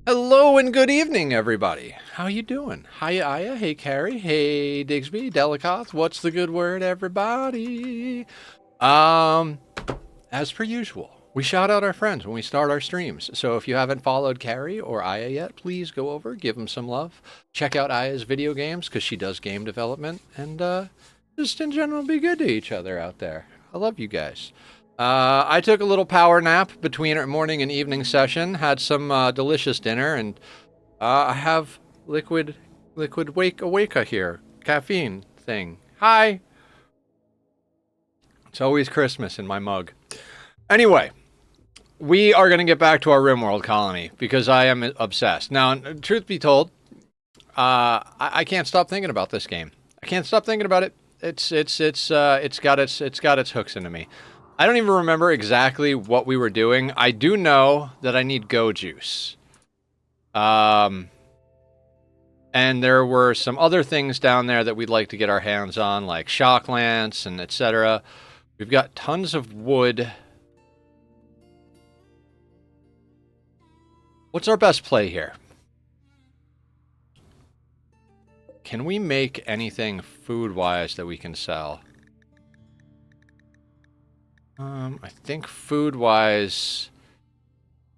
Hello and good evening, everybody. How you doing? Hiya, Aya. Hey, Carrie. Hey, Digsby. Delicoth. What's the good word, everybody? Um, as per usual, we shout out our friends when we start our streams. So if you haven't followed Carrie or Aya yet, please go over, give them some love. Check out Aya's video games because she does game development, and just in general, be good to each other out there. I love you guys. I took a little power nap between our morning and evening session, had some delicious dinner, and I have liquid wake here, caffeine thing. Hi. It's always Christmas in my mug. Anyway, we are going to get back to our Rimworld colony because I am obsessed. Now, truth be told, I can't stop thinking about this game. I can't stop thinking about it. It's got its hooks into me. I don't even remember exactly what we were doing. I do know that I need go juice. And there were some other things down there that we'd like to get our hands on, like shock lance and etc. We've got tons of wood. What's our best play here? Can we make anything food-wise that we can sell? I think food-wise,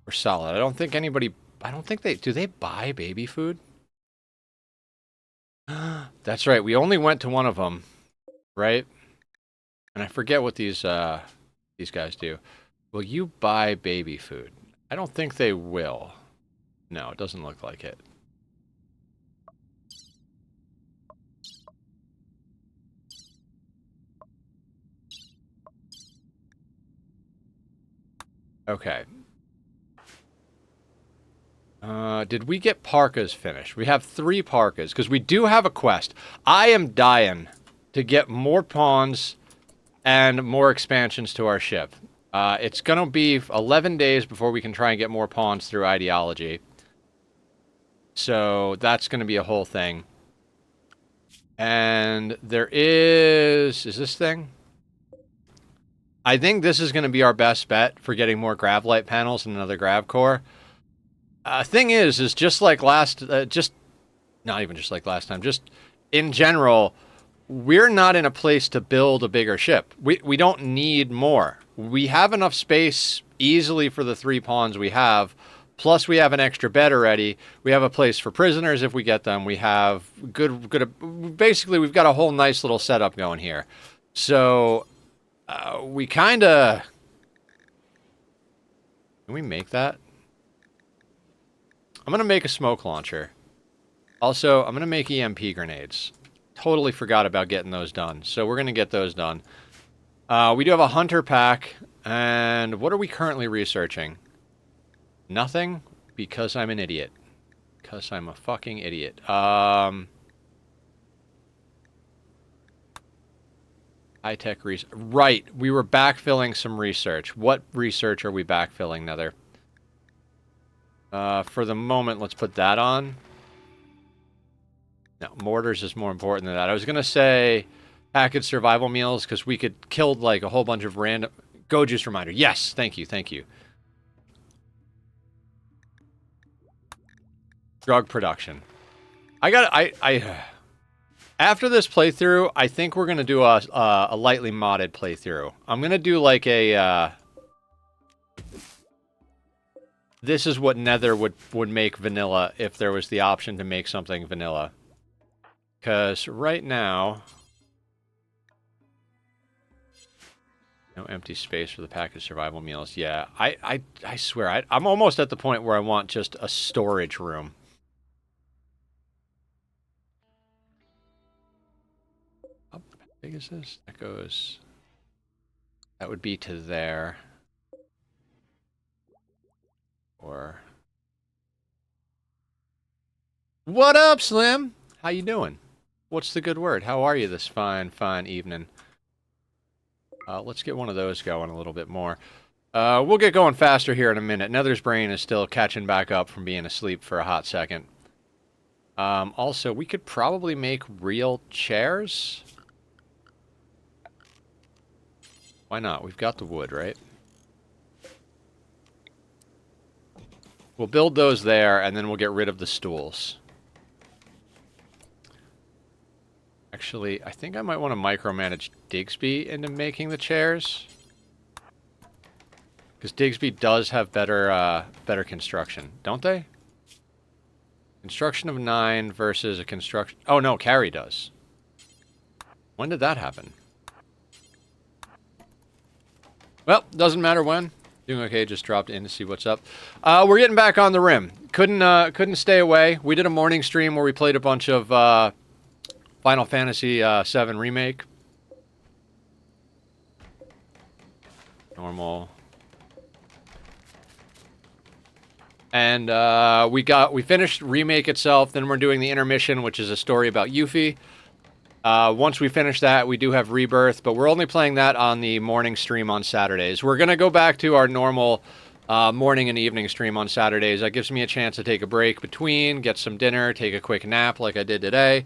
we're solid. I don't think do they buy baby food? That's right, we only went to one of them, right? And I forget what these guys do. Will you buy baby food? I don't think they will. No, it doesn't look like it. Okay. Did we get parkas finished? We have 3 parkas, because we do have a quest. I am dying to get more pawns and more expansions to our ship. It's going to be 11 days before we can try and get more pawns through ideology. So that's going to be a whole thing. And there is this thing? I think this is going to be our best bet for getting more grav light panels and another grav core. Thing is just like not even just like last time, just in general, we're not in a place to build a bigger ship. We don't need more. We have enough space easily for the 3 pawns we have. Plus, we have an extra bed already. We have a place for prisoners if we get them. We have basically, we've got a whole nice little setup going here. So, we kind of... Can we make that? I'm going to make a smoke launcher. Also, I'm going to make EMP grenades. Totally forgot about getting those done. So we're going to get those done. We do have a hunter pack. And what are we currently researching? Nothing? Because I'm an idiot. Because I'm a fucking idiot. High-tech research. Right, we were backfilling some research. What research are we backfilling, Nether? For the moment, let's put that on. No, mortars is more important than that. I was going to say packaged survival meals, because we could kill, like, a whole bunch of random... Go juice reminder. Yes, thank you, thank you. Drug production. After this playthrough, I think we're going to do a lightly modded playthrough. I'm going to do, like, a... This is what Nether would make vanilla if there was the option to make something vanilla. Because right now... No empty space for the packaged survival meals. Yeah, I swear, I'm almost at the point where I want just a storage room. How big is this? That goes... That would be to there. Or... What up, Slim? How you doing? What's the good word? How are you this fine evening? Let's get one of those going a little bit more. We'll get going faster here in a minute. Nether's brain is still catching back up from being asleep for a hot second. Also, we could probably make real chairs. Why not? We've got the wood, right? We'll build those there, and then we'll get rid of the stools. Actually, I think I might want to micromanage Digsby into making the chairs. Because Digsby does have better better construction, don't they? Construction of 9 versus a construction... Oh, no, Carrie does. When did that happen? Well, doesn't matter when. Doing okay, just dropped in to see what's up. We're getting back on the Rim. Couldn't stay away. We did a morning stream where we played a bunch of Final Fantasy VII Remake. Normal. And we finished Remake itself, then we're doing the intermission, which is a story about Yuffie. Once we finish that, we do have Rebirth, but we're only playing that on the morning stream on Saturdays. We're going to go back to our normal morning and evening stream on Saturdays. That gives me a chance to take a break between, get some dinner, take a quick nap like I did today,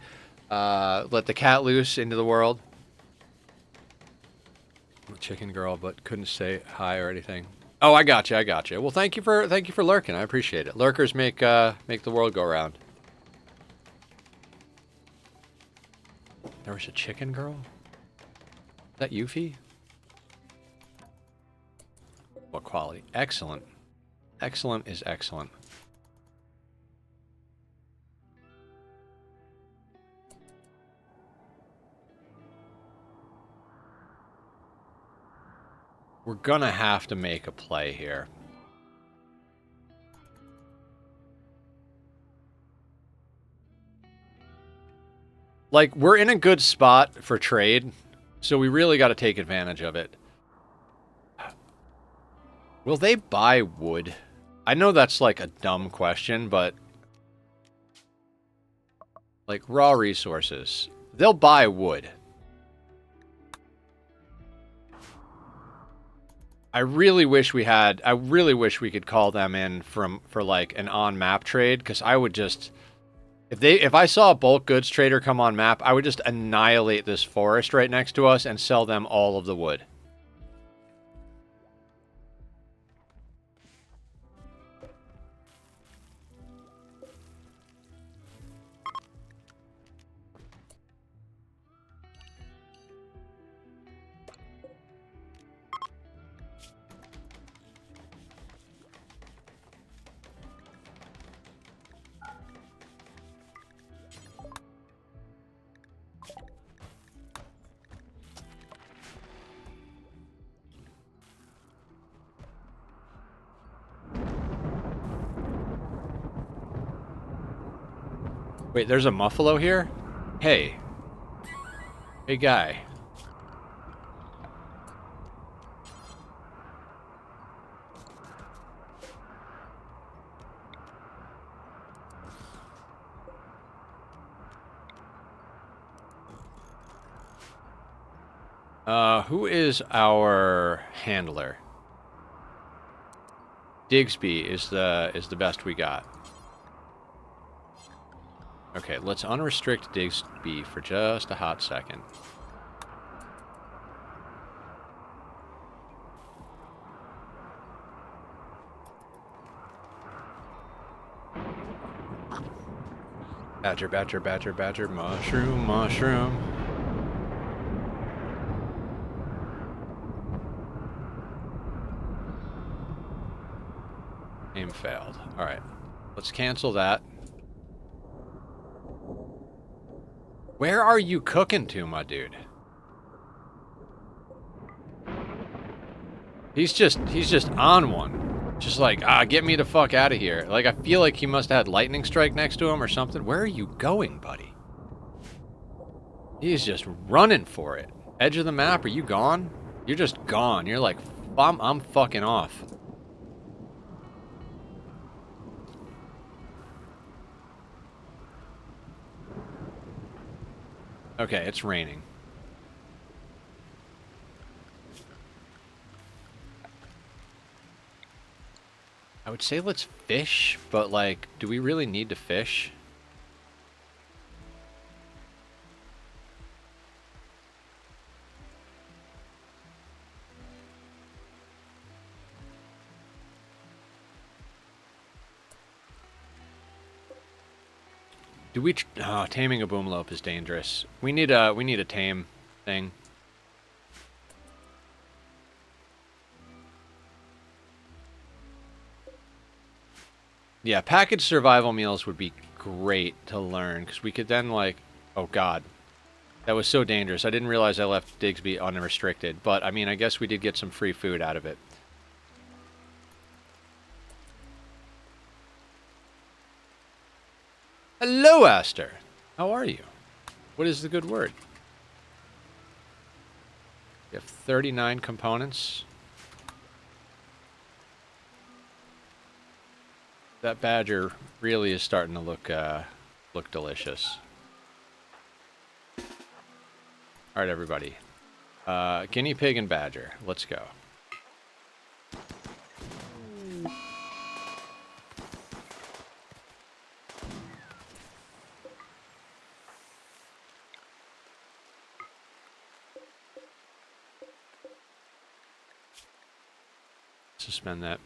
let the cat loose into the world. Chicken girl, but couldn't say hi or anything. Oh, I got you. Well, thank you for lurking. I appreciate it. Lurkers make the world go round. There was a chicken girl? Is that Yuffie? What quality? Excellent. Excellent is excellent. We're gonna have to make a play here. Like, we're in a good spot for trade, so we really got to take advantage of it. Will they buy wood? I know that's like a dumb question, but... like, raw resources. They'll buy wood. I really wish we could call them in for like an on-map trade, because I would just... If I saw a bulk goods trader come on map, I would just annihilate this forest right next to us and sell them all of the wood. Wait, there's a Muffalo here? Hey. Hey, guy. Who is our handler? Digsby is the best we got. Okay, let's unrestrict Digsby for just a hot second. Badger, badger, badger, badger, mushroom, mushroom. Aim failed. Alright, let's cancel that. Where are you cooking to, my dude? He's just on one. Just like, get me the fuck out of here. Like, I feel like he must have had lightning strike next to him or something. Where are you going, buddy? He's just running for it. Edge of the map, are you gone? You're just gone. You're like, I'm fucking off. Okay, it's raining. I would say let's fish, but like, do we really need to fish? Do we? Oh, taming a boomlope is dangerous. We need a tame thing. Yeah, packaged survival meals would be great to learn because we could then like. Oh God, that was so dangerous. I didn't realize I left Digsby unrestricted. But I mean, I guess we did get some free food out of it. Hello, Aster. How are you? What is the good word? You have 39 components. That badger really is starting to look delicious. All right, everybody. Guinea pig and badger. Let's go. Suspend that.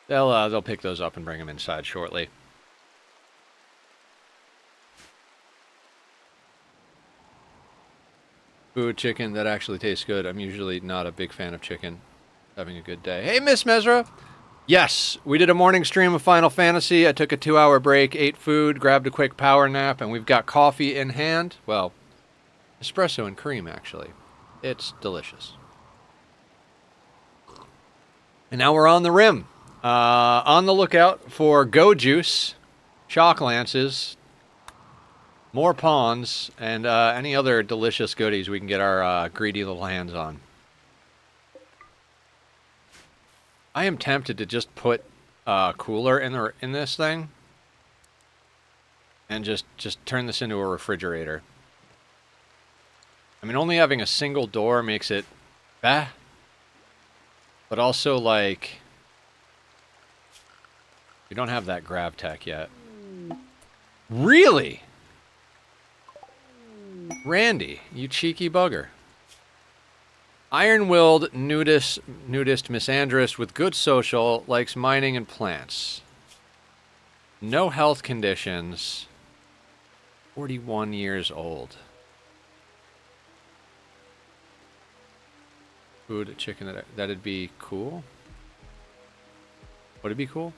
They'll pick those up and bring them inside shortly. Food, chicken, that actually tastes good. I'm usually not a big fan of chicken. Having a good day. Hey, Miss Mesra. Yes, we did a morning stream of Final Fantasy. I took a 2-hour break, ate food, grabbed a quick power nap, and we've got coffee in hand. Well, espresso and cream, actually. It's delicious. And now we're on the rim. On the lookout for Go Juice, Shock Lances, more pawns, and any other delicious goodies we can get our greedy little hands on. I am tempted to just put a cooler in this thing and just turn this into a refrigerator. I mean, only having a single door makes it bah, but also like we don't have that grav tech yet. Really? Randy, you cheeky bugger. Iron-willed nudist misandrist with good social, likes mining and plants. No health conditions. 41 years old. Food, chicken, that'd be cool. Would it be cool?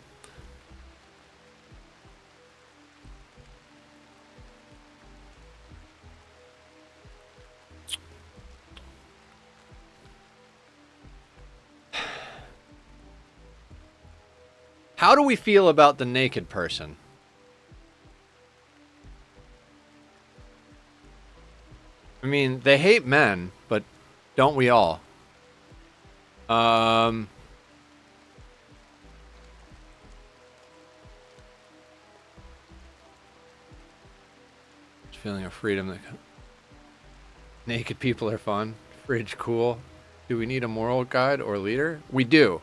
How do we feel about the naked person? I mean, they hate men, but don't we all? Just feeling of freedom that naked people are fun. Fridge cool. Do we need a moral guide or leader? We do.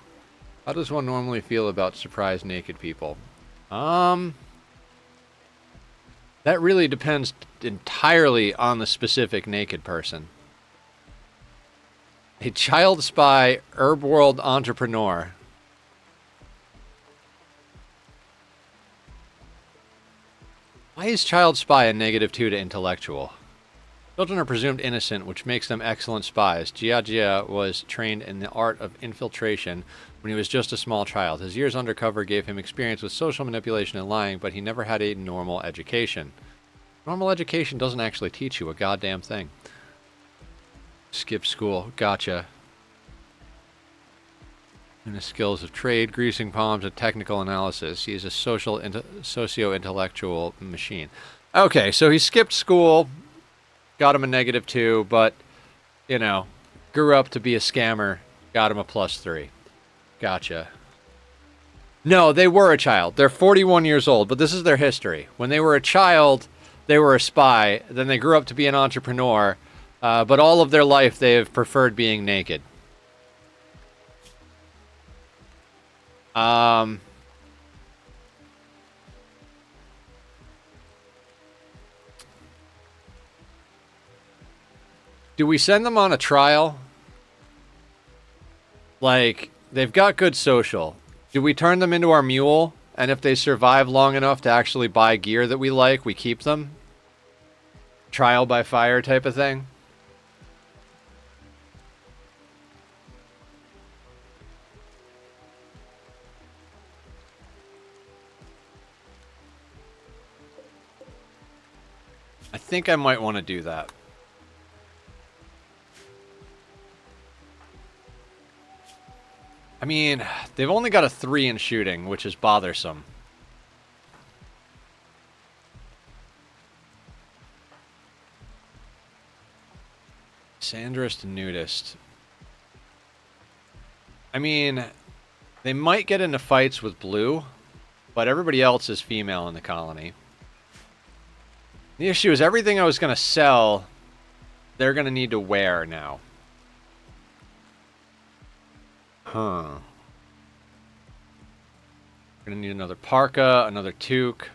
How does one normally feel about surprised naked people? That really depends entirely on the specific naked person. A child spy, Rimworld entrepreneur. Why is child spy a -2 to intellectual? Children are presumed innocent, which makes them excellent spies. Jia was trained in the art of infiltration when he was just a small child. His years undercover gave him experience with social manipulation and lying, but he never had a normal education. Normal education doesn't actually teach you a goddamn thing. Skip school. Gotcha. And the skills of trade, greasing palms, and technical analysis. He is a socio-intellectual machine. Okay, so he skipped school. Got him a -2, but, you know, grew up to be a scammer. Got him a +3. Gotcha. No, they were a child. They're 41 years old, but this is their history. When they were a child, they were a spy. Then they grew up to be an entrepreneur. But all of their life, they have preferred being naked. I Do we send them on a trial? Like, they've got good social. Do we turn them into our mule? And if they survive long enough to actually buy gear that we like, we keep them? Trial by fire type of thing? I think I might want to do that. I mean, they've only got a 3 in shooting, which is bothersome. Sandrist nudist. I mean, they might get into fights with blue, but everybody else is female in the colony. The issue is everything I was going to sell, they're going to need to wear now. Huh. We're going to need another parka, another toque.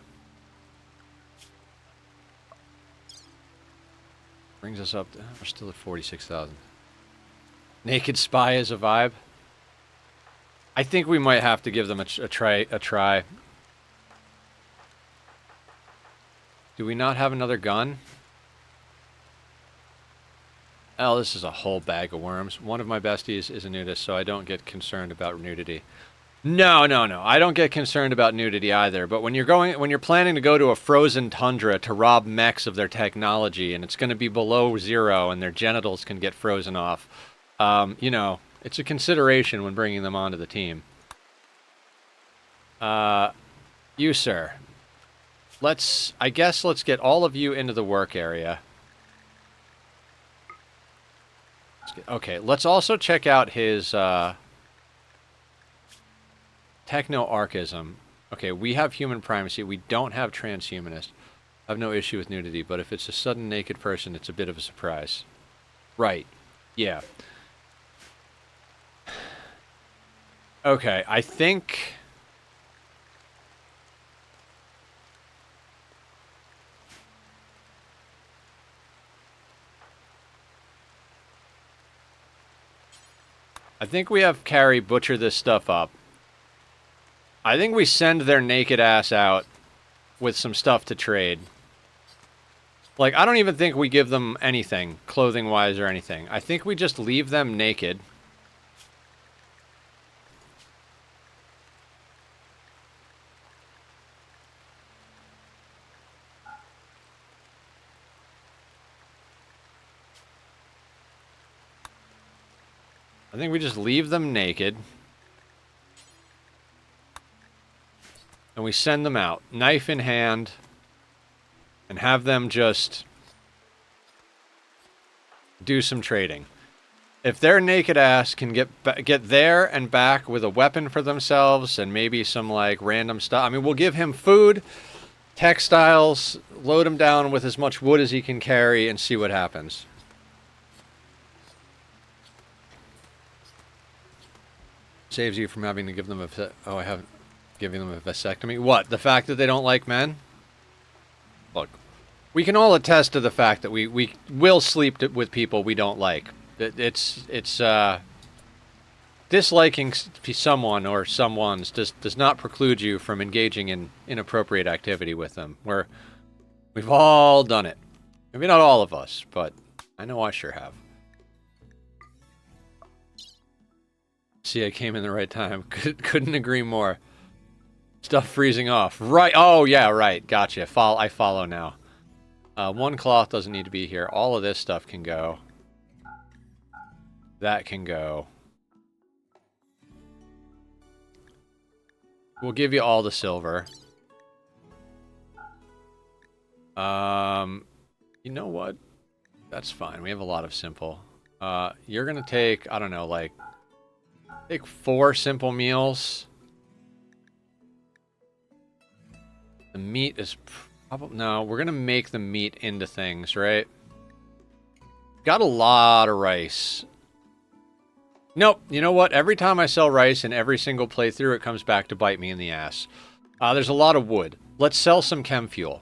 Brings us up to, we're still at 46,000. Naked Spy is a vibe. I think we might have to give them a try. Do we not have another gun? Oh, this is a whole bag of worms. One of my besties is a nudist, so I don't get concerned about nudity. No. I don't get concerned about nudity either. But when you're planning to go to a frozen tundra to rob mechs of their technology, and it's going to be below 0, and their genitals can get frozen off, you know, it's a consideration when bringing them onto the team. You, sir. I guess let's get all of you into the work area. Okay, let's also check out his techno-archism. Okay, we have human primacy. We don't have transhumanist. I have no issue with nudity, but if it's a sudden naked person, it's a bit of a surprise. Right. Yeah. Okay, I think... we have Carrie butcher this stuff up. I think we send their naked ass out with some stuff to trade. Like, I don't even think we give them anything, clothing-wise or anything. I think we just leave them naked. I think we just leave them naked. And we send them out, knife in hand, and have them just do some trading. If their naked ass can get there and back with a weapon for themselves and maybe some, like, random stuff. I mean, we'll give him food, textiles, load him down with as much wood as he can carry, and see what happens. Saves you from having to give them a... Oh, I haven't given them a vasectomy. What? The fact that they don't like men? Look, we can all attest to the fact that we will sleep with people we don't like. It's disliking someone or someone's does not preclude you from engaging in inappropriate activity with them. We've all done it. Maybe not all of us, but I know I sure have. See, I came in the right time. Couldn't agree more. Stuff freezing off. Right. Oh, yeah, right. Gotcha. I follow now. One cloth doesn't need to be here. All of this stuff can go. That can go. We'll give you all the silver. You know what? That's fine. We have a lot of simple. You're gonna take, I don't know, like... Take 4 simple meals. The meat is probably... No, we're going to make the meat into things, right? Got a lot of rice. Nope. You know what? Every time I sell rice in every single playthrough, it comes back to bite me in the ass. There's a lot of wood. Let's sell some chem fuel.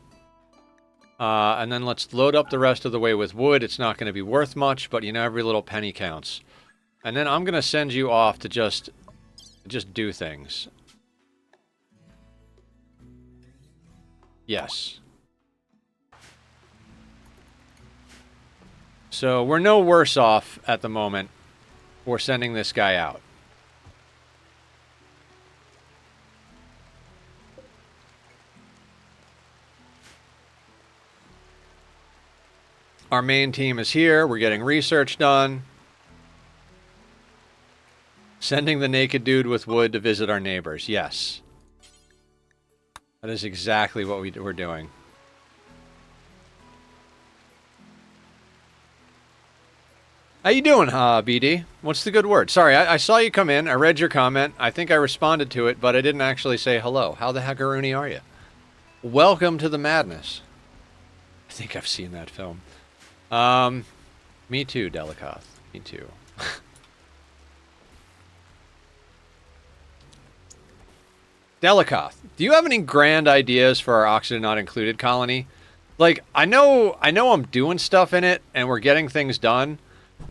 And then let's load up the rest of the way with wood. It's not going to be worth much, but you know, every little penny counts. And then I'm going to send you off to just do things. Yes. So we're no worse off at the moment for sending this guy out. Our main team is here. We're getting research done. Sending the naked dude with wood to visit our neighbors. Yes. That is exactly what we're doing. How you doing, BD? What's the good word? Sorry, I saw you come in. I read your comment. I think I responded to it, but I didn't actually say hello. How the heckaroonie are you? Welcome to the madness. I think I've seen that film. Me too, Delikoth. Me too. Delikoth, do you have any grand ideas for our Oxygen Not Included colony? Like, I know I'm doing stuff in it, and we're getting things done,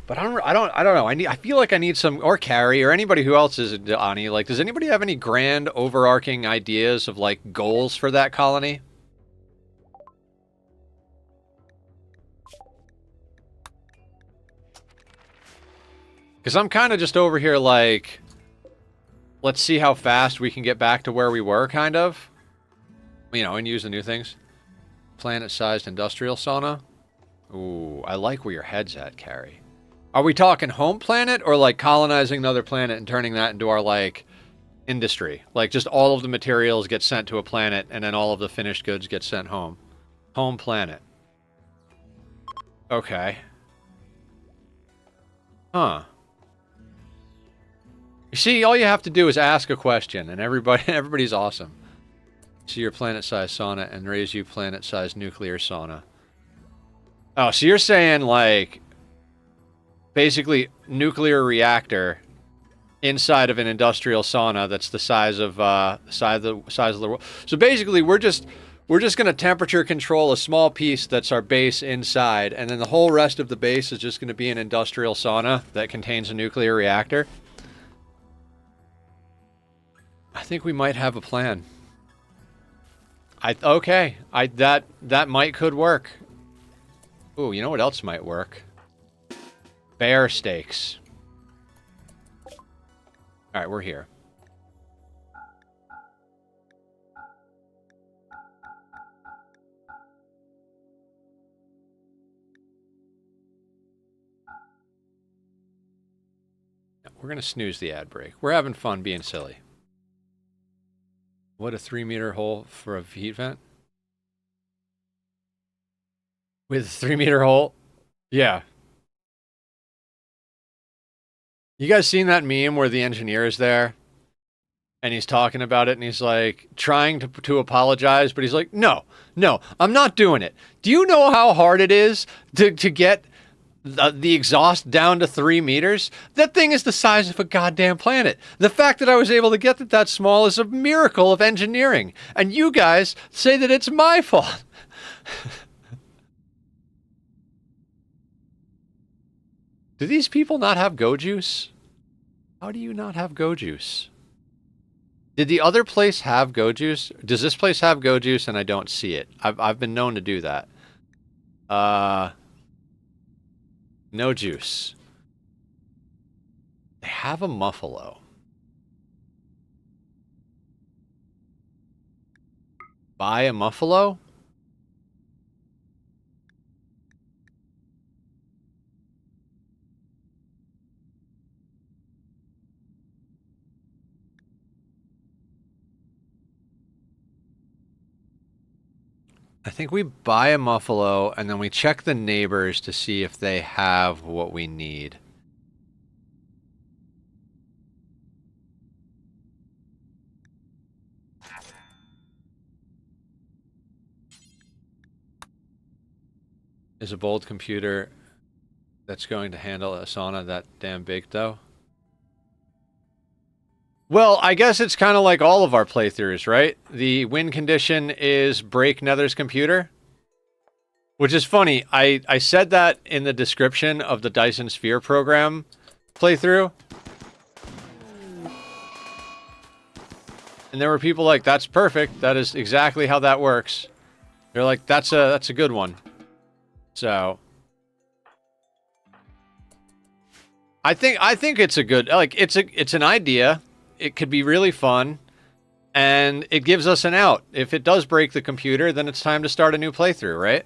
but I don't know. I feel like I need some, or Carrie, or anybody who else is Ani. Like, does anybody have any grand overarching ideas of like goals for that colony? Because I'm kind of just over here like, let's see how fast we can get back to where we were, kind of. You know, and use the new things. Planet-sized industrial sauna. Ooh, I like where your head's at, Carrie. Are we talking home planet or like colonizing another planet and turning that into our like industry? Like just all of the materials get sent to a planet and then all of the finished goods get sent home. Home planet. Okay. Huh. You see, all you have to do is ask a question and everybody's awesome. See your planet-sized sauna and raise you planet-sized nuclear sauna. Oh, so you're saying like basically nuclear reactor inside of an industrial sauna that's the size of size of the world. So basically we're just going to temperature control a small piece that's our base inside, and then the whole rest of the base is just going to be an industrial sauna that contains a nuclear reactor. I think we might have a plan. That could work. Ooh, you know what else might work? Bear steaks. Alright, we're here. We're gonna snooze the ad break. We're having fun being silly. What, a 3-meter hole for a heat vent? With a 3-meter hole? Yeah. You guys seen that meme where the engineer is there? And he's talking about it and he's like trying to apologize, but he's like, no, I'm not doing it. Do you know how hard it is to get the exhaust down to 3 meters? That thing is the size of a goddamn planet. The fact that I was able to get it that small is a miracle of engineering. And you guys say that it's my fault. Do these people not have go juice? How do you not have go juice? Did the other place have go juice? Does this place have go juice and I don't see it? I've been known to do that. No juice. They have a muffalo. Buy a muffalo? I think we buy a muffalo and then we check the neighbors to see if they have what we need. Is a bold computer that's going to handle a sauna that damn big, though? Well, I guess it's kind of like all of our playthroughs, right? The win condition is break Nether's computer. Which is funny. I said that in the description of the Dyson Sphere program playthrough. And there were people like, that's perfect. That is exactly how that works. They're like, that's a good one. So I think it's a good, like, it's an idea. It could be really fun, and it gives us an out. If it does break the computer, then it's time to start a new playthrough, right?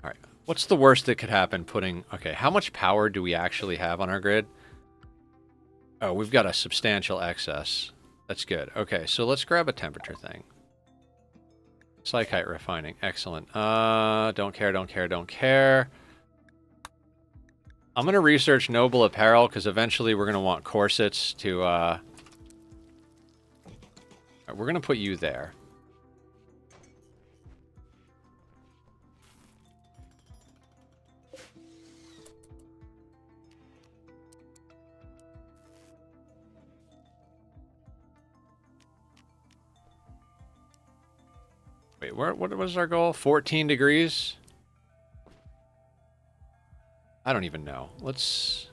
All right. What's the worst that could happen putting... Okay, how much power do we actually have on our grid? Oh, we've got a substantial excess. That's good. Okay, so let's grab a temperature thing. Psychite refining. Excellent. Don't care, don't care, don't care. I'm going to research noble apparel, because eventually we're going to want corsets to... Right, we're going to put you there. Wait, what was our goal? 14 degrees? I don't even know. Let's...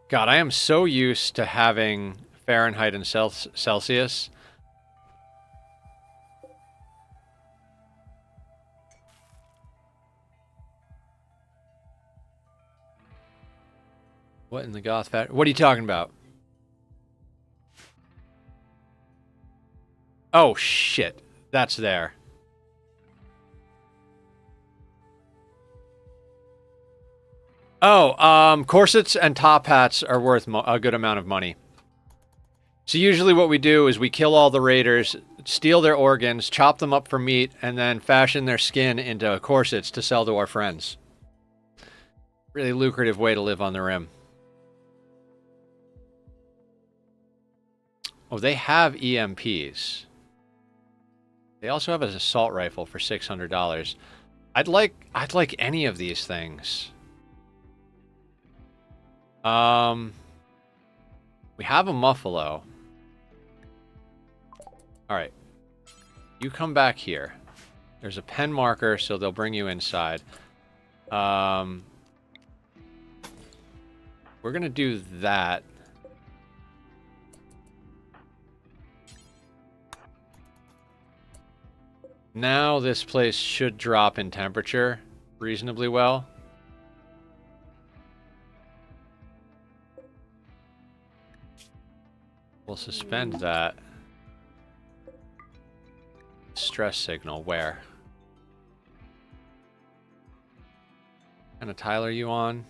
God, I am so used to having Fahrenheit and Celsius. What in the goth fat? What are you talking about? Oh, shit. That's there. Oh, corsets and top hats are worth a good amount of money. So usually what we do is we kill all the raiders, steal their organs, chop them up for meat, and then fashion their skin into corsets to sell to our friends. Really lucrative way to live on the Rim. Oh, they have EMPs. They also have an assault rifle for $600. I'd like any of these things. We have a muffalo. All right. You come back here. There's a pen marker, so they'll bring you inside. We're going to do that. Now this place should drop in temperature reasonably well. We'll suspend that. Stress signal, where? What kind of tile are you on?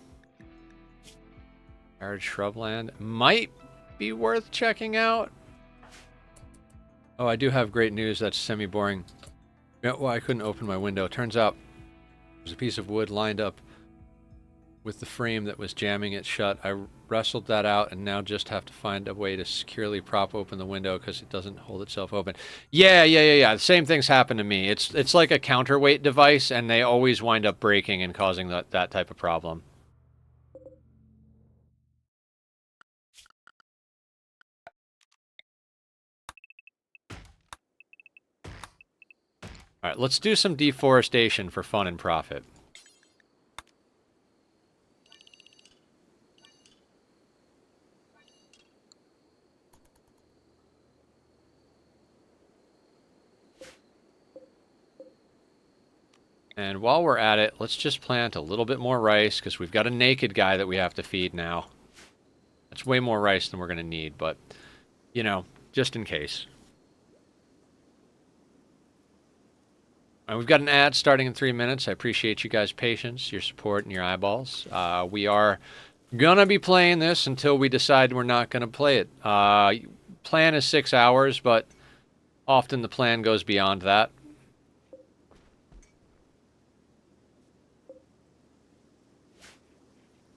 Arid shrubland. Might be worth checking out. Oh, I do have great news that's semi-boring. Yeah, well, I couldn't open my window. Turns out there's a piece of wood lined up with the frame that was jamming it shut. I wrestled that out and now just have to find a way to securely prop open the window because it doesn't hold itself open. Yeah. The same things happen to me. It's like a counterweight device, and they always wind up breaking and causing that type of problem. All right, let's do some deforestation for fun and profit. And while we're at it, let's just plant a little bit more rice, because we've got a naked guy that we have to feed now. That's way more rice than we're going to need, but, you know, just in case. And we've got an ad starting in 3 minutes. I appreciate you guys' patience, your support, and your eyeballs. We are going to be playing this until we decide we're not going to play it. Plan is 6 hours, but often the plan goes beyond that.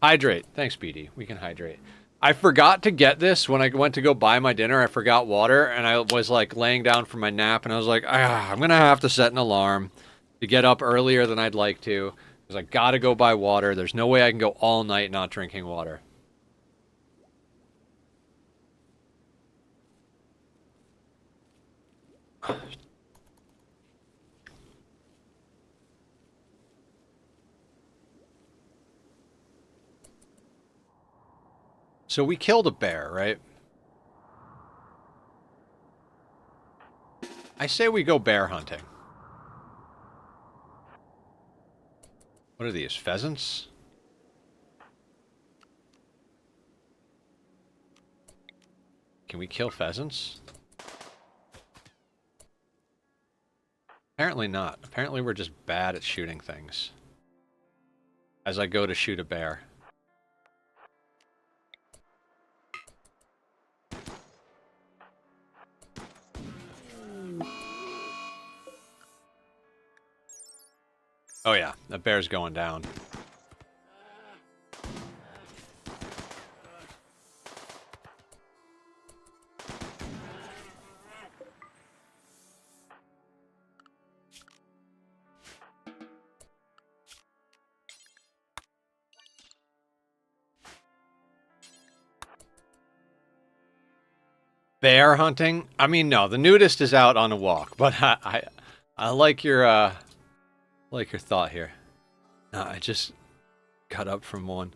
Hydrate. Thanks, BD. We can hydrate. I forgot to get this when I went to go buy my dinner. I forgot water, and I was like laying down for my nap, and I was like, I'm going to have to set an alarm to get up earlier than I'd like to, because I gotta go buy water. There's no way I can go all night not drinking water. So we killed a bear, right? I say we go bear hunting. What are these, pheasants? Can we kill pheasants? Apparently not. Apparently we're just bad at shooting things. As I go to shoot a bear. Oh yeah, that bear's going down. Bear hunting? I mean, no, the nudist is out on a walk, but I like your thought here. No, I just got up from one.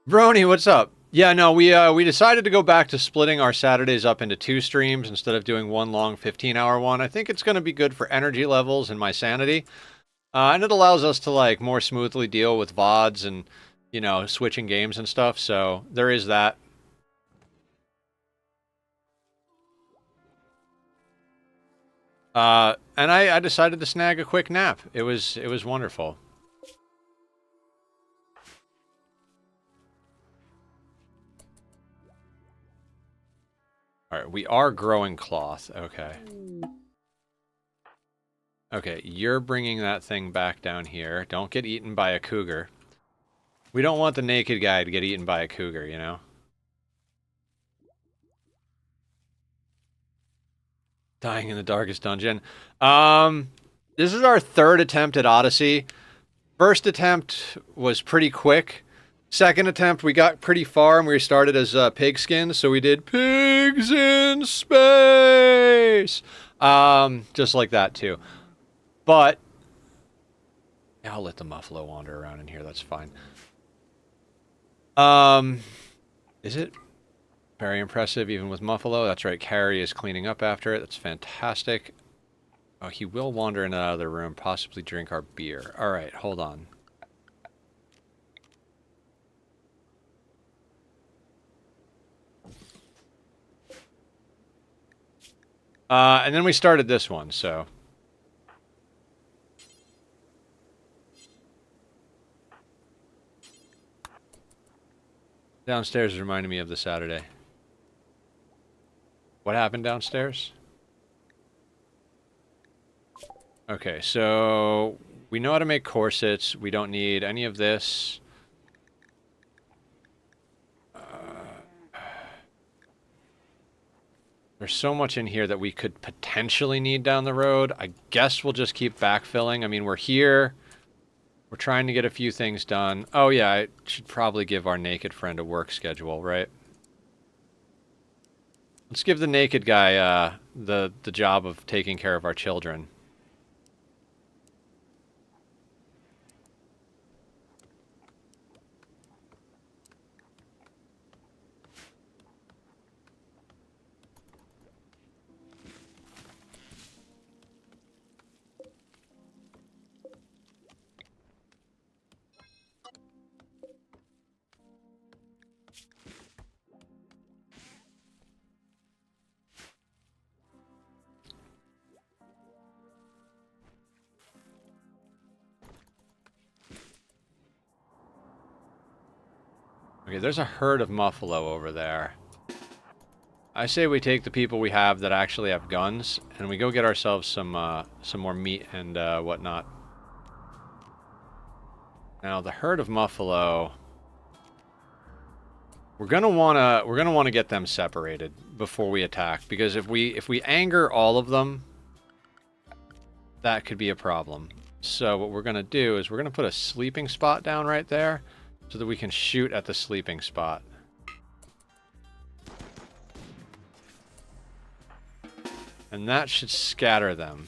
Brony, what's up? Yeah, no, we decided to go back to splitting our Saturdays up into 2 streams instead of doing one long 15-hour one. I think it's going to be good for energy levels and my sanity. And it allows us to, like, more smoothly deal with VODs and, you know, switching games and stuff, so there is that. And I decided to snag a quick nap. It was wonderful. Alright, we are growing cloth. Okay. Okay, you're bringing that thing back down here. Don't get eaten by a cougar. We don't want the naked guy to get eaten by a cougar, you know? Dying in the darkest dungeon. This is our 3rd attempt at Odyssey. First attempt was pretty quick. Second attempt, we got pretty far, and we started as pigskins, so we did pigs in space! Just like that, too. But, yeah, I'll let the muffalo wander around in here, that's fine. Is it? Very impressive, even with muffalo. That's right, Carrie is cleaning up after it. That's fantastic. Oh, he will wander in and out of the room, possibly drink our beer. Alright, hold on. And then we started this one, so... Downstairs is reminding me of the Saturday. What happened downstairs? Okay, so... we know how to make corsets. We don't need any of this. There's so much in here that we could potentially need down the road. I guess we'll just keep backfilling. I mean, we're here. We're trying to get a few things done. Oh yeah, I should probably give our naked friend a work schedule, right? Let's give the naked guy the job of taking care of our children. Okay, there's a herd of muffalo over there. I say we take the people we have that actually have guns, and we go get ourselves some more meat and whatnot. Now the herd of muffalo, we're gonna wanna get them separated before we attack, because if we anger all of them, that could be a problem. So what we're going to do is we're going to put a sleeping spot down right there so that we can shoot at the sleeping spot. And that should scatter them.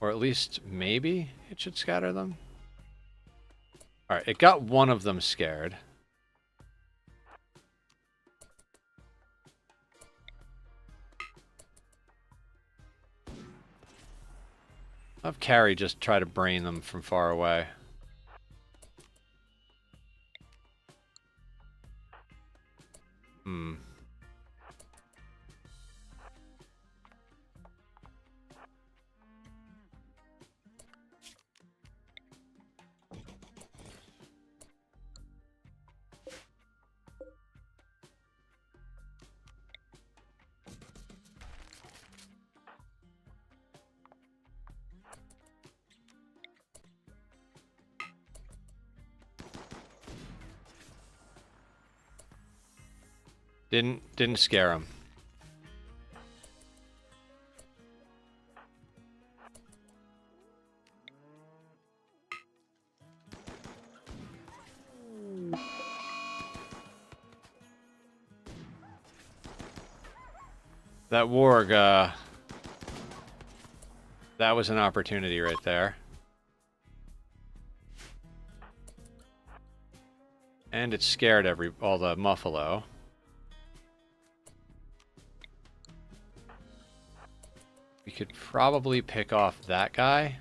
Or at least maybe it should scatter them. Alright, it got one of them scared. I'll have Carrie just try to brain them from far away. Hmm. Didn't scare him. That warg, that was an opportunity right there. And it scared all the muffalo. We could probably pick off that guy.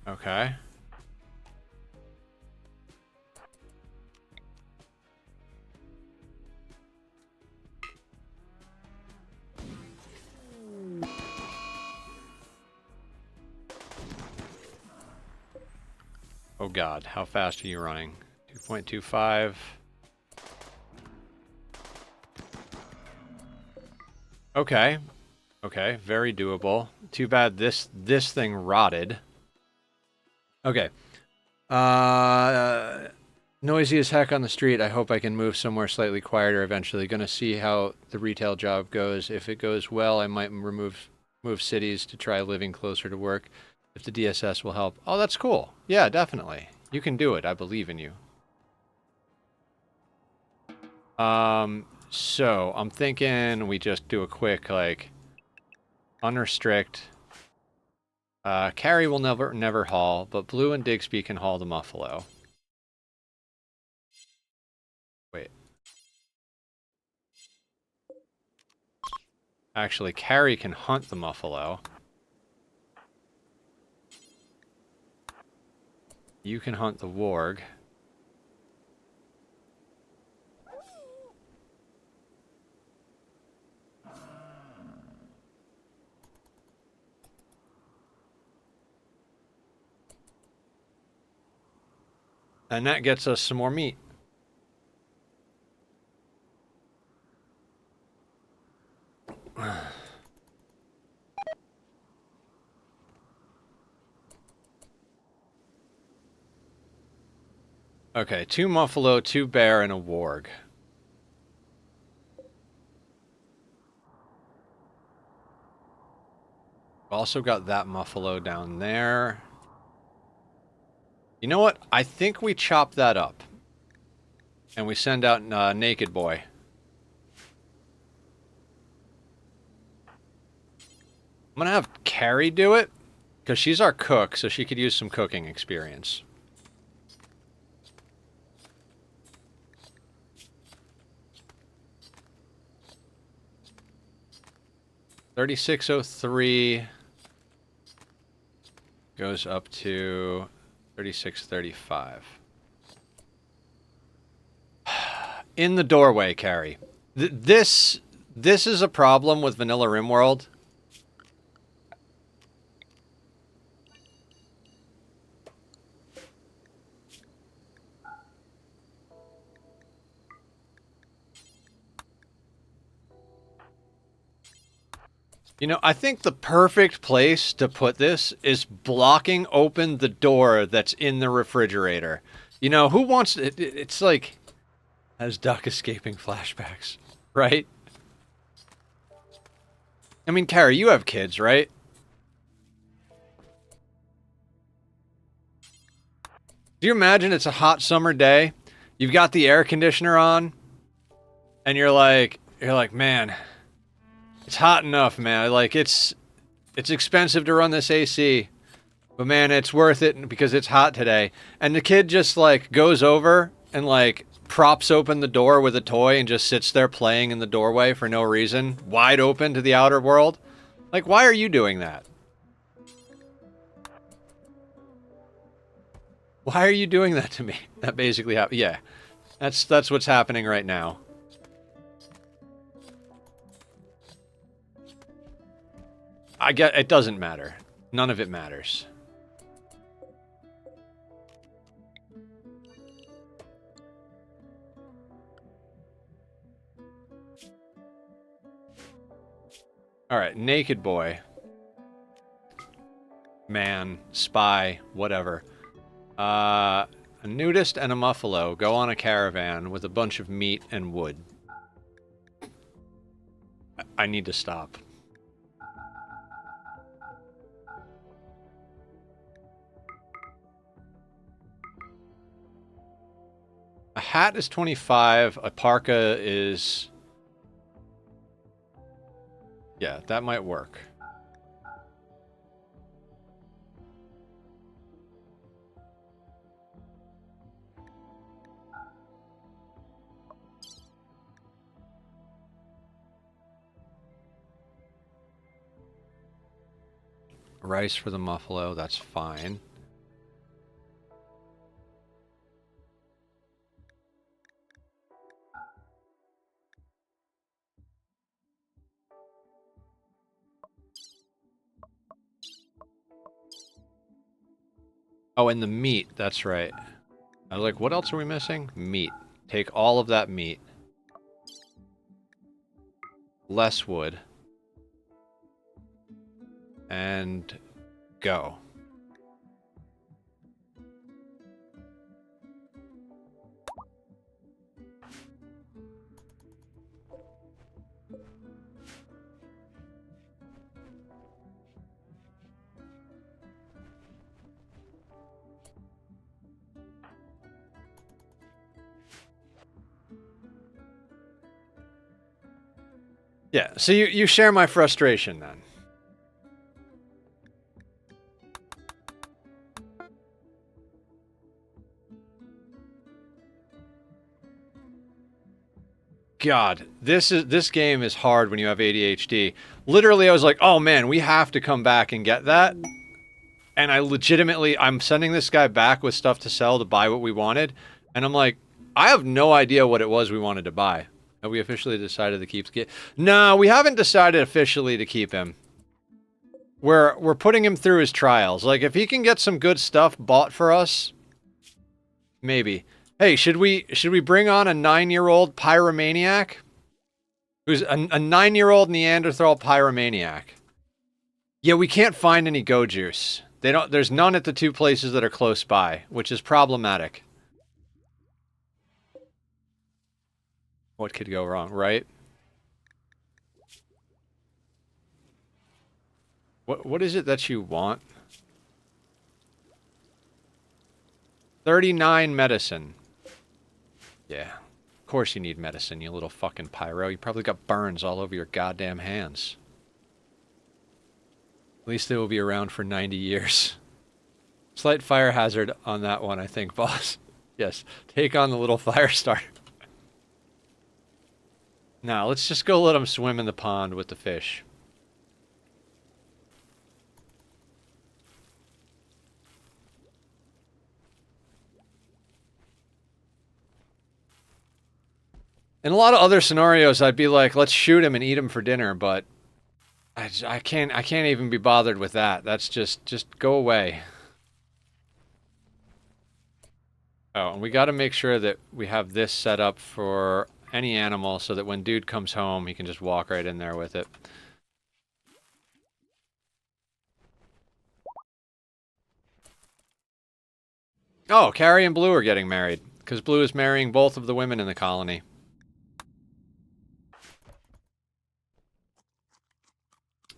Okay. Oh god, how fast are you running? 2.25. Okay. Okay, very doable. Too bad this thing rotted. Okay. Noisy as heck on the street. I hope I can move somewhere slightly quieter eventually. Gonna see how the retail job goes. If it goes well, I might move cities to try living closer to work. If the DSS will help. Oh, that's cool. Yeah, definitely. You can do it. I believe in you. So I'm thinking we just do a quick, like, unrestrict. Carrie will never haul, but Blue and Digsby can haul the muffalo. Wait. Actually, Carrie can hunt the muffalo. You can hunt the warg. And that gets us some more meat. Okay, 2 muffalo, 2 bear, and a warg. Also got that muffalo down there. You know what? I think we chop that up. And we send out Naked Boy. I'm gonna have Carrie do it. Because she's our cook, so she could use some cooking experience. $36.03 goes up to $36.35. In the doorway, Carrie. This is a problem with Vanilla Rimworld. You know, I think the perfect place to put this is blocking open the door that's in the refrigerator. You know, who wants it? It's like has Duck escaping flashbacks, right? I mean, Carrie, you have kids, right? Do you imagine it's a hot summer day? You've got the air conditioner on, and you're like, man, it's hot enough, man. Like it's expensive to run this AC, but man, it's worth it because it's hot today. And the kid just like goes over and like props open the door with a toy and just sits there playing in the doorway for no reason, wide open to the outer world. Like, why are you doing that? Why are you doing that to me? That basically happened. Yeah, that's what's happening right now. I get it doesn't matter. None of it matters. All right, naked boy, man, spy, whatever. A nudist and a muffalo go on a caravan with a bunch of meat and wood. I need to stop. A hat is 25, a parka is... Yeah, that might work. Rice for the muffalo, that's fine. Oh, and the meat, that's right. I was like, what else are we missing? Meat. Take all of that meat. Less wood. And go. Yeah, so you share my frustration then. God, this game is hard when you have ADHD. Literally, I was like, oh man, we have to come back and get that. And I'm sending this guy back with stuff to sell to buy what we wanted. And I'm like, I have no idea what it was we wanted to buy. Have we officially decided to keep... No, we haven't decided officially to keep him. We're putting him through his trials. Like, if he can get some good stuff bought for us, maybe. Hey, should we bring on a 9-year-old pyromaniac? Who's a 9-year-old Neanderthal pyromaniac? Yeah, we can't find any go juice. There's none at the 2 places that are close by, which is problematic. What could go wrong, right? What is it that you want? 39 medicine. Yeah. Of course you need medicine, you little fucking pyro. You probably got burns all over your goddamn hands. At least they will be around for 90 years. Slight fire hazard on that one, I think, boss. Yes. Take on the little fire starter. Now, let's just go let him swim in the pond with the fish. In a lot of other scenarios, I'd be like, let's shoot him and eat him for dinner, but I can't even be bothered with that. That's just go away. Oh, and we got to make sure that we have this set up for any animal so that when dude comes home, he can just walk right in there with it. Oh, Carrie and Blue are getting married. Because Blue is marrying both of the women in the colony.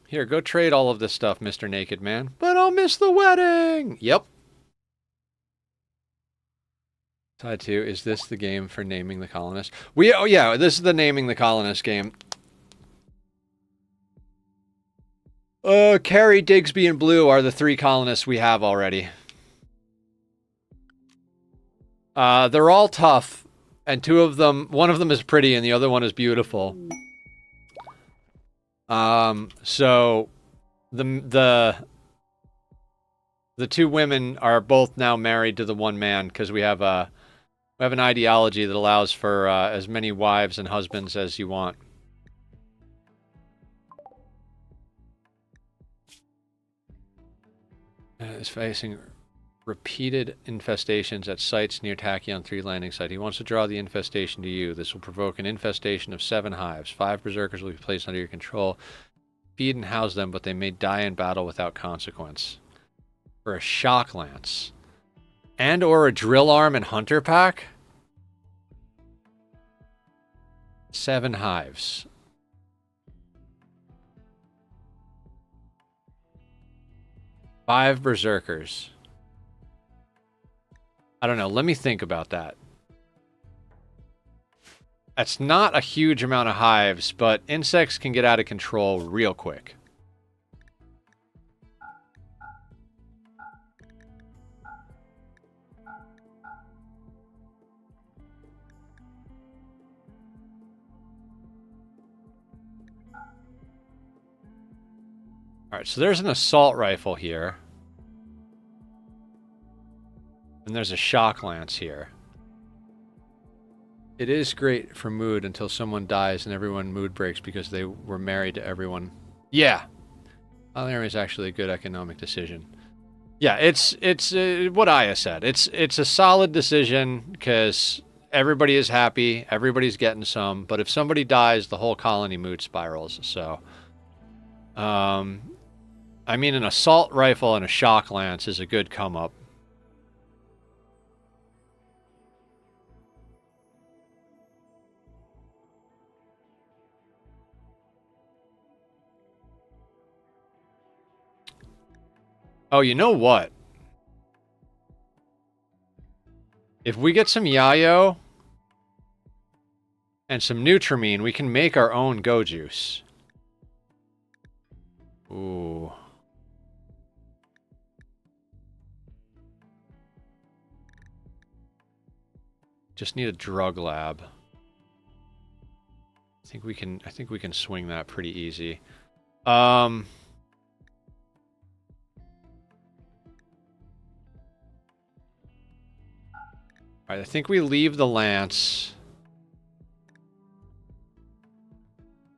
Here, go trade all of this stuff, Mr. Naked Man. But I'll miss the wedding! Yep. Side 2, is this the game for naming the colonists? Oh yeah, this is the naming the colonist game. Carrie, Digsby, and Blue are the 3 colonists we have already. They're all tough, and one of them is pretty and the other one is beautiful. So the 2 women are both now married to the 1 man because we have an ideology that allows for as many wives and husbands as you want. Is facing repeated infestations at sites near Tachyon 3 landing site. He wants to draw the infestation to you. This will provoke an infestation of 7 hives. 5 berserkers will be placed under your control. Feed and house them, but they may die in battle without consequence. For a shock lance. And or a drill arm and hunter pack? 7 hives. Five berserkers. I don't know. Let me think about that. That's not a huge amount of hives, but insects can get out of control real quick. Alright, so there's an assault rifle here. And there's a shock lance here. It is great for mood until someone dies and everyone mood breaks because they were married to everyone. Yeah. Polyamory is actually a good economic decision. Yeah, it's what Aya said. It's a solid decision because everybody is happy, everybody's getting some, but if somebody dies, the whole colony mood spirals. So I mean, an assault rifle and a shock lance is a good come up. Oh, you know what? If we get some yayo and some Nutramine, we can make our own go juice. Ooh. Just need a drug lab. I think we can swing that pretty easy. Alright, I think we leave the lance.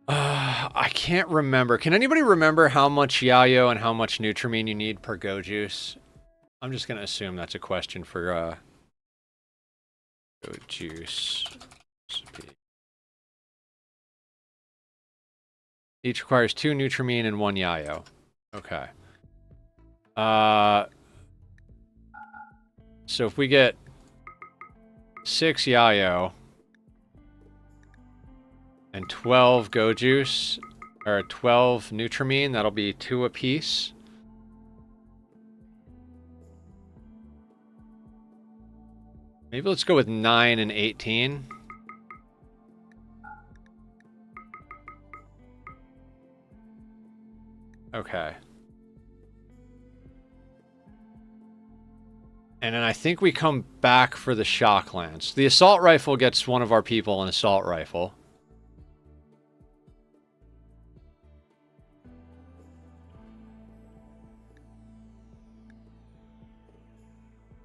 I can't remember. Can anybody remember how much yayo and how much Nutramine you need per go juice? I'm just gonna assume that's a question for go juice recipe. Each requires 2 Nutramine and 1 yayo. Okay. So if we get 6 yayo and 12 go juice, or 12 Nutramine, that'll be 2 apiece. Maybe let's go with 9 and 18. Okay. And then I think we come back for the shock lance. The assault rifle gets one of our people an assault rifle.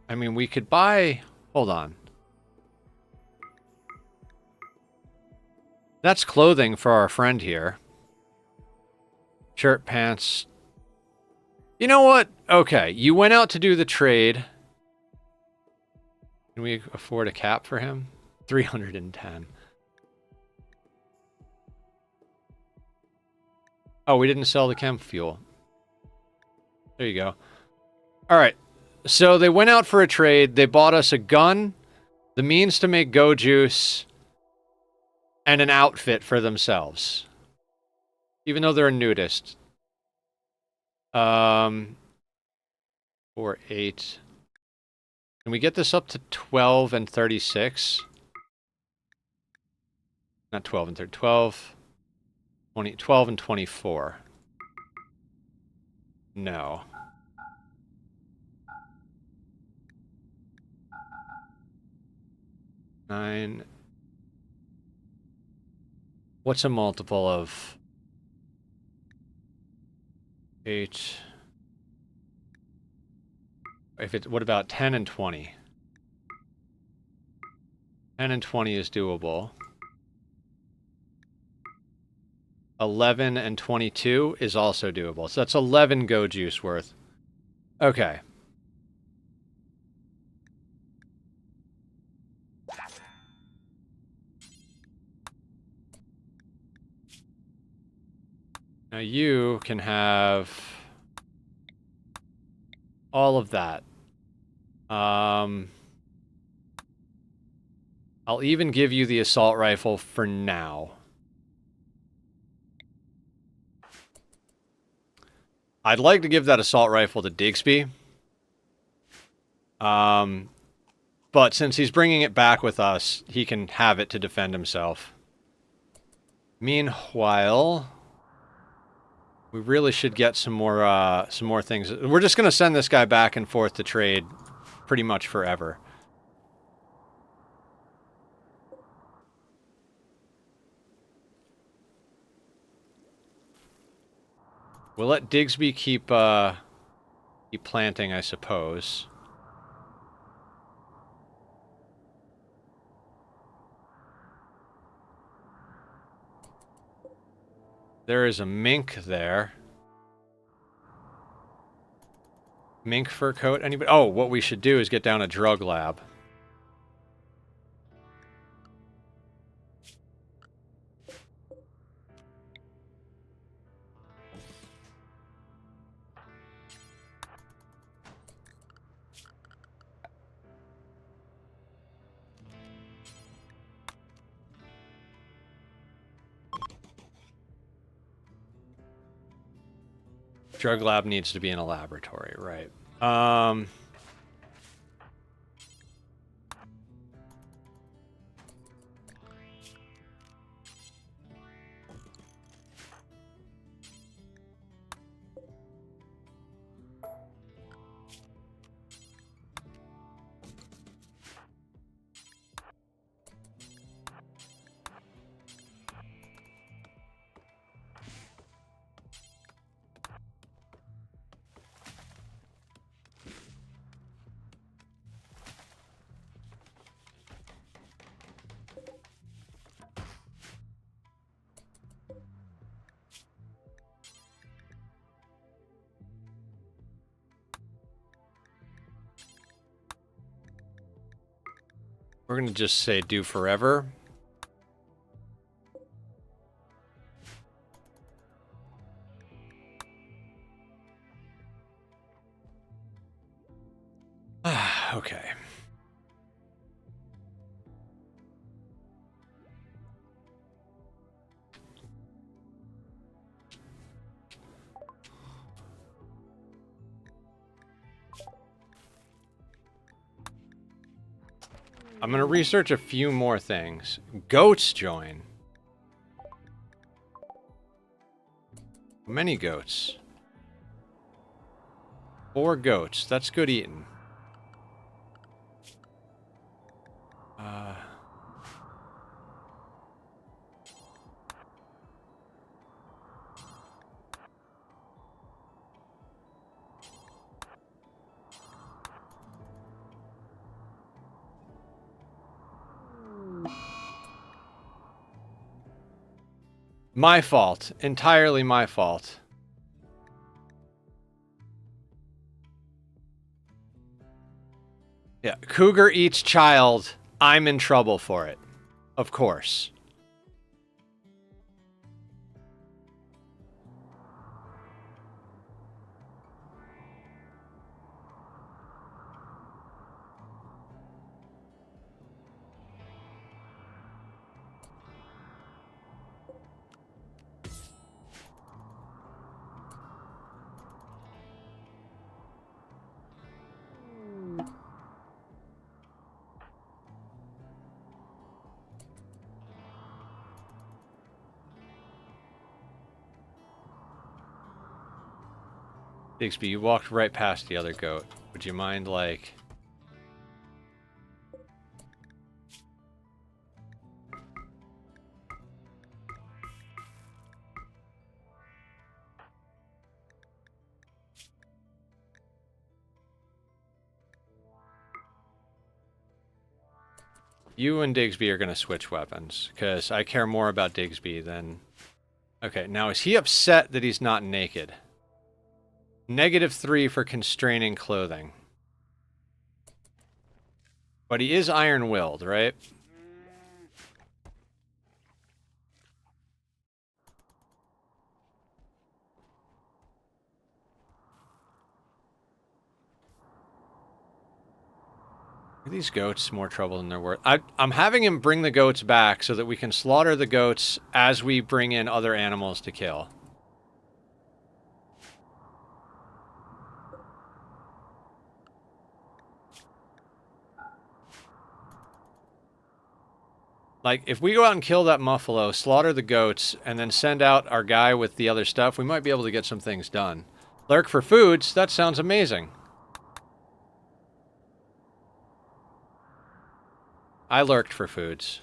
I mean, we could buy... Hold on. That's clothing for our friend here. Shirt, pants. You know what? Okay, you went out to do the trade. Can we afford a cap for him? 310. Oh, we didn't sell the chem fuel. There you go. All right. So they went out for a trade. They bought us a gun, the means to make go juice, and an outfit for themselves. Even though they're a nudist. 4, 8. Can we get this up to 12 and 36? Not 12 and 30. 12, 20, 12 and 24. No. Nine. What's a multiple of 8? What about 10 and 20? 10 and 20 is doable. 11 and 22 is also doable. So that's 11 go juice worth. Okay. Now you can have all of that. I'll even give you the assault rifle for now. I'd like to give that assault rifle to Digsby. But since he's bringing it back with us, he can have it to defend himself. Meanwhile, we really should get some more things. We're just going to send this guy back and forth to trade pretty much forever. We'll let Digsby keep planting, I suppose. There is a mink there. Mink fur coat? Anybody? Oh, what we should do is get down a drug lab. Drug lab needs to be in a laboratory, right? We're going to just say do forever. Okay. I'm going to research a few more things. Goats join. Many goats. 4 goats. That's good eating. My fault. Entirely my fault. Yeah, cougar eats child. I'm in trouble for it. Of course. Digsby, you walked right past the other goat. Would you mind, like... You and Digsby are going to switch weapons, because I care more about Digsby than... Okay, now is he upset that he's not naked? -3 for constraining clothing. But he is iron-willed, right? Are these goats more trouble than they're worth? I'm having him bring the goats back so that we can slaughter the goats as we bring in other animals to kill. Like, if we go out and kill that muffalo, slaughter the goats, and then send out our guy with the other stuff, we might be able to get some things done. Lurk for foods? That sounds amazing. I lurked for foods.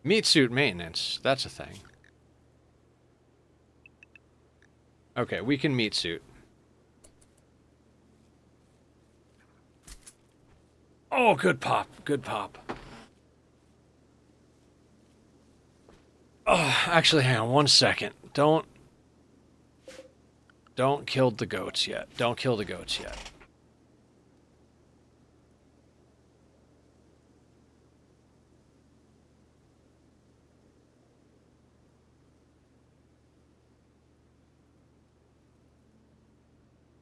Meat suit maintenance. That's a thing. Okay, we can meat suit. Oh, good pop. Good pop. Oh, actually, hang on 1 second. Don't kill the goats yet. Don't kill the goats yet.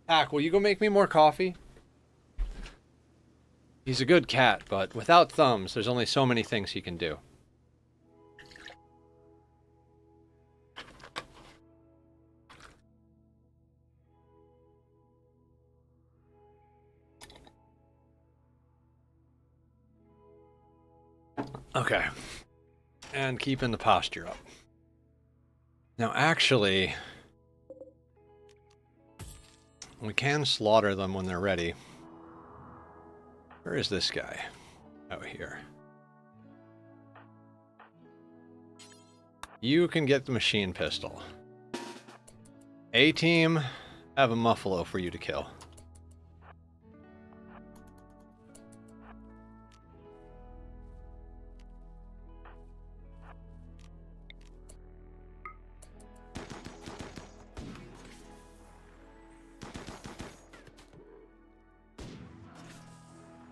Hack, will you go make me more coffee? He's a good cat, but without thumbs, there's only so many things he can do. Okay. And keeping the posture up. Now, actually, we can slaughter them when they're ready. Where is this guy? Out here. You can get the machine pistol. A-team, have a muffalo for you to kill.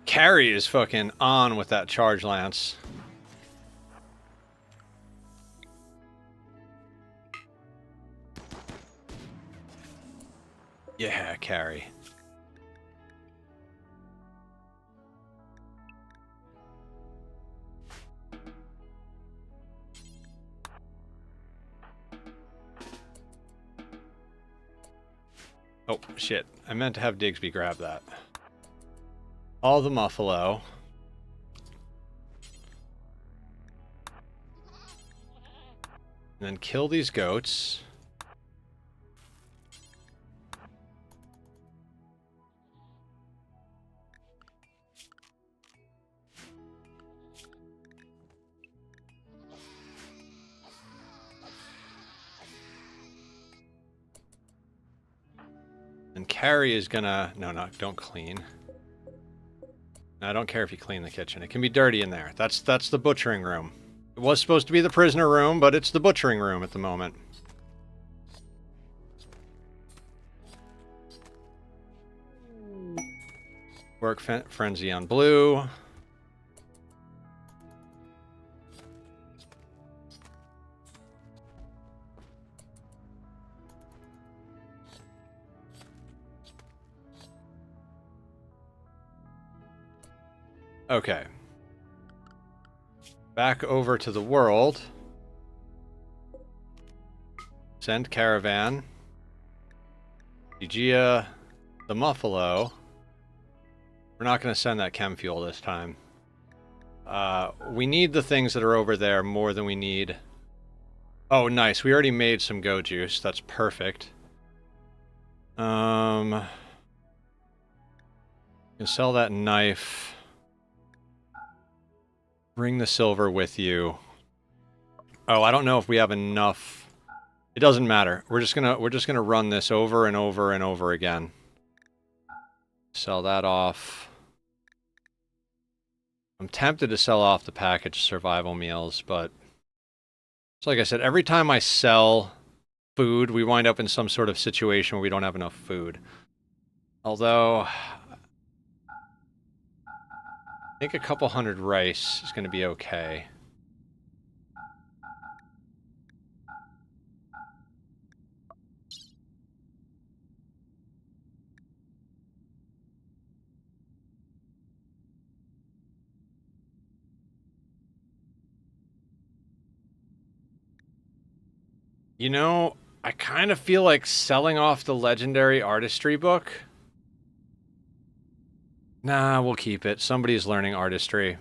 Carrie is fucking on with that charge lance. Yeah, Carrie. Oh, shit. I meant to have Digsby grab that. All the muffalo. And then kill these goats. And Carrie is gonna... No, don't clean. No, I don't care if you clean the kitchen. It can be dirty in there. That's the butchering room. It was supposed to be the prisoner room, but it's the butchering room at the moment. Work frenzy on blue. Okay. Back over to the world. Send caravan. Gia, the Muffalo. We're not going to send that chem fuel this time. We need the things that are over there more than we need. Oh, nice. We already made some go juice. That's perfect. You can sell that knife. Bring the silver with you. Oh, I don't know if we have enough. It doesn't matter. We're just gonna run this over and over and over again. Sell that off. I'm tempted to sell off the packaged survival meals, but it's like I said, every time I sell food, we wind up in some sort of situation where we don't have enough food. Although, I think a couple hundred rice is going to be okay. You know, I kind of feel like selling off the legendary artistry book. Nah, we'll keep it. Somebody's learning artistry.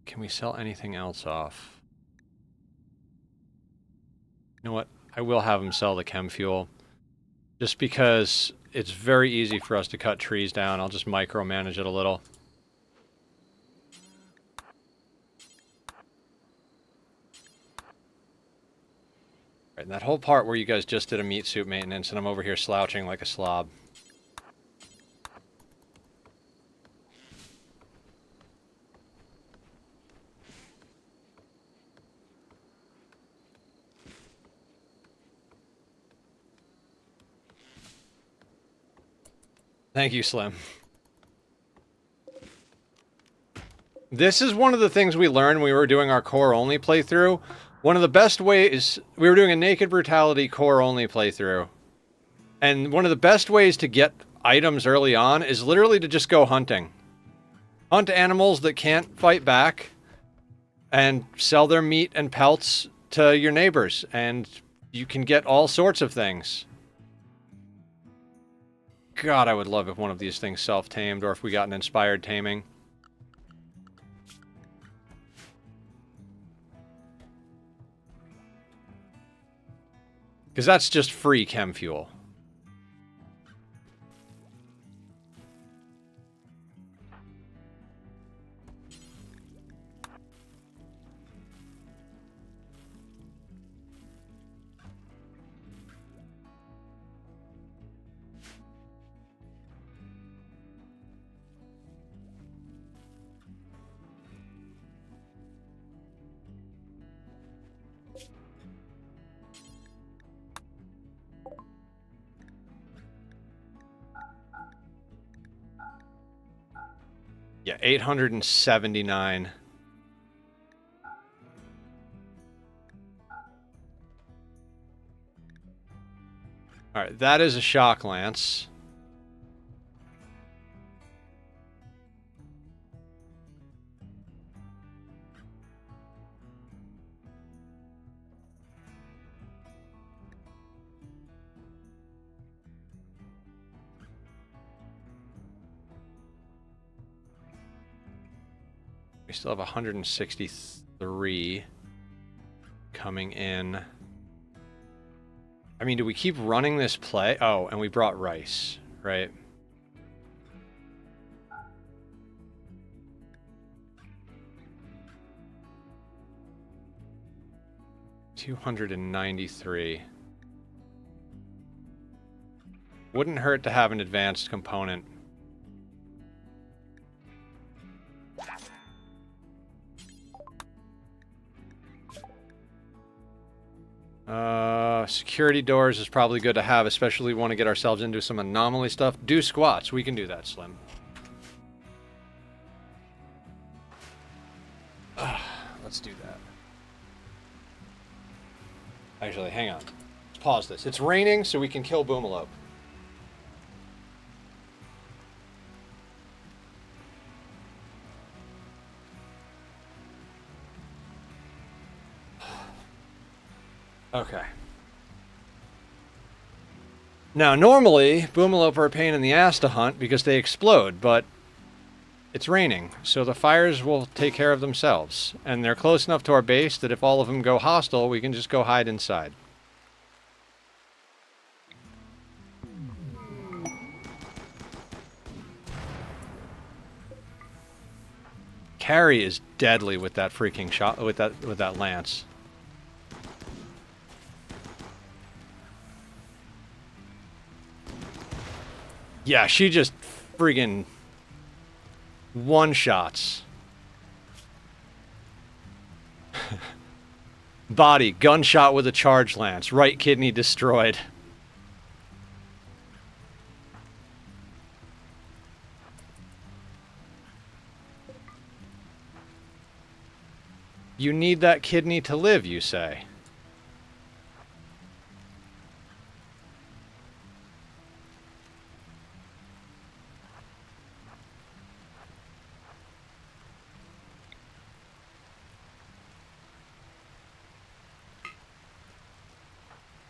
Can we sell anything else off? You know what? I will have him sell the chem fuel. Just because it's very easy for us to cut trees down. I'll just micromanage it a little. Right, and that whole part where you guys just did a meat suit maintenance and I'm over here slouching like a slob. Thank you, Slim. This is one of the things we learned when we were doing our core-only playthrough. One of the best ways... We were doing a Naked Brutality core-only playthrough. And one of the best ways to get items early on is literally to just go hunting. Hunt animals that can't fight back. And sell their meat and pelts to your neighbors. And you can get all sorts of things. God, I would love if one of these things self-tamed, or if we got an inspired taming. Because that's just free chem fuel. Yeah, 879. Alright, that is a shock lance. We still have 163 coming in. I mean, do we keep running this play? Oh, and we brought rice, right? $293. Wouldn't hurt to have an advanced component. Security doors is probably good to have, especially if we want to get ourselves into some anomaly stuff. Do squats. We can do that, Slim. Let's do that. Actually, hang on. Let's pause this. It's raining, so we can kill Boomalope. Okay. Now, normally, Boomalope are a pain in the ass to hunt because they explode, but it's raining, so the fires will take care of themselves. And they're close enough to our base that if all of them go hostile, we can just go hide inside. Carrie is deadly with that freaking shot, with that lance. Yeah, she just friggin' one-shots. Body, gunshot with a charge lance. Right kidney destroyed. You need that kidney to live, you say?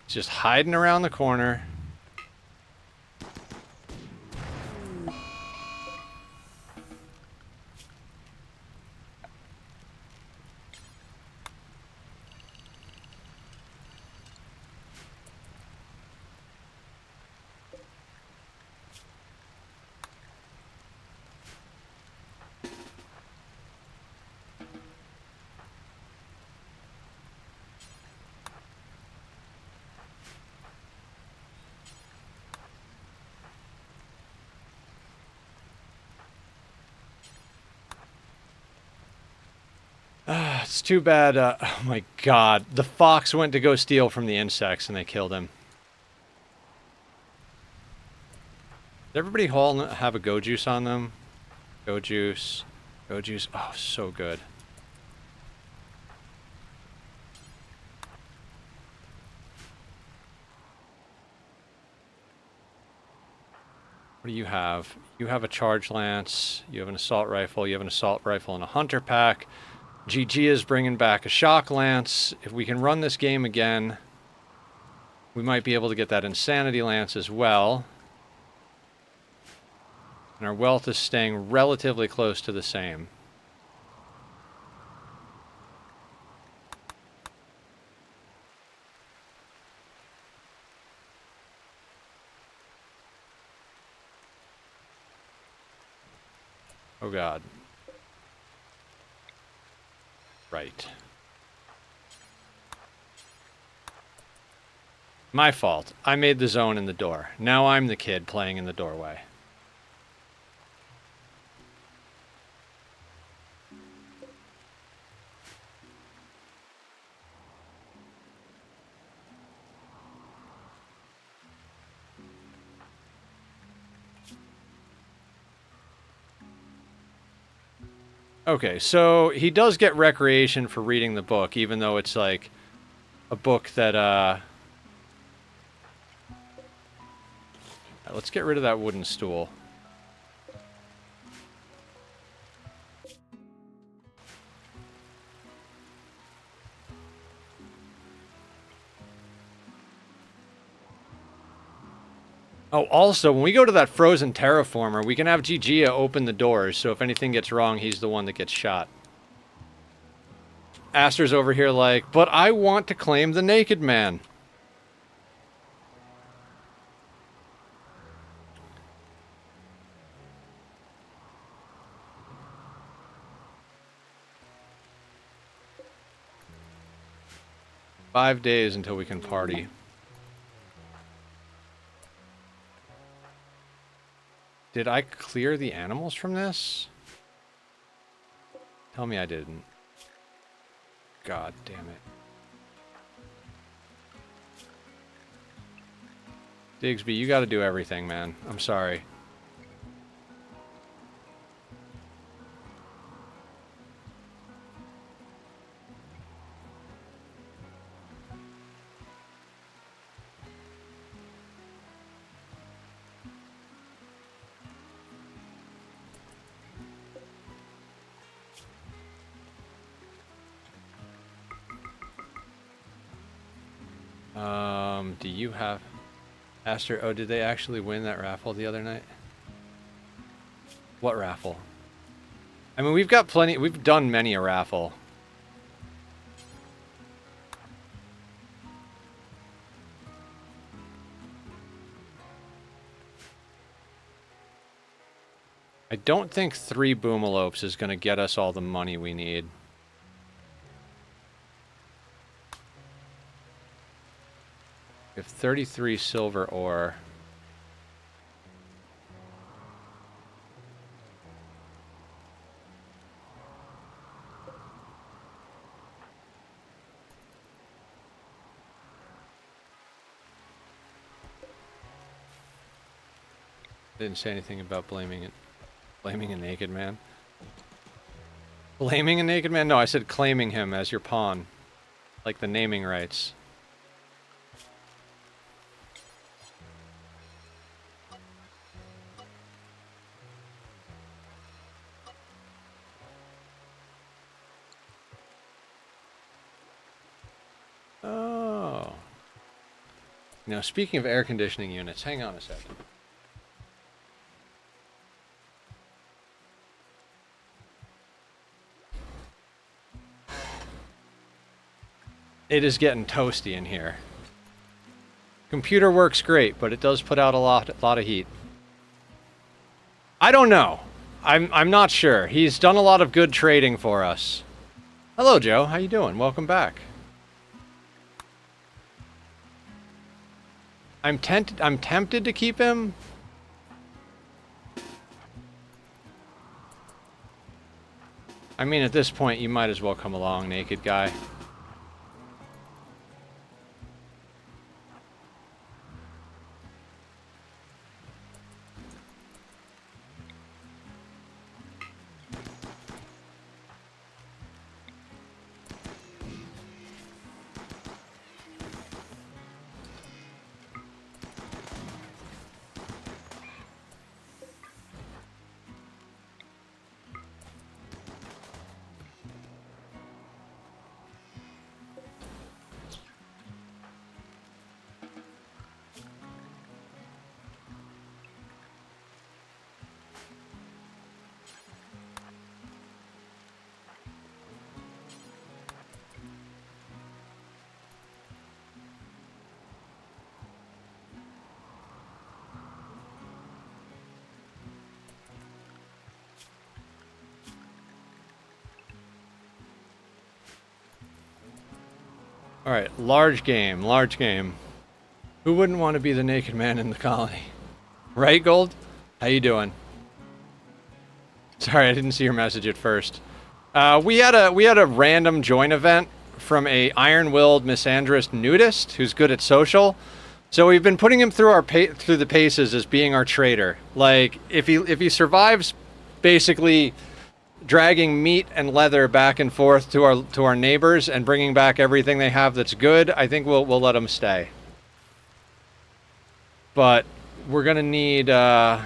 Just hiding around the corner. It's too bad. Oh my god. The fox went to go steal from the insects and they killed him. Does everybody have a go juice on them? Go juice. Go juice. Oh, so good. What do you have? You have a charge lance. You have an assault rifle. You have an assault rifle and a hunter pack. GG is bringing back a shock lance. If we can run this game again, we might be able to get that insanity lance as well. And our wealth is staying relatively close to the same. Oh god. Right. My fault. I made the zone in the door. Now I'm the kid playing in the doorway. Okay, so he does get recreation for reading the book, even though it's like a book that, let's get rid of that wooden stool. Oh, also, when we go to that frozen terraformer, we can have Gigia open the doors, so if anything gets wrong, he's the one that gets shot. Aster's over here like, but I want to claim the naked man. "5 days until we can party." Did I clear the animals from this? Tell me I didn't. God damn it. Digsby, you gotta do everything, man. I'm sorry. Do you have... Aster, oh, did they actually win that raffle the other night? What raffle? I mean, we've got plenty... We've done many a raffle. I don't think 3 boomalopes is going to get us all the money we need. We have 33 silver ore. Didn't say anything about blaming a naked man. Blaming a naked man? No, I said claiming him as your pawn. Like the naming rights. Oh. Now, speaking of air conditioning units, hang on a second. It is getting toasty in here. Computer works great, but it does put out a lot of heat. I don't know. I'm not sure. He's done a lot of good trading for us. Hello, Joe. How you doing? Welcome back. I'm tempted to keep him. I mean, at this point, you might as well come along, naked guy. Alright, large game, large game. Who wouldn't want to be the naked man in the colony? Right, Gold? How you doing? Sorry, I didn't see your message at first. We had a random join event from a iron-willed misandrist nudist who's good at social. So we've been putting him through through the paces as being our trader. Like, if he survives basically dragging meat and leather back and forth to our neighbors and bringing back everything they have that's good, I think we'll let them stay. But we're gonna need to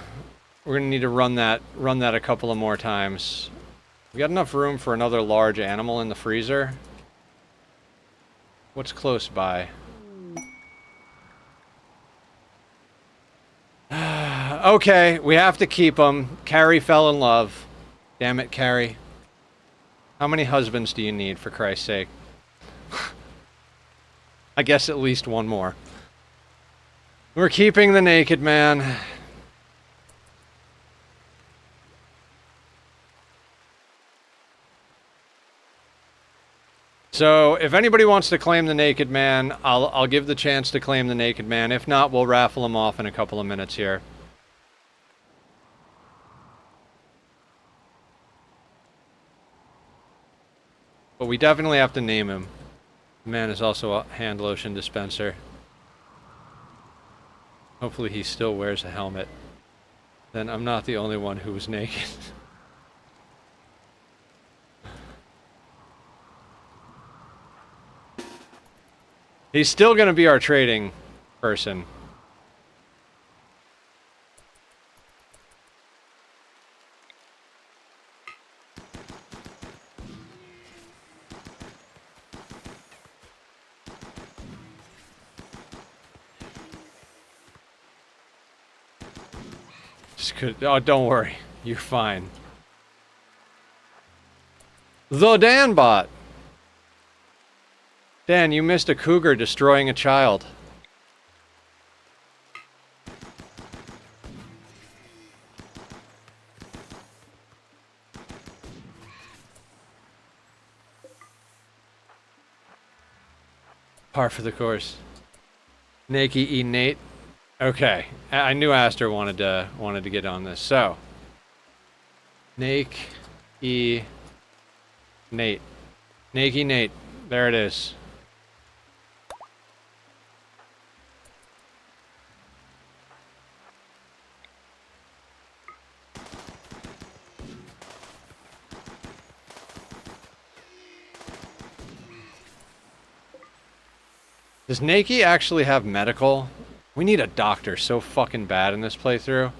run that a couple of more times. We got enough room for another large animal in the freezer. What's close by? Okay, we have to keep him. Carrie fell in love. Damn it, Carrie. How many husbands do you need, for Christ's sake? I guess at least one more. We're keeping the naked man. So, if anybody wants to claim the naked man, I'll give the chance to claim the naked man. If not, we'll raffle him off in a couple of minutes here. But we definitely have to name him. The man is also a hand lotion dispenser. Hopefully he still wears a helmet. Then I'm not the only one who was naked. He's still going to be our trading person. This could... Oh, don't worry. You're fine. The Dan bot. Dan, you missed a cougar destroying a child. Par for the course. Nakey E Nate. Okay, I knew Aster wanted to get on this. So, Nake E Nate, Nakey Nate. There it is. Does Nakey actually have medical? We need a doctor so fucking bad in this playthrough.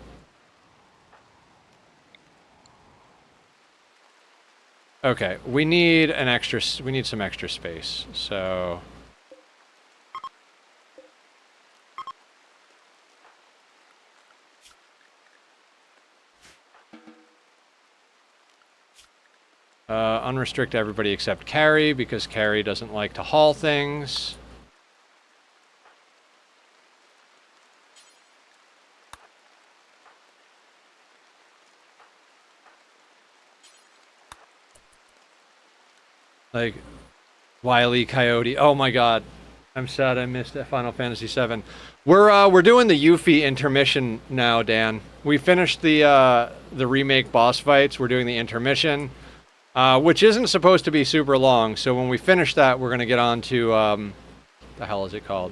Okay, we need some extra space. So unrestrict everybody except Carrie because Carrie doesn't like to haul things. Like, Wile E. Coyote. Oh my god. I'm sad I missed Final Fantasy VII. We're doing the Yuffie intermission now, Dan. We finished the remake boss fights. We're doing the intermission, which isn't supposed to be super long. So when we finish that, we're gonna get on to the hell is it called?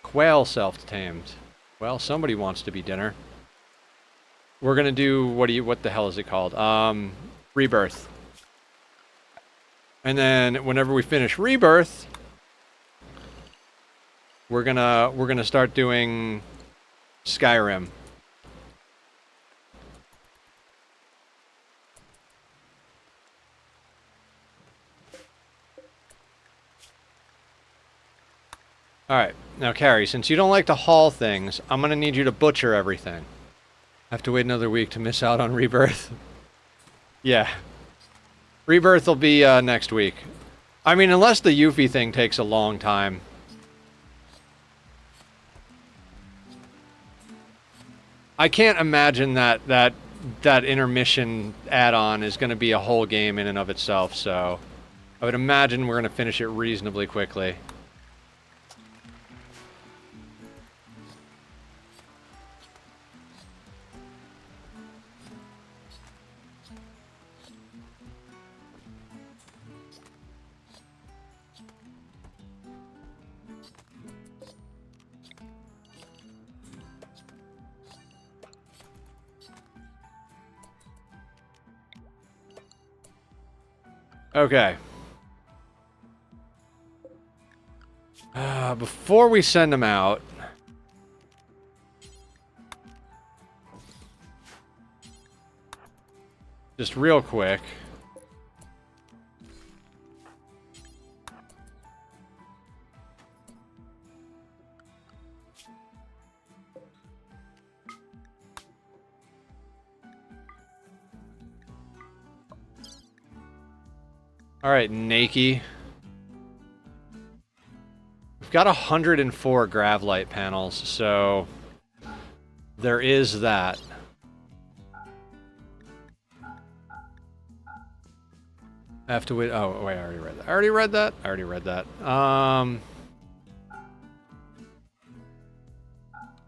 Quail self-tamed. Well, somebody wants to be dinner. We're gonna do what the hell is it called? Rebirth. And then whenever we finish Rebirth, we're gonna start doing Skyrim. Alright, now Carrie, since you don't like to haul things, I'm gonna need you to butcher everything. I have to wait another week to miss out on Rebirth. Yeah. Rebirth will be next week. I mean, unless the Yuffie thing takes a long time. I can't imagine that intermission add-on is going to be a whole game in and of itself, so I would imagine we're going to finish it reasonably quickly. Okay. Before we send them out, just real quick. Alright, Nakey. We've got 104 grav light panels, so there is that. I have to wait. Oh, wait, I already read that. I already read that? I already read that.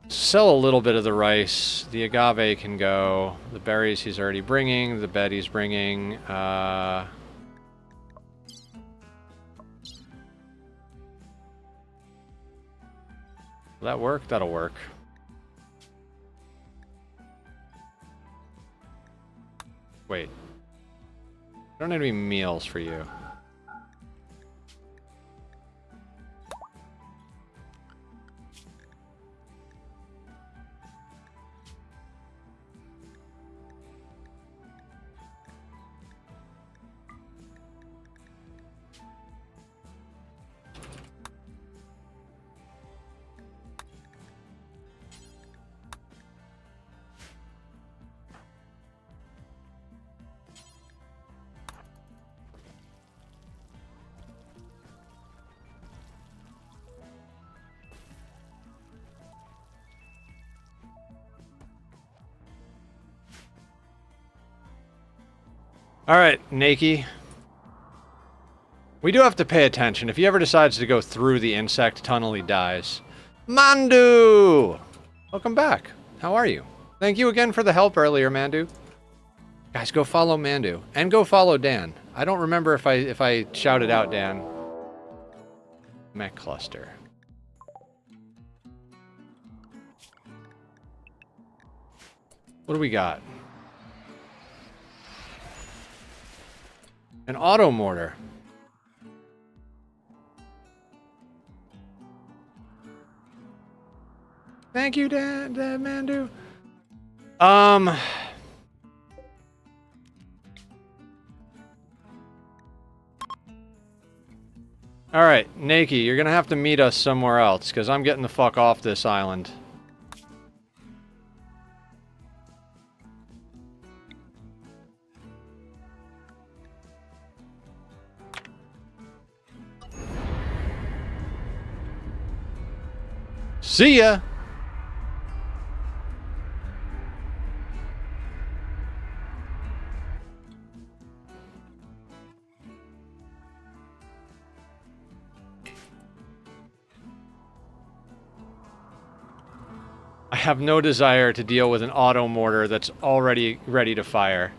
Sell a little bit of the rice. The agave can go. The berries he's already bringing. The bed he's bringing. Will that work? That'll work. Wait. There don't need to be meals for you. Alright, Nakey. We do have to pay attention. If he ever decides to go through the insect tunnel, he dies. Mandu! Welcome back. How are you? Thank you again for the help earlier, Mandu. Guys, go follow Mandu. And go follow Dan. I don't remember if I shouted out Dan. Mech cluster. What do we got? An auto mortar. Thank you, Dan Mandu. Alright, Nakey, you're gonna have to meet us somewhere else, because I'm getting the fuck off this island. See ya! I have no desire to deal with an auto mortar that's already ready to fire.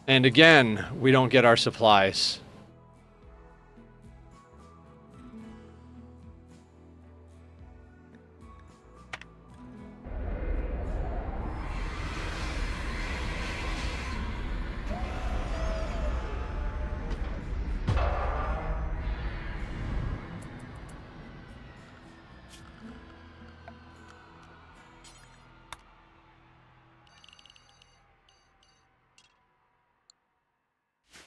And again, we don't get our supplies.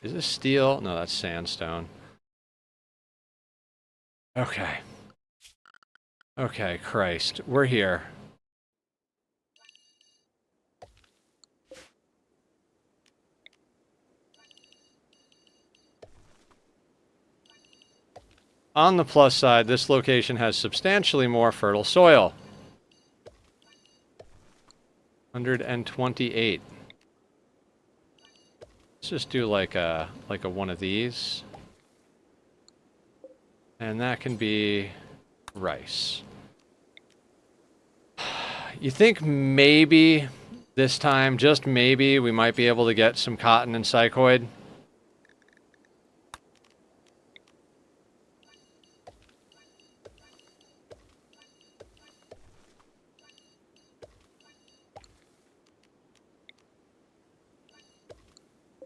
Is this steel? No, that's sandstone. Okay. Okay, Christ. We're here. On the plus side, this location has substantially more fertile soil. 128. Let's just do like a one of these. And that can be rice. You think maybe this time, just maybe, we might be able to get some cotton and psychoid?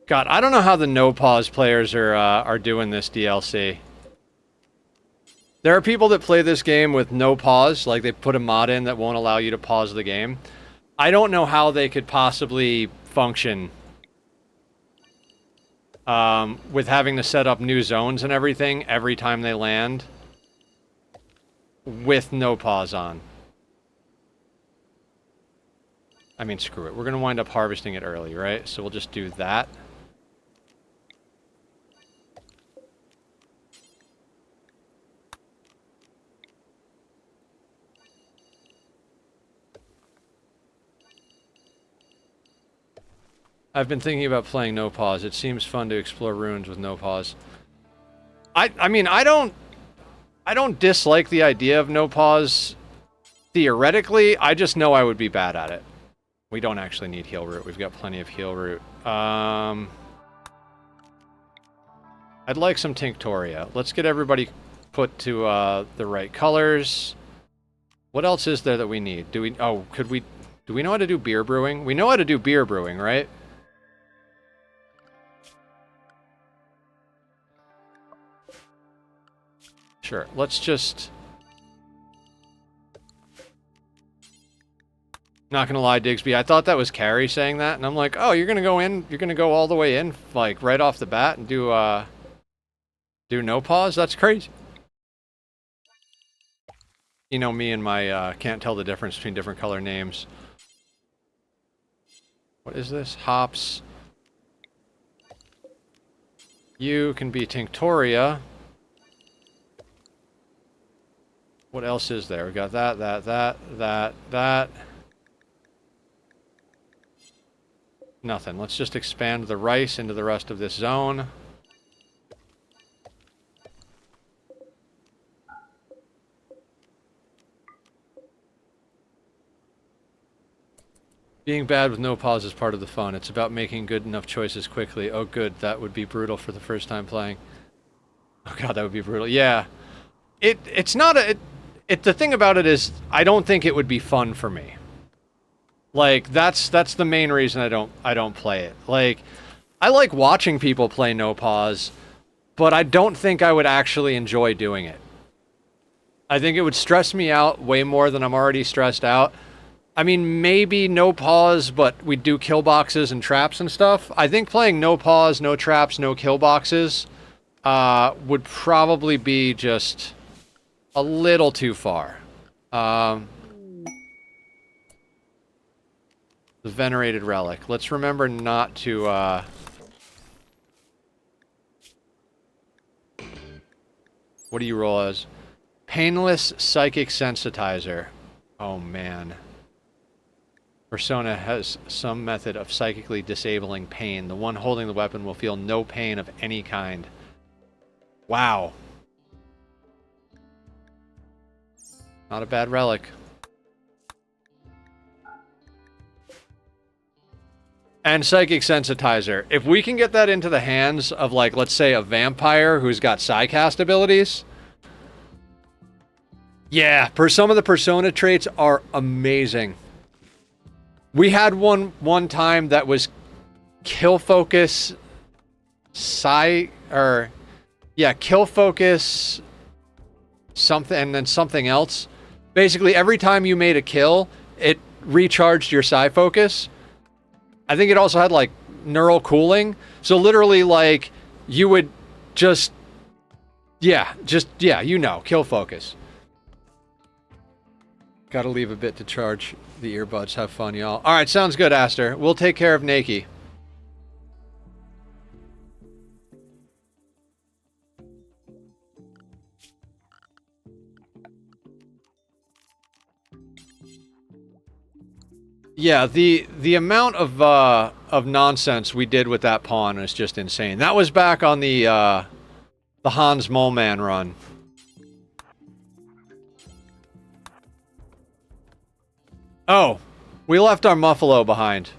God, I don't know how the no-pause players are doing this DLC. There are people that play this game with no pause, like they put a mod in that won't allow you to pause the game. I don't know how they could possibly function with having to set up new zones and everything every time they land with no pause on. I mean, screw it. We're going to wind up harvesting it early, right? So we'll just do that. I've been thinking about playing no pause. It seems fun to explore ruins with no pause. I mean, I don't dislike the idea of no pause theoretically. I just know I would be bad at it. We don't actually need heal root. We've got plenty of heal root. I'd like some Tinctoria. Let's get everybody put to the right colors. What else is there that we need? Do we know how to do beer brewing? We know how to do beer brewing, right? Sure, let's just... Not gonna lie, Digsby, I thought that was Carrie saying that, and I'm like, oh, you're gonna go all the way in, like, right off the bat and do no pause? That's crazy. You know me and my, can't tell the difference between different color names. What is this? Hops. You can be Tinctoria. What else is there? We got that. Nothing. Let's just expand the rice into the rest of this zone. Being bad with no pause is part of the fun. It's about making good enough choices quickly. Oh good, that would be brutal for the first time playing. Oh god, that would be brutal. Yeah. It's not a... the thing about it is, I don't think it would be fun for me. Like, that's the main reason I don't play it. Like, I like watching people play no pause, but I don't think I would actually enjoy doing it. I think it would stress me out way more than I'm already stressed out. I mean, maybe no pause, but we do kill boxes and traps and stuff. I think playing no pause, no traps, no kill boxes would probably be just a little too far. The venerated relic. Let's remember not to... what do you roll as? Painless Psychic Sensitizer. Oh, man. Persona has some method of psychically disabling pain. The one holding the weapon will feel no pain of any kind. Wow. Not a bad relic. And Psychic Sensitizer. If we can get that into the hands of, like, let's say a vampire who's got Psycast abilities... Yeah, some of the Persona traits are amazing. We had one time that was kill focus, kill focus, something, and then something else. Basically, every time you made a kill, it recharged your psi focus. I think it also had like neural cooling. So literally, like, you would just kill focus. Gotta leave a bit to charge the earbuds. Have fun, y'all. Alright, sounds good, Aster. We'll take care of Nakey. Yeah, the amount of nonsense we did with that pawn is just insane. That was back on the Hans Moleman run. Oh, we left our Muffalo behind.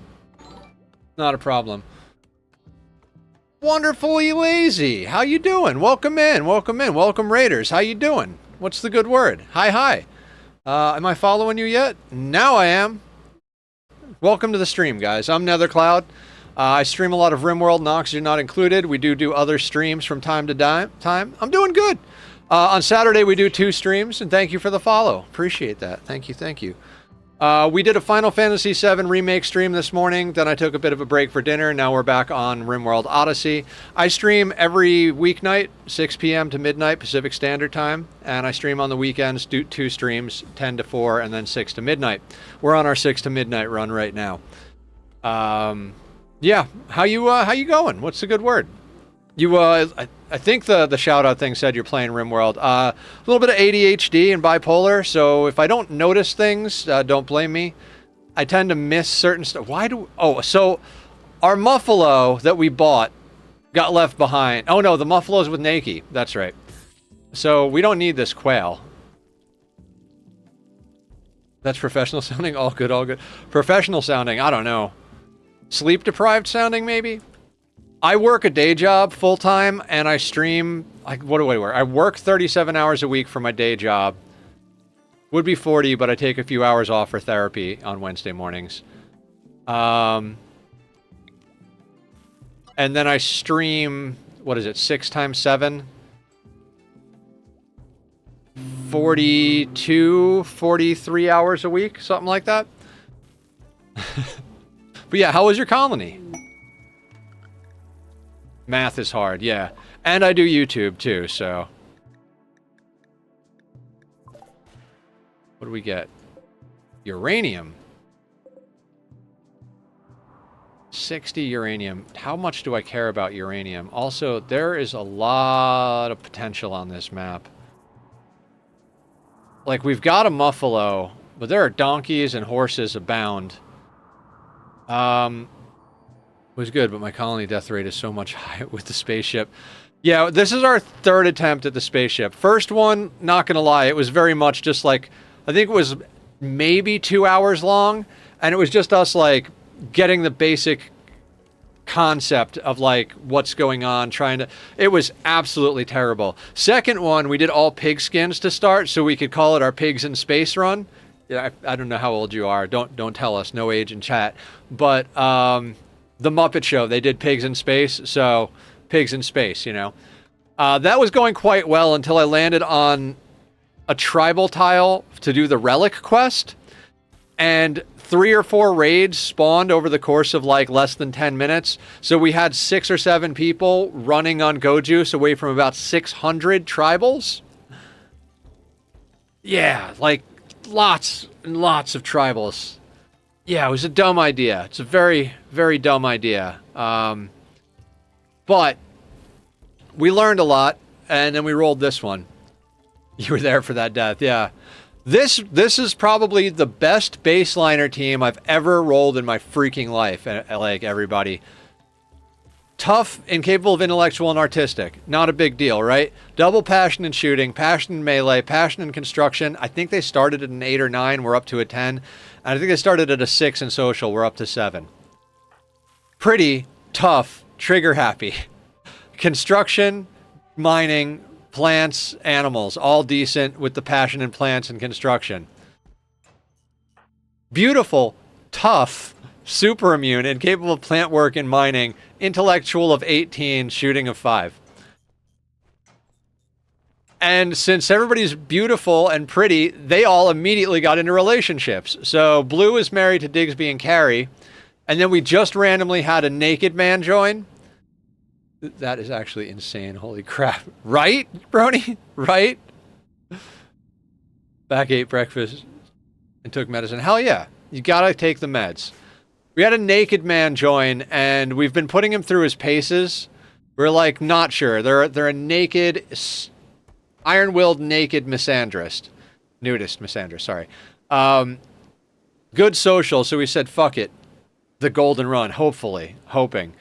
Not a problem. Wonderfully lazy. How you doing? Welcome in. Welcome in. Welcome Raiders. How you doing? What's the good word? Hi, hi. Am I following you yet? Now I am. Welcome to the stream, guys. I'm Nethercloud. I stream a lot of Rimworld and Oxygen Not Included. We do other streams from time to time. I'm doing good. On Saturday, we do 2 streams, and thank you for the follow. Appreciate that. Thank you, thank you. We did a Final Fantasy VII Remake stream this morning, then I took a bit of a break for dinner, now we're back on Rimworld Odyssey. I stream every weeknight, 6 p.m. to midnight Pacific Standard Time, and I stream on the weekends, do 2 streams, 10 to 4, and then 6 to midnight. We're on our 6 to midnight run right now. Yeah, how you going? What's the good word? I think the shout-out thing said you're playing Rimworld. A little bit of ADHD and bipolar, so if I don't notice things, don't blame me. I tend to miss certain stuff. So our Muffalo that we bought got left behind. Oh no, the Muffalo's with Nakey. That's right. So we don't need this quail. That's professional sounding? All good, all good. Professional sounding, I don't know. Sleep-deprived sounding, maybe? I work a day job full-time, and I stream... what do I work? I work 37 hours a week for my day job. Would be 40, but I take a few hours off for therapy on Wednesday mornings. And then I stream... What is it? 6 times 7? 42, 43 hours a week? Something like that? But yeah, how was your colony? Math is hard, yeah. And I do YouTube, too, so... What do we get? Uranium. 60 uranium. How much do I care about uranium? Also, there is a lot of potential on this map. like, we've got a muffalo, but there are donkeys and horses abound. Was good, but my colony death rate is so much higher with the spaceship. Yeah, this is our third attempt at the spaceship. First one, not gonna lie, it was very much just like, I think it was maybe 2 hours long, and it was just us, like, getting the basic concept of, like, what's going on, trying to... It was absolutely terrible. Second one, we did all pig skins to start, so we could call it our Pigs in Space run. Yeah, I don't know how old you are. Don't tell us. No age in chat. But, the Muppet Show, they did Pigs in Space, so Pigs in Space, you know. That was going quite well until I landed on a tribal tile to do the relic quest, and 3 or 4 raids spawned over the course of, like, less than 10 minutes. So we had 6 or 7 people running on Gojuice away from about 600 tribals. Yeah, like, lots and lots of tribals. Yeah, it was a dumb idea. It's a very, very dumb idea. But we learned a lot, and then we rolled this one. You were there for that death, yeah. This is probably the best baseliner team I've ever rolled in my freaking life, like, everybody. Tough, incapable of intellectual and artistic. Not a big deal, right? Double passion in shooting, passion in melee, passion in construction. I think they started at an 8 or 9. We're up to a 10. And I think they started at a 6 in social. We're up to 7. Pretty, tough, trigger happy. Construction, mining, plants, animals. All decent with the passion in plants and construction. Beautiful, tough, super immune, incapable of plant work and mining, intellectual of 18, shooting of 5. And since everybody's beautiful and pretty, they all immediately got into relationships. So Blue is married to Digsby and Carrie, and then we just randomly had a naked man join. That is actually insane. Holy crap. Right, Brony? Right? Back ate breakfast and took medicine. Hell yeah. You gotta take the meds. We had a naked man join, and we've been putting him through his paces. We're, like, not sure. They're a naked, iron-willed naked misandrist. Nudist misandrist, sorry. Good social, so we said, fuck it. The golden run, hopefully. Hoping.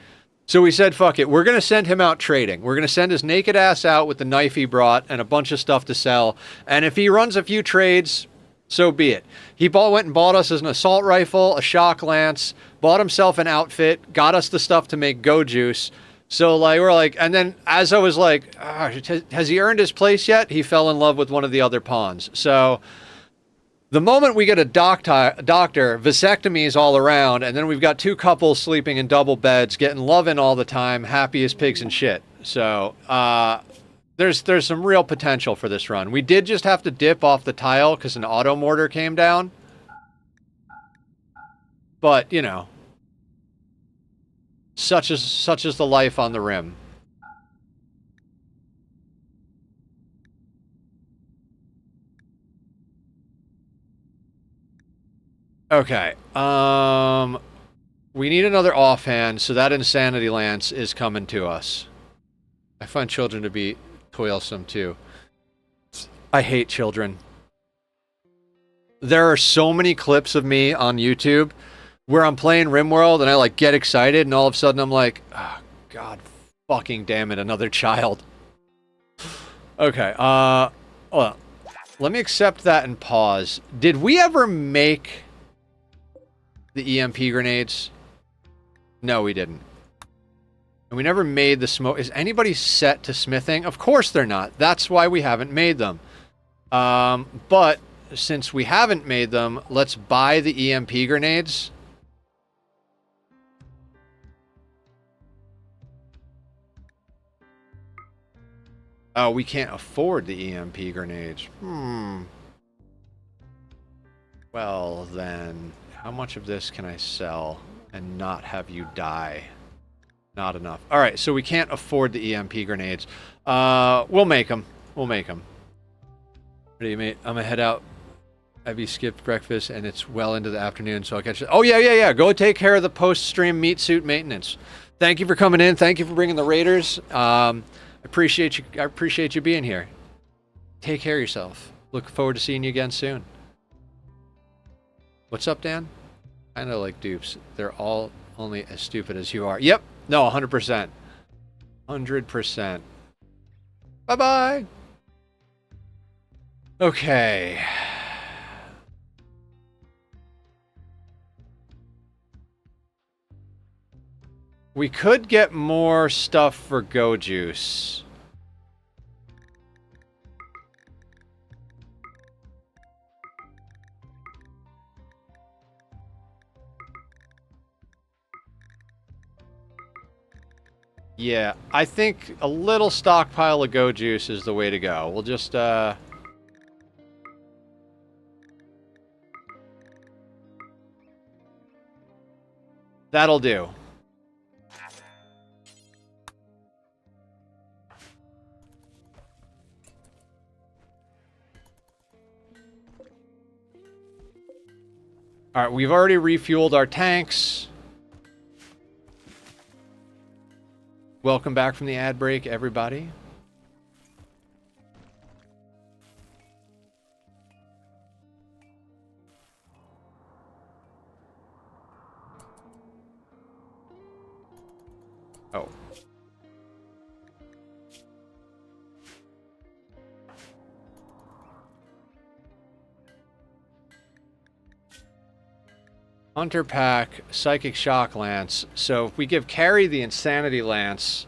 So we said, fuck it. We're going to send him out trading. We're going to send his naked ass out with the knife he brought and a bunch of stuff to sell. And if he runs a few trades, so be it. He went and bought us an assault rifle, a shock lance, bought himself an outfit, got us the stuff to make go juice. So, like, we're like, and then as I was like, has he earned his place yet? He fell in love with one of the other pawns. So the moment we get a doctor, vasectomies all around, and then we've got 2 couples sleeping in double beds, getting loving all the time, happy as pigs and shit. So, there's some real potential for this run. We did just have to dip off the tile because an auto mortar came down. But, you know, such is the life on the rim. Okay. We need another offhand, so that Insanity Lance is coming to us. I find children to be toilsome too. I hate children. There are so many clips of me on YouTube where I'm playing Rimworld and I, like, get excited, and all of a sudden I'm like, oh, God fucking damn it, another child. Okay, well, let me accept that and pause. Did we ever make the EMP grenades? No, we didn't. And we never made the smoke. Is anybody set to smithing? Of course they're not. That's why we haven't made them. But since we haven't made them, let's buy the EMP grenades. Oh, we can't afford the EMP grenades. Well, then, how much of this can I sell and not have you die? Not enough. All right, so we can't afford the EMP grenades. We'll make them. We'll make them. Ready, mate? I'm gonna head out. Abby skipped breakfast, and it's well into the afternoon, so I'll catch it. Oh, yeah. Go take care of the post-stream meat suit maintenance. Thank you for coming in. Thank you for bringing the Raiders. I appreciate you being here. Take care of yourself. Look forward to seeing you again soon. What's up, Dan? I know, like dupes. They're all only as stupid as you are. Yep. No, 100%. 100%. Bye-bye. Okay. We could get more stuff for Go Juice. Yeah, I think a little stockpile of Go Juice is the way to go. We'll just, that'll do. Alright, we've already refueled our tanks. Welcome back from the ad break, everybody. Oh. Hunter Pack, Psychic Shock Lance. So if we give Carrie the Insanity Lance,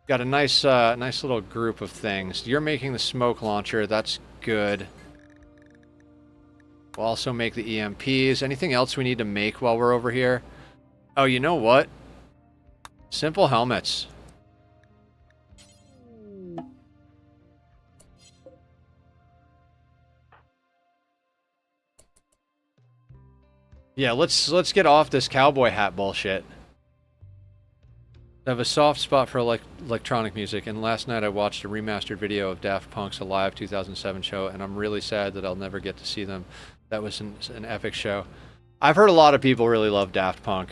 got a nice nice little group of things. You're making the smoke launcher, that's good. We'll also make the EMPs. Anything else we need to make while we're over here? Oh, you know what? Simple helmets. Yeah, let's get off this cowboy hat bullshit. I have a soft spot for electronic music, and last night I watched a remastered video of Daft Punk's Alive 2007 show, and I'm really sad that I'll never get to see them. That was an epic show. I've heard a lot of people really love Daft Punk.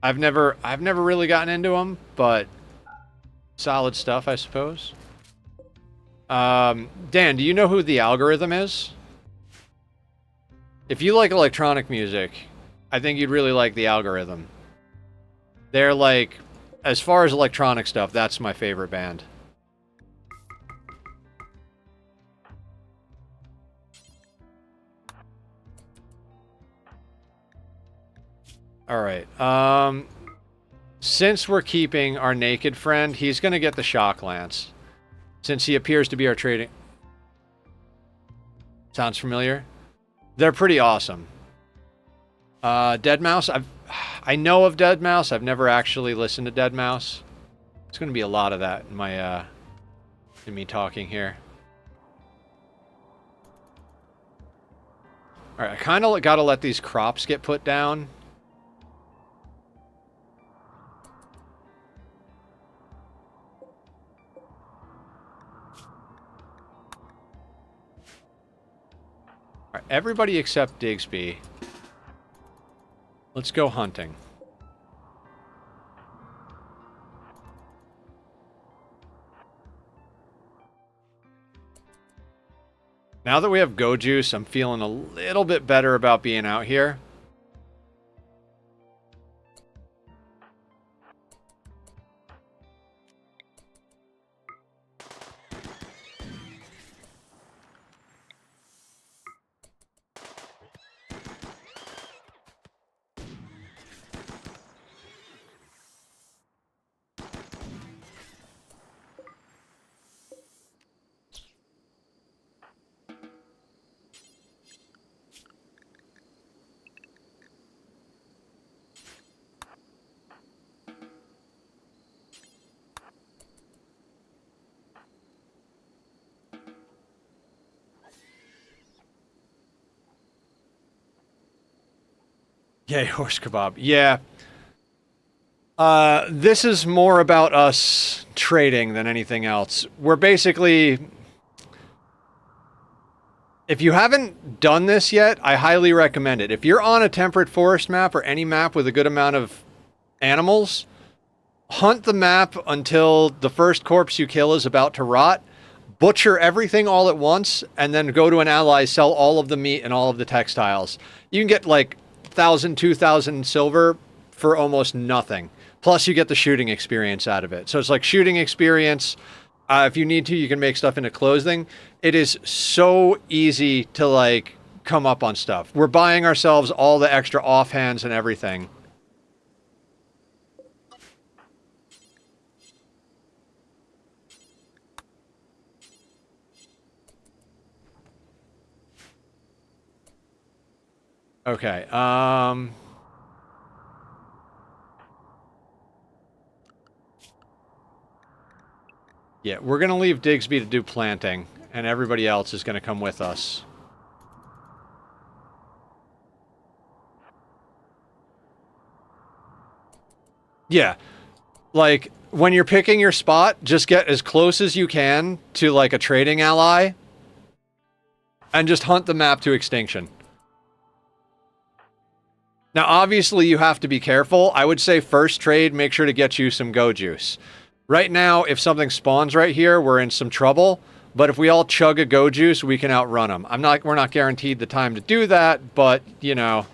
I've never really gotten into them, but solid stuff, I suppose. Dan, do you know who the algorithm is? If you like electronic music, I think you'd really like the algorithm. They're like, as far as electronic stuff, that's my favorite band. Alright, since we're keeping our naked friend, he's gonna get the shock lance. Since he appears to be our trading... Sounds familiar? They're pretty awesome. Deadmau5, I know of Deadmau5, I've never actually listened to Deadmau5. There's gonna be a lot of that in my, in me talking here. Alright, I kinda gotta let these crops get put down. Alright, everybody except Digsby. Let's go hunting. Now that we have Go Juice, I'm feeling a little bit better about being out here. Yay, horse kebab. Yeah. This is more about us trading than anything else. We're basically... If you haven't done this yet, I highly recommend it. If you're on a temperate forest map or any map with a good amount of animals, hunt the map until the first corpse you kill is about to rot, butcher everything all at once, and then go to an ally, sell all of the meat and all of the textiles. You can get like 1,000, 2,000 silver for almost nothing. Plus you get the shooting experience out of it. So it's like shooting experience. If you need to, you can make stuff into clothing. It is so easy to like come up on stuff. We're buying ourselves all the extra offhands and everything. Okay, yeah, we're gonna leave Digsby to do planting, and everybody else is gonna come with us. Yeah, like, when you're picking your spot, just get as close as you can to, like, a trading ally, and just hunt the map to extinction. Now, obviously, you have to be careful. I would say first trade, make sure to get you some go juice. Right now, if something spawns right here, we're in some trouble. But if we all chug a go juice, we can outrun them. We're not guaranteed the time to do that, but, you know.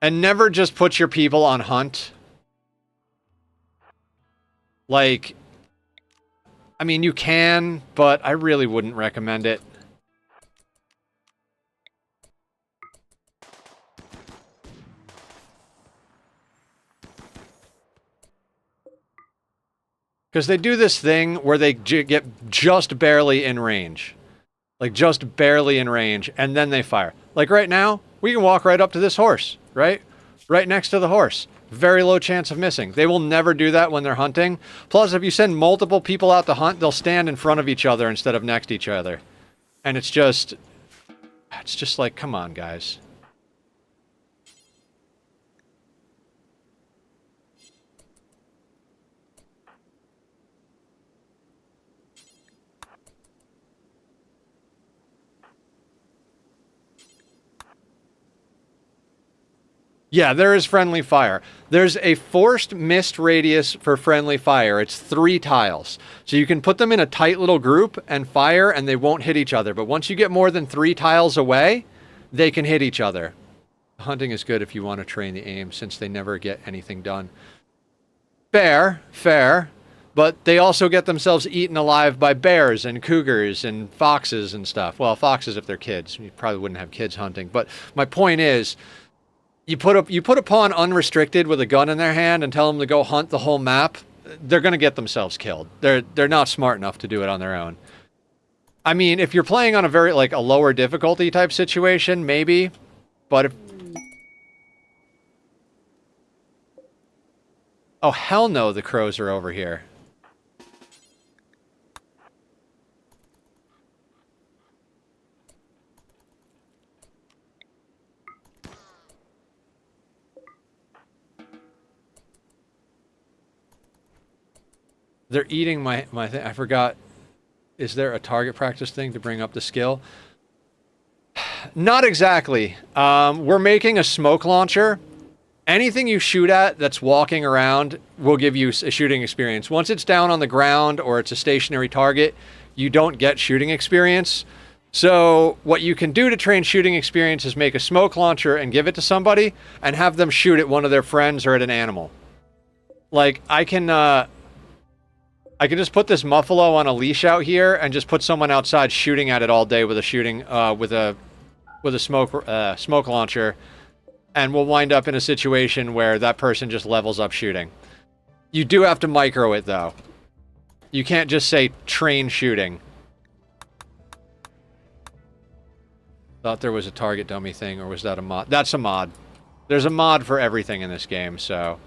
And never just put your people on hunt. Like, I mean, you can, but I really wouldn't recommend it. Because they do this thing where they get just barely in range. Like, just barely in range, and then they fire. Like, right now, we can walk right up to this horse, right? Right next to the horse. Very low chance of missing. They will never do that when they're hunting. Plus, if you send multiple people out to hunt, they'll stand in front of each other instead of next to each other. And it's just like, come on, guys. Yeah, there is friendly fire. There's a forced mist radius for friendly fire. It's 3 tiles. So you can put them in a tight little group and fire, and they won't hit each other. But once you get more than 3 tiles away, they can hit each other. Hunting is good if you want to train the aim, since they never get anything done. Fair, fair. But they also get themselves eaten alive by bears and cougars and foxes and stuff. Well, foxes if they're kids. You probably wouldn't have kids hunting. But my point is, you put a pawn unrestricted with a gun in their hand and tell them to go hunt the whole map, they're going to get themselves killed. They're not smart enough to do it on their own. I mean, if you're playing on a very, like, a lower difficulty type situation, maybe. But if... Oh, hell no, the crows are over here. They're eating my thing. I forgot. Is there a target practice thing to bring up the skill? Not exactly. We're making a smoke launcher. Anything you shoot at that's walking around will give you a shooting experience. Once it's down on the ground or it's a stationary target, you don't get shooting experience. So what you can do to train shooting experience is make a smoke launcher and give it to somebody and have them shoot at one of their friends or at an animal. Like, I can just put this muffalo on a leash out here and just put someone outside shooting at it all day with a smoke launcher, and we'll wind up in a situation where that person just levels up shooting. You do have to micro it, though. You can't just say train shooting. Thought there was a target dummy thing, or was that a mod? That's a mod. There's a mod for everything in this game, so...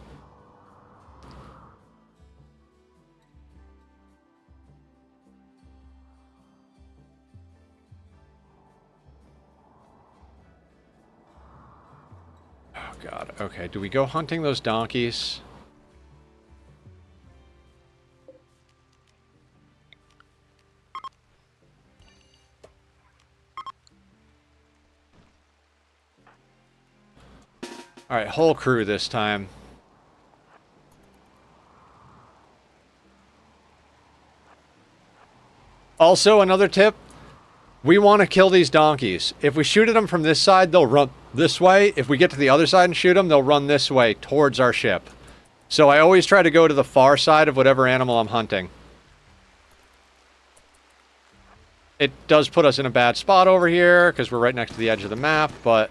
God. Okay, do we go hunting those donkeys? Alright, whole crew this time. Also, another tip. We want to kill these donkeys. If we shoot at them from this side, they'll run this way. If we get to the other side and shoot them, they'll run this way, towards our ship. So I always try to go to the far side of whatever animal I'm hunting. It does put us in a bad spot over here, because we're right next to the edge of the map, but...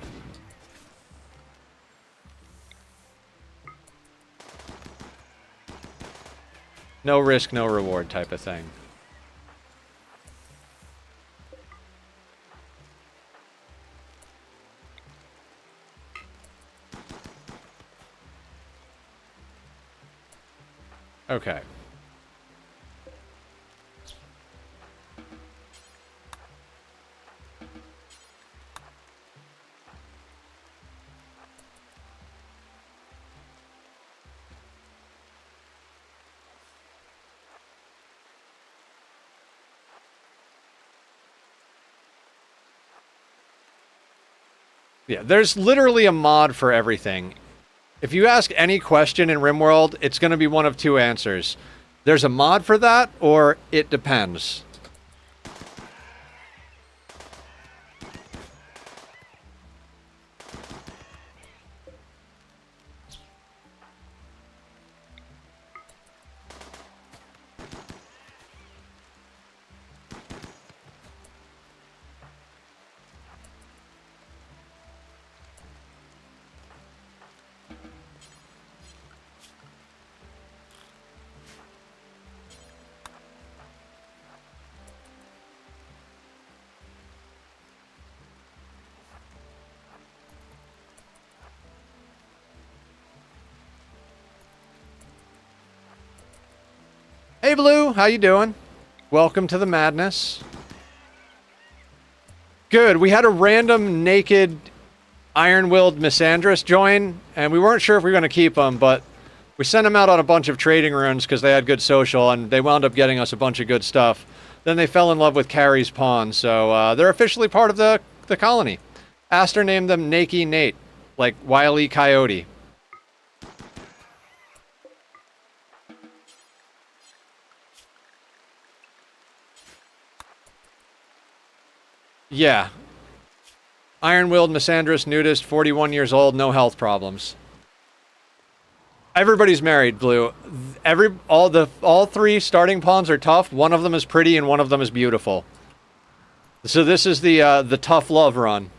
no risk, no reward type of thing. Okay. Yeah, there's literally a mod for everything. If you ask any question in Rimworld, it's going to be one of two answers. There's a mod for that, or it depends. Hey Blue, how you doing? Welcome to the madness. Good, we had a random naked iron-willed misandrist join, and we weren't sure if we were going to keep him, but we sent him out on a bunch of trading runes because they had good social, and they wound up getting us a bunch of good stuff. Then they fell in love with Carrie's pawn, so they're officially part of the colony. Aster named them Nakey Nate, like Wile E. Coyote. Yeah. Iron-willed misandrist nudist, 41 years old, no health problems. Everybody's married, Blue. All three starting pawns are tough. One of them is pretty and one of them is beautiful. So this is the tough love run.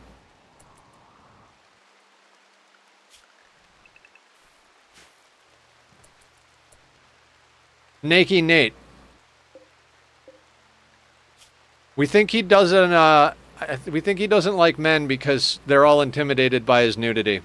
Nakey Nate. We think he doesn't. We think he doesn't like men because they're all intimidated by his nudity.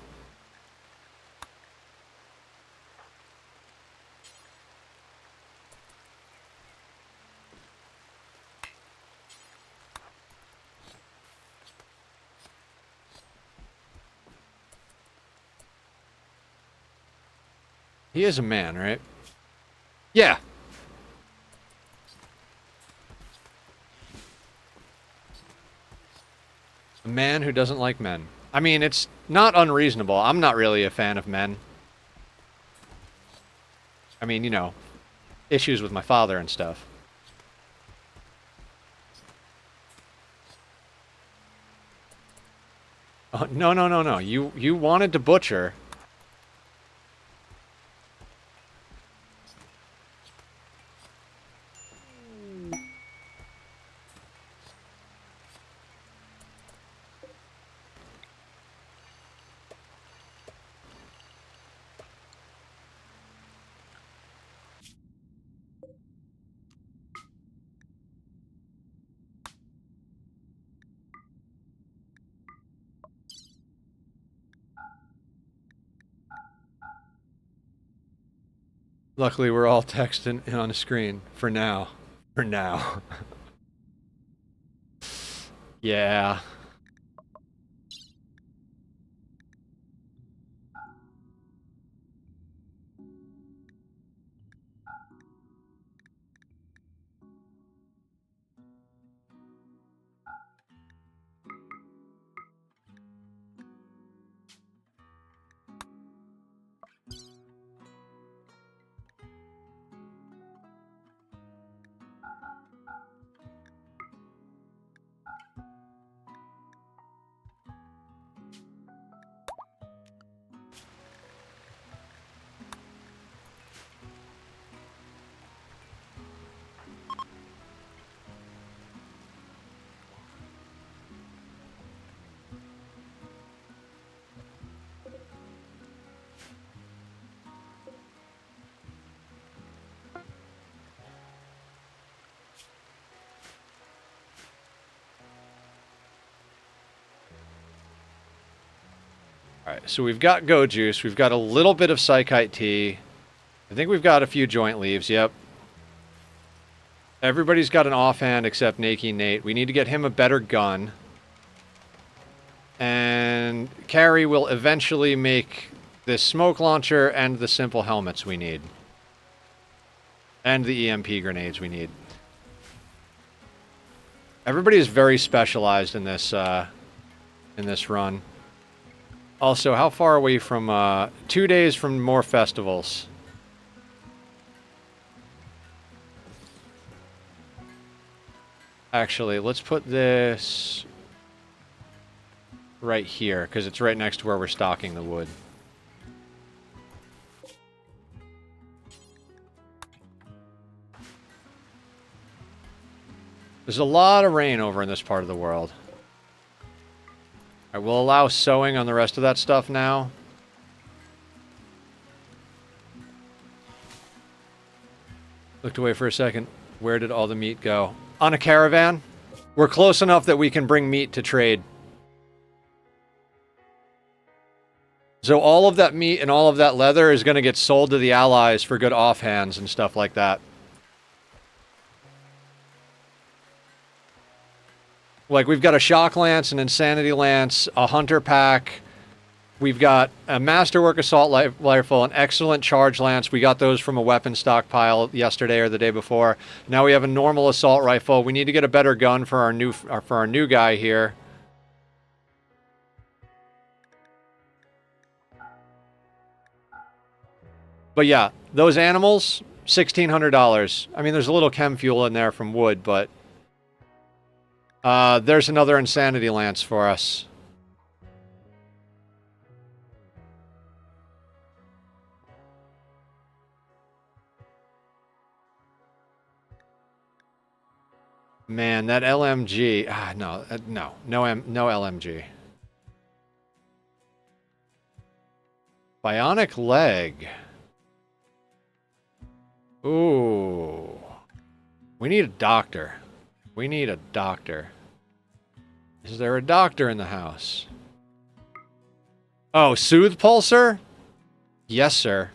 He is a man, right? Yeah. A man who doesn't like men. I mean, it's not unreasonable. I'm not really a fan of men. I mean, you know, issues with my father and stuff. Oh, no, no, no, no. You wanted to butcher. Luckily, we're all texting on the screen. For now. For now. Yeah. Alright, so we've got Go Juice. We've got a little bit of Psychite Tea. I think we've got a few Joint Leaves, yep. Everybody's got an offhand except Nakey Nate. We need to get him a better gun. And Carrie will eventually make this smoke launcher and the simple helmets we need. And the EMP grenades we need. Everybody is very specialized in this run. Also, how far away from 2 days from more festivals? Actually, let's put this right here, because it's right next to where we're stocking the wood. There's a lot of rain over in this part of the world. I will allow sowing on the rest of that stuff now. Looked away for a second. Where did all the meat go? On a caravan? We're close enough that we can bring meat to trade. So all of that meat and all of that leather is going to get sold to the allies for good offhands and stuff like that. Like, we've got a shock lance, an insanity lance, a hunter pack. We've got a masterwork assault rifle, an excellent charge lance. We got those from a weapon stockpile yesterday or the day before. Now we have a normal assault rifle. We need to get a better gun for our new guy here. But yeah, those animals, $1,600. I mean, there's a little chem fuel in there from wood, but there's another insanity lance for us. Man, that LMG. No LMG. Bionic leg. Ooh. We need a doctor. We need a doctor. Is there a doctor in the house? Oh, Soothe Pulsar? Yes, sir.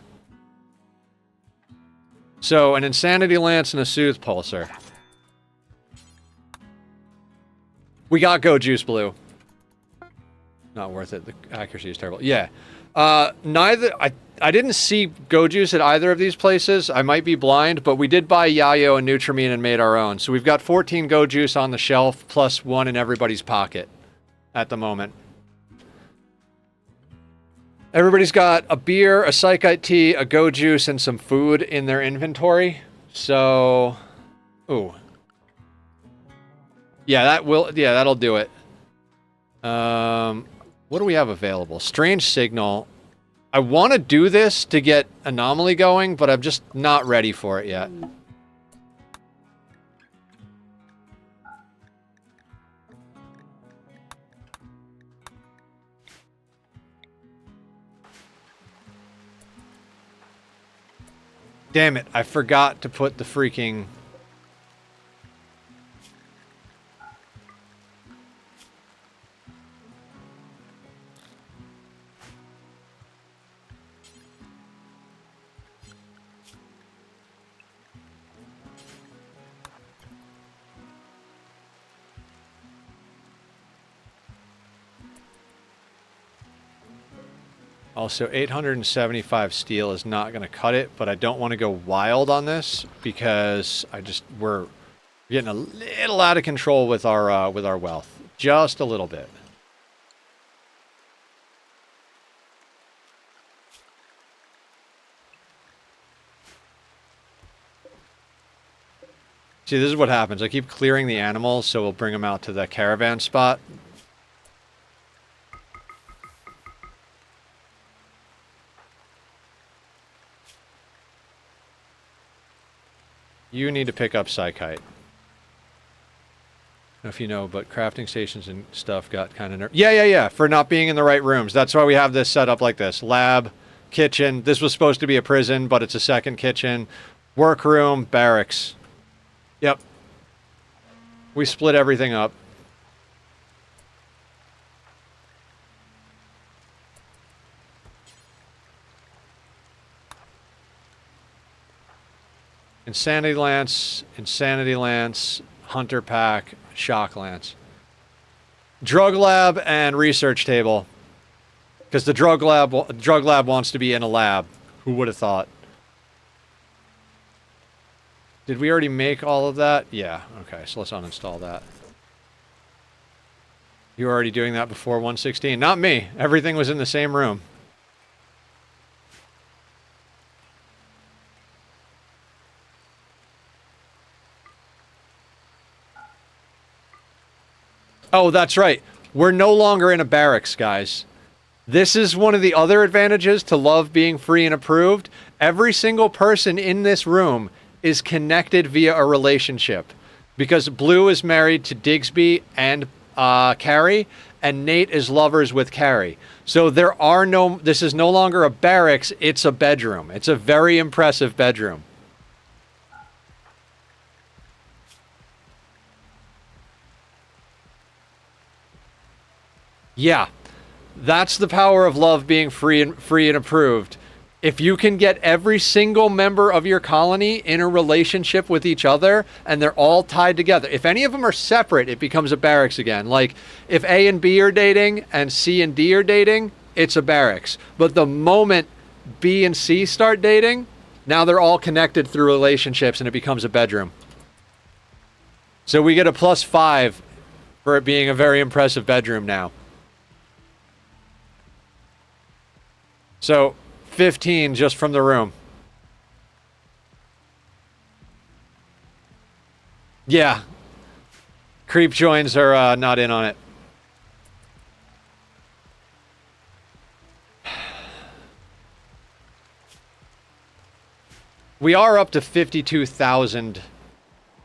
So, an Insanity Lance and a Soothe Pulsar. We got Go Juice Blue. Not worth it. The accuracy is terrible. Yeah. I didn't see Go Juice at either of these places. I might be blind, but we did buy Yayo and Nutramine and made our own. So we've got 14 Go Juice on the shelf, plus one in everybody's pocket at the moment. Everybody's got a beer, a Psychite Tea, a Go Juice, and some food in their inventory. So, ooh. Yeah, that'll do it. What do we have available? Strange Signal. I want to do this to get Anomaly going, but I'm just not ready for it yet. Damn it, I forgot to put the freaking... Also, 875 steel is not going to cut it, but I don't want to go wild on this because we're getting a little out of control with our wealth, just a little bit. See, this is what happens. I keep clearing the animals, so we'll bring them out to the caravan spot. You need to pick up Psychite. I don't know if you know, but crafting stations and stuff got kind of Yeah, for not being in the right rooms. That's why we have this set up like this. Lab, kitchen. This was supposed to be a prison, but it's a second kitchen. Workroom, barracks. Yep. We split everything up. Insanity Lance, Hunter Pack, Shock Lance. Drug Lab and Research Table. Because the drug lab wants to be in a lab. Who would have thought? Did we already make all of that? Yeah, okay, so let's uninstall that. You were already doing that before 116. Not me. Everything was in the same room. Oh, that's right. We're no longer in a barracks, guys. This is one of the other advantages to love being free and approved. Every single person in this room is connected via a relationship. Because Blue is married to Digsby and Carrie, and Nate is lovers with Carrie. So this is no longer a barracks, it's a bedroom. It's a very impressive bedroom. Yeah, that's the power of love being free and approved. If you can get every single member of your colony in a relationship with each other and they're all tied together. If any of them are separate, it becomes a barracks again. Like if A and B are dating and C and D are dating, it's a barracks. But the moment B and C start dating, now they're all connected through relationships and it becomes a bedroom. So we get a +5 for it being a very impressive bedroom now. So 15 just from the room. Yeah. Creep joins are not in on it. We are up to 52,000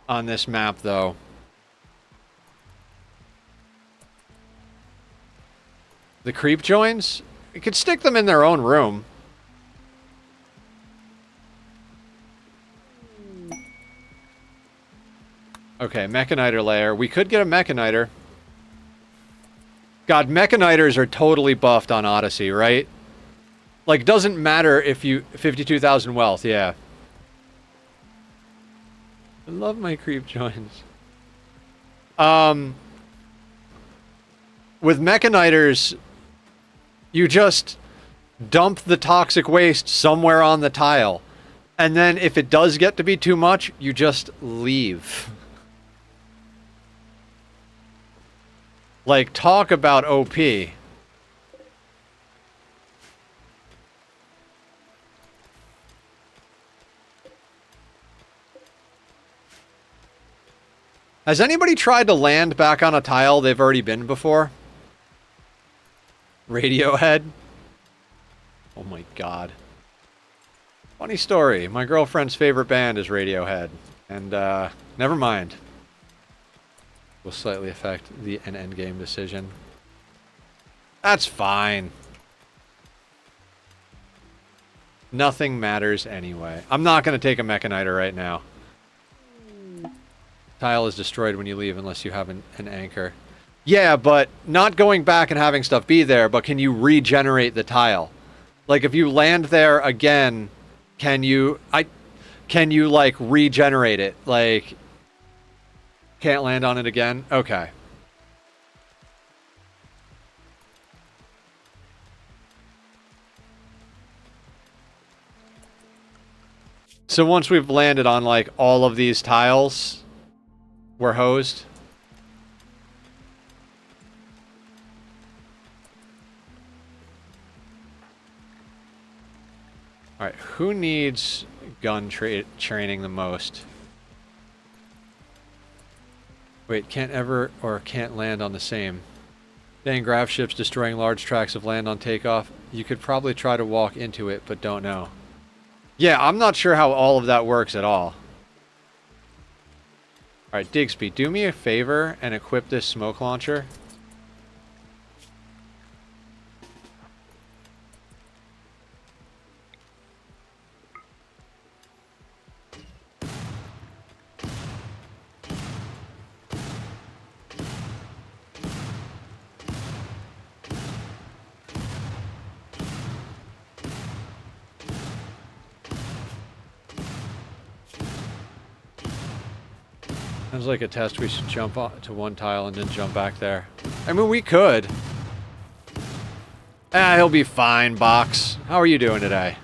on this map, though. The creep joins? You could stick them in their own room. Okay, mechaniter layer. We could get a mechaniter. God, mechanitors are totally buffed on Odyssey, right? Like, doesn't matter if you... 52,000 wealth, yeah. I love my creep joins. With mechanitors, you just dump the toxic waste somewhere on the tile. And then if it does get to be too much, you just leave. Like, talk about OP. Has anybody tried to land back on a tile they've already been before? Radiohead? Oh my god. Funny story. My girlfriend's favorite band is Radiohead. And, never mind. Will slightly affect an endgame decision. That's fine. Nothing matters anyway. I'm not going to take a mechaniter right now. Tile is destroyed when you leave unless you have an anchor. Yeah, but not going back and having stuff be there, but can you regenerate the tile? Like, if you land there again, can you, like, regenerate it? Like, can't land on it again? Okay. So once we've landed on, like, all of these tiles, we're hosed. Alright, who needs gun training the most? Wait, can't land on the same. Dang, grav ships destroying large tracts of land on takeoff. You could probably try to walk into it, but don't know. Yeah, I'm not sure how all of that works at all. Alright, Digsby, do me a favor and equip this smoke launcher. Sounds like a test we should jump to one tile and then jump back there. I mean, we could. Ah, he'll be fine, Box. How are you doing today?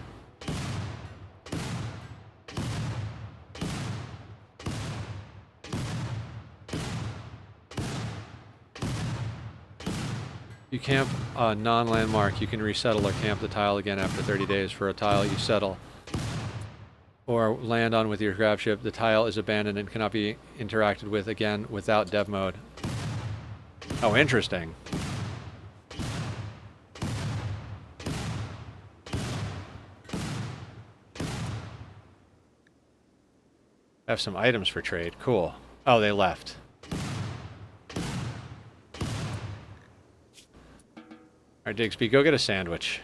You camp a non-landmark, you can resettle or camp the tile again after 30 days for a tile you settle or land on with your grav ship. The tile is abandoned and cannot be interacted with again without dev mode. Oh, interesting. I have some items for trade. Cool. Oh, they left. Alright, Digsby, go get a sandwich.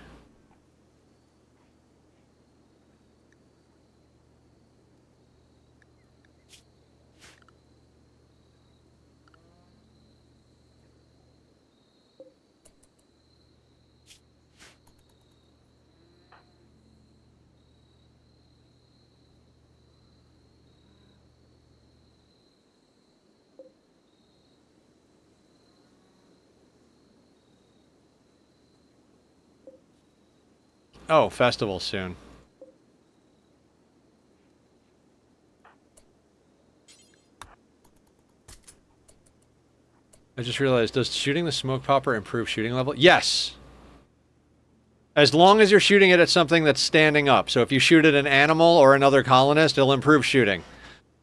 Oh, festival soon. I just realized, does shooting the smoke popper improve shooting level? Yes! As long as you're shooting it at something that's standing up. So if you shoot at an animal or another colonist, it'll improve shooting.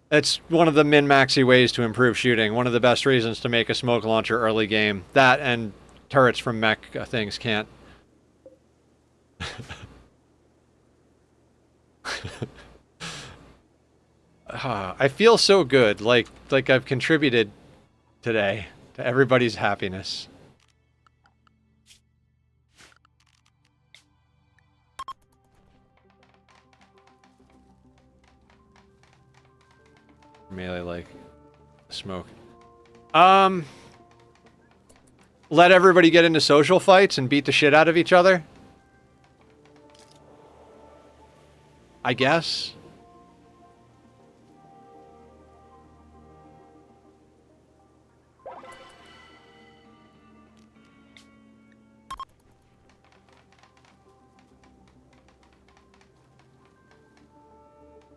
It's one of the min-maxy ways to improve shooting. One of the best reasons to make a smoke launcher early game. That and turrets from mech things can't. I feel so good, like I've contributed today to everybody's happiness. Melee like smoke. Let everybody get into social fights and beat the shit out of each other? I guess.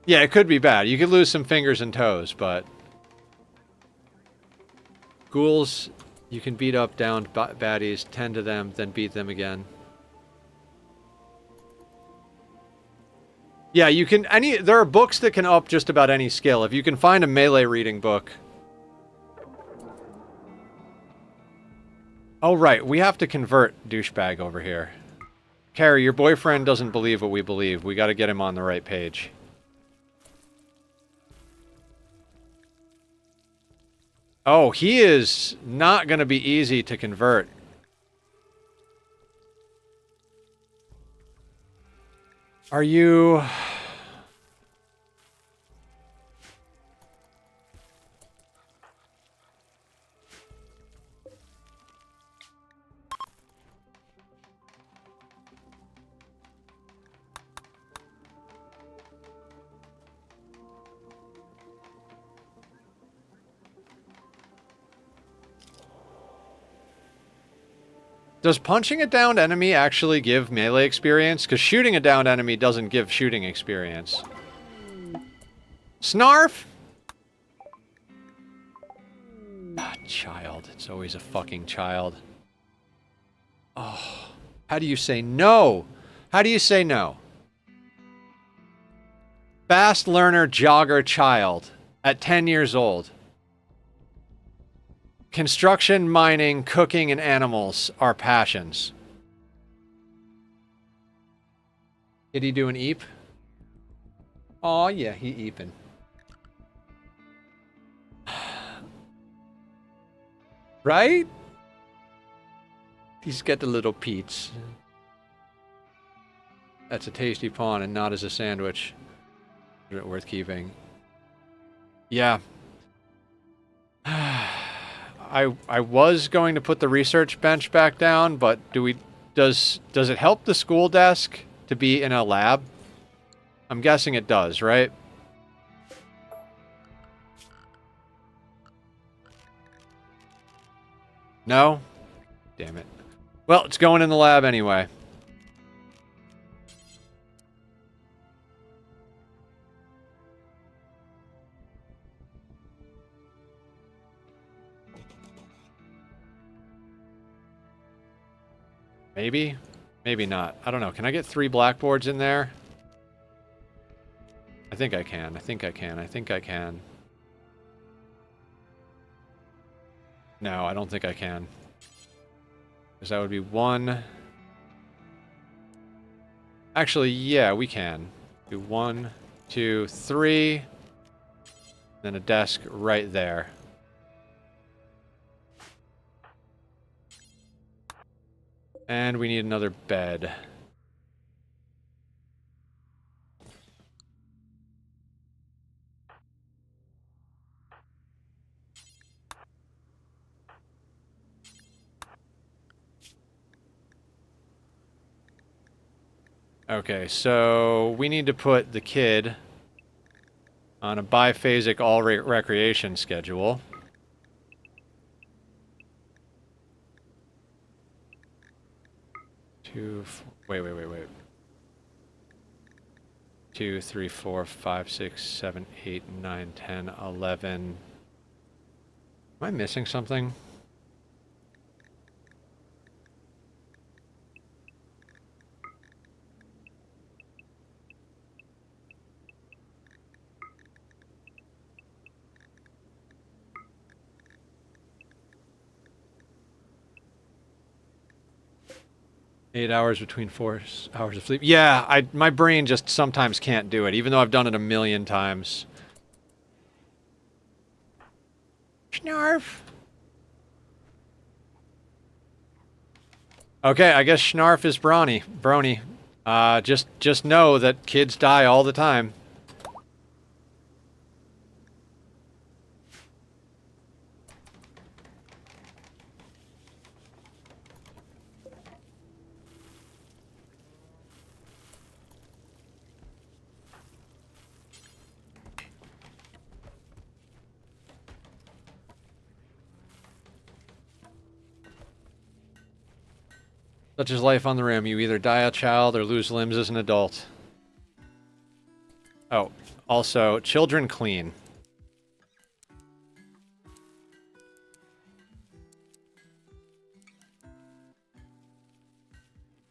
Yeah, it could be bad. You could lose some fingers and toes, but... Ghouls, you can beat up downed baddies, tend to them, then beat them again. Yeah, you can... There are books that can up just about any skill. If you can find a melee reading book... Oh, right. We have to convert douchebag over here. Carrie, your boyfriend doesn't believe what we believe. We gotta get him on the right page. Oh, he is not going to be easy to convert. Are you... Does punching a downed enemy actually give melee experience? Because shooting a downed enemy doesn't give shooting experience. Snarf? Ah, child. It's always a fucking child. Oh. How do you say no? How do you say no? Fast learner, jogger, child. At 10 years old. Construction, mining, cooking, and animals are passions. Did he do an eep? Aw, yeah, he eeping. Right? He's got the little peats. That's a tasty pawn and not as a sandwich. Worth keeping. Yeah. I was going to put the research bench back down, but does it help the school desk to be in a lab? I'm guessing it does, right? No? Damn it. Well, it's going in the lab anyway. Maybe? Maybe not. I don't know. Can I get 3 blackboards in there? I think I can. I think I can. I think I can. No, I don't think I can. Because that would be 1. Actually, yeah, we can. Do 1, 2, 3. Then a desk right there. And we need another bed. Okay, so we need to put the kid on a biphasic all-recreation schedule. Wait. 2, 3, 4, 5, 6, 7, 8, 9, 10, 11. Am I missing something? Eight hours between 4 hours of sleep. Yeah, my brain just sometimes can't do it, even though I've done it a million times. Schnarf. Okay, I guess Schnarf is Brony. Just know that kids die all the time. Such is life on the rim. You either die a child or lose limbs as an adult. Oh, also, children clean.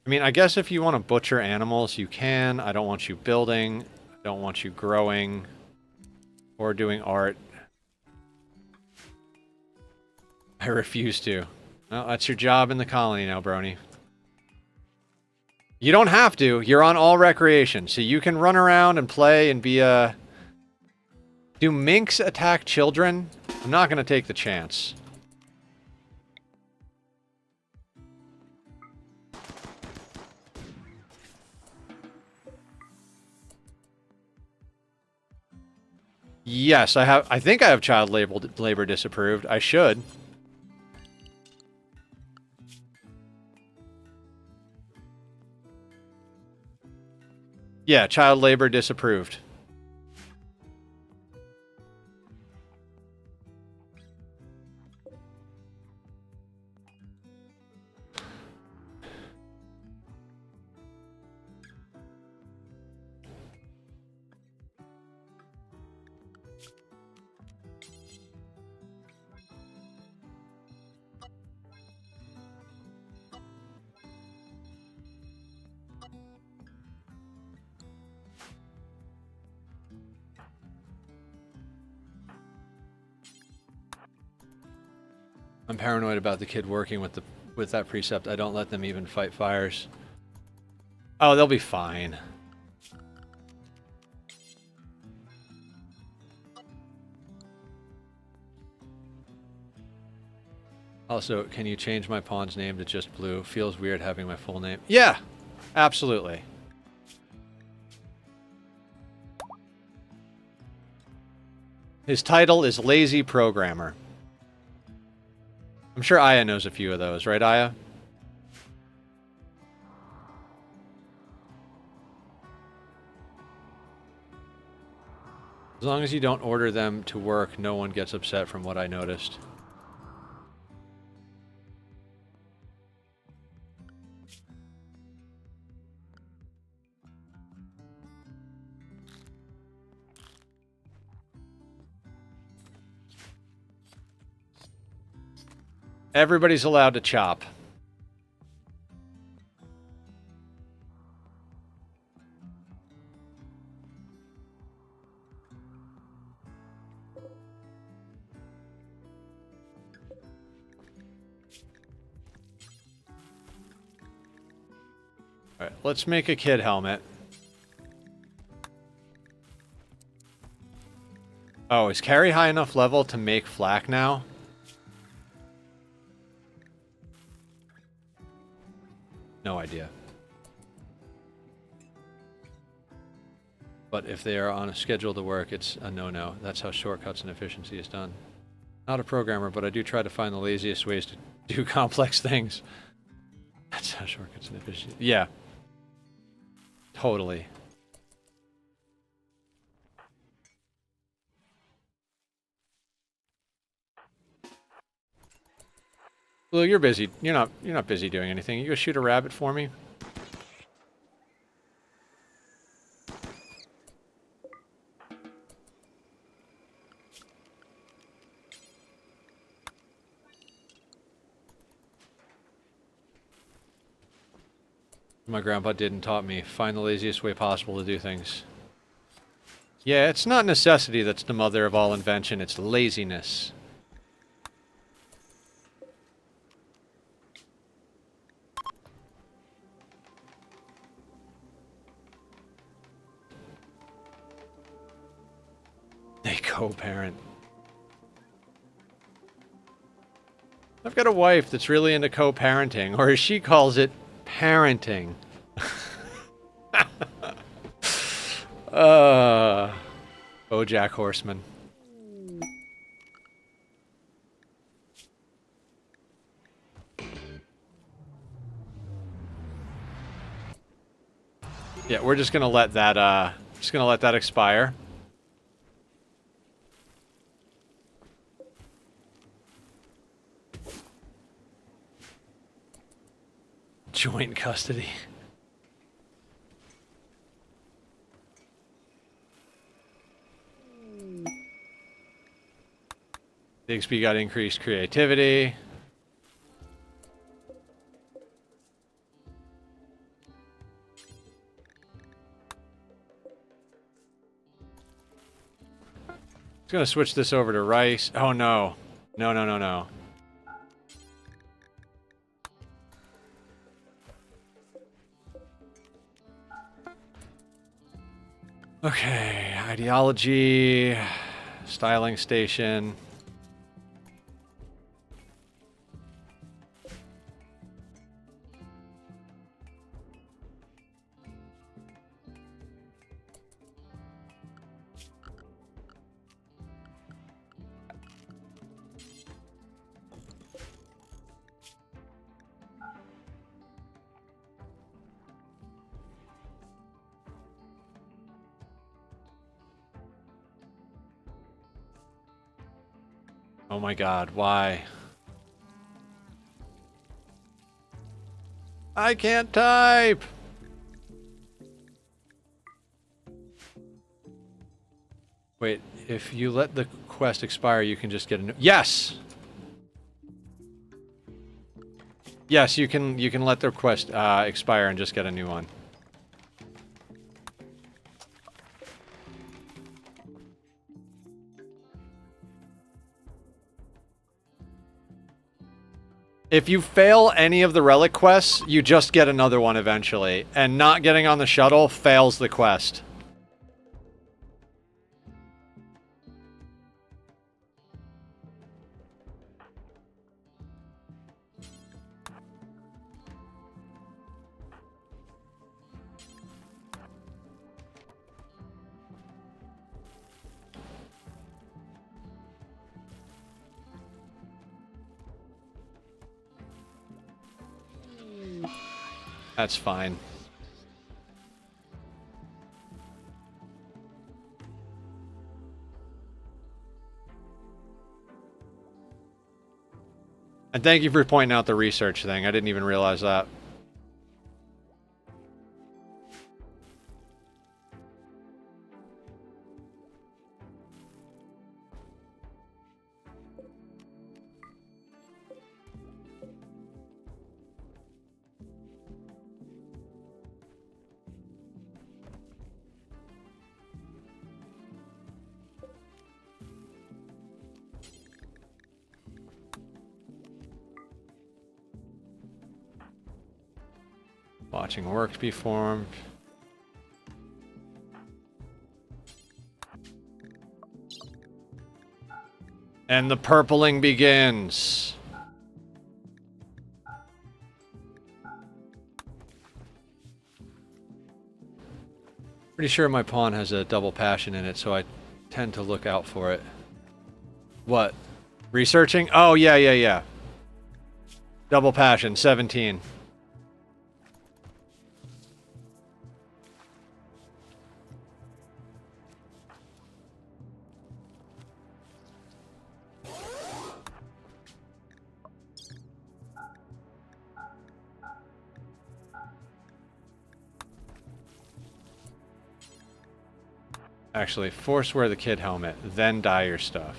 I mean, I guess if you want to butcher animals, you can. I don't want you building. I don't want you growing. Or doing art. I refuse to. Well, that's your job in the colony now, Brony. You don't have to. You're on all recreation, so you can run around and play and be a... Do minks attack children? I'm not going to take the chance. Yes, I think I have child labor disapproved. I should. Yeah, child labor disapproved. I'm paranoid about the kid working with that precept. I don't let them even fight fires. Oh, they'll be fine. Also, can you change my pawn's name to just Blue? Feels weird having my full name. Yeah, absolutely. His title is Lazy Programmer. I'm sure Aya knows a few of those, right, Aya? As long as you don't order them to work, no one gets upset from what I noticed. Everybody's allowed to chop. All right, let's make a kid helmet. Oh, is Carrie high enough level to make flak now? No idea. But if they are on a schedule to work, it's a no-no. That's how shortcuts and efficiency is done. Not a programmer, but I do try to find the laziest ways to do complex things. That's how shortcuts and efficiency... Yeah. Totally. Well, you're busy. You're not busy doing anything. You go shoot a rabbit for me? My grandpa didn't taught me. Find the laziest way possible to do things. Yeah, it's not necessity that's the mother of all invention. It's laziness. They co-parent. I've got a wife that's really into co-parenting, or as she calls it, parenting. BoJack Horseman. Yeah, we're just gonna let that expire. Joint custody. The XP got increased creativity. Just gonna switch this over to rice. Oh no. No, no, no, no. Okay, ideology, styling station. Oh my god, why? I can't type! Wait, if you let the quest expire, you can just get a new... Yes! Yes, you can let the quest expire and just get a new one. If you fail any of the relic quests, you just get another one eventually. And not getting on the shuttle fails the quest. That's fine. And thank you for pointing out the research thing. I didn't even realize that. Watching work be formed. And the purpling begins. Pretty sure my pawn has a double passion in it, so I tend to look out for it. What? Researching? Oh, yeah. Double passion, 17. Actually, force wear the kid helmet, then dye your stuff.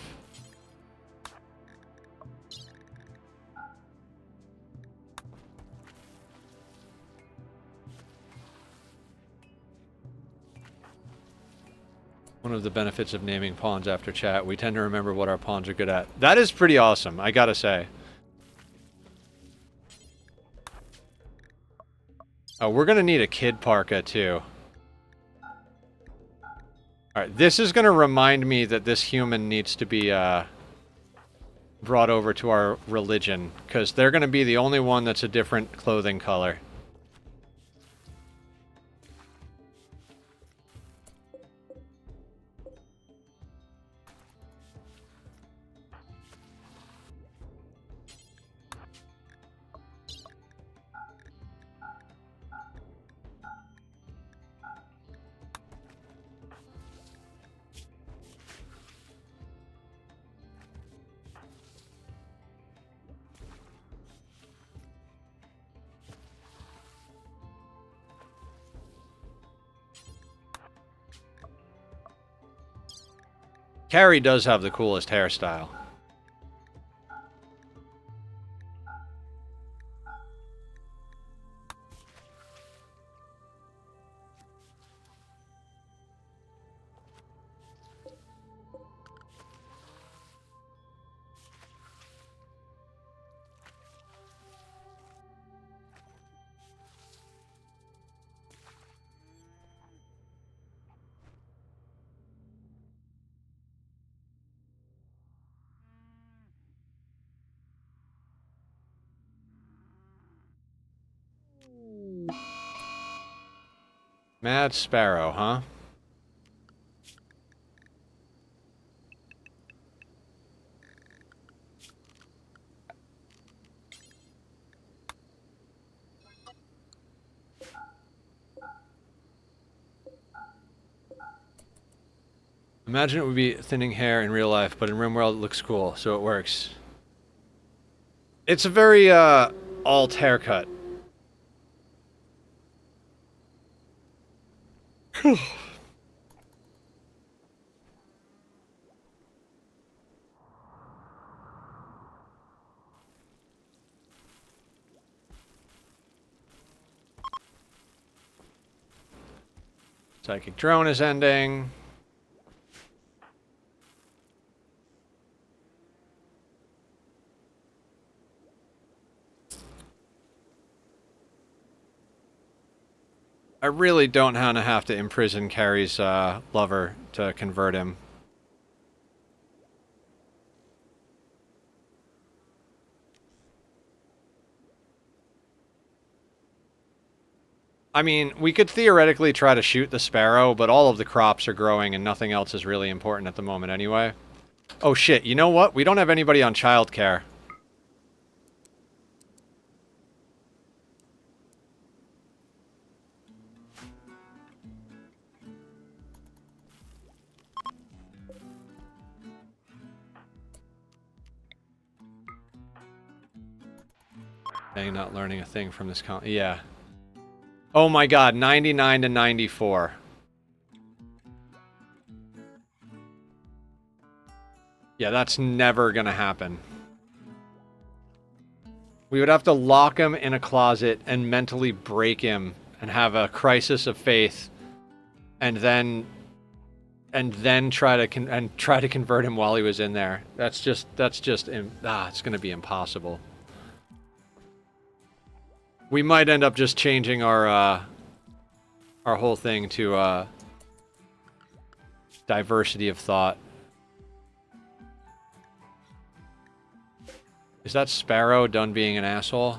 One of the benefits of naming pawns after chat, we tend to remember what our pawns are good at. That is pretty awesome, I gotta say. Oh, we're gonna need a kid parka, too. Alright, this is gonna remind me that this human needs to be, brought over to our religion, because they're gonna be the only one that's a different clothing color. Carrie does have the coolest hairstyle. Mad Sparrow, huh? Imagine it would be thinning hair in real life, but in Rimworld it looks cool, so it works. It's a very, alt haircut. Psychic drone is ending. I really don't want to have to imprison Carrie's lover to convert him. I mean, we could theoretically try to shoot the sparrow, but all of the crops are growing and nothing else is really important at the moment anyway. Oh shit, you know what? We don't have anybody on childcare. Dang, not learning a thing from this yeah. Oh my god, 99 to 94. Yeah, that's never gonna happen. We would have to lock him in a closet and mentally break him and have a crisis of faith and then try to convert him while he was in there. It's gonna be impossible. We might end up just changing our whole thing to diversity of thought. Is that Sparrow done being an asshole?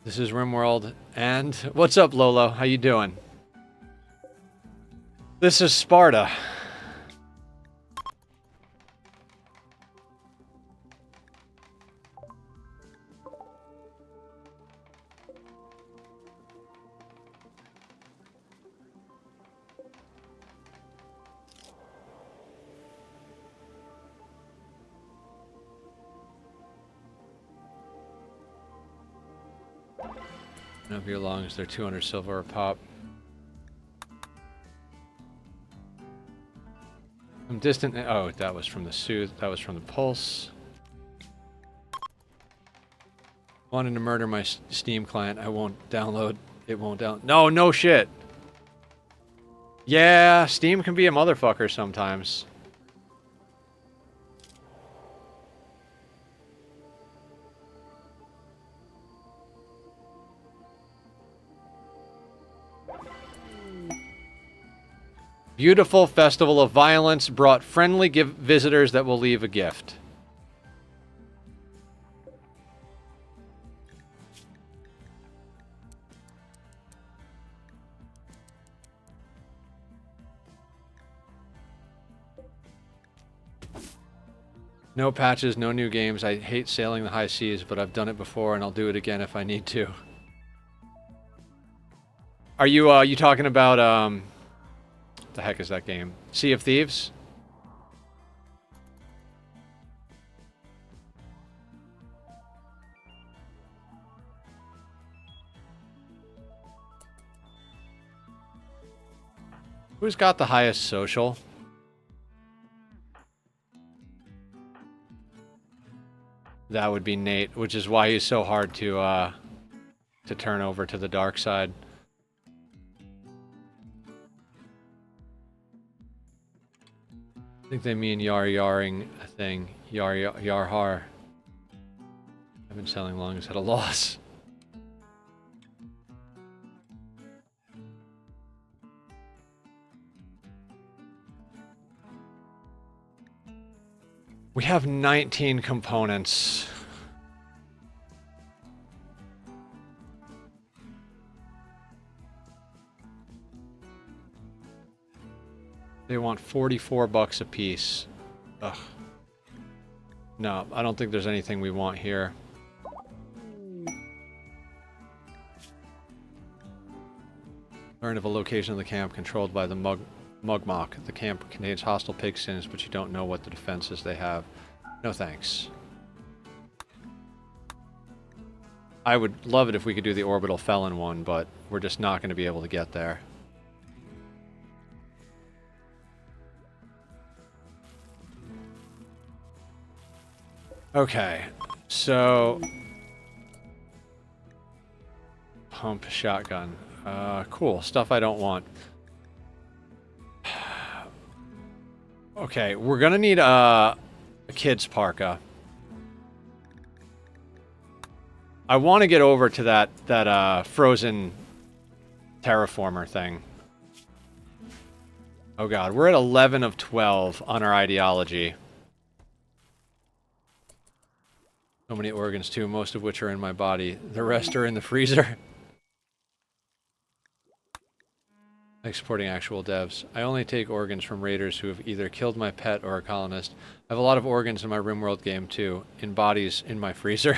This is Rimworld, and what's up, Lolo? How you doing? This is Sparta. No beer longs, they're 200 silver a pop. I'm distant. Oh, that was from the Soothe. That was from the Pulse. Wanted to murder my Steam client. I won't download. It won't down. No, no shit. Yeah, Steam can be a motherfucker sometimes. Beautiful festival of violence brought friendly visitors that will leave a gift. No patches, no new games. I hate sailing the high seas, but I've done it before and I'll do it again if I need to. Are you talking about the heck is that game? Sea of Thieves? Who's got the highest social? That would be Nate, which is why he's so hard to turn over to the dark side. I think they mean yaring a thing. Yar har. I've been selling long as at a loss. We have 19 components. They want 44 bucks a piece. Ugh. No, I don't think there's anything we want here. Learn of a location of the camp controlled by the Mugmok. The camp contains hostile pigskins, but you don't know what the defenses they have. No thanks. I would love it if we could do the orbital felon one, but we're just not going to be able to get there. Okay, so... Pump shotgun. Cool. Stuff I don't want. Okay, we're gonna need a kid's parka. I want to get over to that frozen terraformer thing. Oh god, we're at 11 of 12 on our ideology. So many organs too, most of which are in my body. The rest are in the freezer. Exporting actual devs. I only take organs from raiders who have either killed my pet or a colonist. I have a lot of organs in my Rimworld game too, in bodies in my freezer.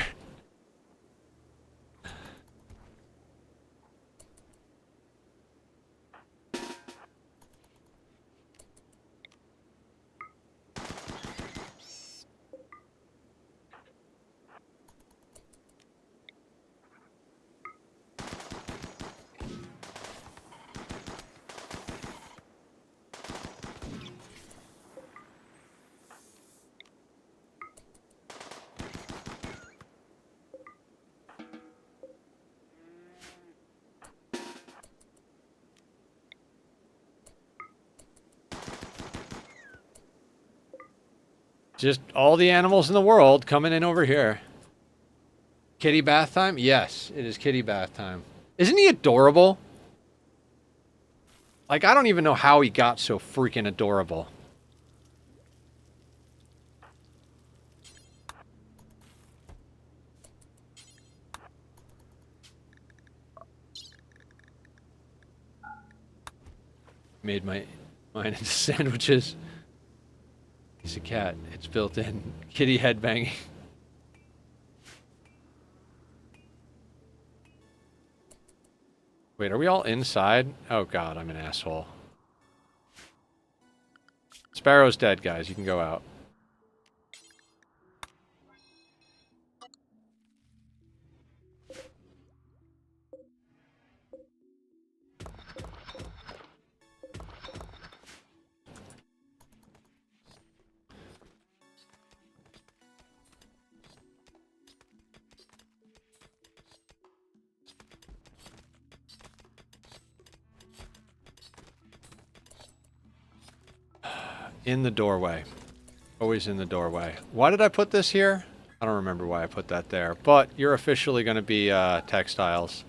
just all the animals in the world coming in over here. Kitty bath time? Yes, it is kitty bath time. Isn't he adorable? Like, I don't even know how he got so freaking adorable. Made mine into sandwiches. He's a cat. It's built in. Kitty headbanging. Wait, are we all inside? Oh god, I'm an asshole. Sparrow's dead, guys. You can go out. In the doorway. Always in the doorway. Why did I put this here? I don't remember why I put that there. But you're officially going to be textiles.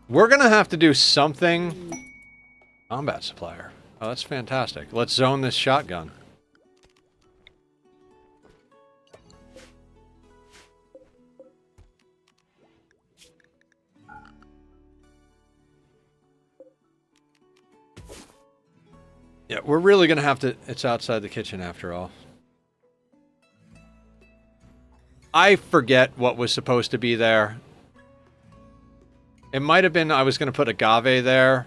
We're going to have to do something. Combat supplier. Oh, that's fantastic. Let's zone this shotgun. Yeah, we're really going to have to... It's outside the kitchen after all. I forget what was supposed to be there. It might have been I was going to put agave there.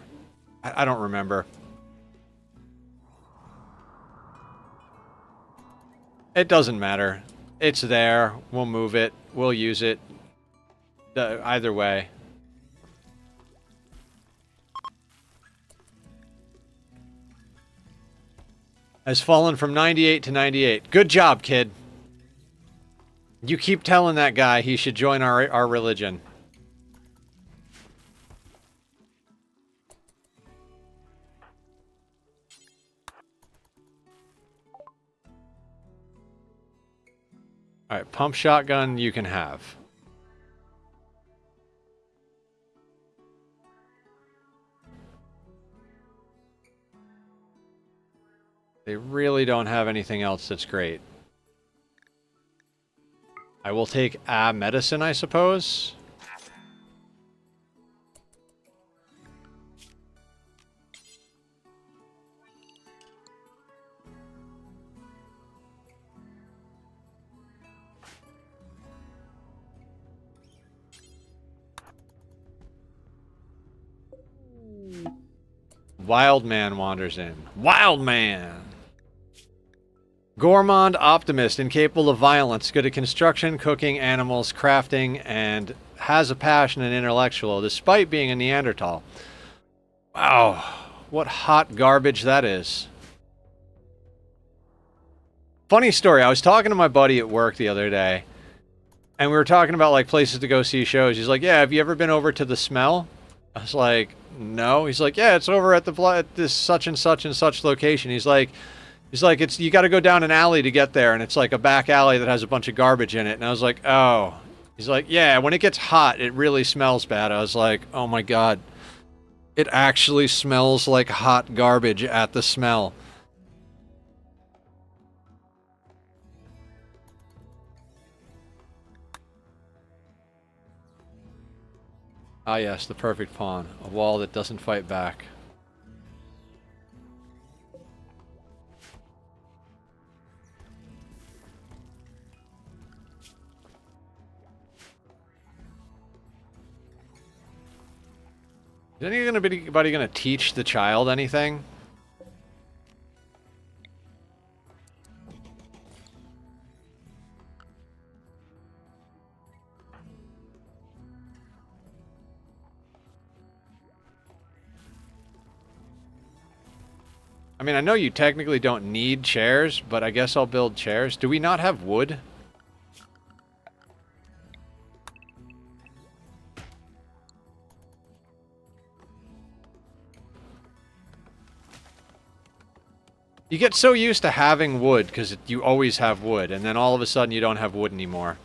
I don't remember. It doesn't matter. It's there. We'll move it. We'll use it. Either way. Has fallen from 98 to 98. Good job, kid. You keep telling that guy he should join our religion. Alright, pump shotgun you can have. They really don't have anything else that's great. I will take medicine, I suppose. Wild man wanders in. Wild man! Gourmand optimist, incapable of violence, good at construction, cooking, animals, crafting, and has a passion and intellectual, despite being a Neanderthal. Wow, what hot garbage that is. Funny story, I was talking to my buddy at work the other day, and we were talking about like places to go see shows. He's like, yeah, have you ever been over to The Smell? I was like, no. He's like, yeah, it's over at this such and such location. He's like, it's you got to go down an alley to get there, and it's like a back alley that has a bunch of garbage in it. And I was like, oh. He's like, yeah, when it gets hot, it really smells bad. I was like, oh my god. It actually smells like hot garbage at The Smell. Ah yes, the perfect pawn. A wall that doesn't fight back. Is anybody going to teach the child anything? I mean, I know you technically don't need chairs, but I guess I'll build chairs. Do we not have wood? You get so used to having wood, because you always have wood, and then all of a sudden you don't have wood anymore.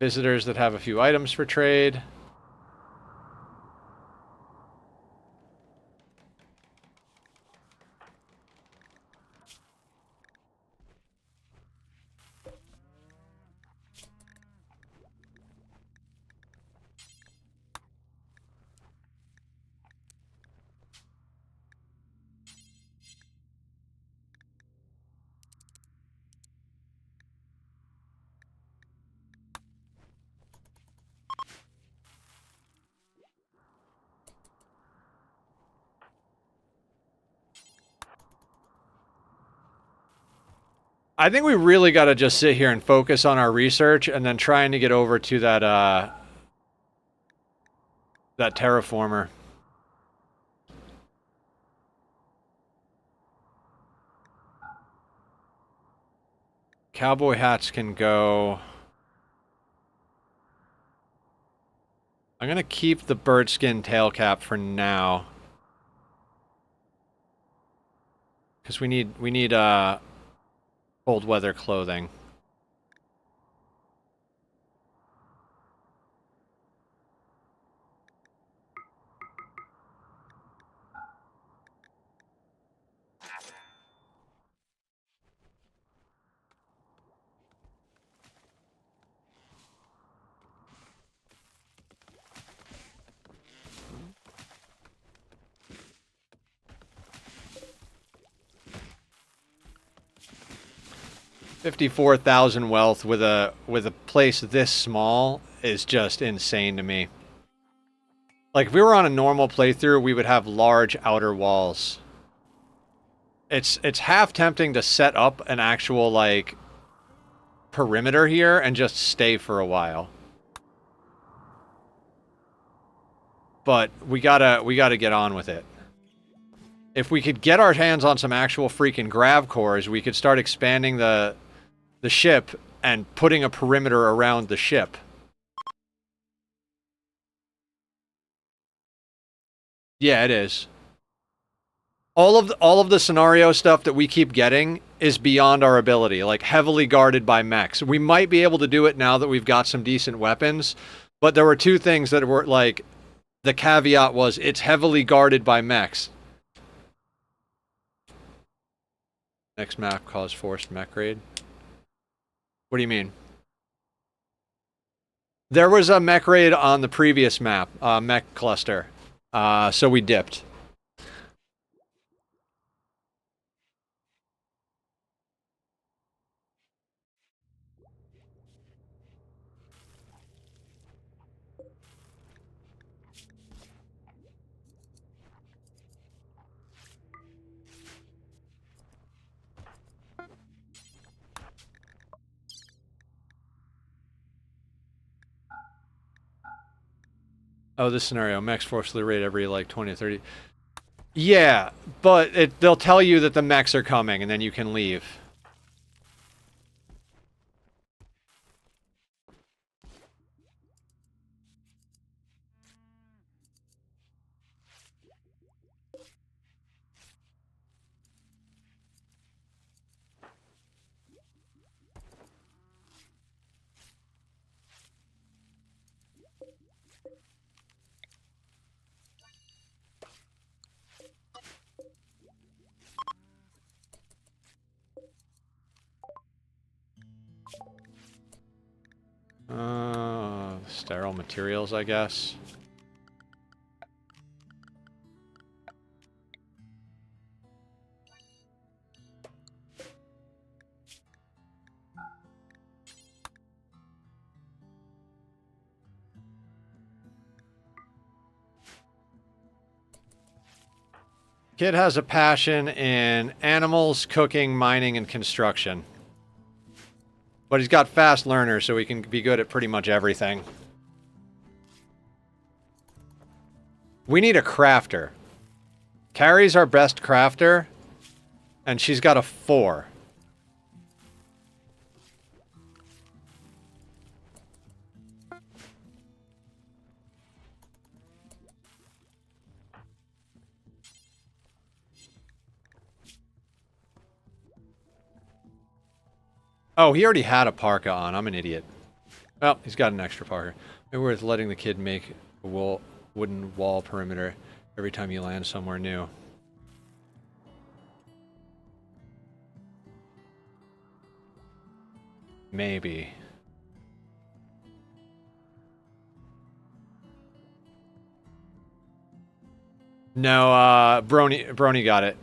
Visitors that have a few items for trade. I think we really got to just sit here and focus on our research and then trying to get over to that, that terraformer. Cowboy hats can go. I'm going to keep the bird skin tail cap for now. Because we need cold weather clothing. $54,000 wealth with a place this small is just insane to me. Like, if we were on a normal playthrough, we would have large outer walls. It's half tempting to set up an actual, like, perimeter here and just stay for a while. But we gotta get on with it. If we could get our hands on some actual freaking grav cores, we could start expanding the ship and putting a perimeter around the ship. Yeah, it is. All of the scenario stuff that we keep getting is beyond our ability, like heavily guarded by mechs. We might be able to do it now that we've got some decent weapons, but there were two things that were like the caveat was it's heavily guarded by mechs. Next map caused forced mech raid. What do you mean? There was a mech raid on the previous map, mech cluster. So we dipped. Oh, this scenario, mechs forcefully raid every like 20 or 30. Yeah, but they'll tell you that the mechs are coming and then you can leave. Sterile materials, I guess. Kid has a passion in animals, cooking, mining, and construction. But he's got fast learners, so he can be good at pretty much everything. We need a crafter. Carrie's our best crafter, and she's got a 4. Oh, he already had a parka on. I'm an idiot. Well, he's got an extra parka. Maybe worth letting the kid make a wooden wall perimeter every time you land somewhere new. Maybe. No, Brony got it.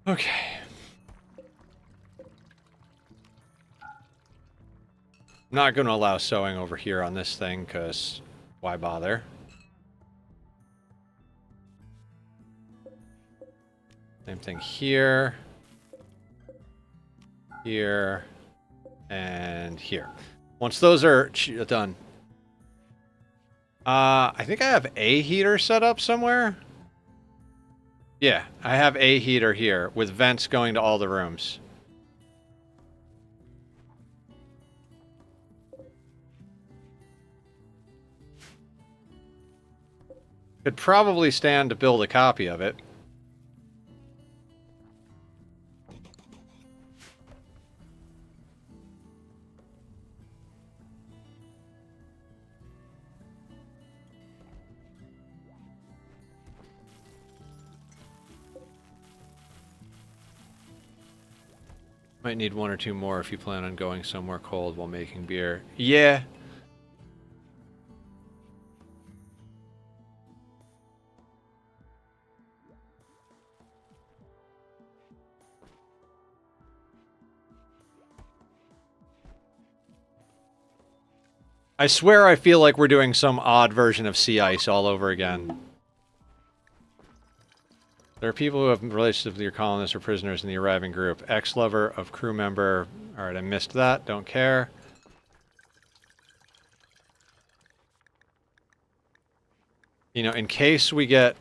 Okay. I'm not going to allow sewing over here on this thing, because why bother? Same thing here. Here. And here. Once those are done. I think I have a heater set up somewhere. Yeah, I have a heater here with vents going to all the rooms. Could probably stand to build a copy of it. Might need 1 or 2 more if you plan on going somewhere cold while making beer. Yeah. I swear I feel like we're doing some odd version of sea ice all over again. There are people who have relationships with your colonists or prisoners in the arriving group. Ex-lover of crew member. Alright, I missed that. Don't care. You know, in case we get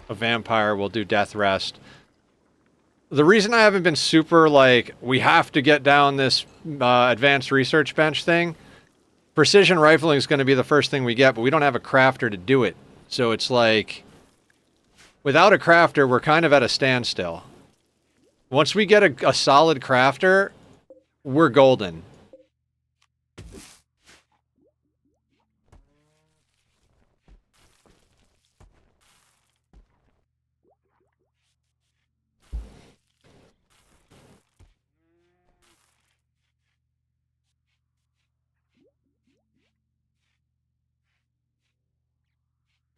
a vampire, we'll do death rest. The reason I haven't been super, like, we have to get down this advanced research bench thing, precision rifling is going to be the first thing we get, but we don't have a crafter to do it. So it's like, without a crafter, we're kind of at a standstill. Once we get a solid crafter, we're golden.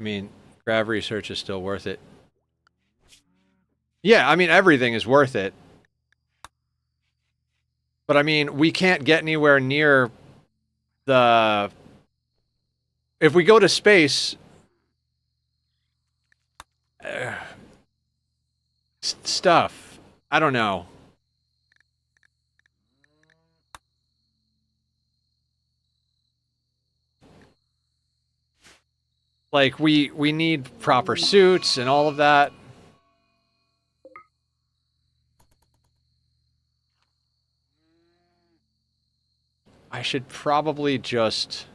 mean, grav research is still worth it. Yeah, I mean, everything is worth it. But I mean, we can't get anywhere near the... If we go to space... stuff. I don't know. Like, we need proper suits and all of that. I should probably just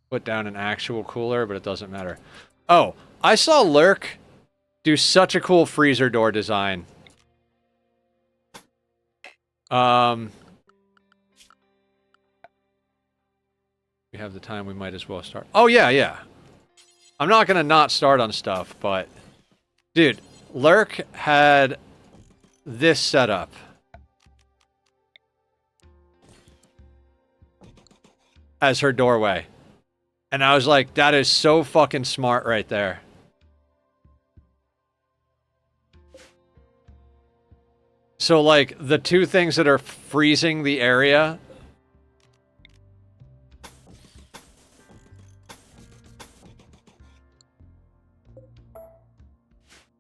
put down an actual cooler, but it doesn't matter. Oh, I saw Lurk do such a cool freezer door design. We have the time, we might as well start. Oh, yeah, yeah. I'm not gonna not start on stuff, but... Dude, Lurk had this setup. As her doorway. And I was like, that is so fucking smart right there. So, like, the two things that are freezing the area...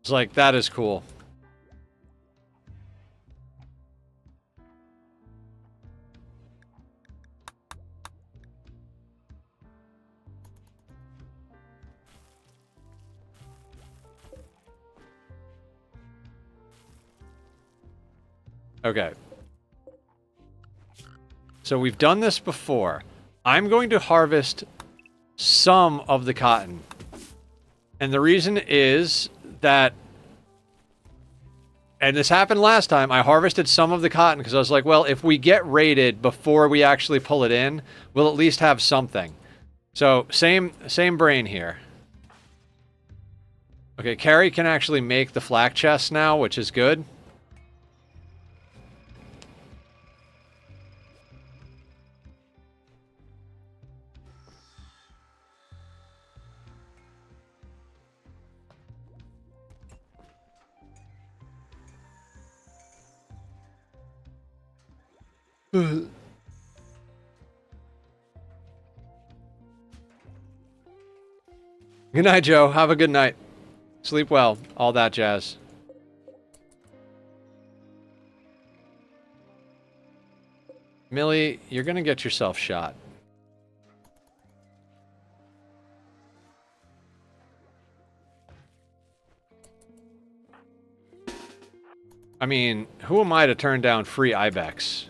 It's like, that is cool. Okay. So we've done this before. I'm going to harvest some of the cotton. And the reason is that... And this happened last time. I harvested some of the cotton because I was like, well, if we get raided before we actually pull it in, we'll at least have something. So, same brain here. Okay, Carrie can actually make the flak chest now, which is good. Good night, Joe. Have a good night. Sleep well. All that jazz. Millie, you're gonna get yourself shot. I mean, who am I to turn down free ibex?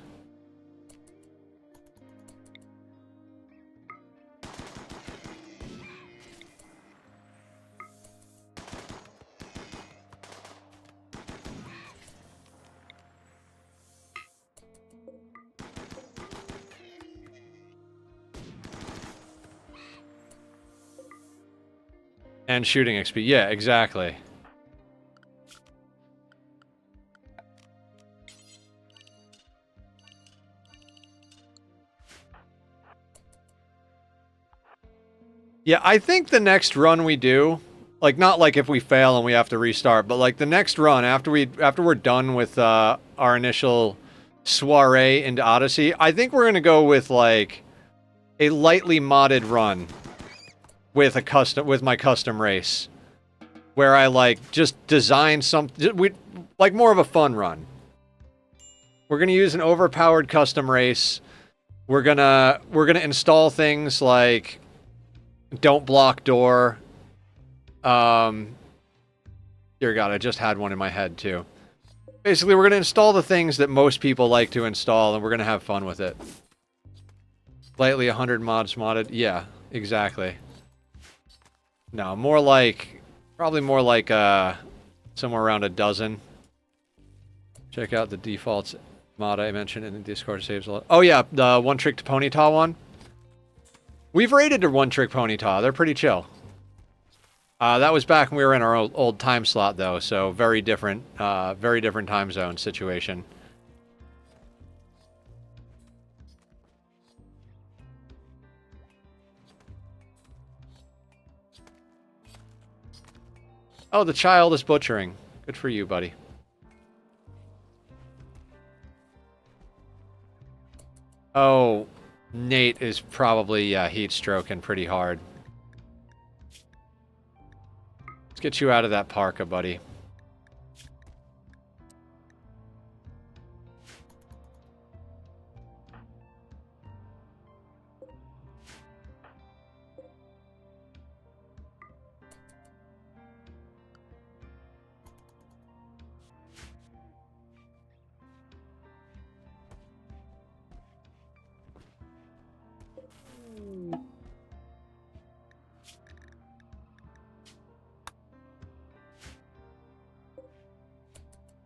And shooting XP. Yeah, exactly. Yeah, I think the next run we do, like, not like if we fail and we have to restart, but like the next run after we're done with our initial soiree into Odyssey, I think we're gonna go with like a lightly modded run with my custom race, where I like just design like more of a fun run. We're gonna use an overpowered custom race. We're gonna install things like don't block door. Dear God, I just had one in my head too. Basically, we're gonna install the things that most people like to install, and we're gonna have fun with it. Slightly 100 mods modded. Yeah, exactly. No, more like... Probably more like, somewhere around a dozen. Check out the defaults mod I mentioned in the Discord saves a lot. Oh yeah, the one-trick ponyta one. We've raided a one-trick ponyta. They're pretty chill. That was back when we were in our old time slot, though, so very different time zone situation. Oh, the child is butchering. Good for you, buddy. Oh, Nate is probably heat stroking pretty hard. Let's get you out of that parka, buddy.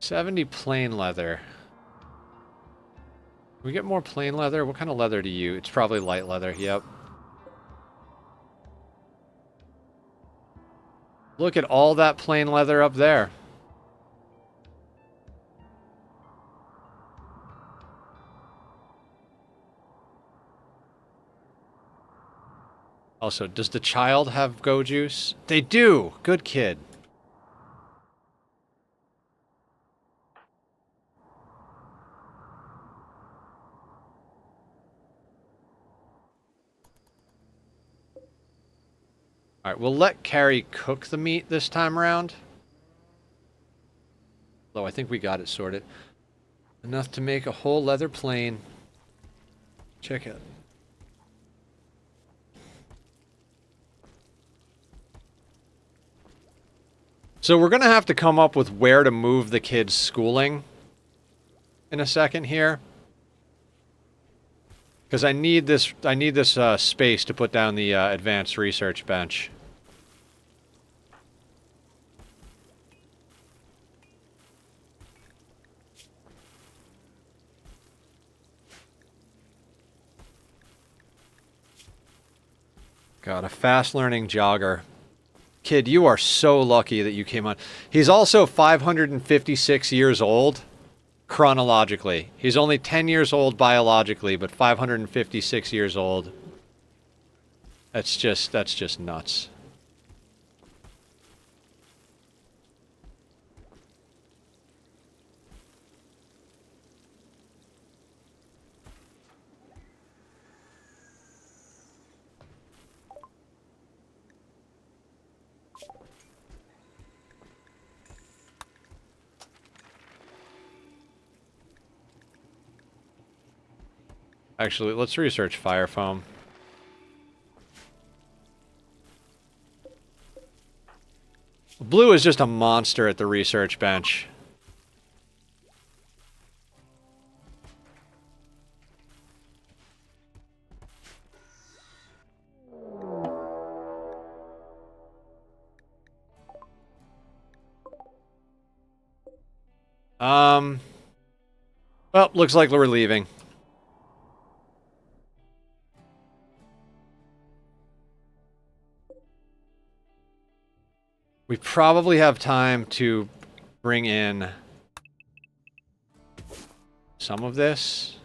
$70 plain leather. Can we get more plain leather? What kind of leather do you? It's probably light leather, yep. Look at all that plain leather up there. Also, does the child have go juice? They do! Good kid. Alright, we'll let Carrie cook the meat this time around. Though I think we got it sorted. Enough to make a whole leather plane. Check it. So we're going to have to come up with where to move the kids' schooling in a second here. Because I need this space to put down the advanced research bench. God, a fast-learning jogger. Kid, you are so lucky that you came on. He's also 556 years old, chronologically. He's only 10 years old biologically, but 556 years old. That's just nuts. Actually, let's research fire foam. Blue is just a monster at the research bench. Well, looks like we're leaving. We probably have time to bring in some of this.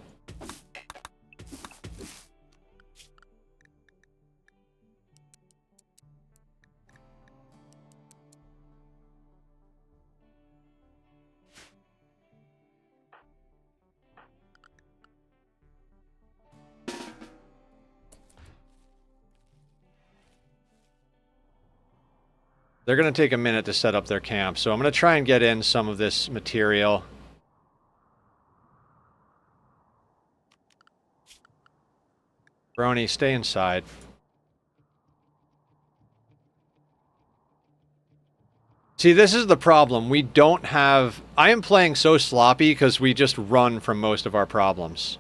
They're going to take a minute to set up their camp, so I'm going to try and get in some of this material. Brony, stay inside. See, this is the problem. We don't have... I am playing so sloppy because we just run from most of our problems.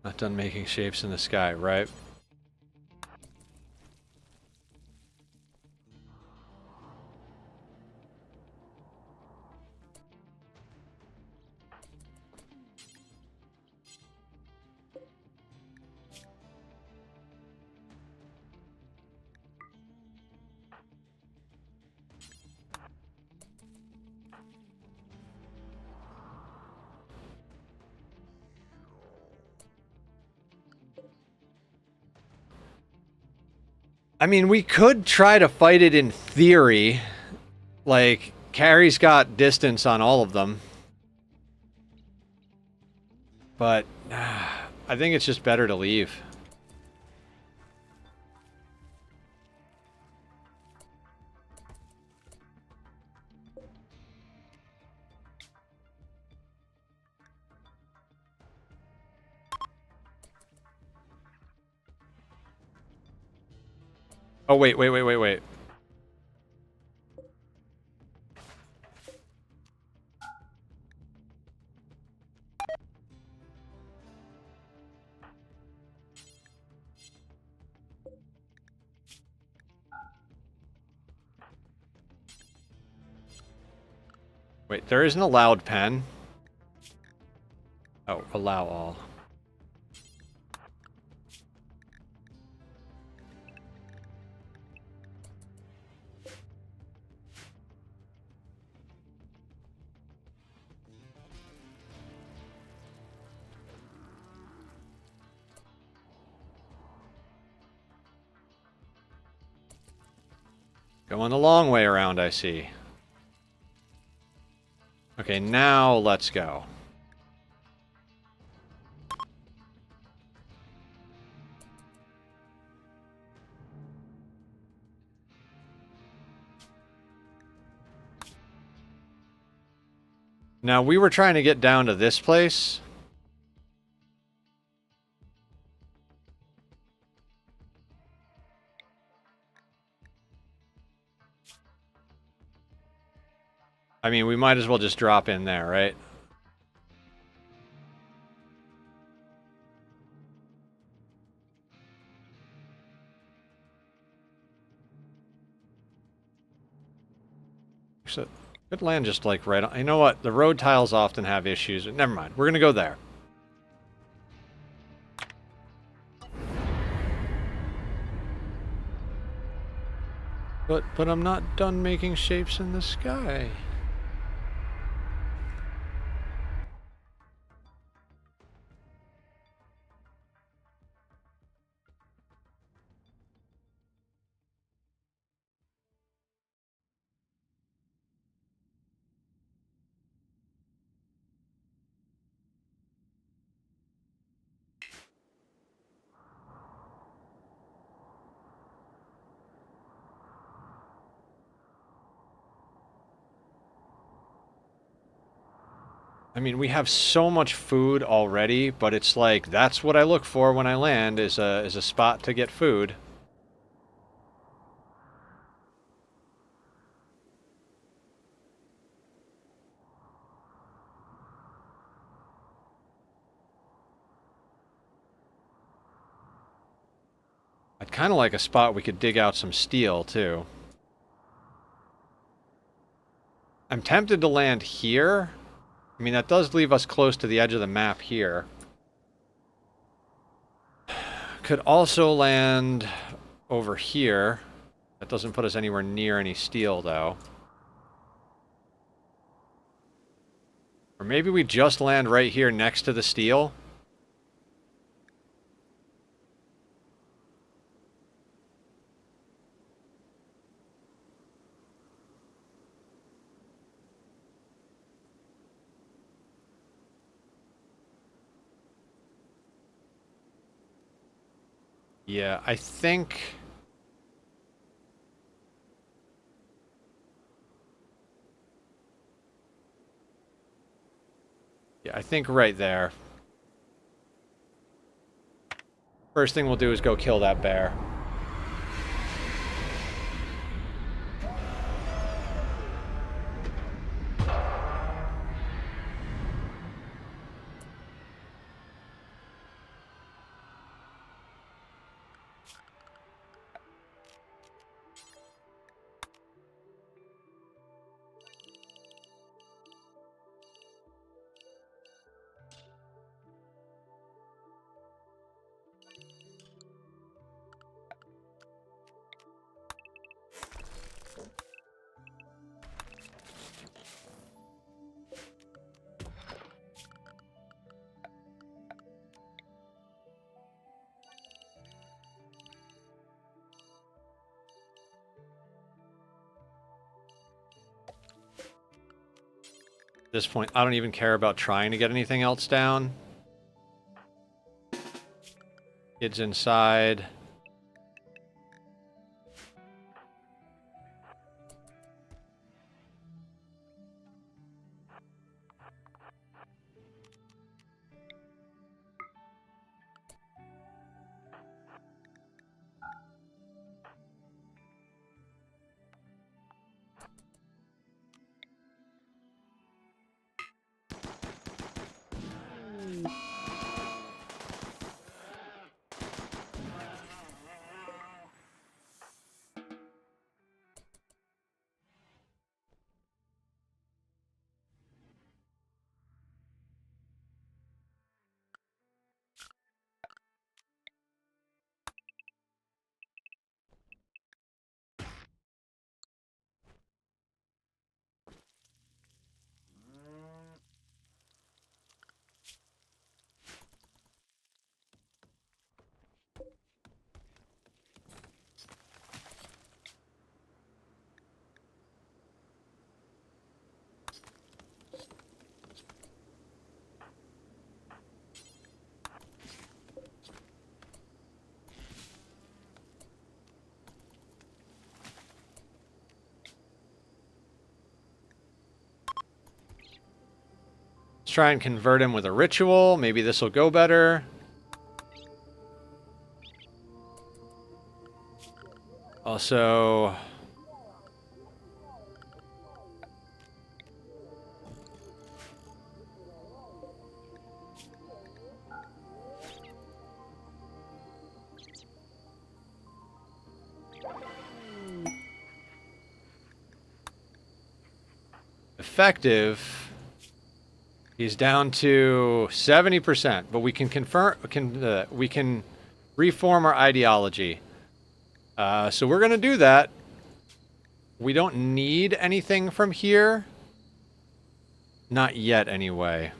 Not done making shapes in the sky, right? I mean, we could try to fight it in theory. Like, Carrie's got distance on all of them. But I think it's just better to leave. Oh, wait. Wait, there isn't a loud pen. Oh, allow all. Going the long way around, I see. Okay, now let's go. Now, we were trying to get down to this place. I mean, we might as well just drop in there, right? So, could land just like right on. You know what? The road tiles often have issues. Never mind. We're going to go there. But I'm not done making shapes in the sky. I mean, we have so much food already, but it's like, that's what I look for when I land, is a spot to get food. I'd kind of like a spot we could dig out some steel, too. I'm tempted to land here. I mean, that does leave us close to the edge of the map here. Could also land over here. That doesn't put us anywhere near any steel, though. Or maybe we just land right here next to the steel. Yeah, I think... Yeah, I think right there. First thing we'll do is go kill that bear. At this point, I don't even care about trying to get anything else down. Kids inside. Let's try and convert him with a ritual. Maybe this will go better. Also, effective. He's down to 70%, but we can confirm. We can reform our ideology. So we're gonna do that. We don't need anything from here. Not yet, anyway.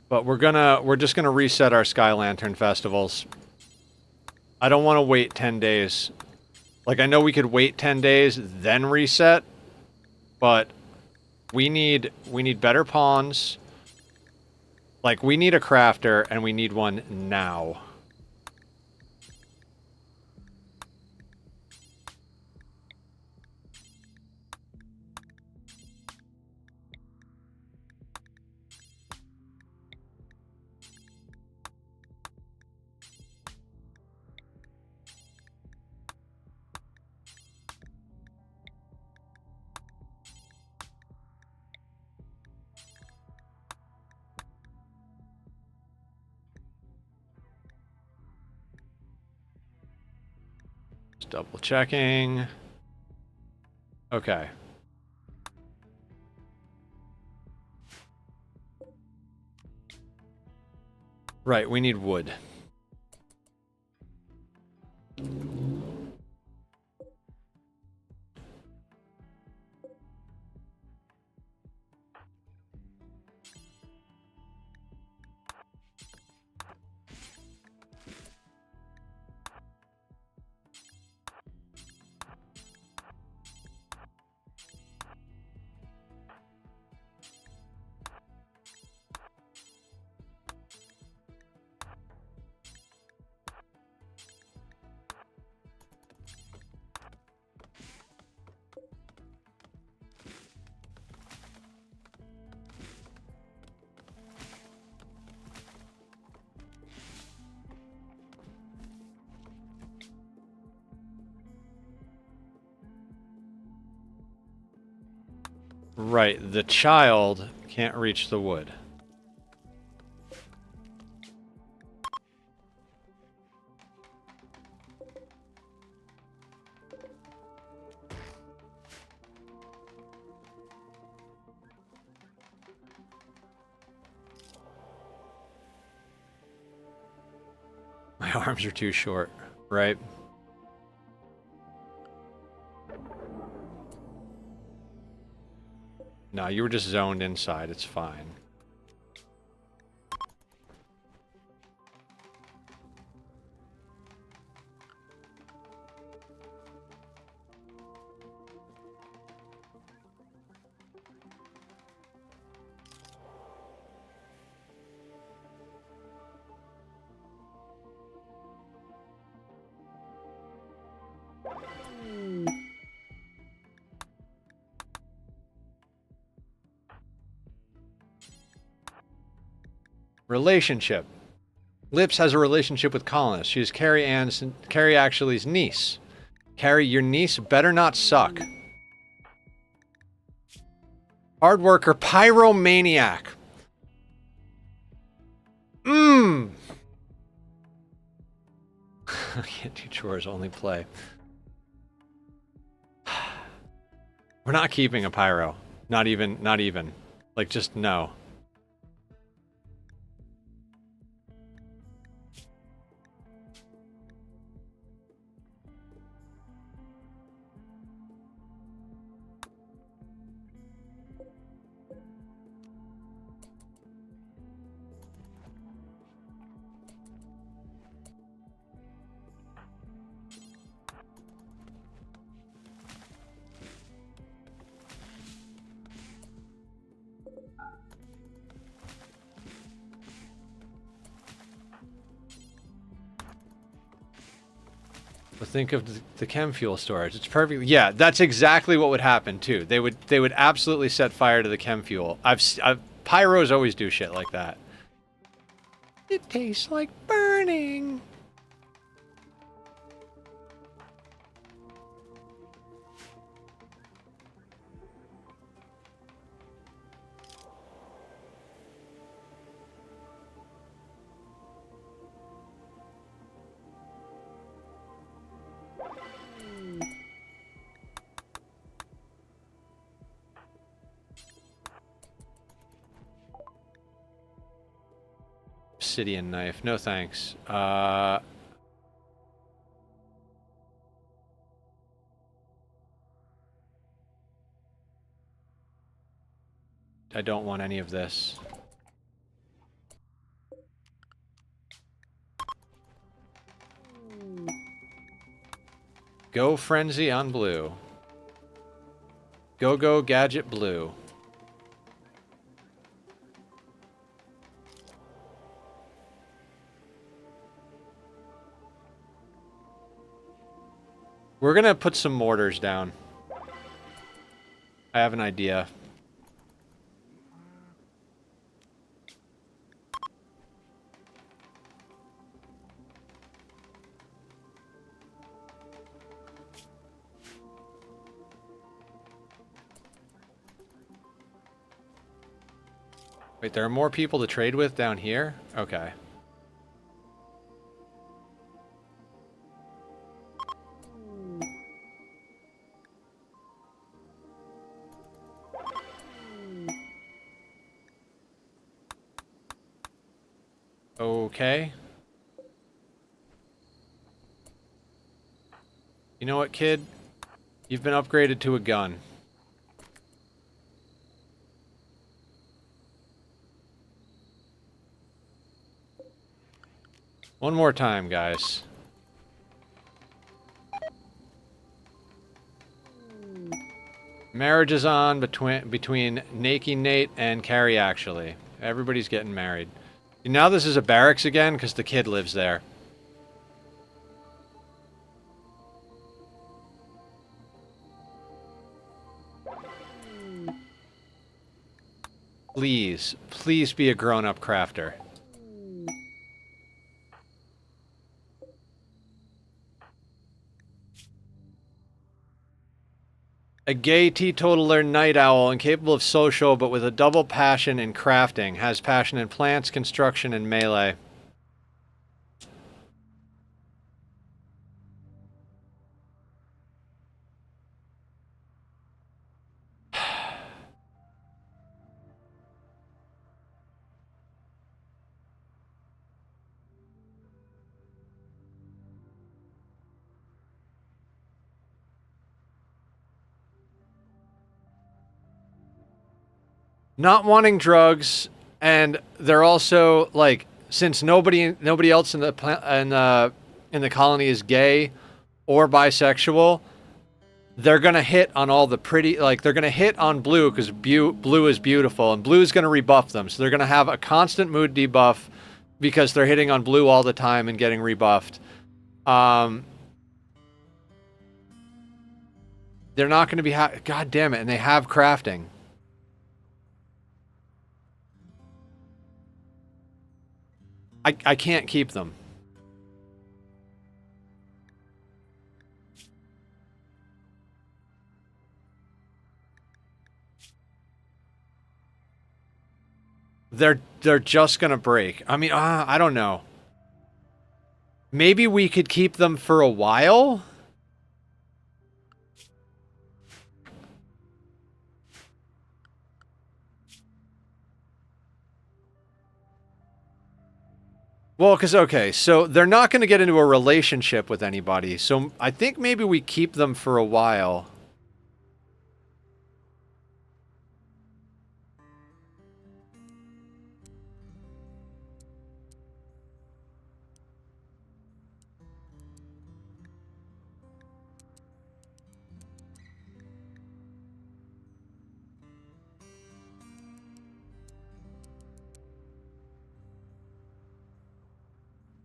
But we're just gonna reset our Sky Lantern festivals. I don't want to wait 10 days. Like, I know we could wait 10 days, then reset, but we need better pawns. Like, we need a crafter, and we need one now. Just double checking. Okay. Right, we need wood. Right, the child can't reach the wood. My arms are too short, right? No, you were just zoned inside. It's fine. Relationship. Lips has a relationship with colonists. She is Carrie Actually's niece. Carrie, your niece better not suck. Hard worker, pyromaniac. Mmm. I can't do chores, only play. We're not keeping a pyro. Not even. Like, just no. But think of the chem fuel storage. It's perfect. Yeah, that's exactly what would happen too. They would absolutely set fire to the chem fuel. Pyros always do shit like that. It tastes like burning. Obsidian knife. No thanks. I don't want any of this. Go Frenzy on blue. Go Gadget blue. We're gonna put some mortars down. I have an idea. Wait, there are more people to trade with down here? Okay. Okay. You know what, kid? You've been upgraded to a gun. One more time, guys. Marriage is on between Nakey Nate and Carrie Actually. Everybody's getting married. Now this is a barracks again because the kid lives there. Please, please be a grown-up crafter. A gay teetotaler night owl, incapable of social, but with a double passion in crafting. Has passion in plants, construction, and melee. Not wanting drugs, and they're also like, since nobody else in the colony is gay or bisexual, they're gonna hit on all the pretty, like they're gonna hit on blue because blue is beautiful, and blue is gonna rebuff them. So they're gonna have a constant mood debuff because they're hitting on blue all the time and getting rebuffed. They're not going to be... God damn it. And they have crafting. I can't keep them. They're just going to break. I mean, I don't know. Maybe we could keep them for a while? Well, because, okay, so they're not going to get into a relationship with anybody, so I think maybe we keep them for a while.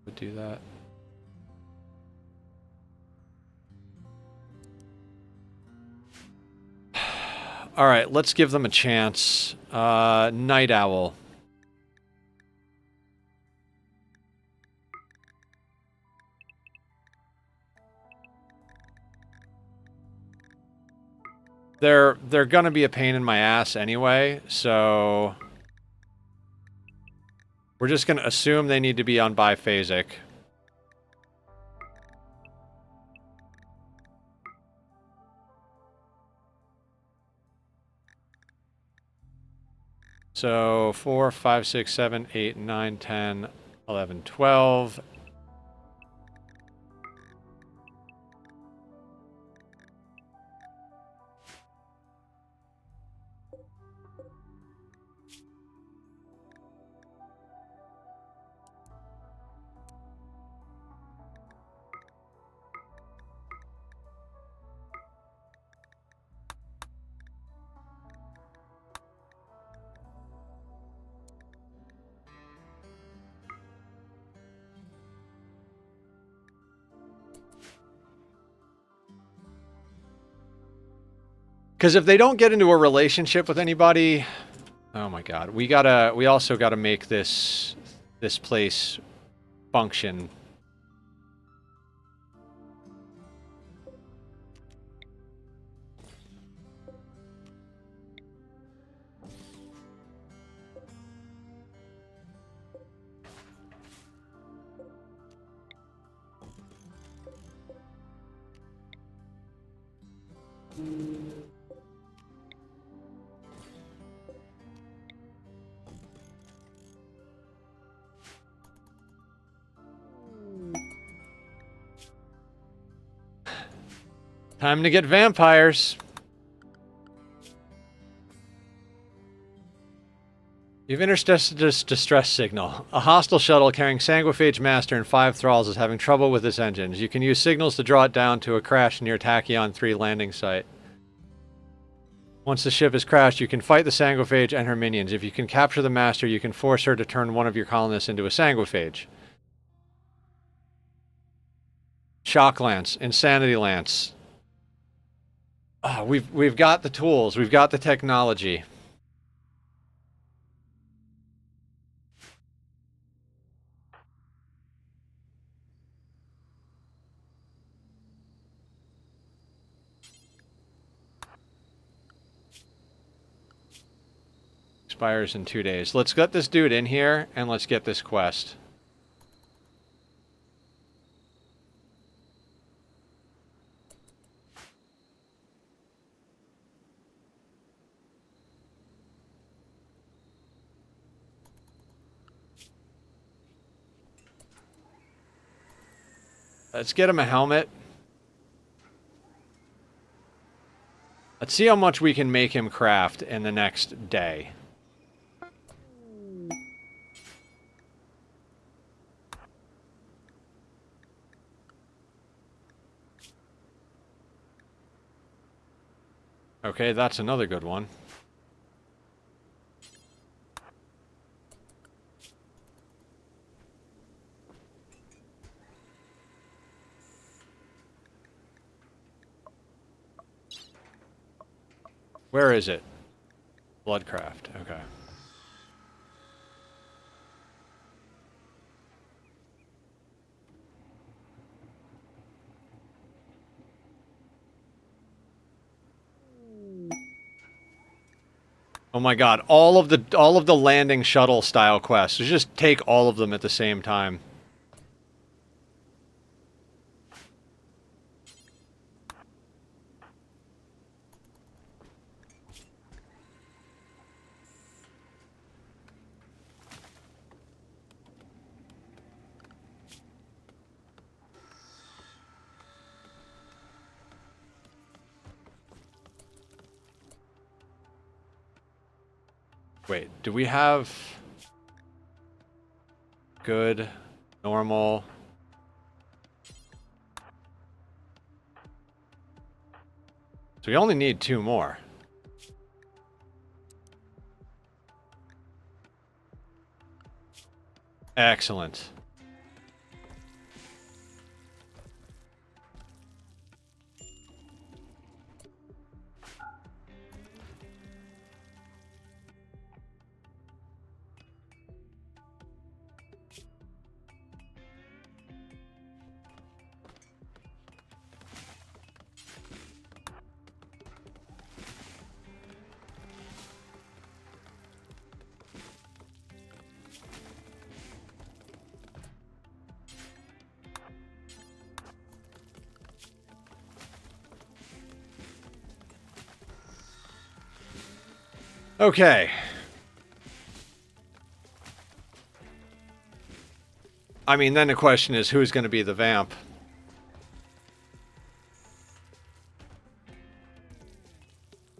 Would do that. All right, let's give them a chance. Night Owl. They're gonna be a pain in my ass anyway, so we're just gonna assume they need to be on biphasic. So 4, 5, 6, 7, 8, 9, 10, 11, 12. Because if they don't get into a relationship with anybody, oh my god, we also gotta make this place function. Time to get vampires. You've intercepted this distress signal. A hostile shuttle carrying Sanguiphage Master and 5 thralls is having trouble with its engines. You can use signals to draw it down to a crash near Tachyon 3 landing site. Once the ship is crashed, you can fight the Sanguiphage and her minions. If you can capture the Master, you can force her to turn one of your colonists into a Sanguiphage. Shock Lance, Insanity Lance. Oh, we've got the tools, we've got the technology. Expires in 2 days. Let's get this dude in here and let's get this quest. Let's get him a helmet. Let's see how much we can make him craft in the next day. Okay, that's another good one. Where is it? Bloodcraft. Okay. Oh my god, all of the landing shuttle style quests. Just take all of them at the same time. Wait, do we have good, normal? So we only need 2 more. Excellent. Okay. I mean, then the question is, who's going to be the vamp?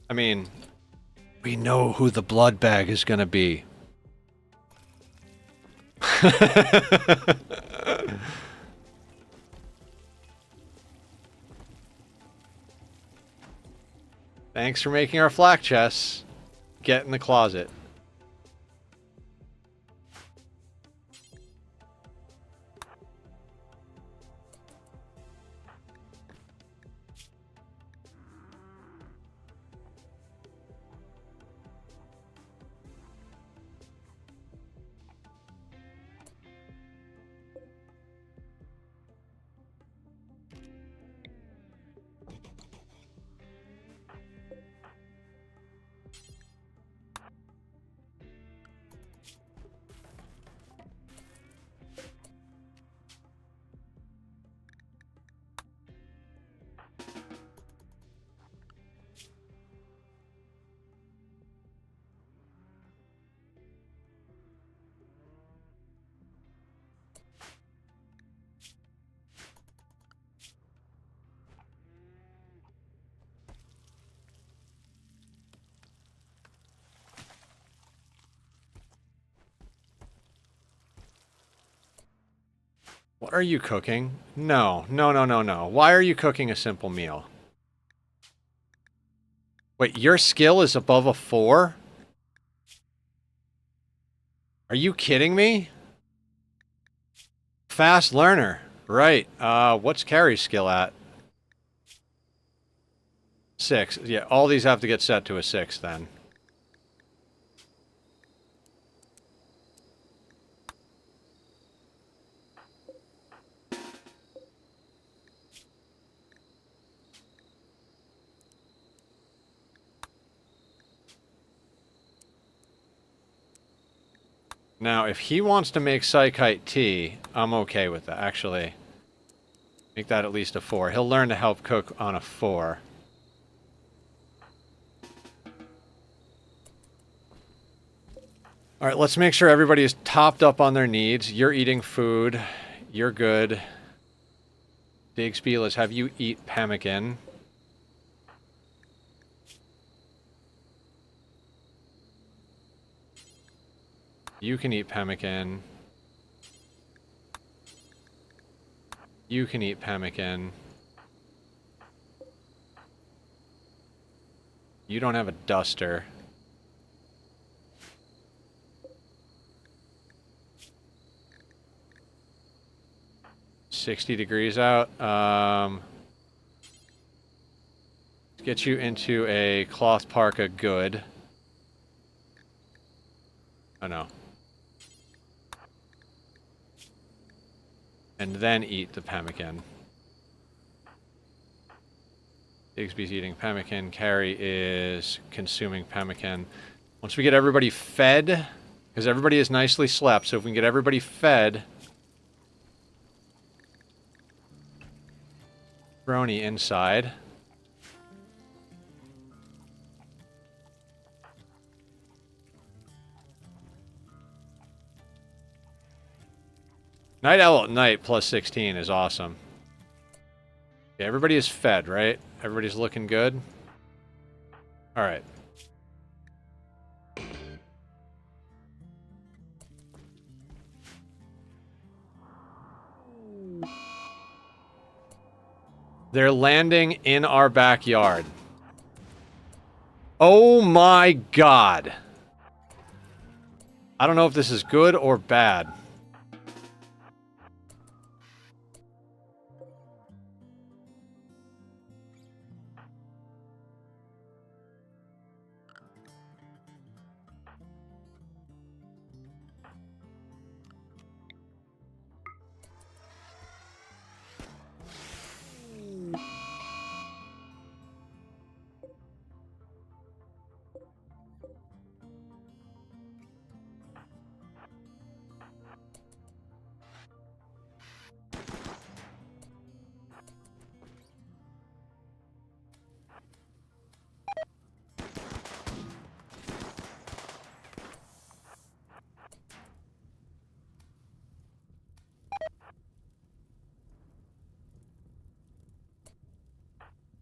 I mean, we know who the blood bag is going to be. Thanks for making our flak chests. Get in the closet. What are you cooking? No, no, no, no, no. Why are you cooking a simple meal? Wait, your skill is above a 4? Are you kidding me? Fast learner. Right. What's Carrie's skill at? 6. Yeah, all these have to get set to a 6 then. Now, if he wants to make Psychite tea, I'm okay with that, actually. Make that at least a 4. He'll learn to help cook on a 4. Alright, let's make sure everybody is topped up on their needs. You're eating food. You're good. Digsby, let's have you eat pemmican. You can eat pemmican. You can eat pemmican. You don't have a duster. $60 degrees out. get you into a cloth parka good. Oh no. And then eat the pemmican. Digsby's eating pemmican. Carrie is consuming pemmican. Once we get everybody fed, because everybody is nicely slept, so if we can get everybody fed... Brony inside. Night Owl at night plus 16 is awesome. Yeah, everybody is fed, right? Everybody's looking good? Alright. They're landing in our backyard. Oh my god. I don't know if this is good or bad.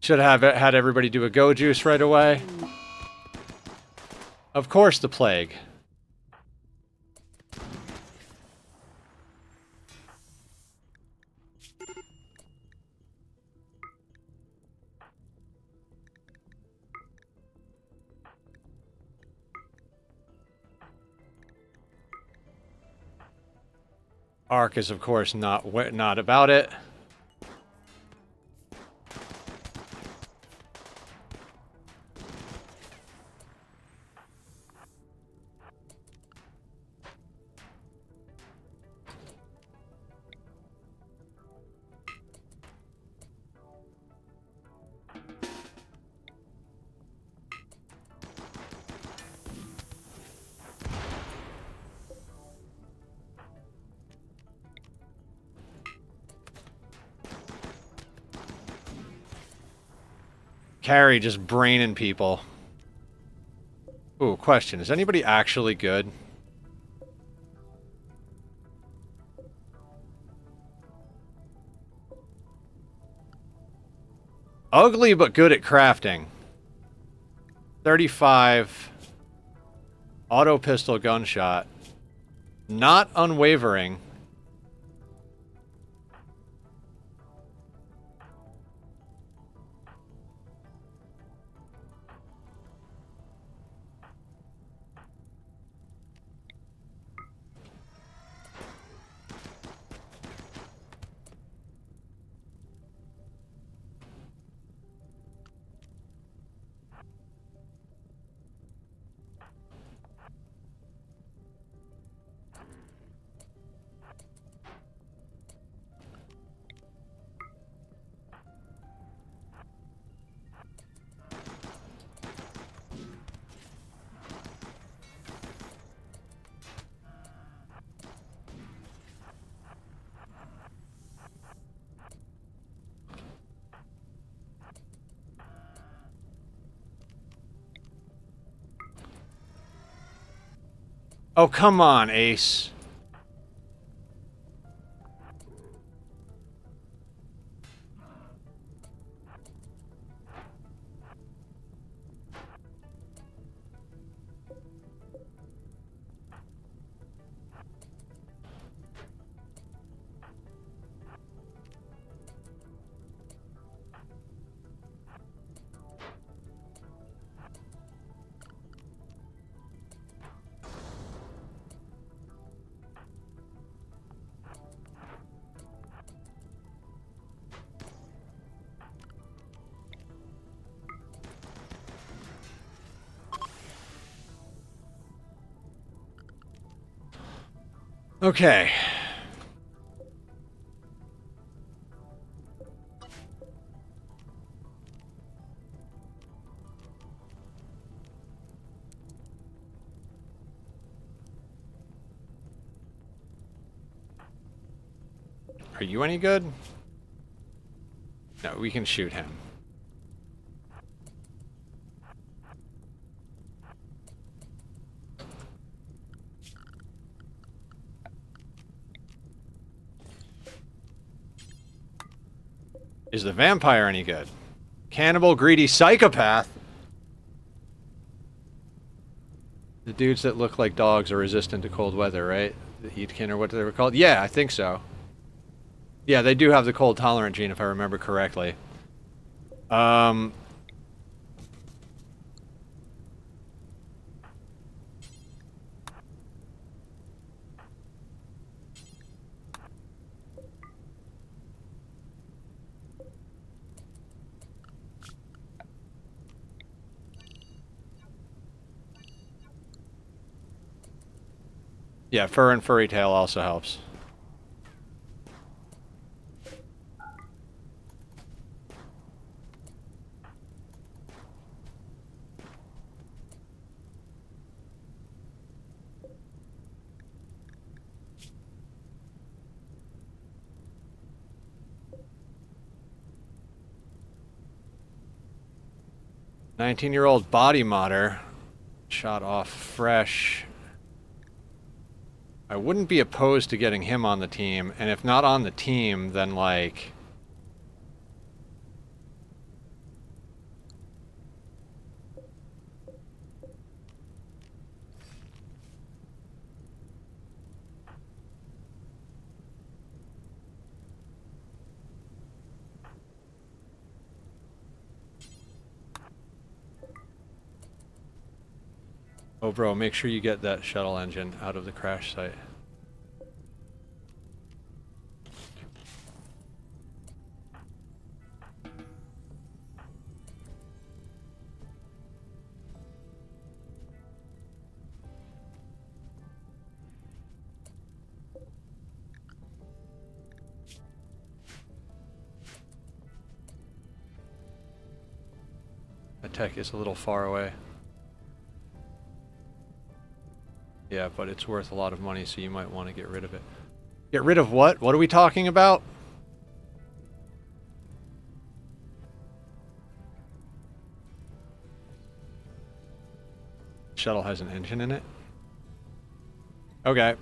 Should have had everybody do a go juice right away. Of course, the plague. Ark is, of course, not about it. Carrie just braining people. Ooh, question. Is anybody actually good? Ugly but good at crafting. 35. Auto pistol gunshot. Not unwavering. Oh, come on, Ace. Okay. Are you any good? No, we can shoot him. Is the vampire any good? Cannibal, greedy psychopath. The dudes that look like dogs are resistant to cold weather, right? The Eatkin or what they were called? Yeah, I think so. Yeah, they do have the cold tolerant gene if I remember correctly. Yeah, fur and furry tail also helps. "19-year-old body modder. Shot off fresh. I wouldn't be opposed to getting him on the team, and if not on the team, then like... Oh, bro, make sure you get that shuttle engine out of the crash site. The tech is a little far away. Yeah, but it's worth a lot of money, so you might want to get rid of it. Get rid of what? What are we talking about? Shuttle has an engine in it? Okay.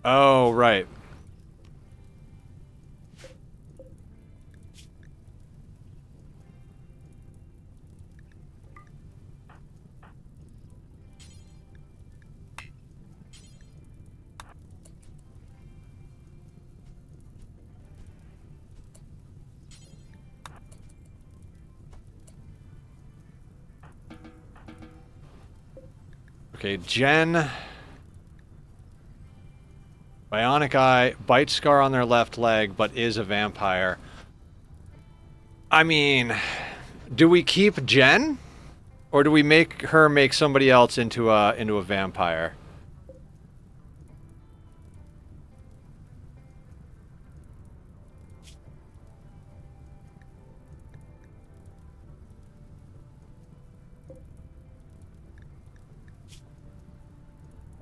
Oh, right. Okay, Jen. Bionic eye, bite scar on their left leg, but is a vampire. I mean, do we keep Jen? Or do we make her make somebody else into a vampire?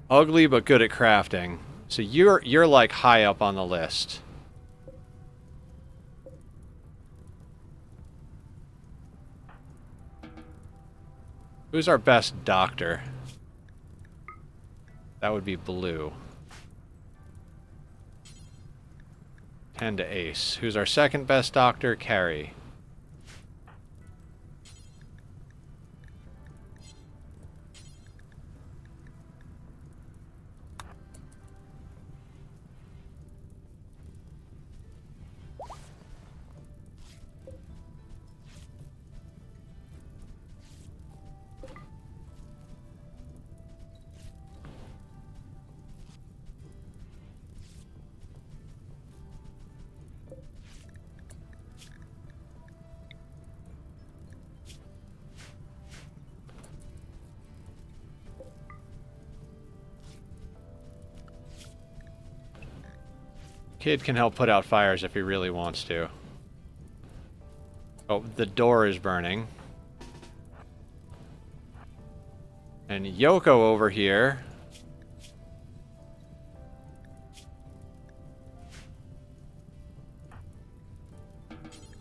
Ugly but good at crafting. So you're like high up on the list. Who's our best doctor? That would be Blue. 10 to Ace. Who's our second best doctor? Carrie. Kid can help put out fires if he really wants to. Oh, the door is burning. And Yoko over here.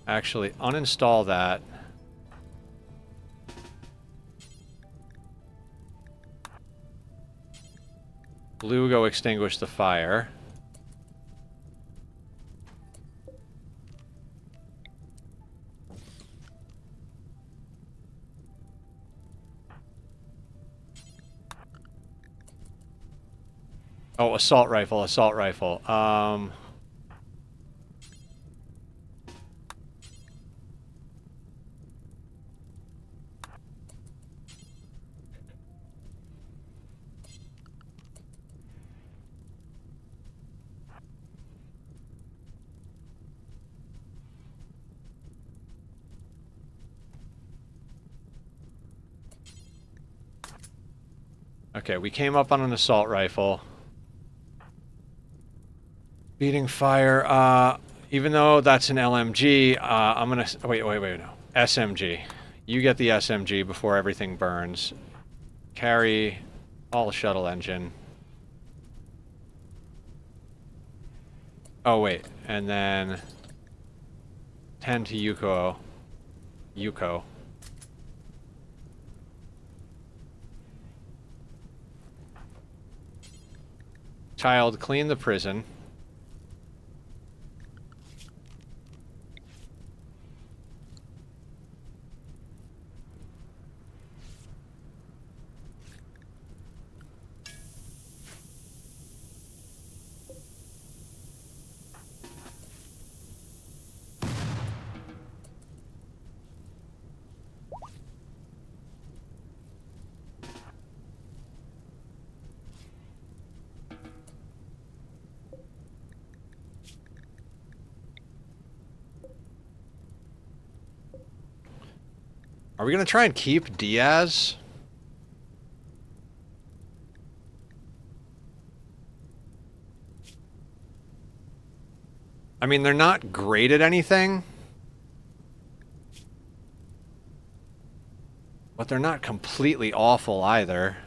Actually, uninstall that. Blue, go extinguish the fire. Oh, assault rifle, assault rifle. Okay, we came up on an assault rifle. Beating fire, even though that's an LMG, I'm gonna... Wait, no. SMG. You get the SMG before everything burns. Carry all shuttle engine. Oh, wait. And then... 10 to Yuko. Yuko. Child, clean the prison. Are we gonna try and keep Diaz? I mean, they're not great at anything. But they're not completely awful either.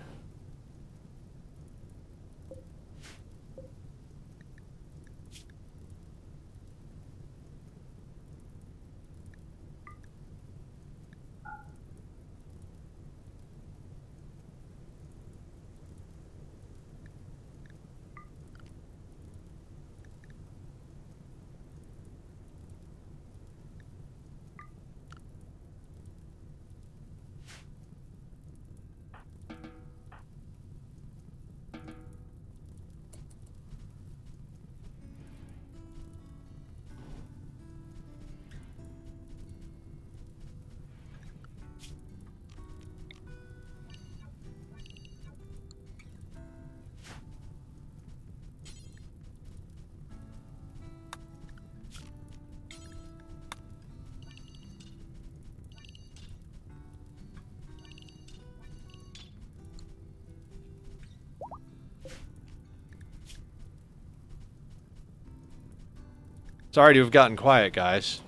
Sorry to have gotten quiet, guys.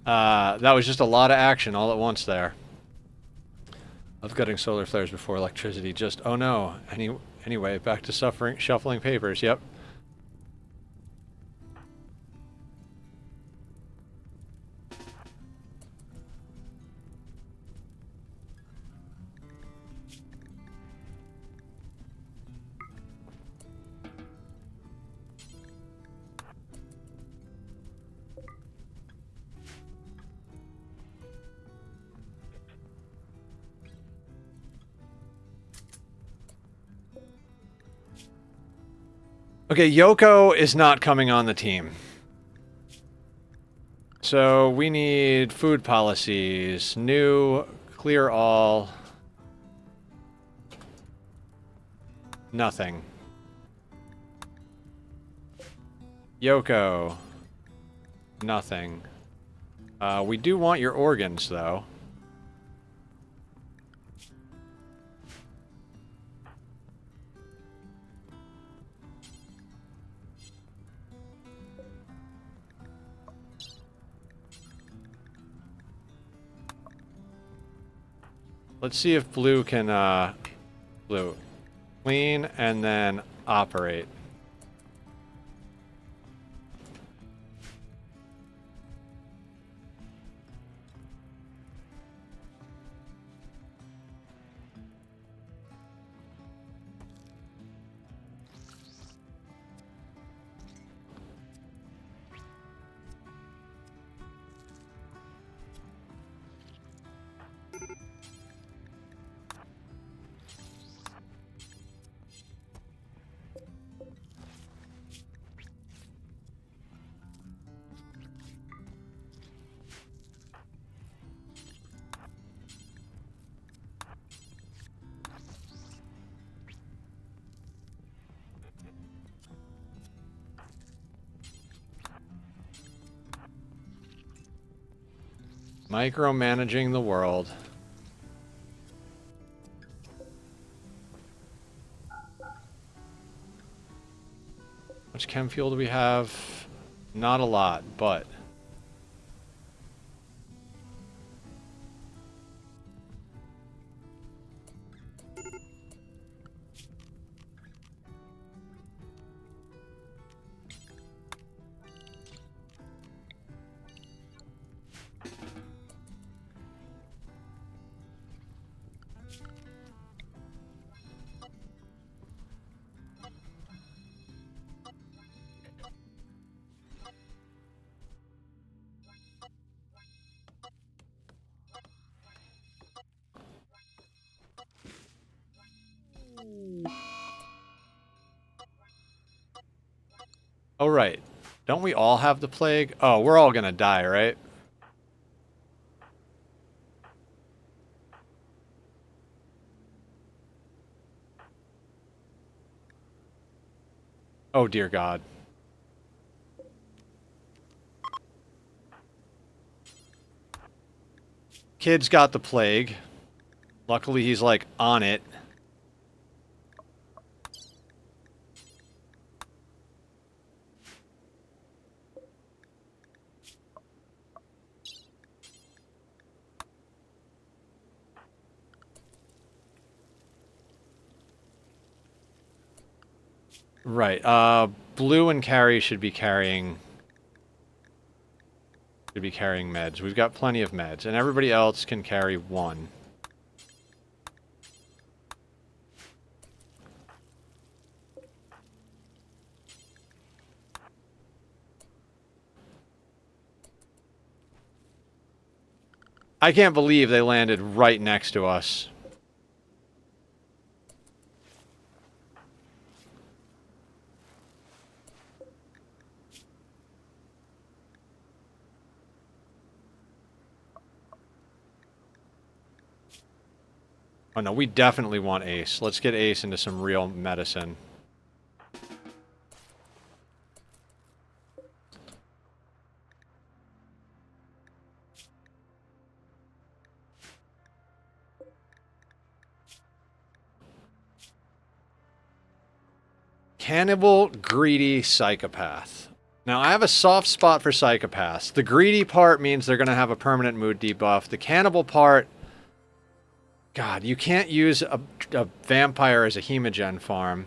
That was just a lot of action all at once there. Of getting solar flares before electricity just... Oh no. Anyway, back to shuffling papers. Yep. Okay, Yoko is not coming on the team. So we need food policies. New, clear all. Nothing. Yoko. Nothing. We do want your organs, though. Let's see if blue can, blue. Clean and then operate. Micromanaging the world. Much chem fuel do we have? Not a lot, but... Oh, right. Don't we all have the plague? Oh, we're all gonna die, right? Oh, dear God. Kid's got the plague. Luckily, he's, like, on it. Right. Blue and Carrie should be carrying meds. We've got plenty of meds, and everybody else can carry one. I can't believe they landed right next to us. Oh no, we definitely want Ace. Let's get Ace into some real medicine. Cannibal, greedy, psychopath. Now, I have a soft spot for psychopaths. The greedy part means they're going to have a permanent mood debuff. The cannibal part... God, you can't use a vampire as a hemogen farm.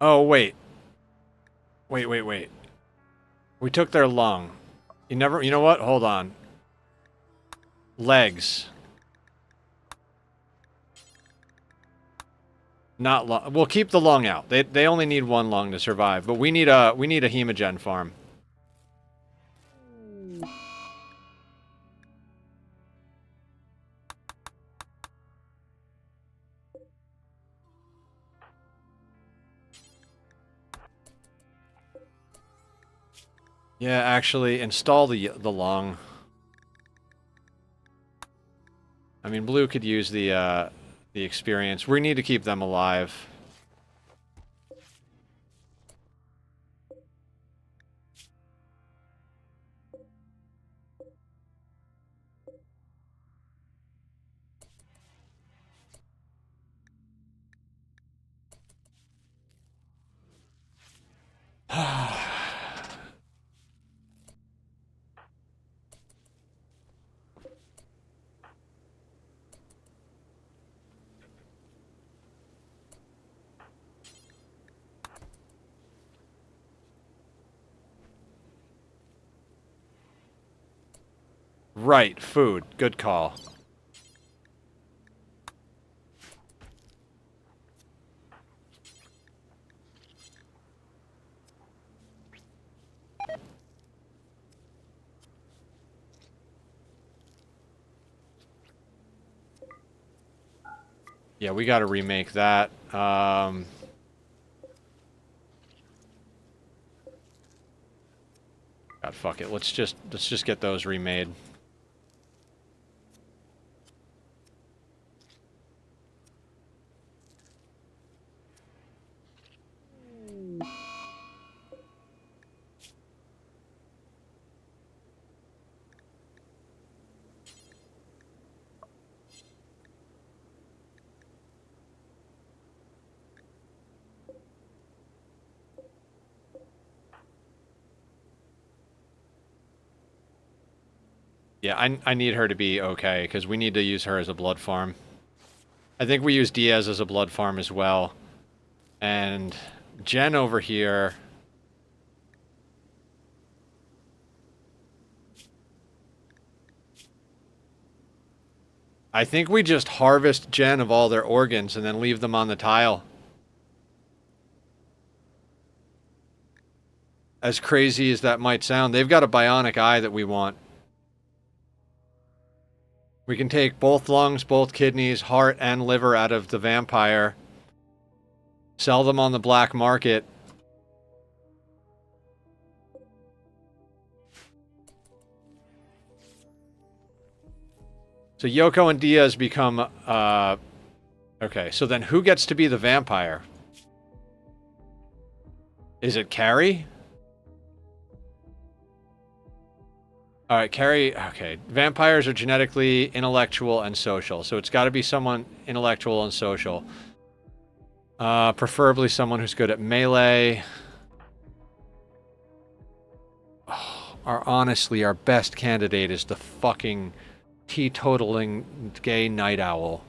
Oh, wait. Wait. We took their lung. You know what? Hold on. Legs. Not lung. We'll keep the lung out. They only need one lung to survive, but we need a hemogen farm. Yeah, actually, install the lung. I mean, blue could use the experience. We need to keep them alive. Right, food. Good call. Yeah, we gotta remake that. God, fuck it. Let's just get those remade. Yeah, I need her to be okay, because we need to use her as a blood farm. I think we use Diaz as a blood farm as well. And Jen over here... I think we just harvest Jen of all their organs and then leave them on the tile. As crazy as that might sound, they've got a bionic eye that we want. We can take both lungs, both kidneys, heart, and liver out of the vampire. Sell them on the black market. So Yoko and Diaz become... okay, so then who gets to be the vampire? Is it Carrie? Alright, Carrie... Okay, vampires are genetically intellectual and social, so it's got to be someone intellectual and social. Preferably someone who's good at melee. Oh, honestly, our best candidate is the fucking teetotaling gay night owl.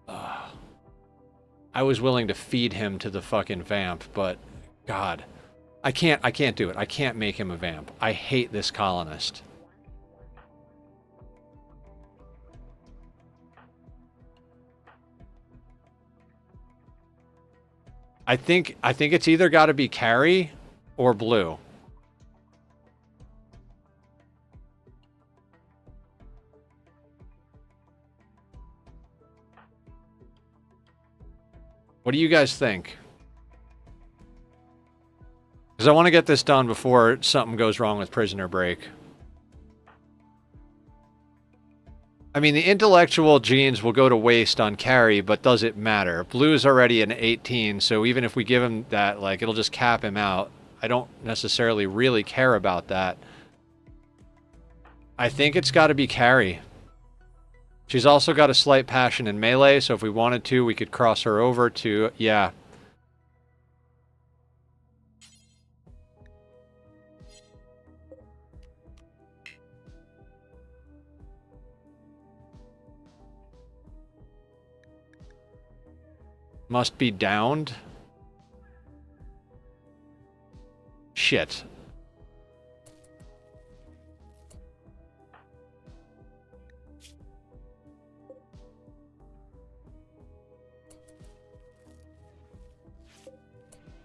I was willing to feed him to the fucking vamp, but God, I can't do it. I can't make him a vamp. I hate this colonist. I think it's either got to be Carrie or Blue. What do you guys think? Because I want to get this done before something goes wrong with Prisoner Break. I mean, the intellectual genes will go to waste on Carrie, but does it matter? Blue's already an 18, so even if we give him that, like, it'll just cap him out. I don't necessarily really care about that. I think it's got to be Carrie. She's also got a slight passion in melee, so if we wanted to, we could cross her over to... Yeah. Must be downed? Shit.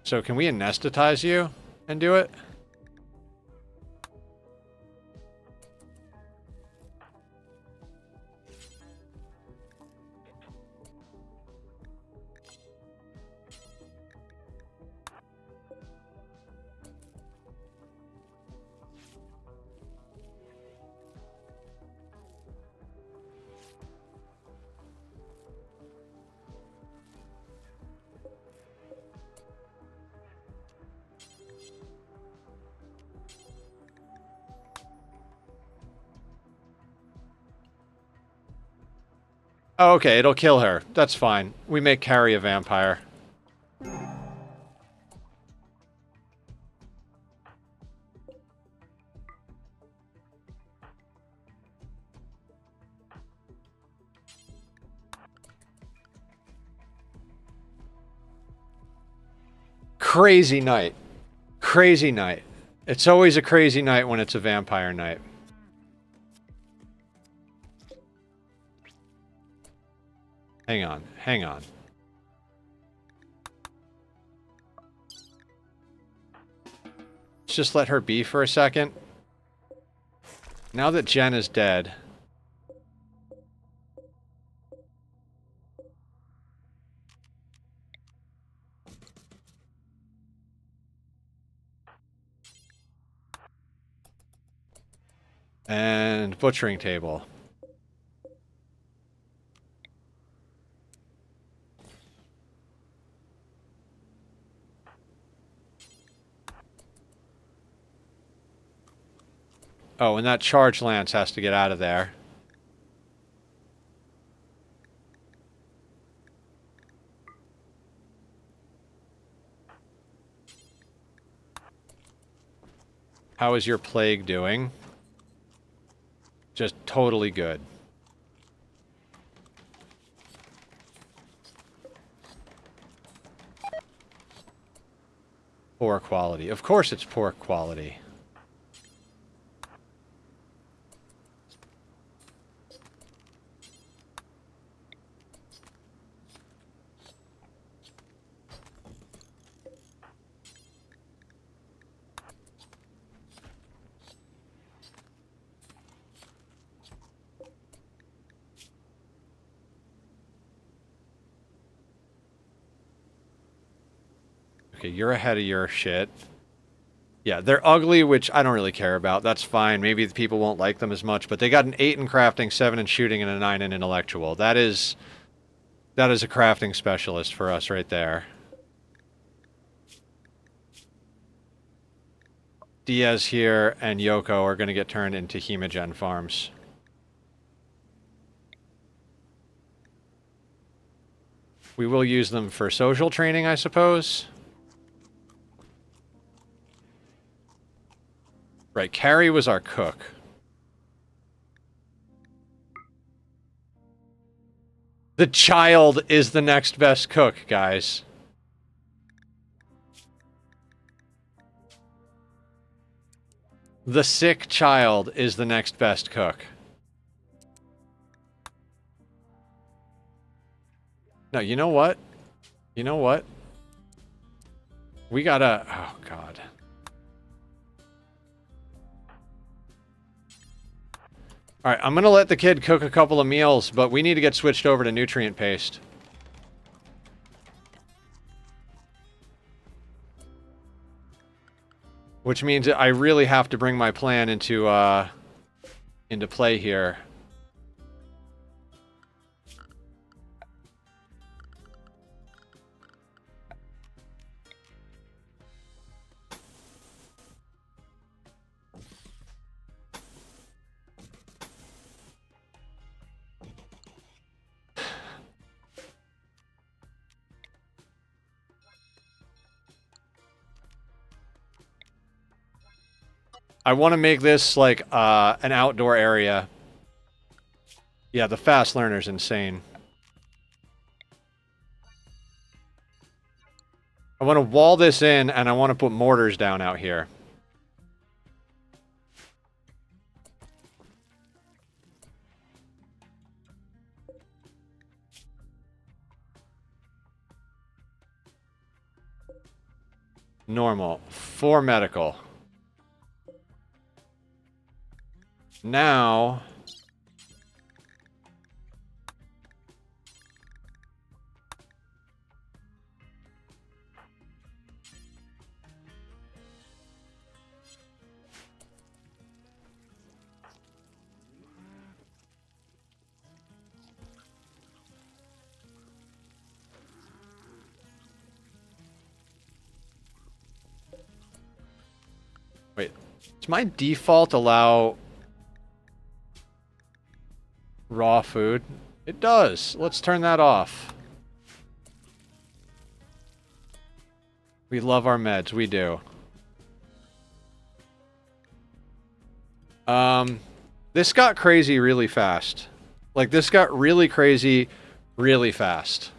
So can we anesthetize you and do it? Oh, okay, it'll kill her. That's fine. We make Carrie a vampire. Crazy night. Crazy night. It's always a crazy night when it's a vampire night. Hang on, hang on. Let's just let her be for a second. Now that Jen is dead... And butchering table. Oh, and that charge lance has to get out of there. How is your plague doing? Just totally good. Poor quality. Of course it's poor quality. Okay, you're ahead of your shit. Yeah, they're ugly, which I don't really care about. That's fine. Maybe the people won't like them as much, but they got an 8 in crafting, 7 in shooting, and a 9 in intellectual. That is a crafting specialist for us right there. Diaz here and Yoko are going to get turned into hemogen farms. We will use them for social training, I suppose. Right, Carrie was our cook. The child is the next best cook, guys. The sick child is the next best cook. No, you know what? You know what? We gotta... Oh, God. Alright, I'm gonna let the kid cook a couple of meals, but we need to get switched over to nutrient paste. Which means I really have to bring my plan into play here. I want to make this like an outdoor area. Yeah, the fast learner's insane. I want to wall this in, and I want to put mortars down out here. Normal. 4 medical. Now... Wait, does my default allow raw food? It does. Let's turn that off. We love our meds. We do. This got crazy really fast. Like, this got really crazy really fast.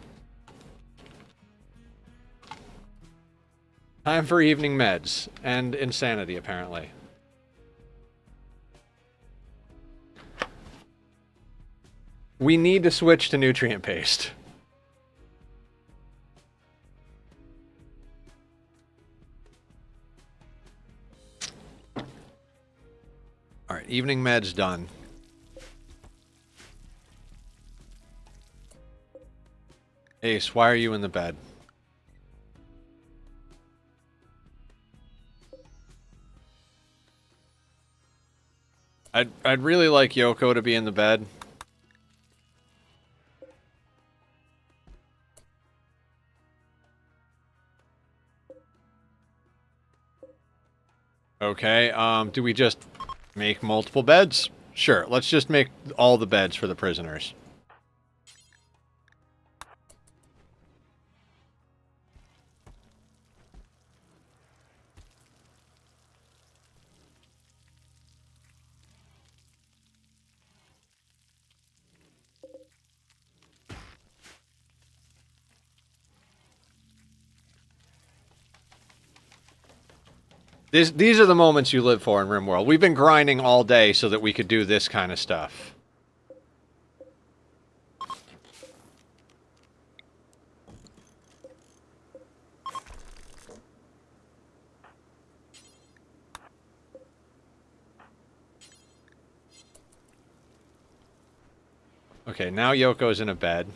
Time for evening meds. And insanity, apparently. We need to switch to nutrient paste. Alright, evening meds done. Ace, why are you in the bed? I'd really like Yoko to be in the bed. Okay, do we just make multiple beds? Sure, let's just make all the beds for the prisoners. These are the moments you live for in Rimworld. We've been grinding all day so that we could do this kind of stuff. Okay, now Yoko's in a bed.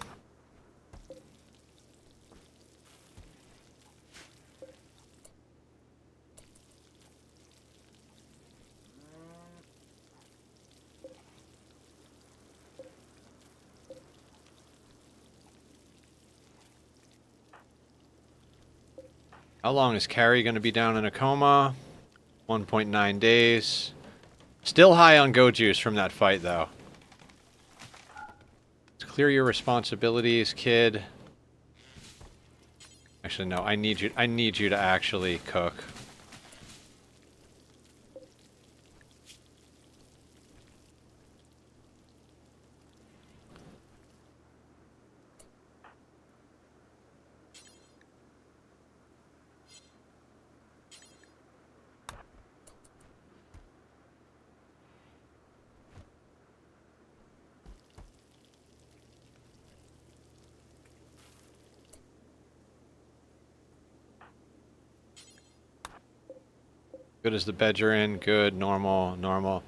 How long is Carrie going to be down in a coma? 1.9 days. Still high on go juice from that fight, though. Let's clear your responsibilities, kid. Actually, no. I need you to actually cook. Good as the bed you're in. Good. Normal. Normal.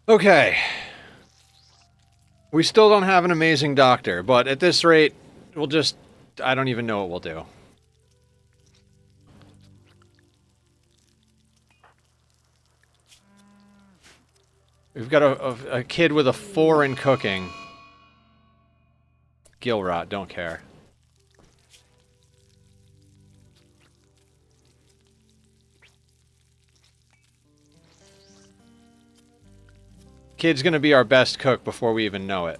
Okay. We still don't have an amazing doctor, but at this rate, we'll just... I don't even know what we'll do. We've got a kid with a 4 in cooking. Gill rot, don't care. Kid's gonna be our best cook before we even know it.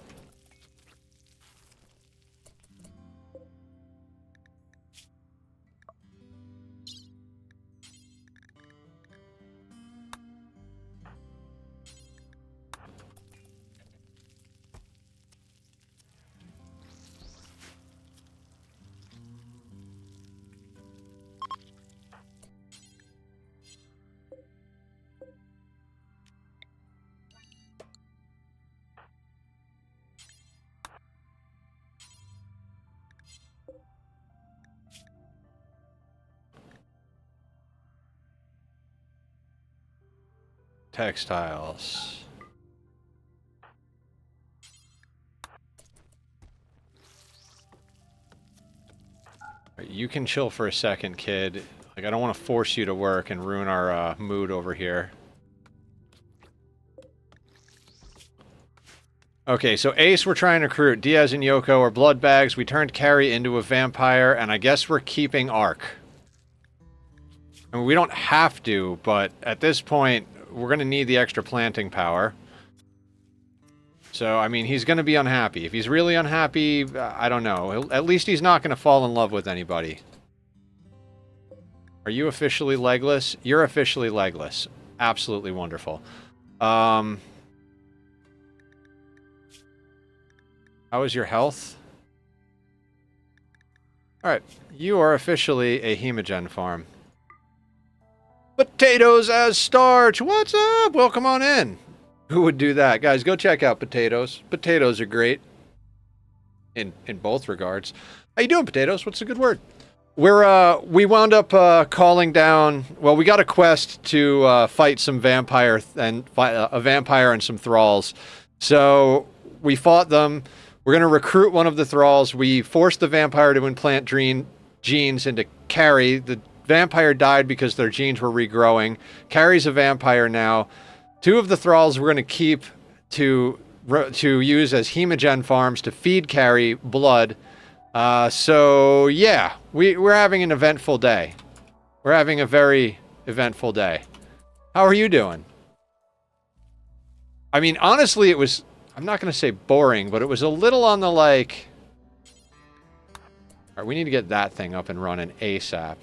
Textiles. Right, you can chill for a second, kid. Like, I don't want to force you to work and ruin our mood over here. Okay, so Ace we're trying to recruit. Diaz and Yoko are blood bags. We turned Carrie into a vampire, and I guess we're keeping Ark. I mean, we don't have to, but at this point, we're going to need the extra planting power. So, I mean, he's going to be unhappy. If he's really unhappy, I don't know. At least he's not going to fall in love with anybody. Are you officially legless? You're officially legless. Absolutely wonderful. How is your health? Alright, you are officially a hemogen farm. Potatoes as starch! What's up? Welcome on in. Who would do that? Guys, go check out potatoes. Potatoes are great. In both regards. How you doing, potatoes? What's a good word? We wound up calling down... Well, we got a quest to fight some vampire and a vampire and some thralls. So, we fought them. We're going to recruit one of the thralls. We forced the vampire to implant genes into Carrie. The vampire died because their genes were regrowing. Carrie's a vampire now. Two of the thralls we're going to keep to use as hemogen farms to feed Carrie blood. So, yeah, we're having an eventful day. We're having a very eventful day. How are you doing? I mean, honestly, it was... I'm not going to say boring, but it was a little on the, like... Alright, we need to get that thing up and running ASAP.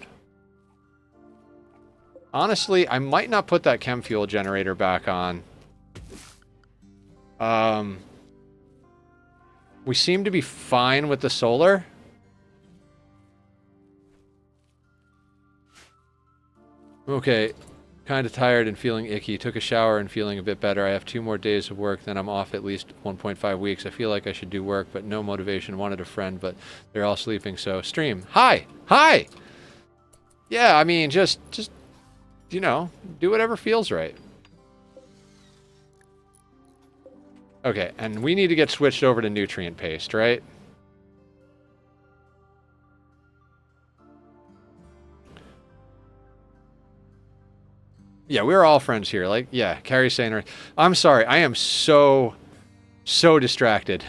Honestly, I might not put that chem fuel generator back on. We seem to be fine with the solar. Okay. Kind of tired and feeling icky. Took a shower and feeling a bit better. I have 2 more days of work, then I'm off at least 1.5 weeks. I feel like I should do work, but no motivation. Wanted a friend, but they're all sleeping, so stream. Hi! Hi! Yeah, I mean, just, you know, do whatever feels right. Okay, and we need to get switched over to nutrient paste, right? Yeah, we're all friends here. Like, yeah, Carrie's saying... I'm sorry, I am so distracted.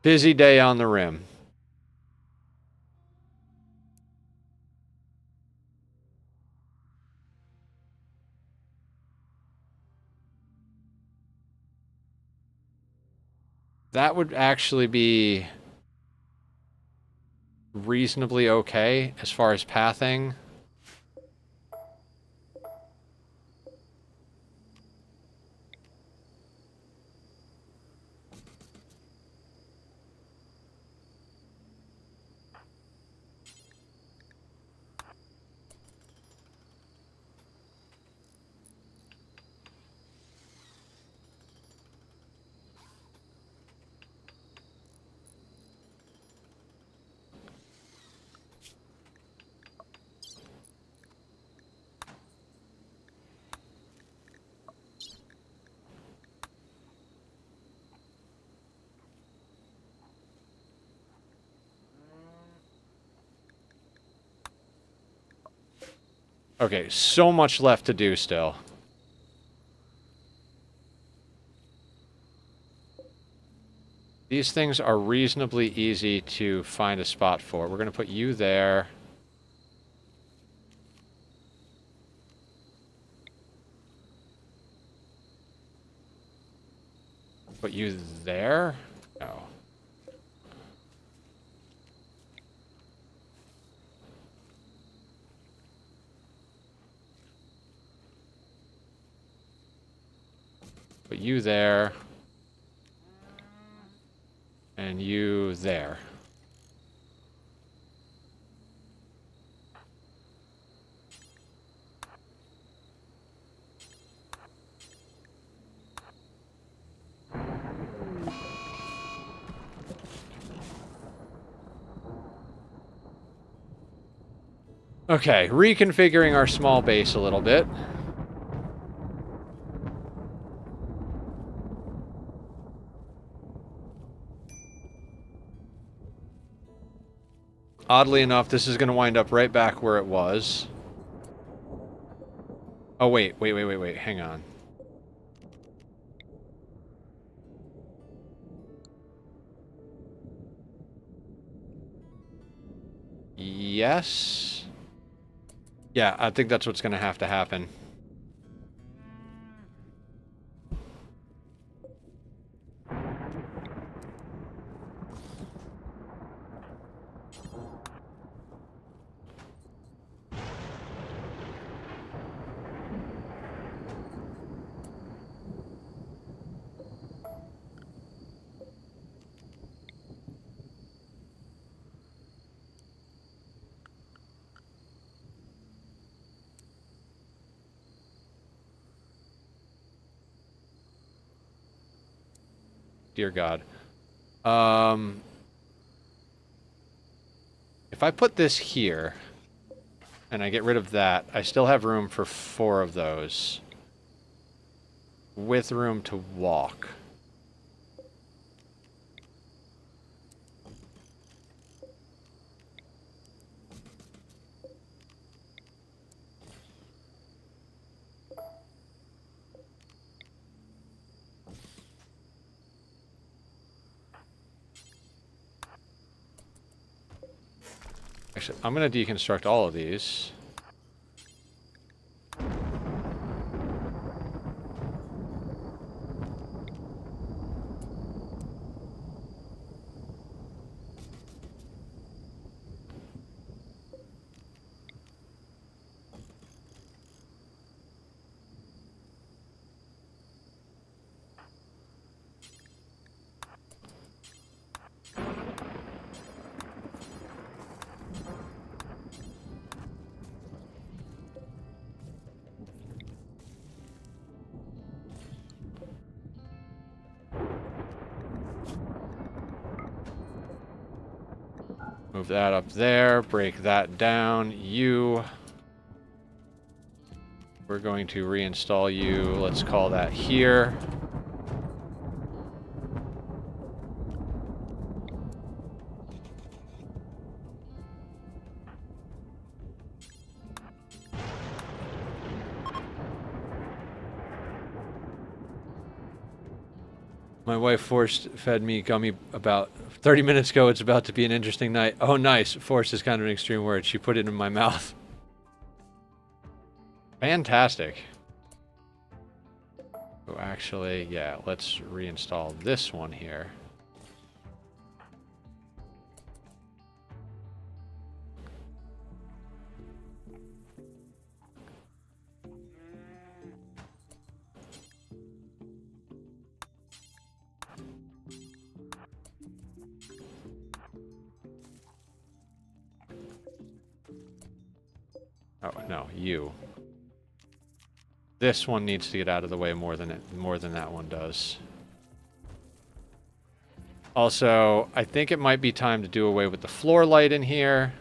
Busy day on the rim. That would actually be reasonably okay as far as pathing. Okay, so much left to do still. These things are reasonably easy to find a spot for. We're going to put you there. Put you there? No. Put you there. And you there. Okay, reconfiguring our small base a little bit. Oddly enough, this is going to wind up right back where it was. Oh, wait. Hang on. Yes. Yeah, I think that's what's going to have to happen. Dear God. If I put this here, and I get rid of that, I still have room for 4 of those. With room to walk. Actually, I'm going to deconstruct all of these. Move that up there, break that down. We're going to reinstall you. Let's call that here. My wife force-fed me gummy about 30 minutes ago. It's about to be an interesting night. Oh, nice. Force is kind of an extreme word. She put it in my mouth. Fantastic. Oh, actually, yeah, let's reinstall this one here. Oh, no, you. This one needs to get out of the way more than that one does. Also, I think it might be time to do away with the floor light in here.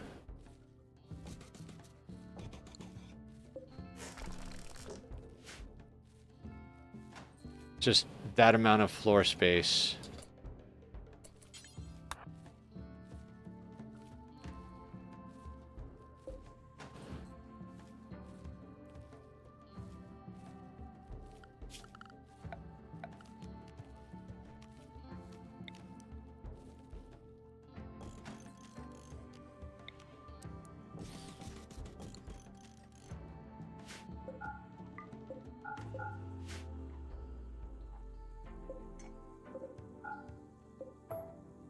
Just that amount of floor space.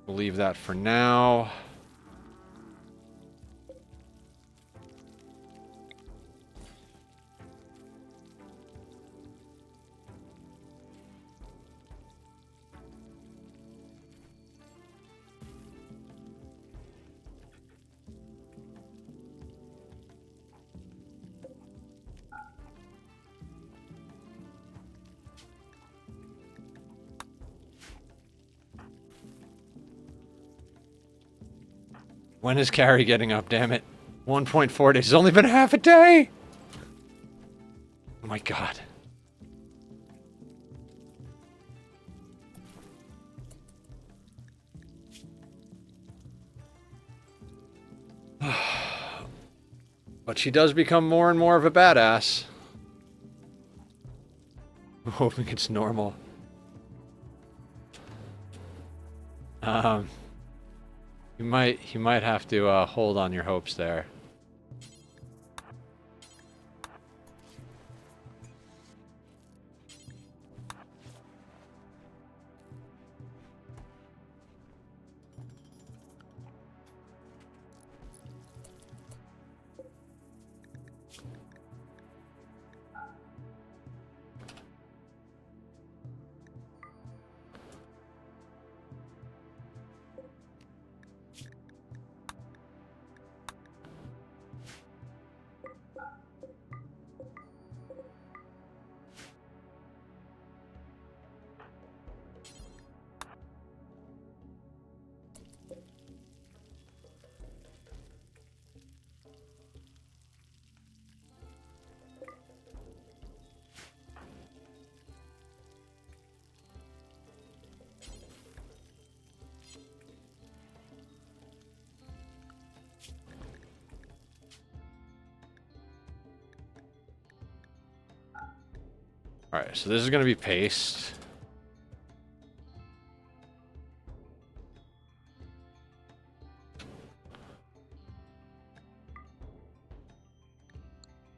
We'll leave that for now. When is Carrie getting up, damn it? 1.4 days. It's only been half a day! Oh my god. But she does become more and more of a badass. I'm hoping it's normal. You might have to hold on your hopes there. Alright, so this is going to be paste.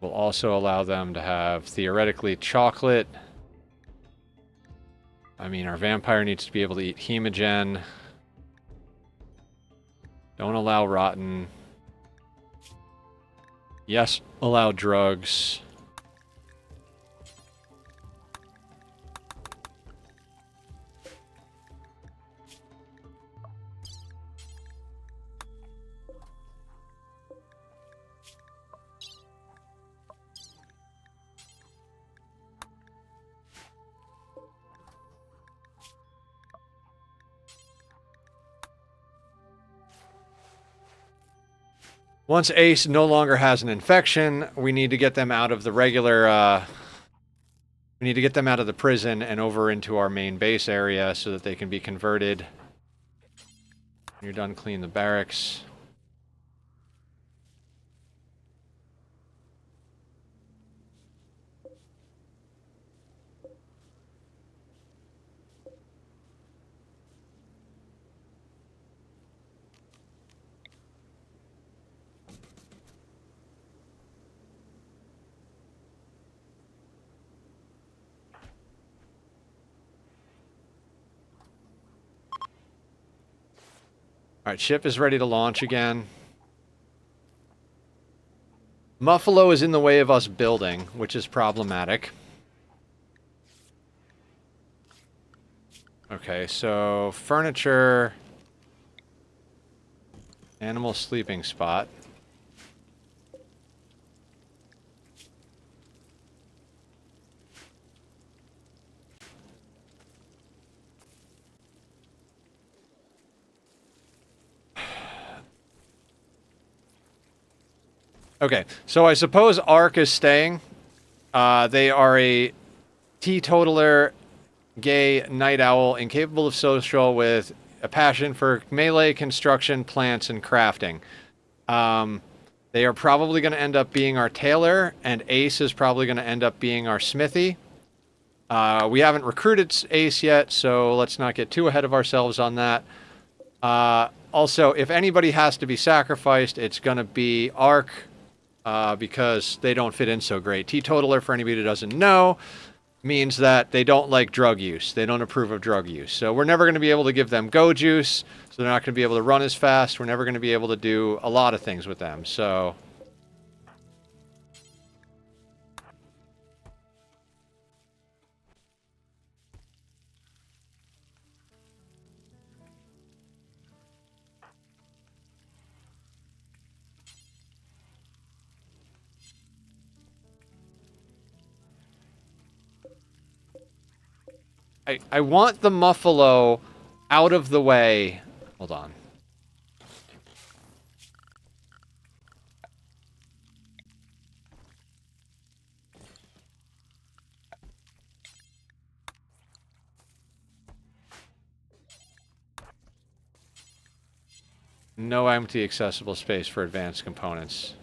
We'll also allow them to have, theoretically, chocolate. I mean, our vampire needs to be able to eat hemogen. Don't allow rotten. Yes, allow drugs. Once Ace no longer has an infection, we need to get them out of the regular, we need to get them out of the prison and over into our main base area so that they can be converted. When you're done, clean the barracks. Alright, ship is ready to launch again. Muffalo is in the way of us building, which is problematic. Okay, so furniture, animal sleeping spot. Okay, so I suppose Ark is staying. They are a teetotaler, gay night owl, incapable of social, with a passion for melee, construction, plants, and crafting. They are probably going to end up being our tailor, and Ace is probably going to end up being our smithy. We haven't recruited Ace yet, so let's not get too ahead of ourselves on that. Also, if anybody has to be sacrificed, it's going to be Ark, because they don't fit in so great. Teetotaler, for anybody who doesn't know, means that they don't like drug use. They don't approve of drug use. So we're never going to be able to give them go juice, so they're not going to be able to run as fast. We're never going to be able to do a lot of things with them, so... I want the Muffalo out of the way. Hold on. No empty accessible space for advanced components.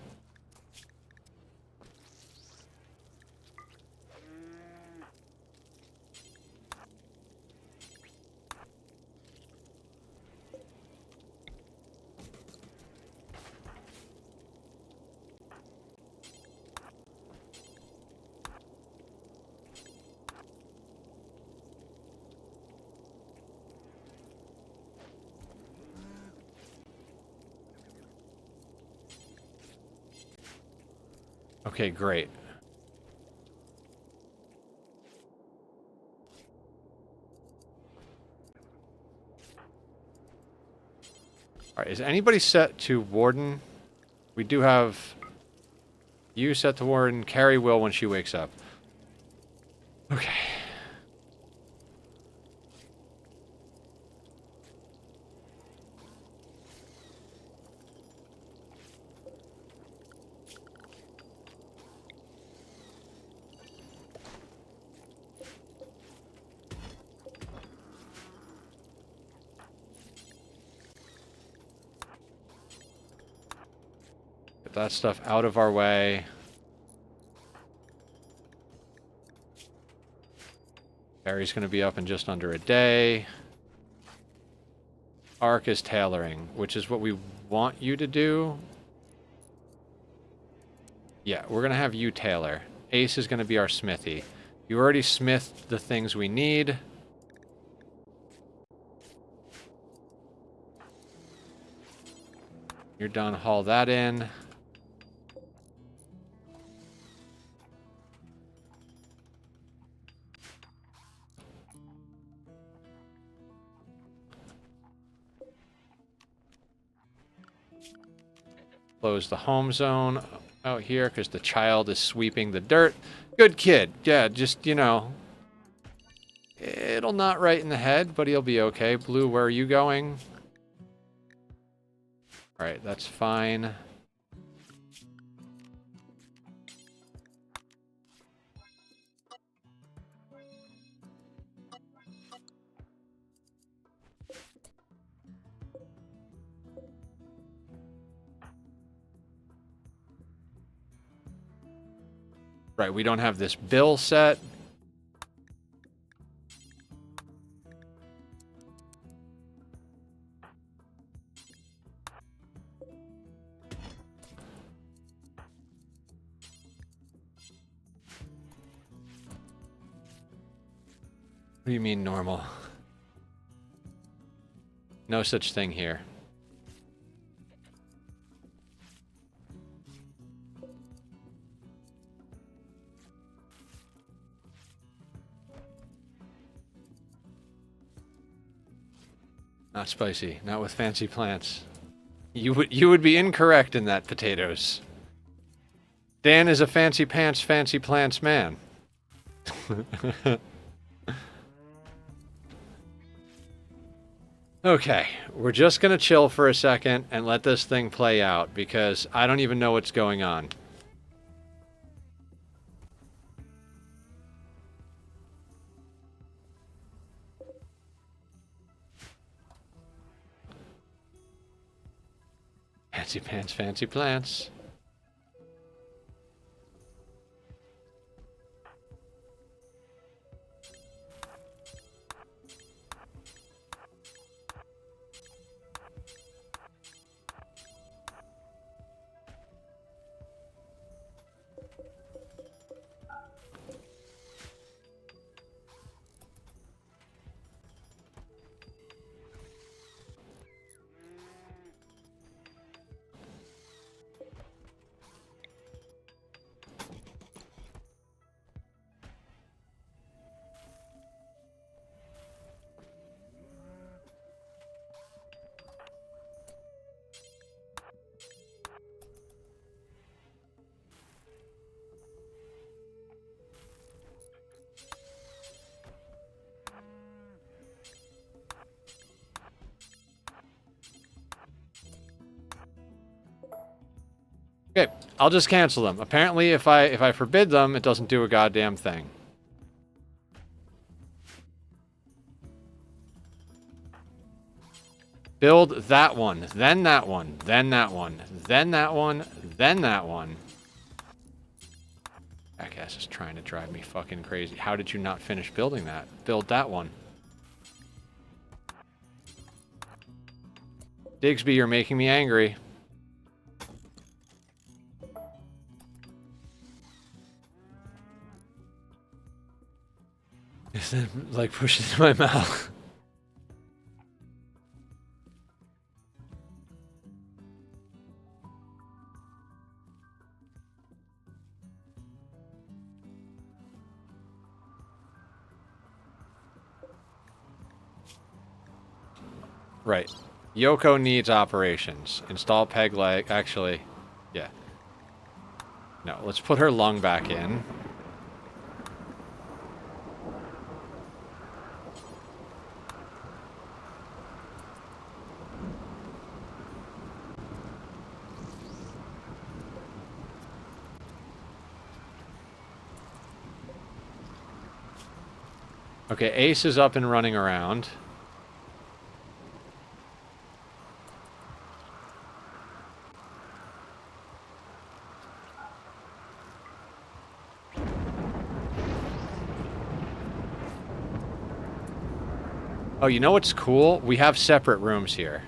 Okay, great. All right, is anybody set to Warden? We do have you set to Warden. Carrie will when she wakes up. Okay. Get that stuff out of our way. Carrie's going to be up in just under a day. Arc is tailoring, which is what we want you to do. Yeah, we're going to have you tailor. Ace is going to be our smithy. You already smithed the things we need. You're done. Haul that in. Close the home zone out here because the child is sweeping the dirt. Good kid. Yeah, just, you know, it'll not right in the head, but he'll be okay. Blue, where are you going? All right, that's fine. Right, we don't have this bill set. What do you mean normal? No such thing here. Not spicy. Not with fancy plants. You would be incorrect in that, potatoes. Dan is a fancy pants, fancy plants man. Okay, we're just gonna chill for a second and let this thing play out because I don't even know what's going on. Fancy pants, fancy plants. Okay, I'll just cancel them. Apparently, if I forbid them, it doesn't do a goddamn thing. Build that one, then that one, then that one, then that one, then that one. Jackass is trying to drive me fucking crazy. How did you not finish building that? Build that one. Digsby, you're making me angry. Is it like pushing in my mouth? Right. Yoko needs operations. Install peg leg. Actually, yeah. No, let's put her lung back in. Okay, Ace is up and running around. Oh, you know what's cool? We have separate rooms here.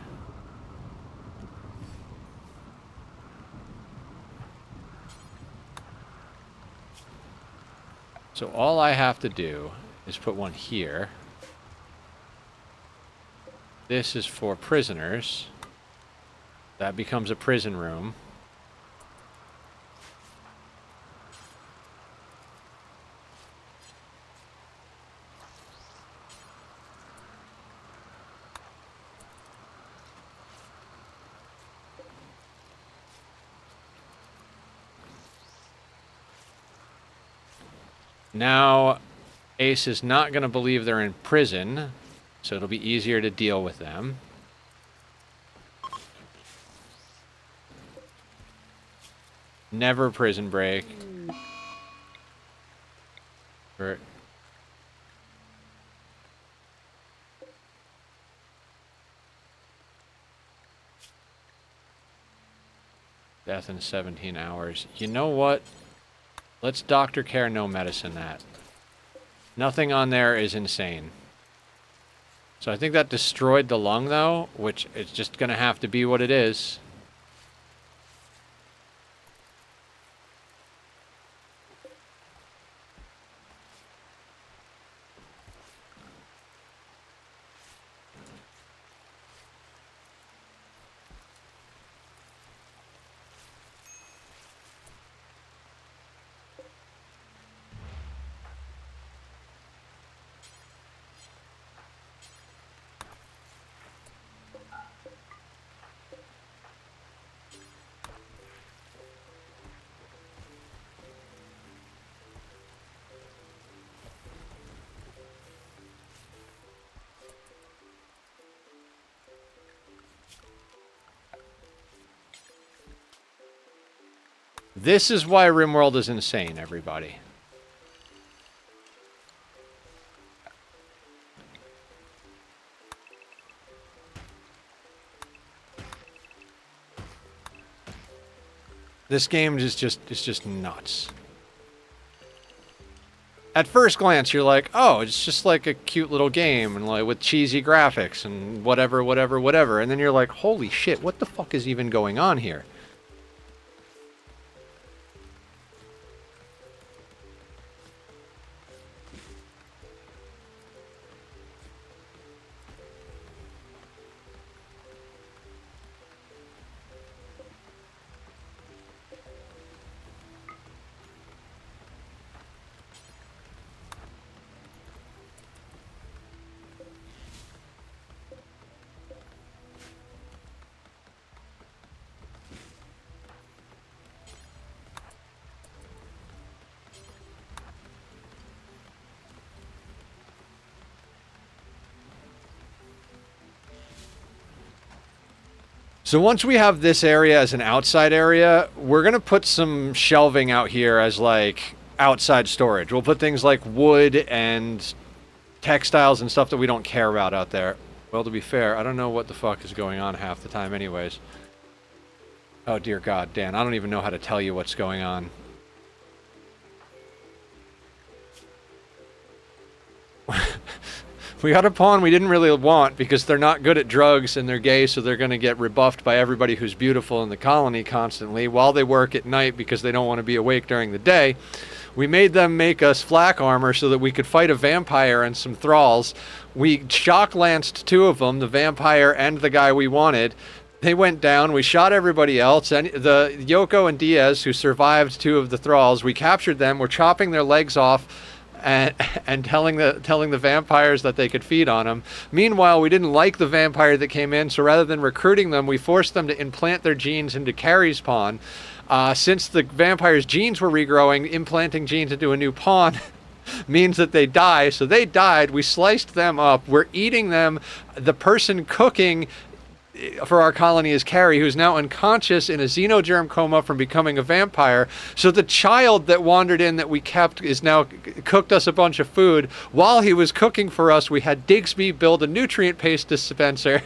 So all I have to do is put one here. This is for prisoners. That becomes a prison room. Now, Ace is not going to believe they're in prison, so it'll be easier to deal with them. Never prison break. For death in 17 hours. You know what? Let's doctor care, no medicine that. Nothing on there is insane. So I think that destroyed the lung, though, which it's just going to have to be what it is. This is why Rimworld is insane, everybody. This game is just nuts. At first glance, you're like, oh, it's just like a cute little game and like with cheesy graphics and whatever, whatever, whatever. And then you're like, holy shit, what the fuck is even going on here? So once we have this area as an outside area, we're going to put some shelving out here as like outside storage. We'll put things like wood and textiles and stuff that we don't care about out there. Well, to be fair, I don't know what the fuck is going on half the time anyways. Oh, dear God, Dan, I don't even know how to tell you what's going on. We got a pawn we didn't really want because they're not good at drugs and they're gay, so they're going to get rebuffed by everybody who's beautiful in the colony constantly while they work at night because they don't want to be awake during the day. We made them make us flak armor so that we could fight a vampire and some thralls. We shock-lanced 2 of them, the vampire and the guy we wanted. They went down. We shot everybody else. And the Yoko and Diaz, who survived 2 of the thralls, we captured them. We're chopping their legs off and telling the vampires that they could feed on them. Meanwhile, we didn't like the vampire that came in, so rather than recruiting them, we forced them to implant their genes into Carrie's pawn. Since the vampire's genes were regrowing, implanting genes into a new pawn means that they die. So they died. We sliced them up. We're eating them. The person cooking for our colony is Carrie, who's now unconscious in a xenogerm coma from becoming a vampire. So the child that wandered in that we kept is now cooked us a bunch of food. While he was cooking for us, we had Digsby build a nutrient paste dispenser,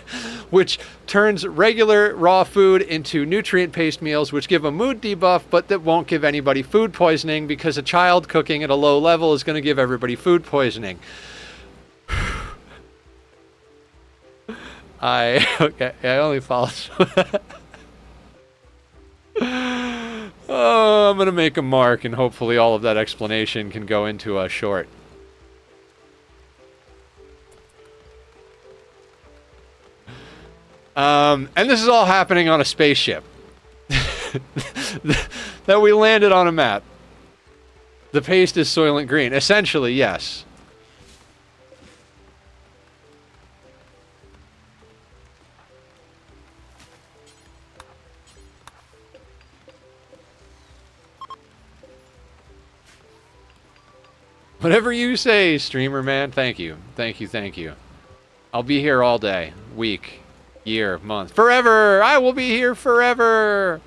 which turns regular raw food into nutrient paste meals, which give a mood debuff, but that won't give anybody food poisoning because a child cooking at a low level is going to give everybody food poisoning. Okay, I only followed. Oh, I'm gonna make a mark, and hopefully all of that explanation can go into a short. And this is all happening on a spaceship that we landed on a map. The paste is Soylent Green, essentially, yes. Whatever you say, streamer man. Thank you. Thank you, thank you. I'll be here all day, week, year, month, forever! I will be here forever!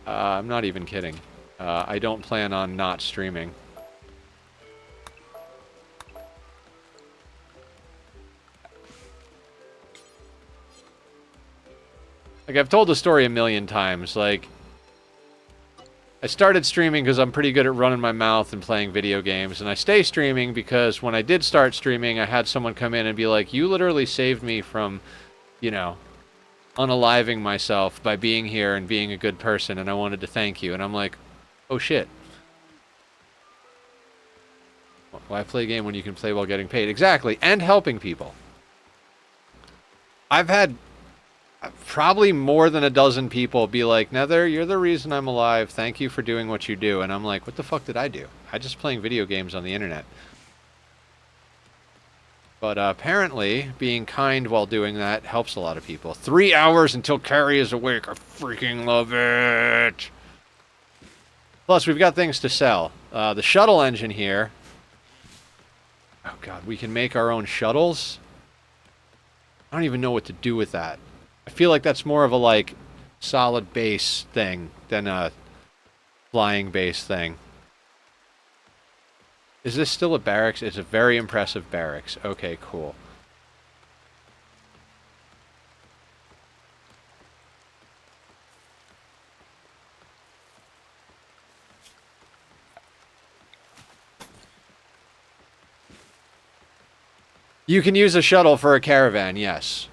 I'm not even kidding. I don't plan on not streaming. Like, I've told the story a million times, like, I started streaming because I'm pretty good at running my mouth and playing video games, and I stay streaming because when I did start streaming, I had someone come in and be like, you literally saved me from, you know, unaliving myself by being here and being a good person, and I wanted to thank you. And I'm like, oh shit. Why play a game when you can play while getting paid? Exactly, and helping people. I've had probably more than a dozen people be like, Nether, you're the reason I'm alive. Thank you for doing what you do. And I'm like, what the fuck did I do? I'm just playing video games on the internet. But apparently, being kind while doing that helps a lot of people. 3 hours until Carrie is awake. I freaking love it. Plus, we've got things to sell. The shuttle engine here. Oh god, we can make our own shuttles? I don't even know what to do with that. I feel like that's more of a, like, solid base thing than a flying base thing. Is this still a barracks? It's a very impressive barracks. Okay, cool. You can use a shuttle for a caravan, yes.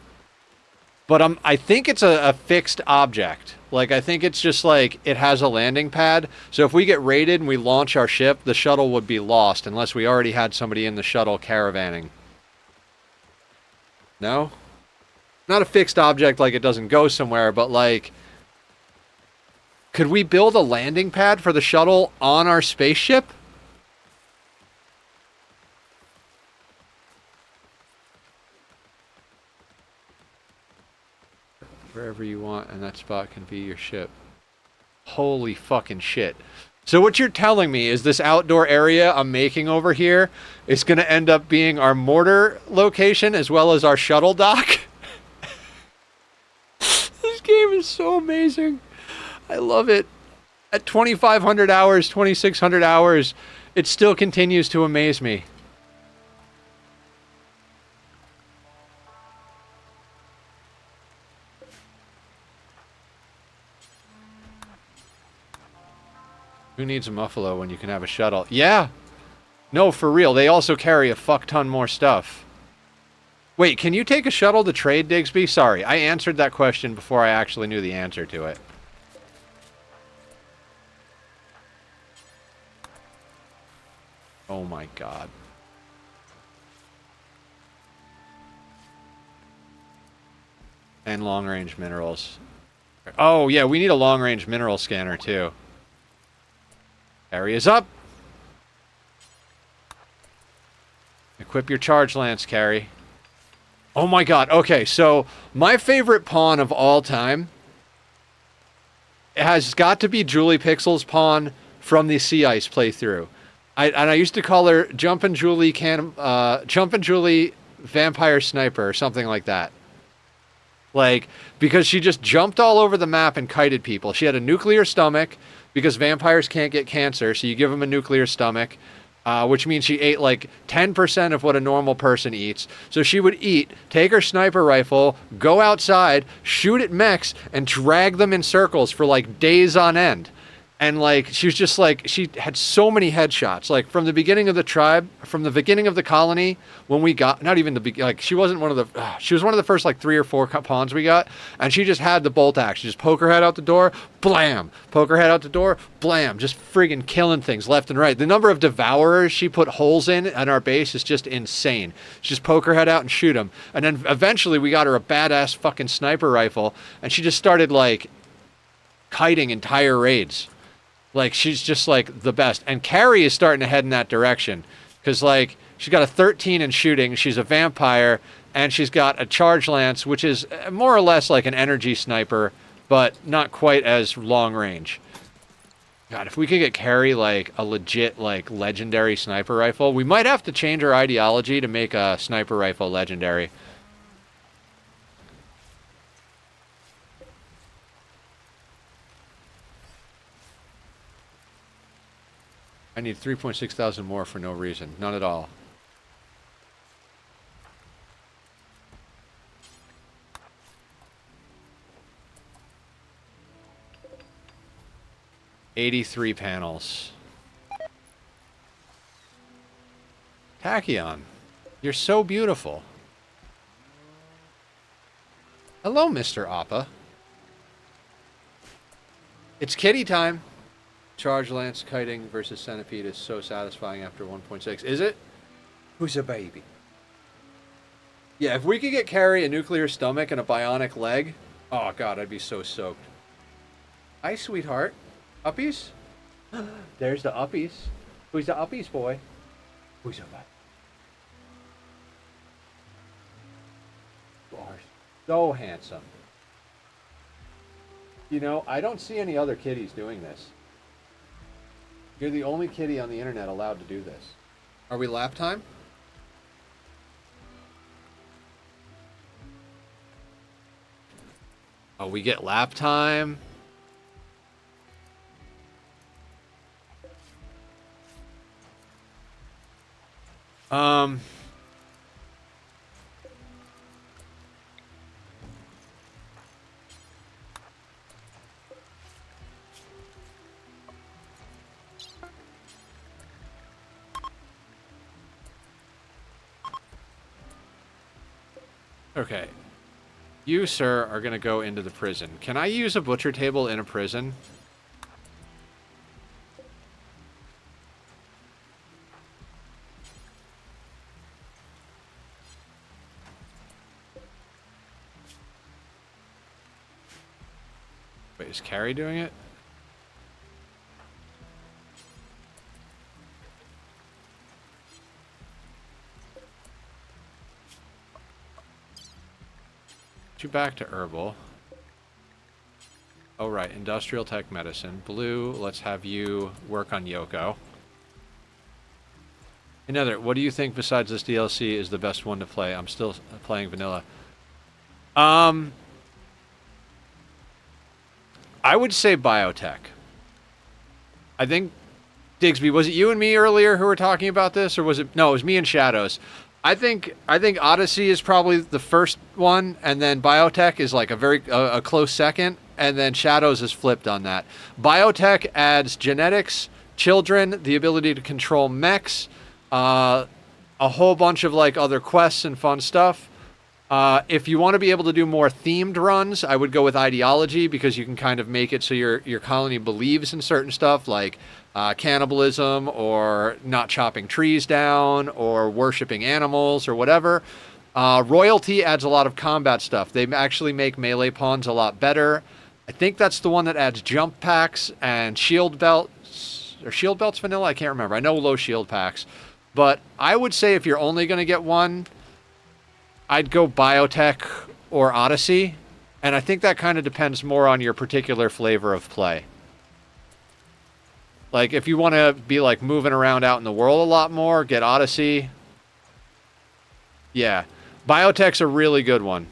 But I think it's a fixed object. Like, I think it's just like, it has a landing pad. So if we get raided and we launch our ship, the shuttle would be lost unless we already had somebody in the shuttle caravanning. No? Not a fixed object like it doesn't go somewhere, but like, could we build a landing pad for the shuttle on our spaceship? Wherever you want, and that spot can be your ship. Holy fucking shit. So what you're telling me is this outdoor area I'm making over here is going to end up being our mortar location as well as our shuttle dock? This game is so amazing. I love it. At 2,500 hours, 2,600 hours, it still continues to amaze me. Who needs a Muffalo when you can have a shuttle? Yeah! No, for real. They also carry a fuck ton more stuff. Wait, can you take a shuttle to trade, Digsby? Sorry, I answered that question before I actually knew the answer to it. Oh my god. And long-range minerals. Oh, yeah, we need a long-range mineral scanner, too. Carry is up! Equip your charge lance, Carrie. Oh my god, okay, so my favorite pawn of all time has got to be Julie Pixel's pawn from the Sea Ice playthrough. I used to call her Jumpin' Julie Vampire Sniper or something like that. Like, because she just jumped all over the map and kited people. She had a nuclear stomach, because vampires can't get cancer, so you give them a nuclear stomach, which means she ate like 10% of what a normal person eats. So she would eat, take her sniper rifle, go outside, shoot at mechs, and drag them in circles for like days on end. And like, she was just like, she had so many headshots. Like, from the beginning of the tribe, from the beginning of the colony, when we got, not even the, like, she wasn't one of the, she was one of the first like 3 or 4 pawns we got. And she just had the bolt action. Just poke her head out the door, blam. Poke her head out the door, blam. Just friggin' killing things left and right. The number of devourers she put holes in at our base is just insane. She just poke her head out and shoot them. And then eventually we got her a badass fucking sniper rifle. And she just started like kiting entire raids. Like, she's just, like, the best. And Carrie is starting to head in that direction. Because, like, she's got a 13 in shooting. She's a vampire. And she's got a charge lance, which is more or less like an energy sniper, but not quite as long range. God, if we could get Carrie, like, a legit, like, legendary sniper rifle, we might have to change our ideology to make a sniper rifle legendary. I need 3.6 thousand more for no reason. None at all. $83 panels. Tachyon, you're so beautiful. Hello, Mr. Appa. It's kitty time. Charge lance kiting versus centipede is so satisfying after 1.6. Is it? Who's a baby? Yeah, if we could get Carrie a nuclear stomach and a bionic leg, oh god, I'd be so soaked. Hi, sweetheart. Uppies? There's the uppies. Who's the uppies, boy? Who's a baby? You are so handsome. You know, I don't see any other kitties doing this. You're the only kitty on the internet allowed to do this. Are we lap time? Oh, we get lap time. Okay. You, sir, are going to go into the prison. Can I use a butcher table in a prison? Wait, is Carrie doing it? You back to herbal. Oh right, industrial tech medicine. Blue, let's have you work on Yoko. Another, what do you think besides this DLC is the best one to play? I'm still playing vanilla. I would say biotech. I think, Digsby, was it you and me earlier who were talking about this, or was it? No, it was me and Shadows. I think Odyssey is probably the first one, and then Biotech is like a close second, and then Shadows is flipped on that. Biotech adds genetics, children, the ability to control mechs, uh, a whole bunch of like other quests and fun stuff. If you want to be able to do more themed runs, I would go with ideology because you can kind of make it so your colony believes in certain stuff like cannibalism or not chopping trees down or worshiping animals or whatever. Royalty adds a lot of combat stuff. They actually make melee pawns a lot better. I think that's the one that adds jump packs and shield belts. Or shield belts vanilla? I can't remember. I know low shield packs. But I would say if you're only going to get one, I'd go Biotech or Odyssey, and I think that kind of depends more on your particular flavor of play. Like, if you want to be, like, moving around out in the world a lot more, get Odyssey. Yeah. Biotech's a really good one.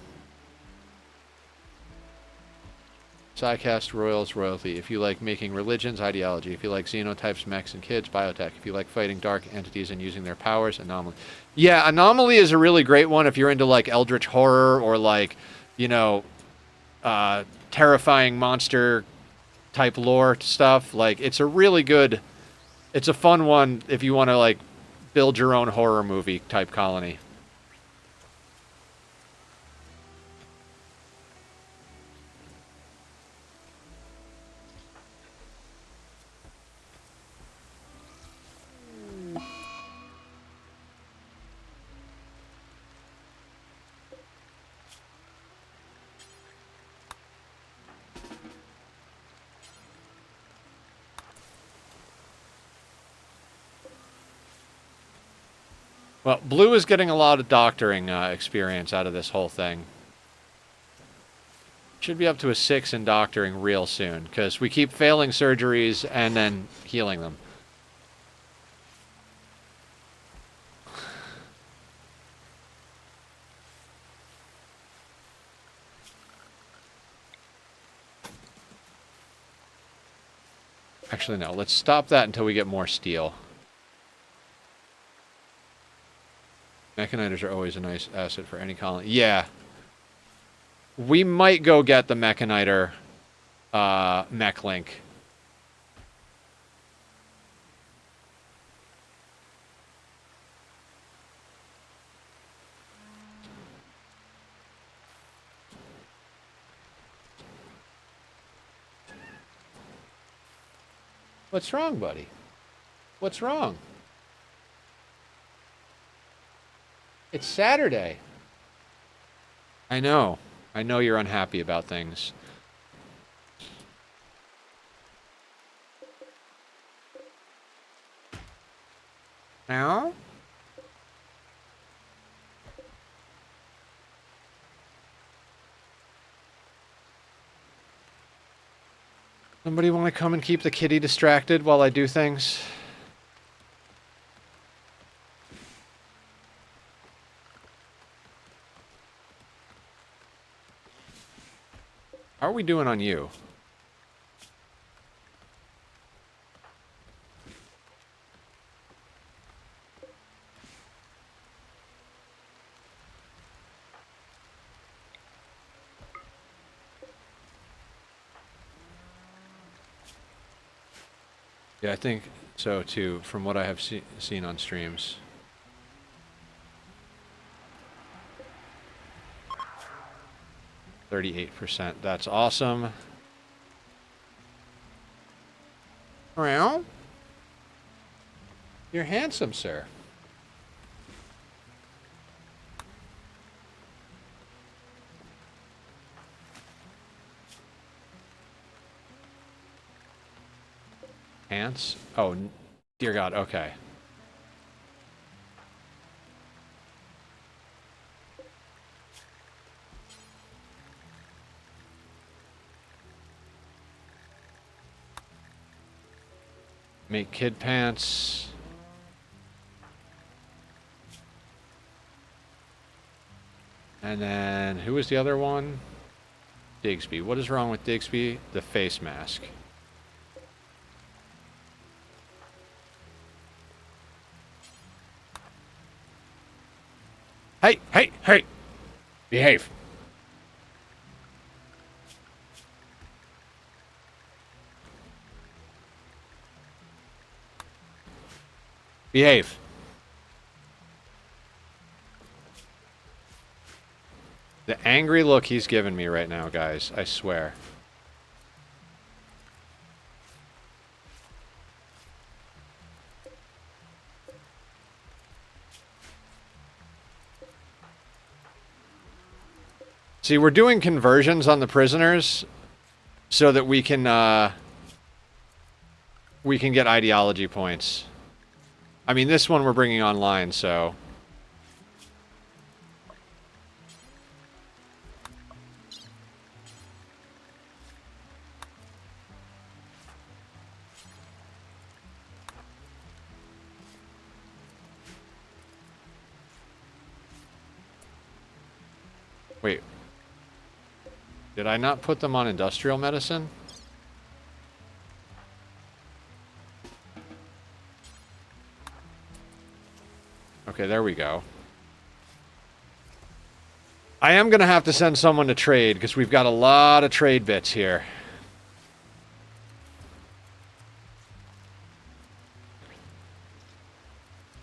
Psycast, Royals, Royalty. If you like making religions, Ideology. If you like xenotypes, mechs, and kids, Biotech. If you like fighting dark entities and using their powers, Anomaly. Yeah, Anomaly is a really great one if you're into, like, eldritch horror or, like, you know, terrifying monster type lore stuff. Like, it's a really good... It's a fun one if you want to, like, build your own horror movie type colony. Well, Blue is getting a lot of doctoring experience out of this whole thing. Should be up to a 6 in doctoring real soon, because we keep failing surgeries and then healing them. Actually, no. Let's stop that until we get more steel. Mechanitors are always a nice asset for any colony. Yeah. We might go get the Mechaniter mech link. What's wrong, buddy? What's wrong? It's Saturday. I know. I know you're unhappy about things. Now? Somebody want to come and keep the kitty distracted while I do things? How are we doing on you? Yeah, I think so too, from what I have seen on streams. %. That's awesome. Well, you're handsome, sir. Ants? Oh, dear God, okay. Make kid pants. And then, who was the other one? Digsby. What is wrong with Digsby? The face mask. Hey, hey, hey! Behave. Behave. The angry look he's giving me right now, guys. I swear. See, we're doing conversions on the prisoners so that we can get ideology points. I mean, this one we're bringing online, so... Wait. Did I not put them on industrial medicine? Okay, there we go. I am going to have to send someone to trade, because we've got a lot of trade bits here.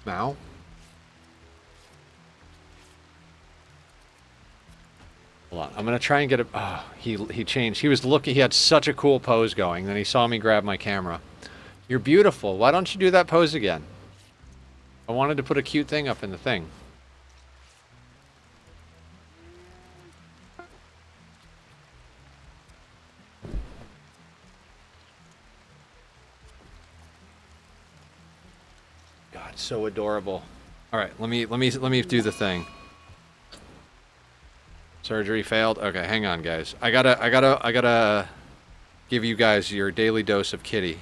Now? Hold on. I'm going to try and get a... Oh, he changed. He was looking... He had such a cool pose going. Then he saw me grab my camera. You're beautiful. Why don't you do that pose again? I wanted to put a cute thing up in the thing. God, so adorable. All right, let me do the thing. Surgery failed. Okay, hang on, guys. I gotta give you guys your daily dose of kitty.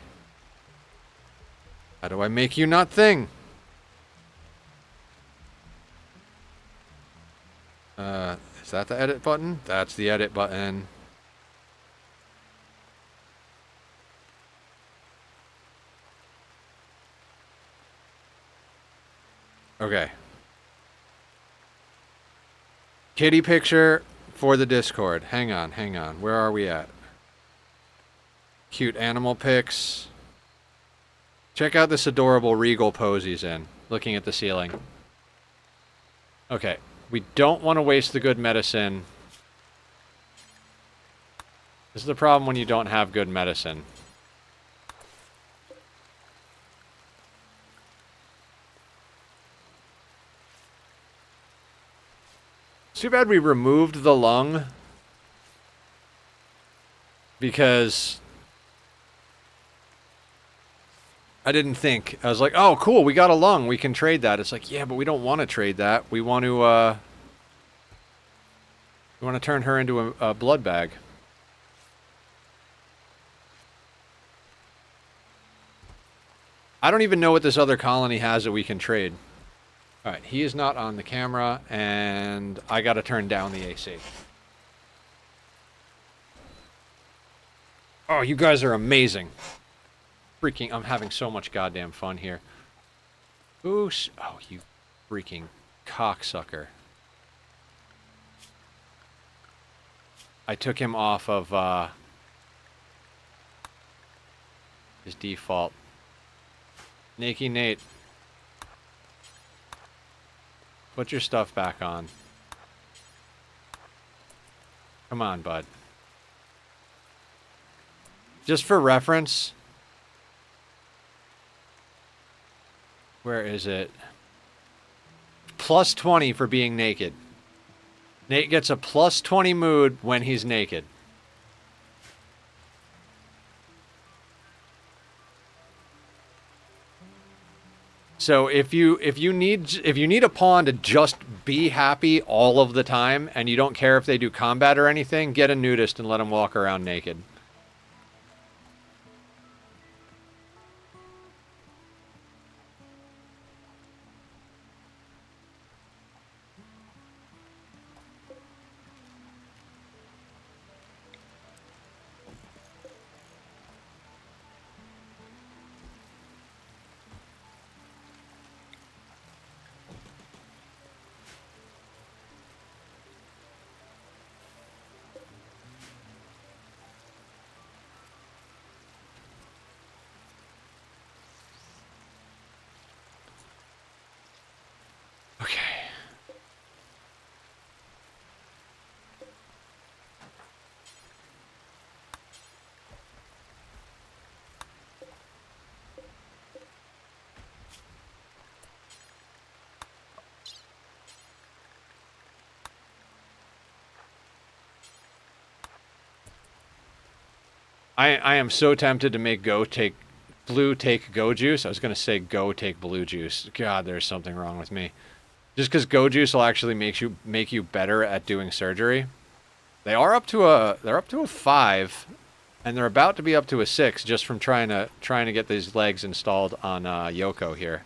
How do I make you not thing? Is that the edit button? That's the edit button. Okay. Kitty picture for the Discord. Hang on, hang on. Where are we at? Cute animal pics. Check out this adorable regal pose he's in, looking at the ceiling. Okay. We don't want to waste the good medicine. This is the problem when you don't have good medicine. It's too bad we removed the lung. Because I didn't think. I was like, oh, cool, we got a lung. We can trade that. It's like, yeah, but we don't want to trade that. We want to turn her into a blood bag. I don't even know what this other colony has that we can trade. All right, he is not on the camera, and I got to turn down the AC. Oh, you guys are amazing. Freaking, I'm having so much goddamn fun here. Ooh, oh, you freaking cocksucker. I took him off of his default. Nakey Nate. Put your stuff back on. Come on, bud. Just for reference... Where is it? Plus 20 for being naked. Nate gets a plus 20 mood when he's naked. So if you need a pawn to just be happy all of the time and you don't care if they do combat or anything, get a nudist and let them walk around naked. I am so tempted to make blue take go juice. I was gonna say go take blue juice. God, there's something wrong with me. Just because go juice will actually make you better at doing surgery. They're up to a 5, and they're about to be up to a 6 just from trying to get these legs installed on Yoko here.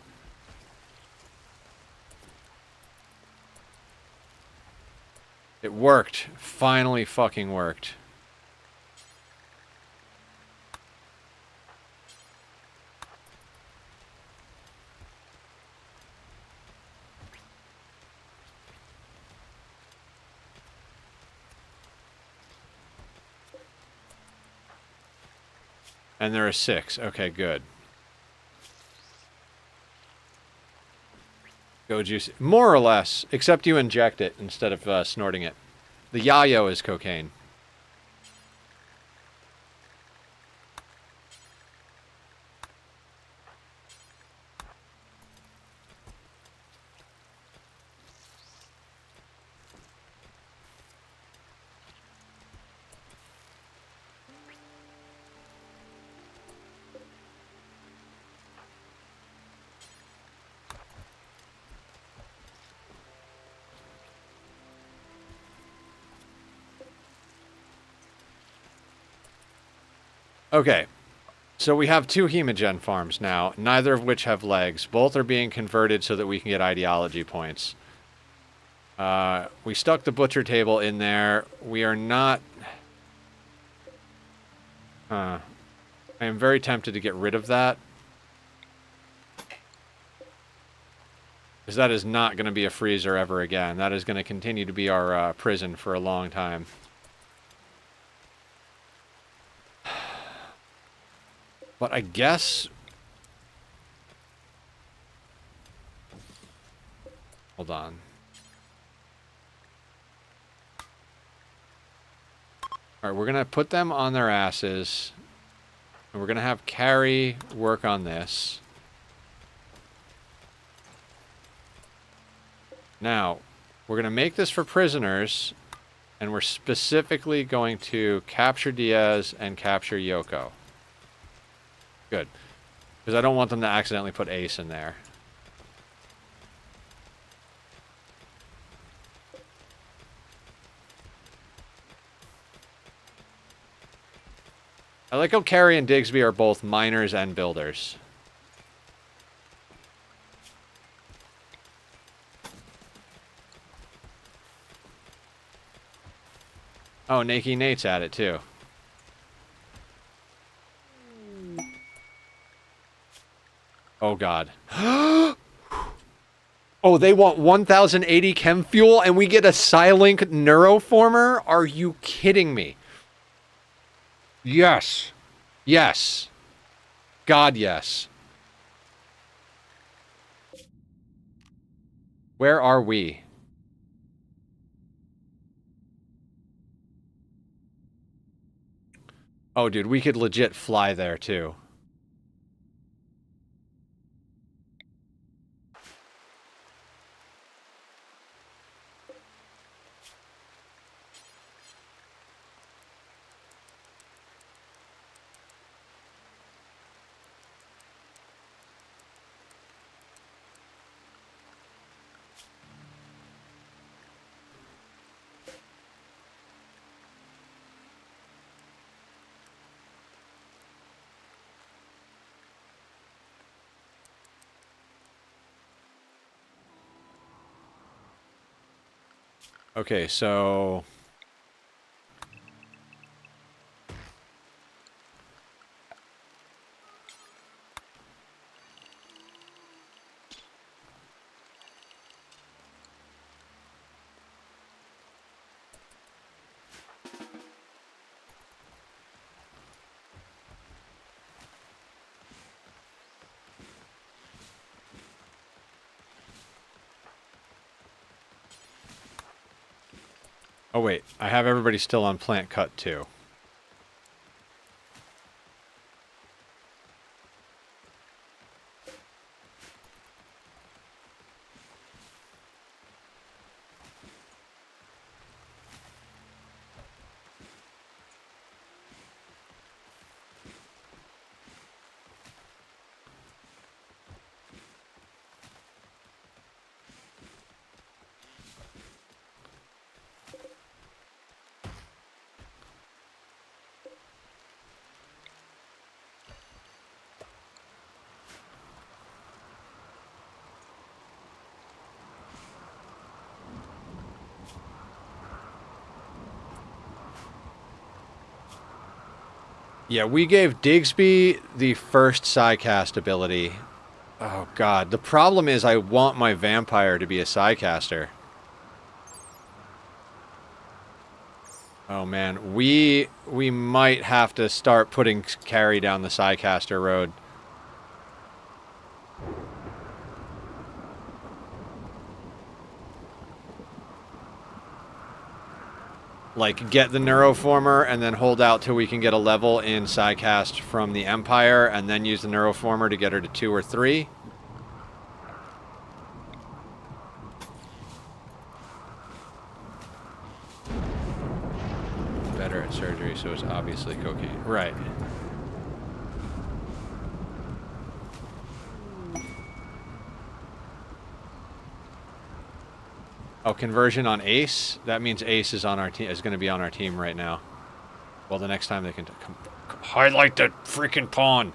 It worked. Finally fucking worked. And they're a 6. Okay, good. Go juice. More or less, except you inject it instead of snorting it. The yayo is cocaine. Okay, so we have 2 hemogen farms now, neither of which have legs. Both are being converted so that we can get ideology points. We stuck the butcher table in there. We are not... I am very tempted to get rid of that. Because that is not going to be a freezer ever again. That is going to continue to be our prison for a long time. But I guess... Hold on. Alright, we're going to put them on their asses. And we're going to have Carrie work on this. Now, we're going to make this for prisoners. And we're specifically going to capture Diaz and capture Yoko. Good. Because I don't want them to accidentally put Ace in there. I like how Carrie and Digsby are both miners and builders. Oh, Nakey Nate's at it too. Oh, God. Oh, they want 1080 chem fuel and we get a Psylink neuroformer? Are you kidding me? Yes. Yes. God, yes. Where are we? Oh, dude, we could legit fly there, too. Okay, so... Oh, wait. I have everybody still on plant cut, too. Yeah, we gave Digsby the first Psycast ability. Oh god, the problem is I want my vampire to be a Psycaster. Oh man, we might have to start putting carry down the Psycaster road. Like, get the Neuroformer and then hold out till we can get a level in Psycast from the Empire, and then use the Neuroformer to get her to 2 or 3. Better at surgery, so it's obviously cocaine. Right. Oh, conversion on Ace? That means Ace is on our team. Is going to be on our team right now. Well, the next time they can highlight the freaking pawn.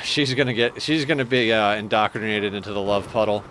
She's gonna be indoctrinated into the love puddle.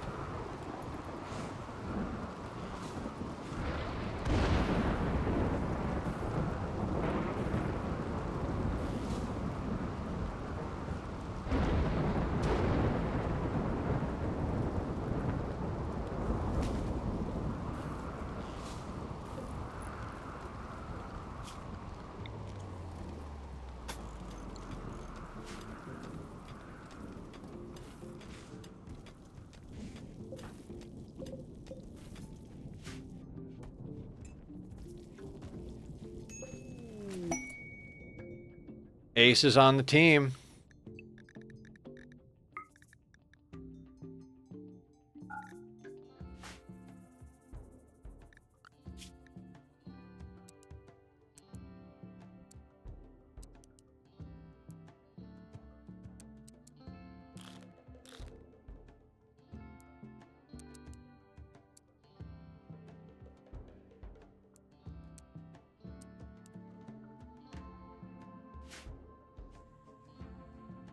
Ace is on the team.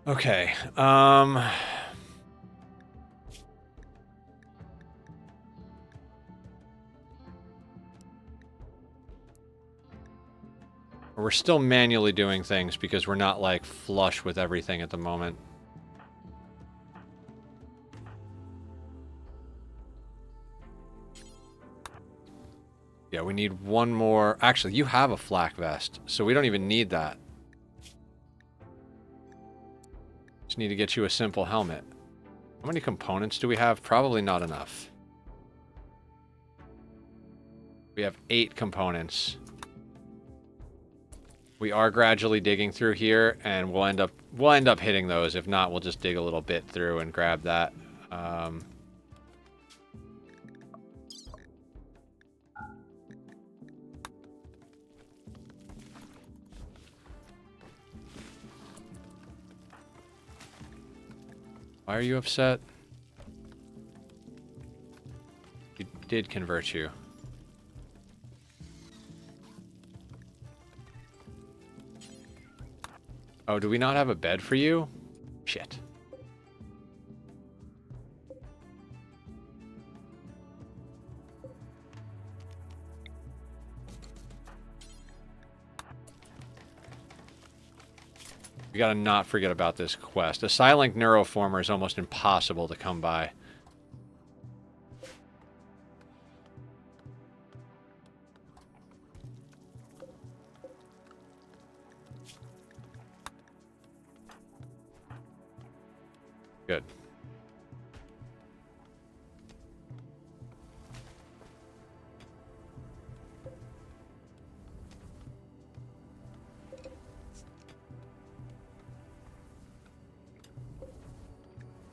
Okay, we're still manually doing things because we're not, like, flush with everything at the moment. Yeah, we need one more. Actually, you have a flak vest, so we don't even need that. Just need to get you a simple helmet. How many components do we have? Probably not enough. We have 8 components. We are gradually digging through here, and we'll end up hitting those. If not, we'll just dig a little bit through and grab that. Why are you upset? He did convert you. Oh, do we not have a bed for you? Shit. We gotta not forget about this quest. A silent neuroformer is almost impossible to come by. Good.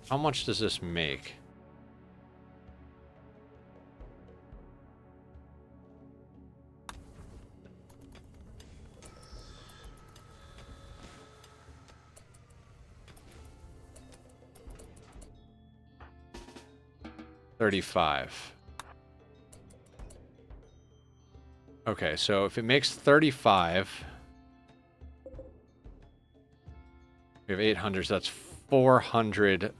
How much does this make? $35. Okay, so if it makes 35, We have 800, so that's 400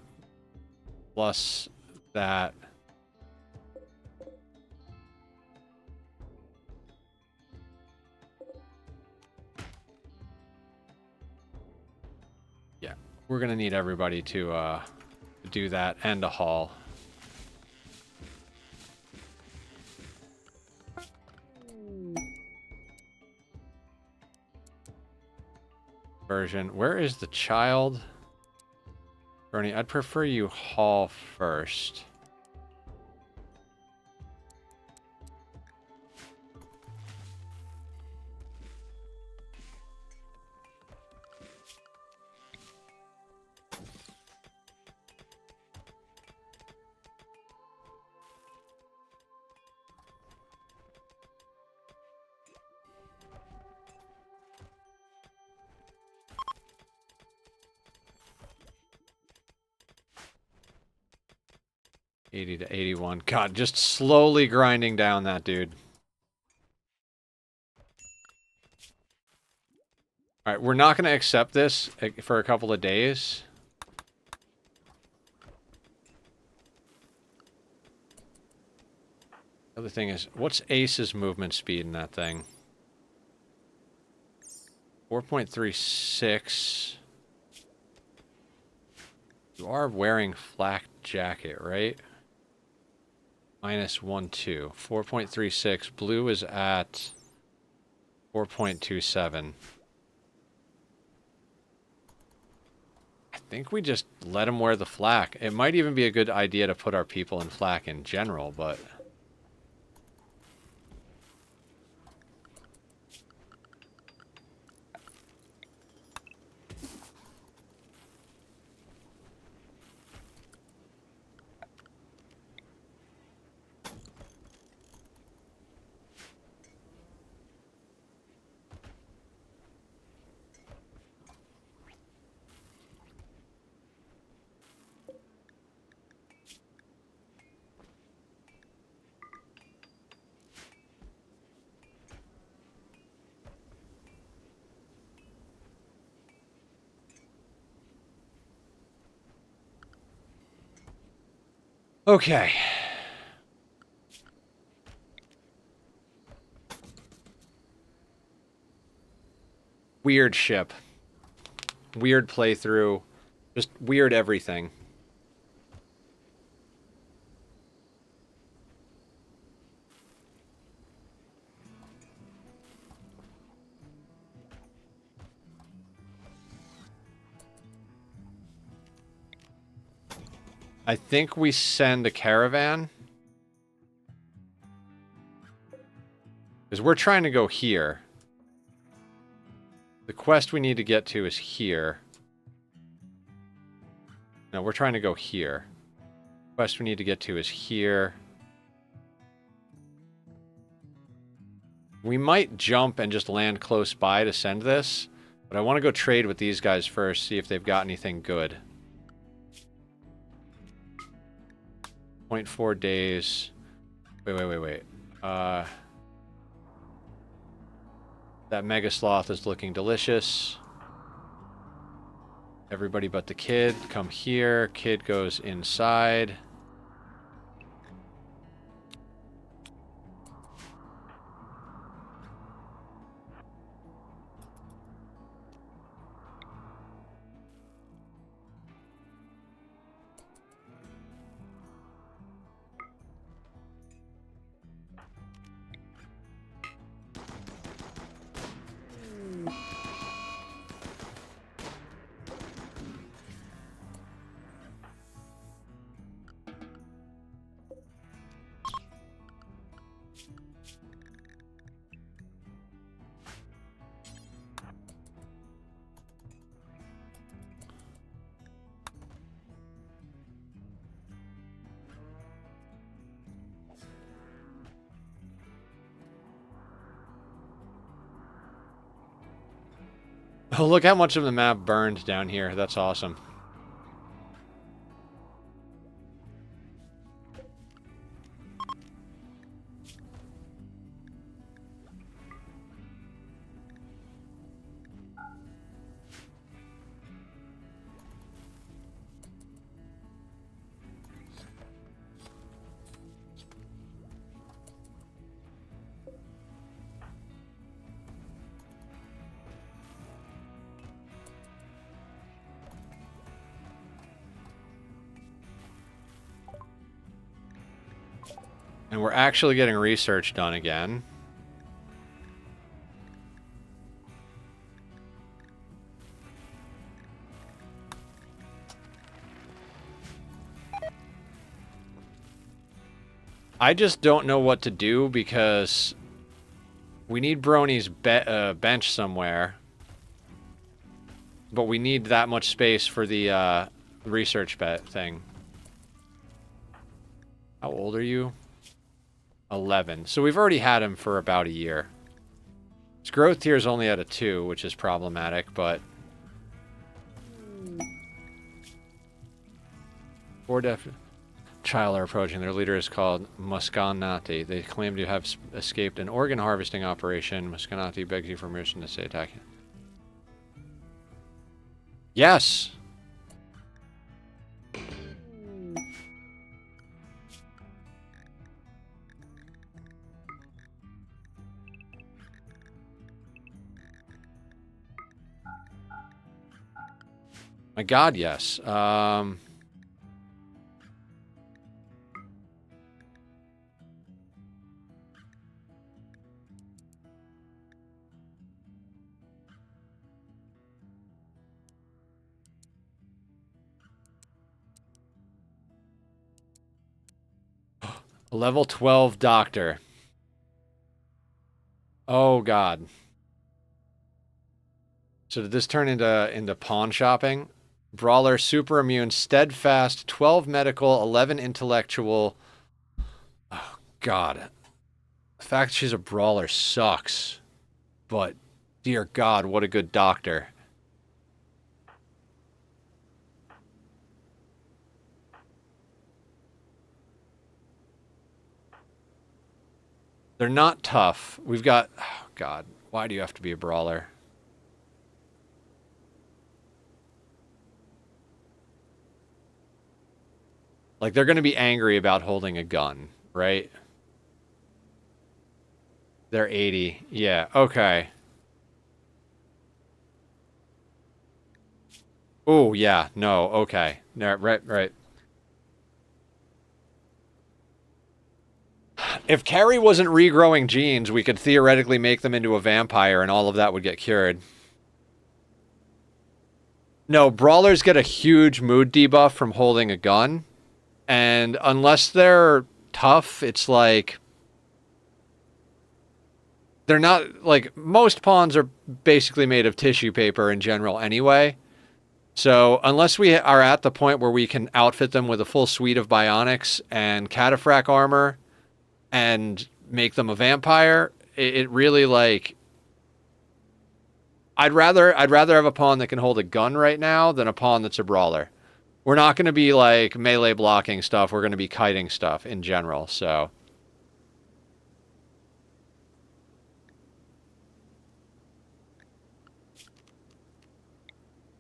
plus that. Yeah, we're gonna need everybody to do that and a haul. Version. Where is the child? Bernie, I'd prefer you haul first. $80 to $81. God, just slowly grinding down that dude. Alright, we're not going to accept this for a couple of days. The other thing is, what's Ace's movement speed in that thing? 4.36. You are wearing flak jacket, right? Minus 1.2. 4.36. Blue is at 4.27. I think we just let him wear the flak. It might even be a good idea to put our people in flak in general, but... Okay. Weird ship. Weird playthrough. Just weird everything. I think we send a caravan. Because we're trying to go here. The quest we need to get to is here. No, we're trying to go here. The quest we need to get to is here. We might jump and just land close by to send this. But I want to go trade with these guys first, see if they've got anything good. 0.4 days. Wait. That Mega Sloth is looking delicious. Everybody but the kid, come here. Kid goes inside. Oh, look how much of the map burned down here. That's awesome. And we're actually getting research done again. I just don't know what to do because we need Brony's bench somewhere. But we need that much space for the research thing. How old are you? 11. So we've already had him for about a year. His growth tier is only at a 2, which is problematic, but... Four child are approaching. Their leader is called Muscanati. They claim to have escaped an organ harvesting operation. Muscanati begs you for permission to stay attacking. Yes! My god, yes. Level 12 doctor. Oh god. So did this turn into pawn shopping? Brawler, super immune, steadfast, 12 medical, 11 intellectual. Oh god. The fact she's a brawler sucks. But dear god, what a good doctor. They're not tough. We've got... Oh, God. Why do you have to be a brawler? Like, they're going to be angry about holding a gun, right? They're 80. Yeah, okay. Oh, yeah. No, okay. No, right. If Carrie wasn't regrowing genes, we could theoretically make them into a vampire and all of that would get cured. No, brawlers get a huge mood debuff from holding a gun. And unless they're tough, it's like... They're not... Like, most pawns are basically made of tissue paper in general anyway. So unless we are at the point where we can outfit them with a full suite of bionics and cataphract armor and make them a vampire, it really, like... I'd rather have a pawn that can hold a gun right now than a pawn that's a brawler. We're not going to be, like, melee blocking stuff. We're going to be kiting stuff in general, so...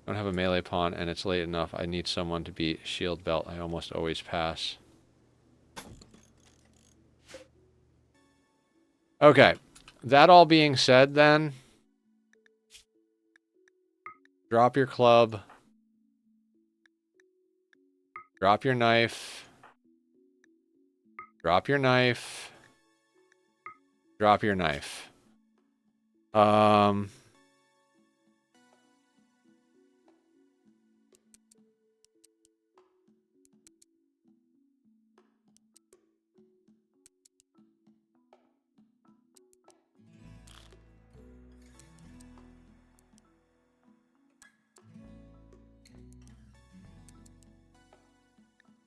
I don't have a melee pawn, and it's late enough. I need someone to beat shield belt. I almost always pass. Okay. That all being said, then... Drop your club. Drop your knife. Drop your knife. Drop your knife.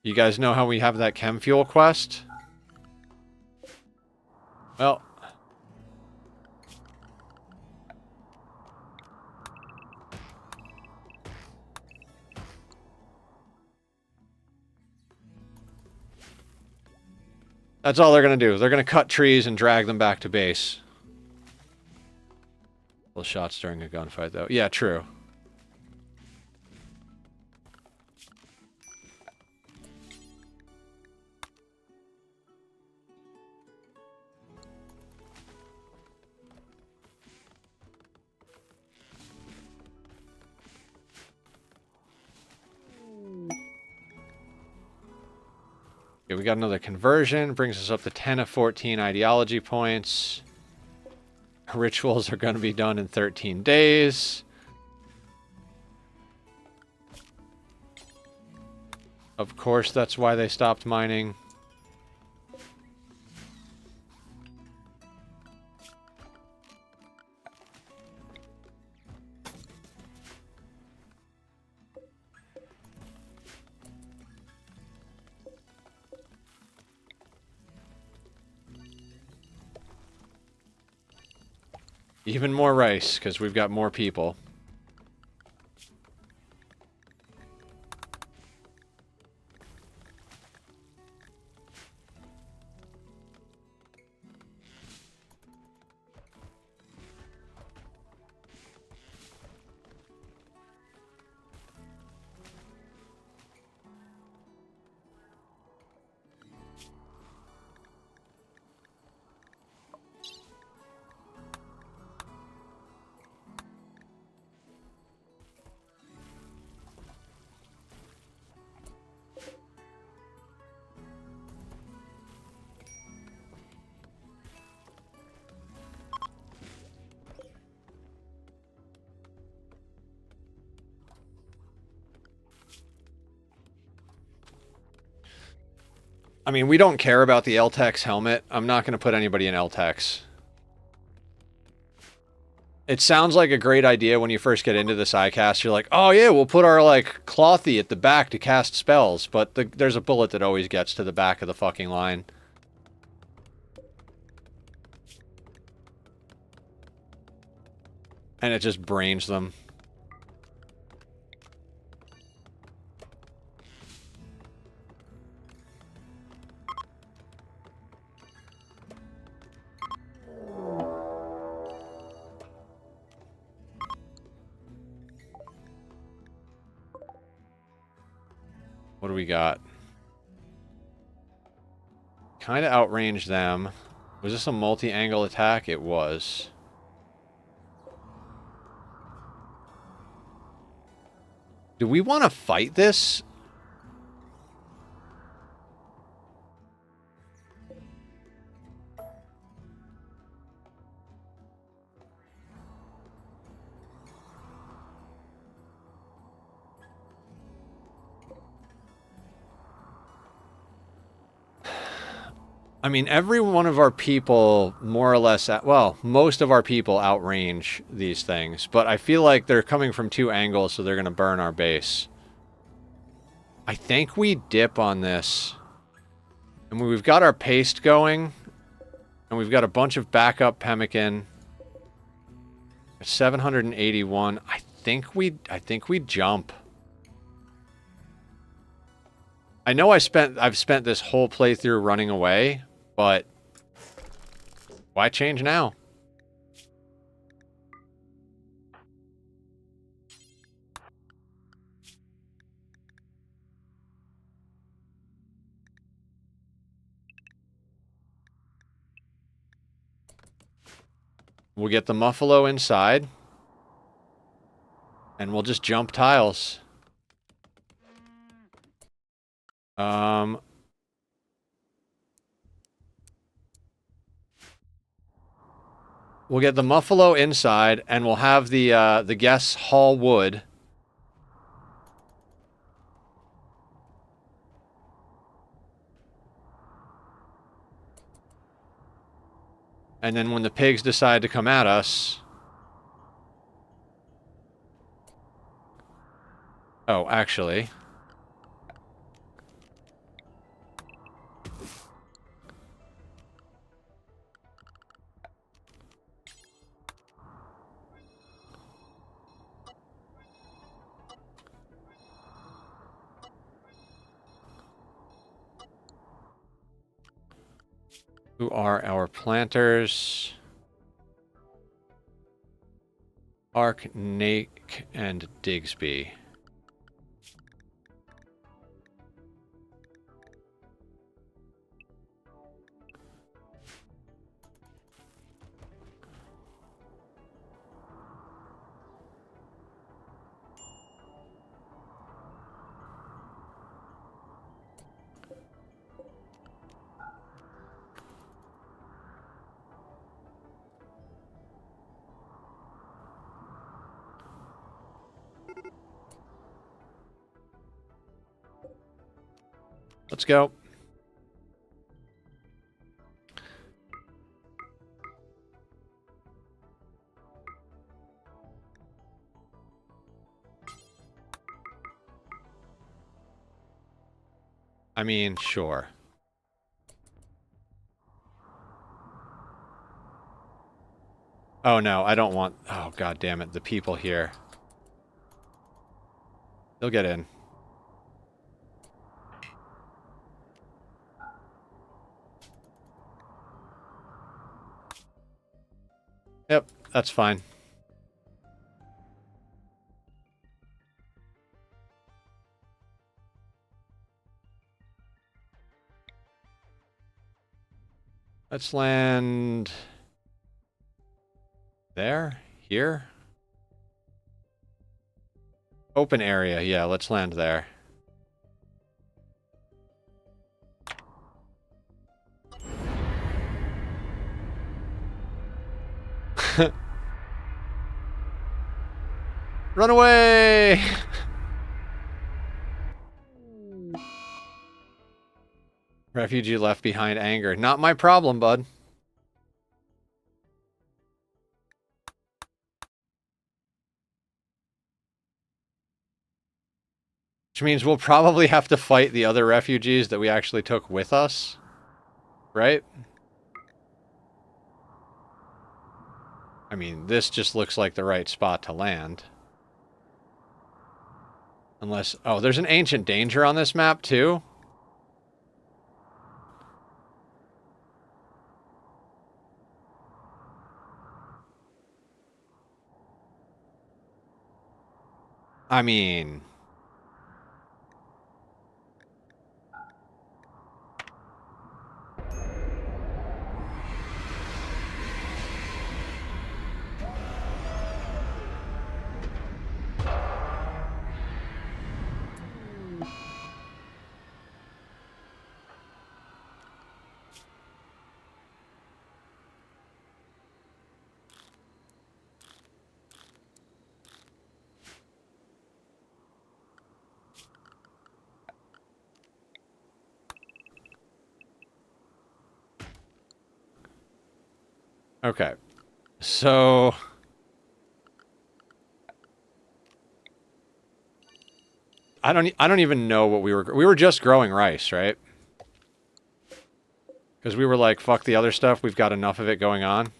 You guys know how we have that chem fuel quest? Well... That's all they're going to do. They're going to cut trees and drag them back to base. Full shots during a gunfight, though. Yeah, true. Okay, we got another conversion. Brings us up to 10 of 14 ideology points. Rituals are going to be done in 13 days. Of course, that's why they stopped mining. Even more rice, because we've got more people. I mean, we don't care about the LTEX helmet. I'm not going to put anybody in LTEX. It sounds like a great idea when you first get into this iCast. You're like, oh yeah, we'll put our, like, clothy at the back to cast spells. But there's a bullet that always gets to the back of the fucking line. And it just brains them. What do we got? Kind of outranged them. Was this a multi-angle attack? It was. Do we want to fight this? I mean, every one of our people, more or less, well, most of our people outrange these things. But I feel like they're coming from two angles, so they're going to burn our base. I think we dip on this. And we've got our paste going. And we've got a bunch of backup pemmican. 781. I think we jump. I know I've spent this whole playthrough running away, but why change now? We'll get the Muffalo inside. And we'll just jump tiles. We'll get the Muffalo inside, and we'll have the guests haul wood. And then when the pigs decide to come at us... Oh, actually... Who are our planters? Ark, Nake, and Digsby. Let's go. I mean, sure. Oh no, I don't want... Oh, god damn it, the people here. They'll get in. Yep, that's fine. Let's land... there? Here? Open area, yeah, let's land there. Run away! Refugee left behind anger. Not my problem, bud. Which means we'll probably have to fight the other refugees that we actually took with us. Right? I mean, this just looks like the right spot to land. Unless... Oh, there's an ancient danger on this map, too? I mean... Okay. So... I don't even know what we were just growing rice, right? Because we were like, fuck the other stuff, we've got enough of it going on.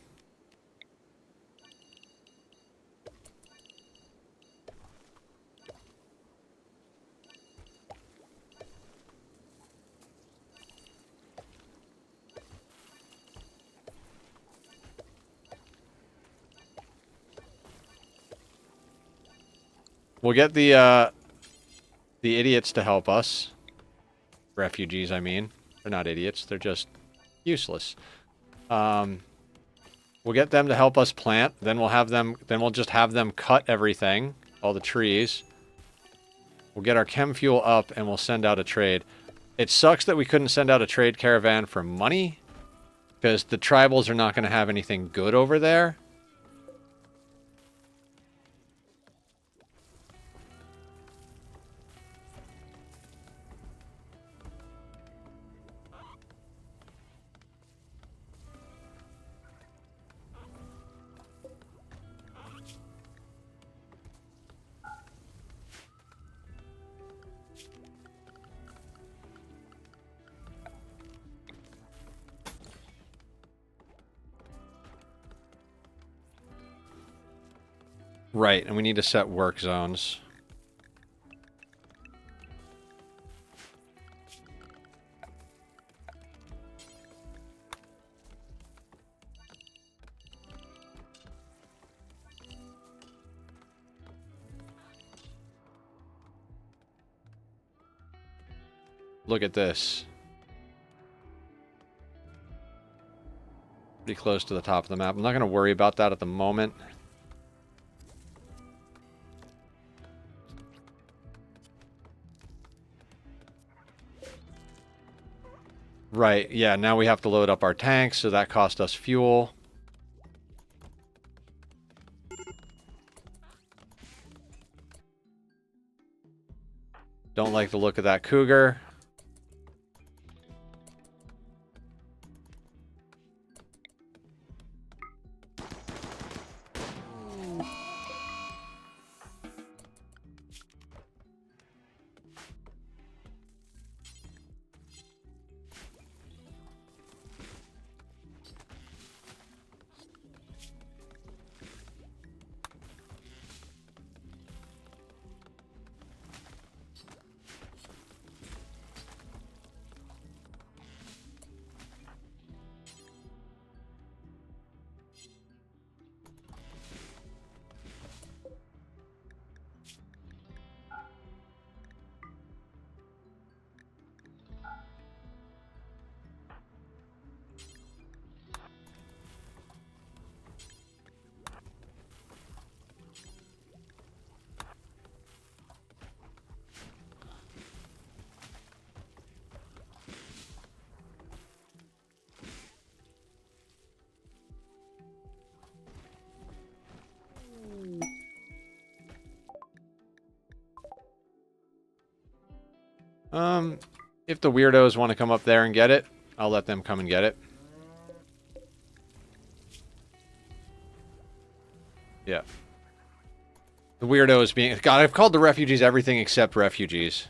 We'll get the idiots to help us. Refugees, I mean. They're not idiots, they're just useless. We'll get them to help us plant, then we'll just have them cut everything, all the trees. We'll get our chem fuel up and we'll send out a trade. It sucks that we couldn't send out a trade caravan for money, because the tribals are not going to have anything good over there. Right, and we need to set work zones. Look at this. Pretty close to the top of the map. I'm not going to worry about that at the moment. Right, yeah, now we have to load up our tanks, so that cost us fuel. Don't like the look of that cougar. If the weirdos want to come up there and get it, I'll let them come and get it. Yeah. The weirdos being... God, I've called the refugees everything except refugees.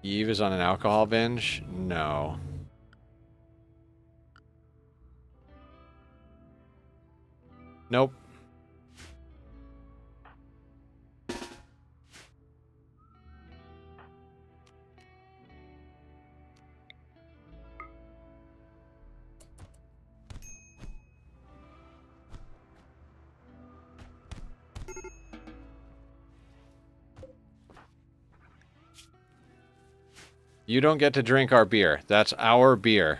Eve is on an alcohol binge? No. Nope. You don't get to drink our beer. That's our beer.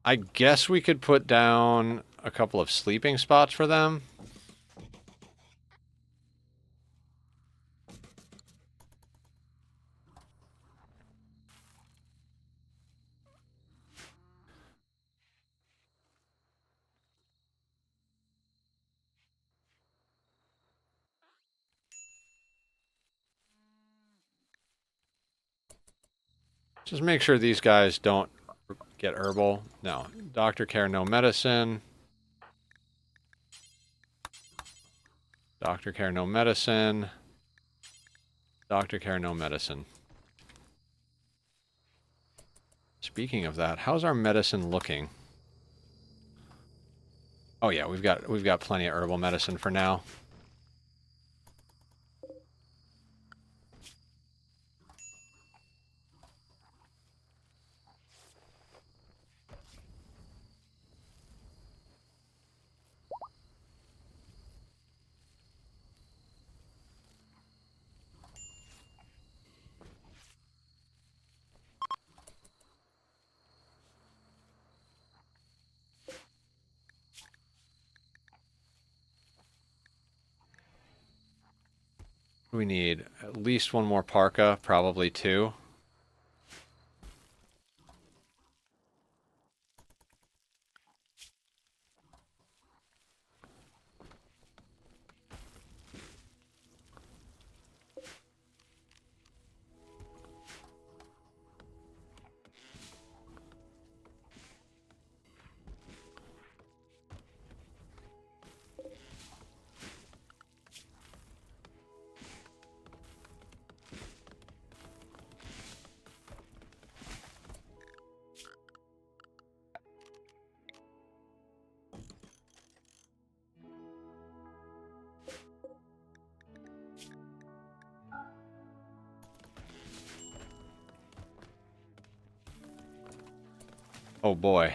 I guess we could put down a couple of sleeping spots for them. Just make sure these guys don't get herbal. No. Doctor care, no medicine. Doctor care, no medicine. Doctor care, no medicine. Speaking of that, how's our medicine looking? Oh yeah, we've got plenty of herbal medicine for now. We need at least one more parka, probably two. Oh boy.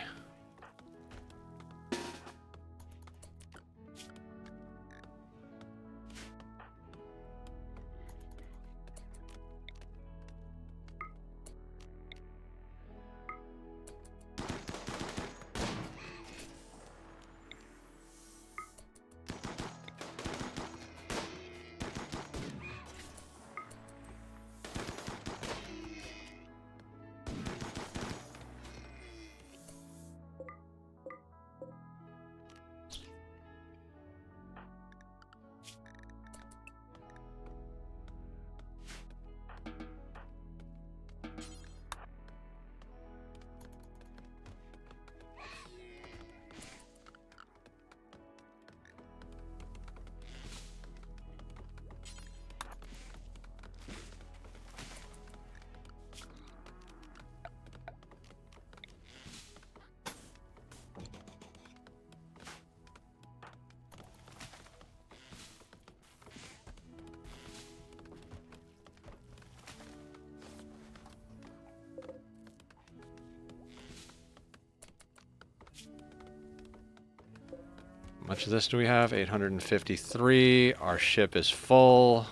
much of this do we have? 853. Our ship is full.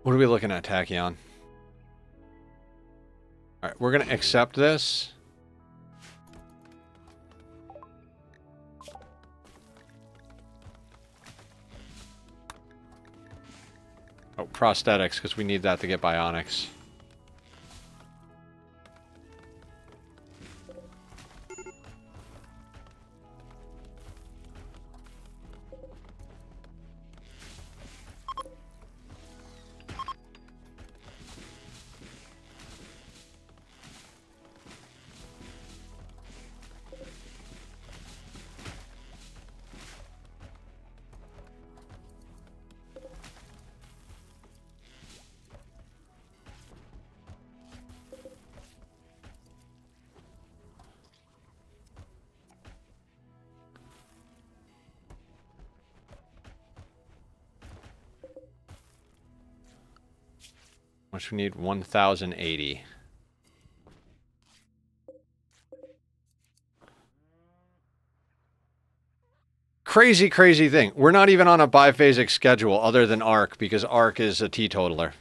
What are we looking at, Tachyon? Alright, we're going to accept this. Oh, prosthetics, because we need that to get bionics. Which we need 1,080. Crazy, crazy thing. We're not even on a biphasic schedule other than Arc, because Arc is a teetotaler.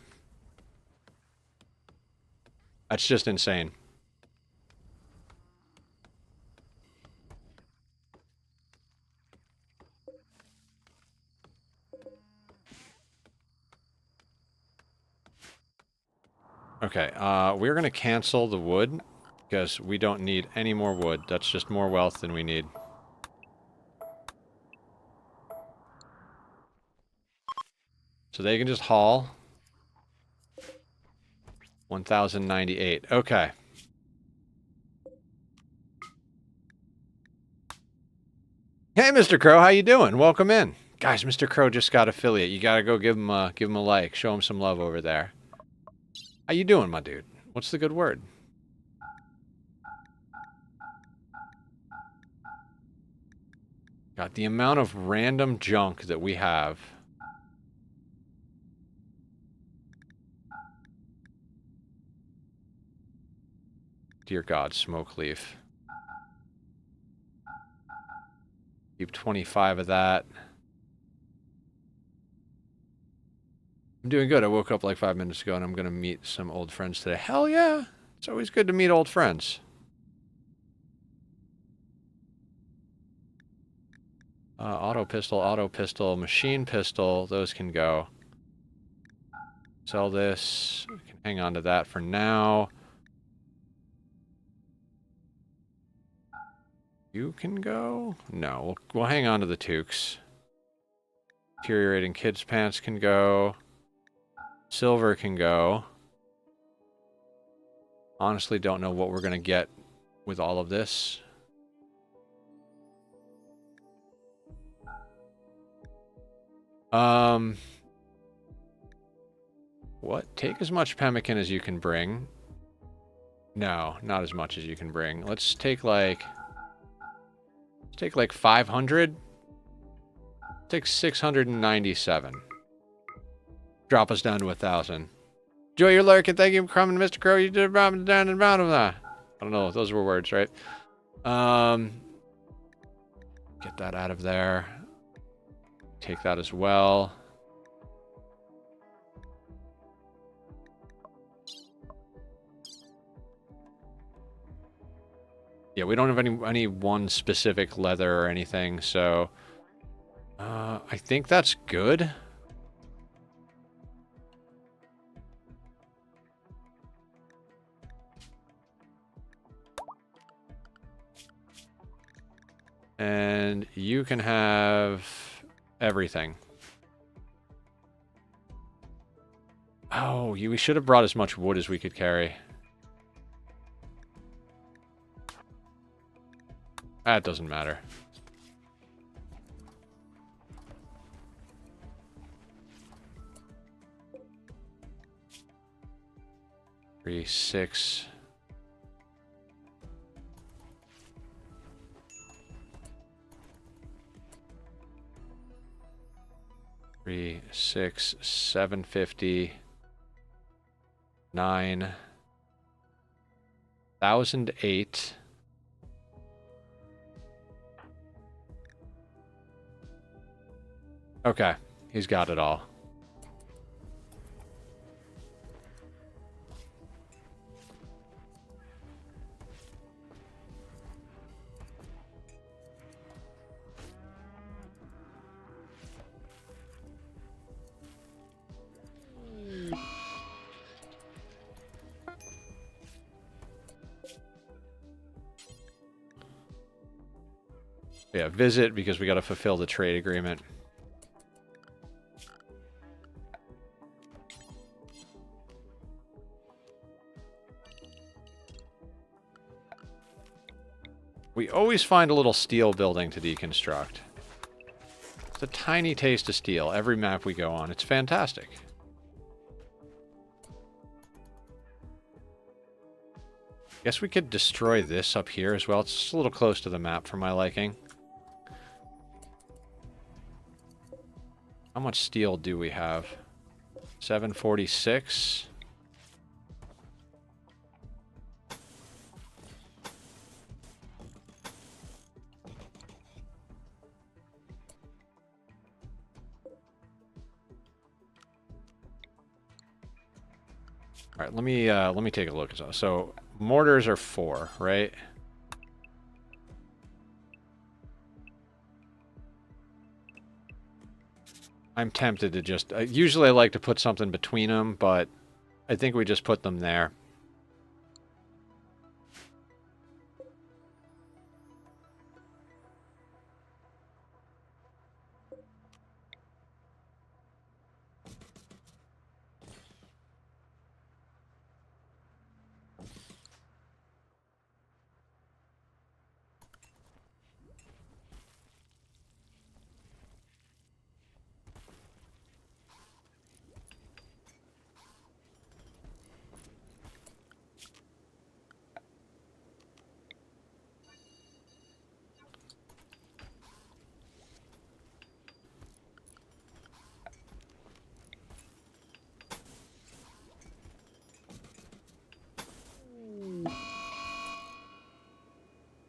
That's just insane. Okay, we're going to cancel the wood, because we don't need any more wood. That's just more wealth than we need. So they can just haul. 1,098. Okay. Hey, Mr. Crow, how you doing? Welcome in. Guys, Mr. Crow just got affiliate. You gotta go give him a like. Show him some love over there. How you doing, my dude? What's the good word? God, the amount of random junk that we have. Dear God, smoke leaf. Keep 25 of that. I'm doing good. I woke up like 5 minutes ago and I'm going to meet some old friends today. Hell yeah. It's always good to meet old friends. Auto pistol, machine pistol. Those can go. Sell this. We can hang on to that for now. You can go? No, we'll hang on to the toques. Deteriorating kids' pants can go. Silver can go. Honestly, don't know what we're going to get with all of this. What? Take as much pemmican as you can bring. No, not as much as you can bring. Let's take like 500. Take 697. Drop us down to 1,000. Enjoy your lurk and thank you for coming, Mr. Crow. You did down and round of that. I don't know. Those were words, right? Get that out of there. Take that as well. Yeah, we don't have any one specific leather or anything, so I think that's good. And you can have everything. Oh, we should have brought as much wood as we could carry. That doesn't matter. Three, 6. 3, 6, 750. 9,008. Okay, he's got it all. Yeah, visit because we got to fulfill the trade agreement. We always find a little steel building to deconstruct. It's a tiny taste of steel every map we go on. It's fantastic. Guess we could destroy this up here as well. It's just a little close to the map for my liking. How much steel do we have? 746. All right, let me take a look. So mortars are 4, right? I'm tempted to just... usually I like to put something between them, but I think we just put them there.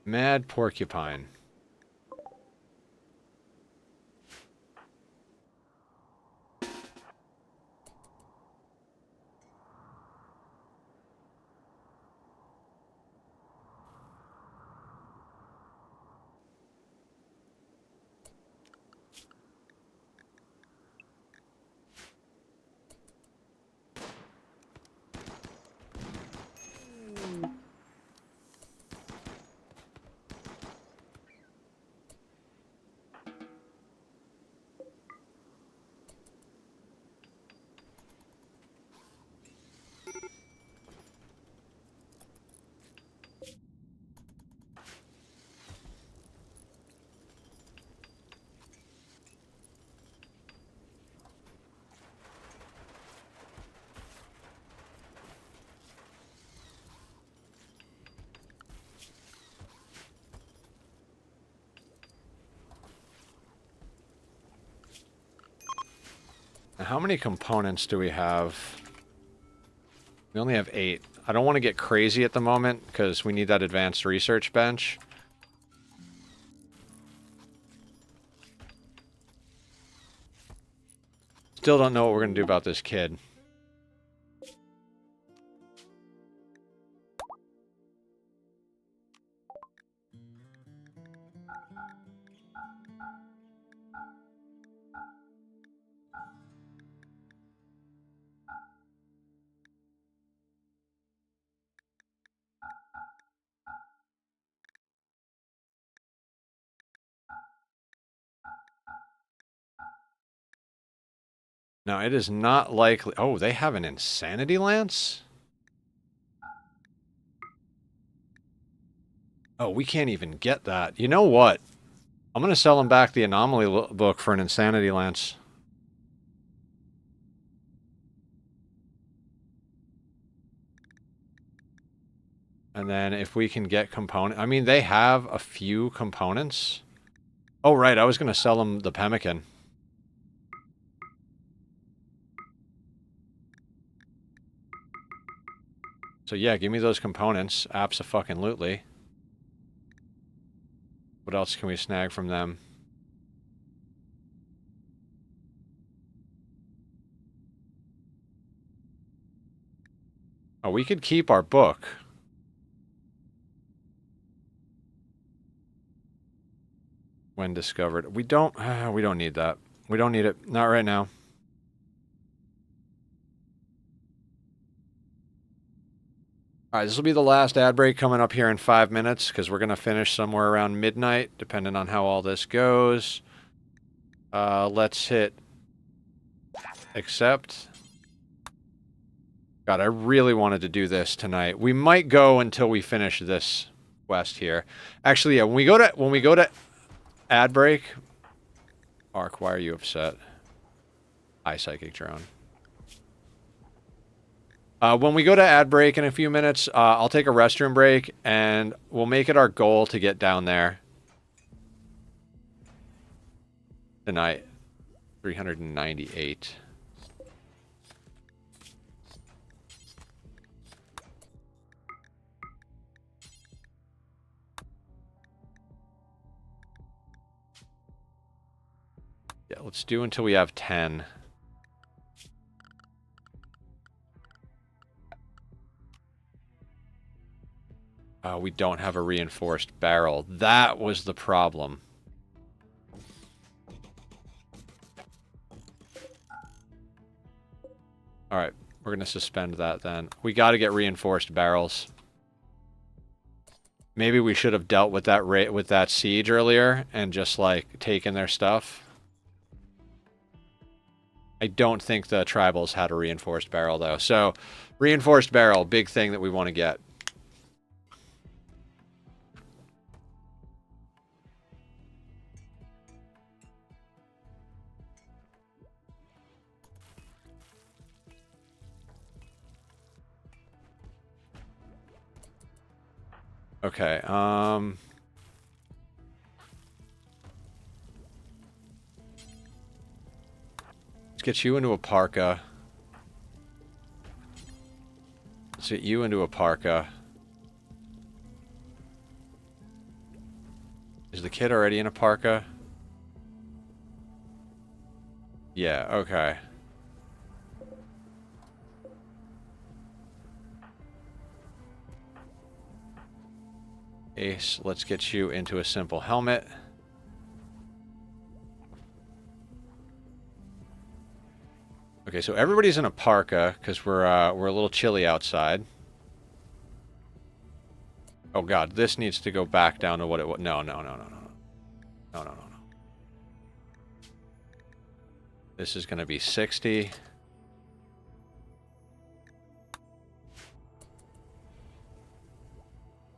Mad porcupine. Now, how many components do we have? We only have 8. I don't want to get crazy at the moment because we need that advanced research bench. Still don't know what we're going to do about this kid. Now, it is not likely... Oh, they have an insanity lance? Oh, we can't even get that. You know what? I'm going to sell him back the anomaly book for an insanity lance. And then if we can get component... I mean, they have a few components. Oh, right. I was going to sell them the pemmican. So yeah, give me those components. Abso-fucking-lutely. What else can we snag from them? Oh, we could keep our book. When discovered. We don't need that. We don't need it. Not right now. Alright, this will be the last ad break coming up here in 5 minutes, because we're going to finish somewhere around midnight, depending on how all this goes. Let's hit accept. God, I really wanted to do this tonight. We might go until we finish this quest here. Actually, yeah, when we go to ad break. Ark, why are you upset? Hi, Psychic Drone. When we go to ad break in a few minutes, I'll take a restroom break, and we'll make it our goal to get down there tonight. 398. Yeah, let's do until we have 10. We don't have a reinforced barrel. That was the problem. Alright, we're going to suspend that then. We got to get reinforced barrels. Maybe we should have dealt with that siege earlier and just, like, taken their stuff. I don't think the tribals had a reinforced barrel, though. So, reinforced barrel, big thing that we want to get. Okay, let's get you into a parka. Let's get you into a parka. Is the kid already in a parka? Yeah, okay. Ace, let's get you into a simple helmet. Okay, so everybody's in a parka because we're a little chilly outside. Oh god, this needs to go back down to what it was. No. No. This is going to be 60.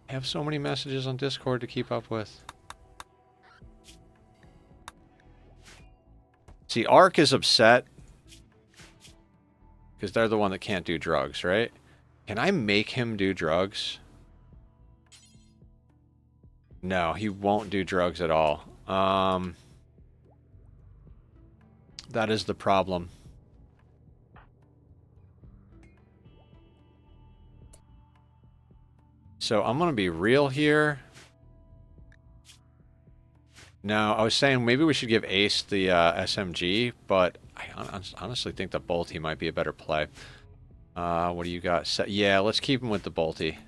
I have so many messages on Discord to keep up with. See, Ark is upset because they're the one that can't do drugs, right? Can I make him do drugs? No, he won't do drugs at all. That is the problem. So I'm going to be real here. No, I was saying maybe we should give Ace the SMG, but I honestly think the Bolty might be a better play. What do you got? Yeah, let's keep him with the Bolty.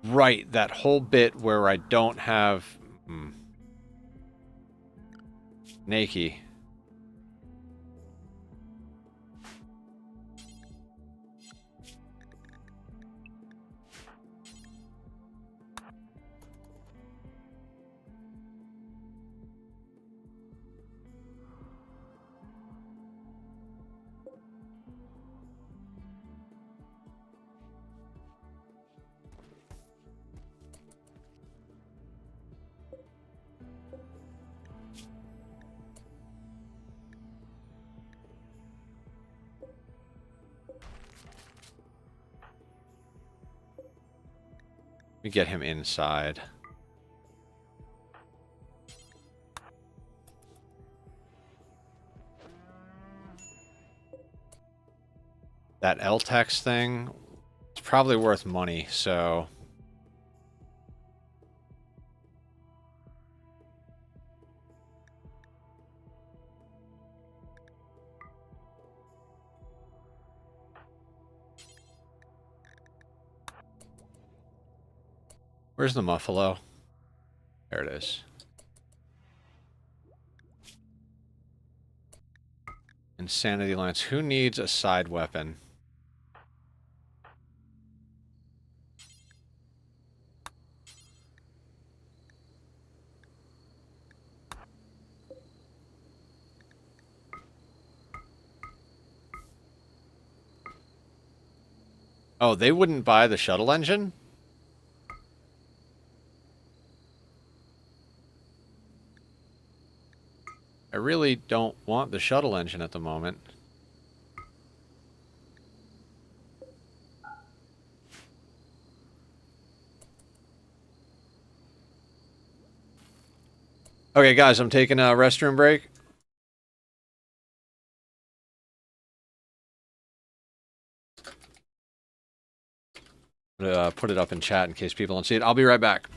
Right, that whole bit where I don't have... Nakey. me get him inside. That L-Tex thing, it's probably worth money, so... Where's the Muffalo? There it is. Insanity Lance. Who needs a side weapon? Oh, they wouldn't buy the shuttle engine? I really don't want the shuttle engine at the moment. Okay, guys, I'm taking a restroom break. Put it up in chat in case people don't see it. I'll be right back.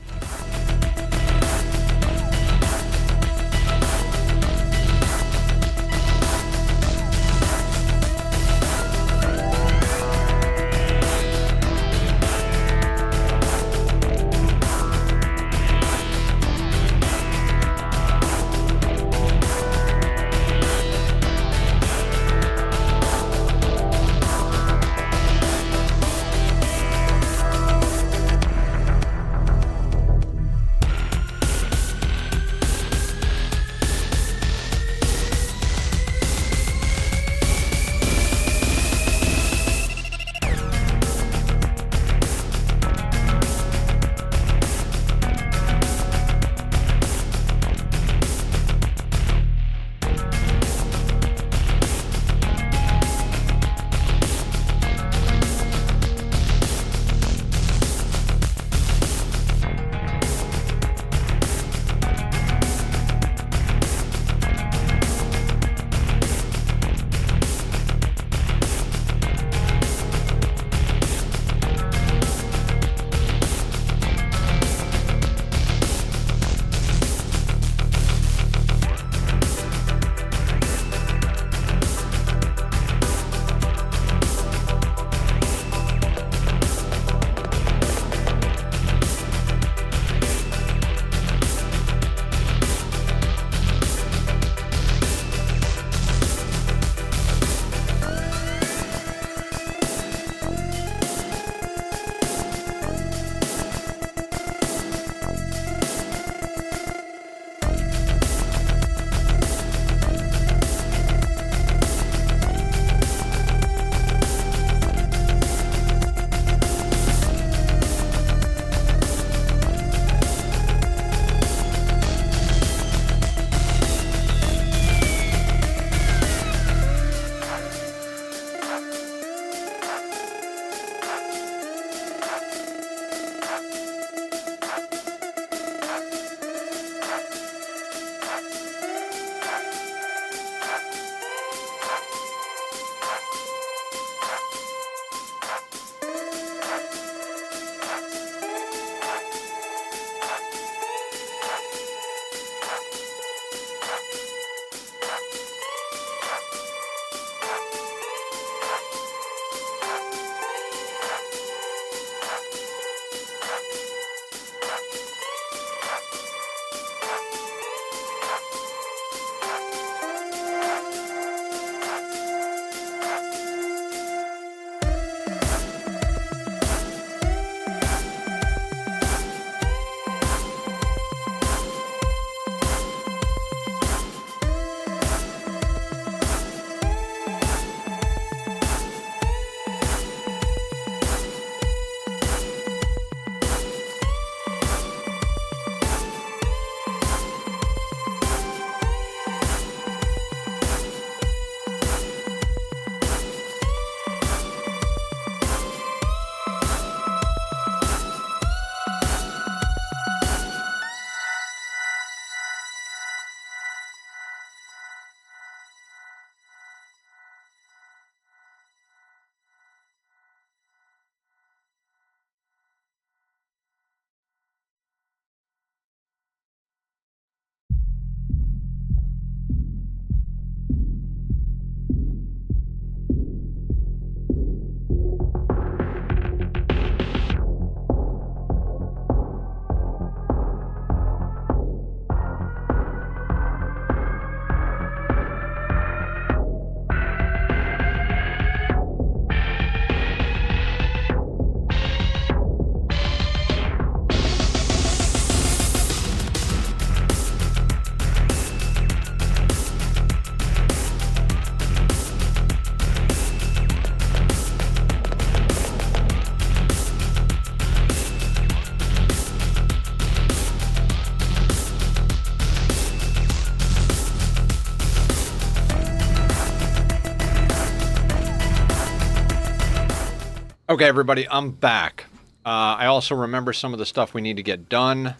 Okay, everybody, I'm back. I also remember some of the stuff we need to get done.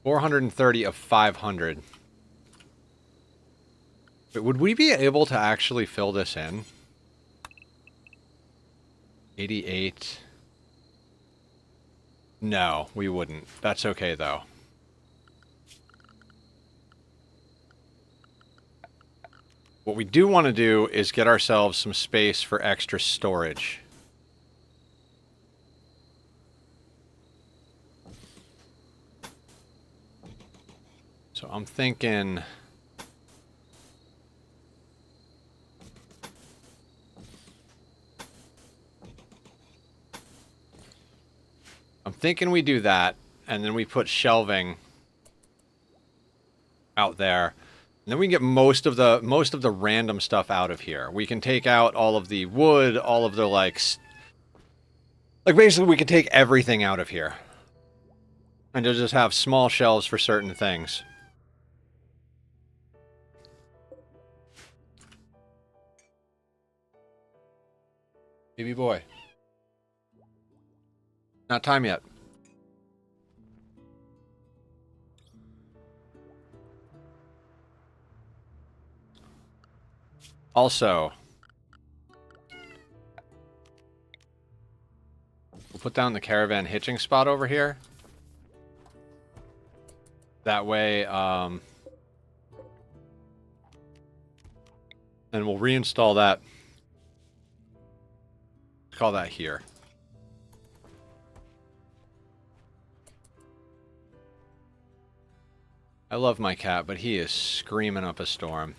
430 of 500. But would we be able to actually fill this in? 88. No, we wouldn't. That's okay, though. What we do want to do is get ourselves some space for extra storage. So I'm thinking... we do that, and then we put shelving out there. And then we can get most of the random stuff out of here. We can take out all of the wood, all of the, like basically we can take everything out of here. And just have small shelves for certain things. Baby boy. Not time yet. Also, we'll put down the caravan hitching spot over here. That way, and we'll reinstall that. Call that here. I love my cat, but he is screaming up a storm.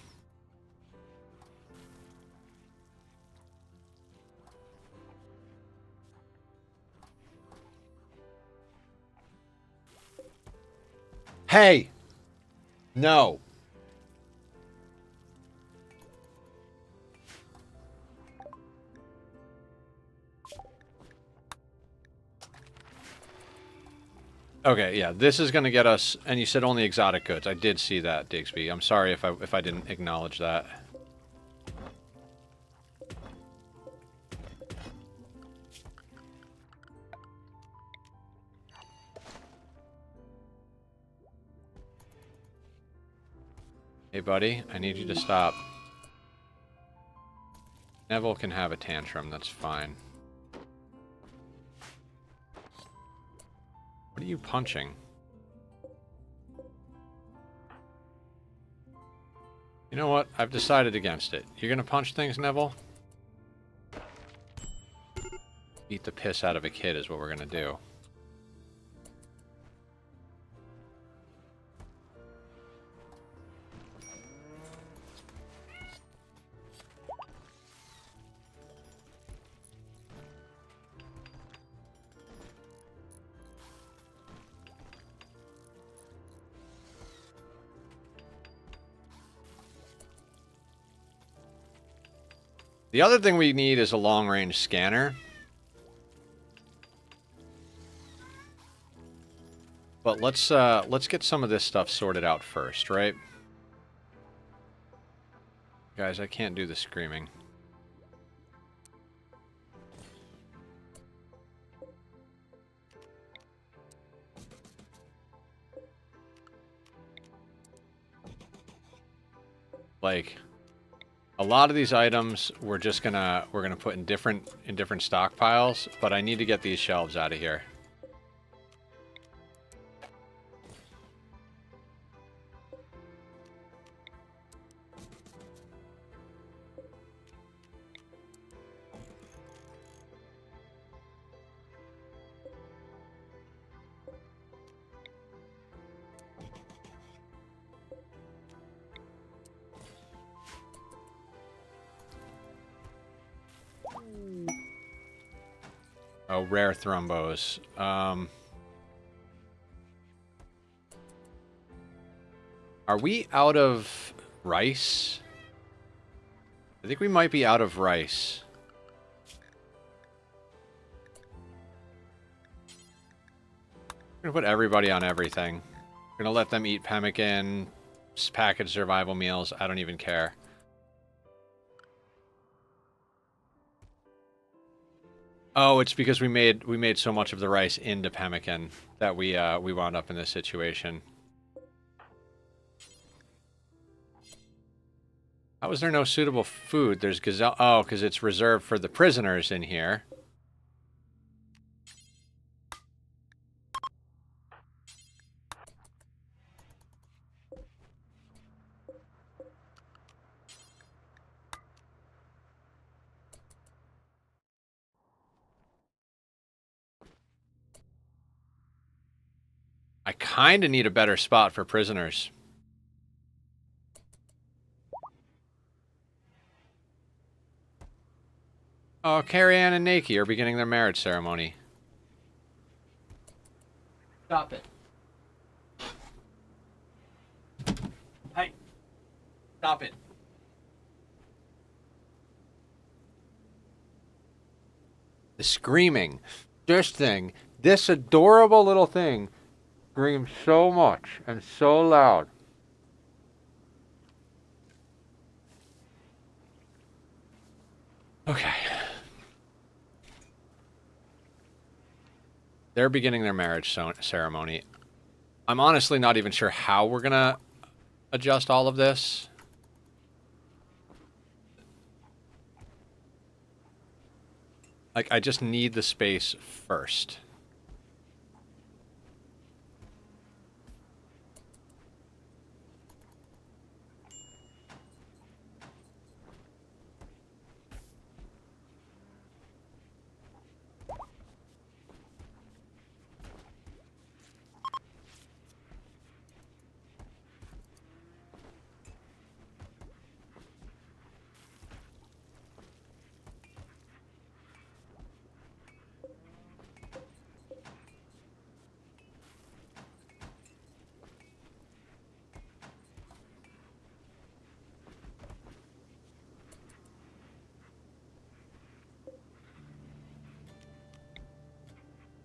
Hey! No. Okay, yeah, this is going to get us, and you said only exotic goods. I did see that, Digsby. I'm sorry if I didn't acknowledge that. Hey, buddy, I need you to stop. Neville can have a tantrum, that's fine. What are you punching? You know what? I've decided against it. You're gonna punch things, Neville? Beat the piss out of a kid is what we're gonna do. The other thing we need is a long-range scanner. But let's get some of this stuff sorted out first, right? Guys, I can't do the screaming. Like, a lot of these items we're gonna put in different stockpiles, but I need to get these shelves out of here. Oh, rare thrombos. Are we out of rice? I think we might be out of rice. We're gonna put everybody on everything. We're gonna let them eat pemmican, packaged survival meals. I don't even care. Oh, it's because we made so much of the rice into pemmican that we wound up in this situation. How is there no suitable food? There's gazelle. Oh, because it's reserved for the prisoners in here. I kind of need a better spot for prisoners. Oh, Carrie Ann and Naki are beginning their marriage ceremony. Stop it. Hey. Stop it. The screaming. This adorable little thing screams so much and so loud. Okay. They're beginning their marriage ceremony. I'm honestly not even sure how we're going to adjust all of this. Like, I just need the space first.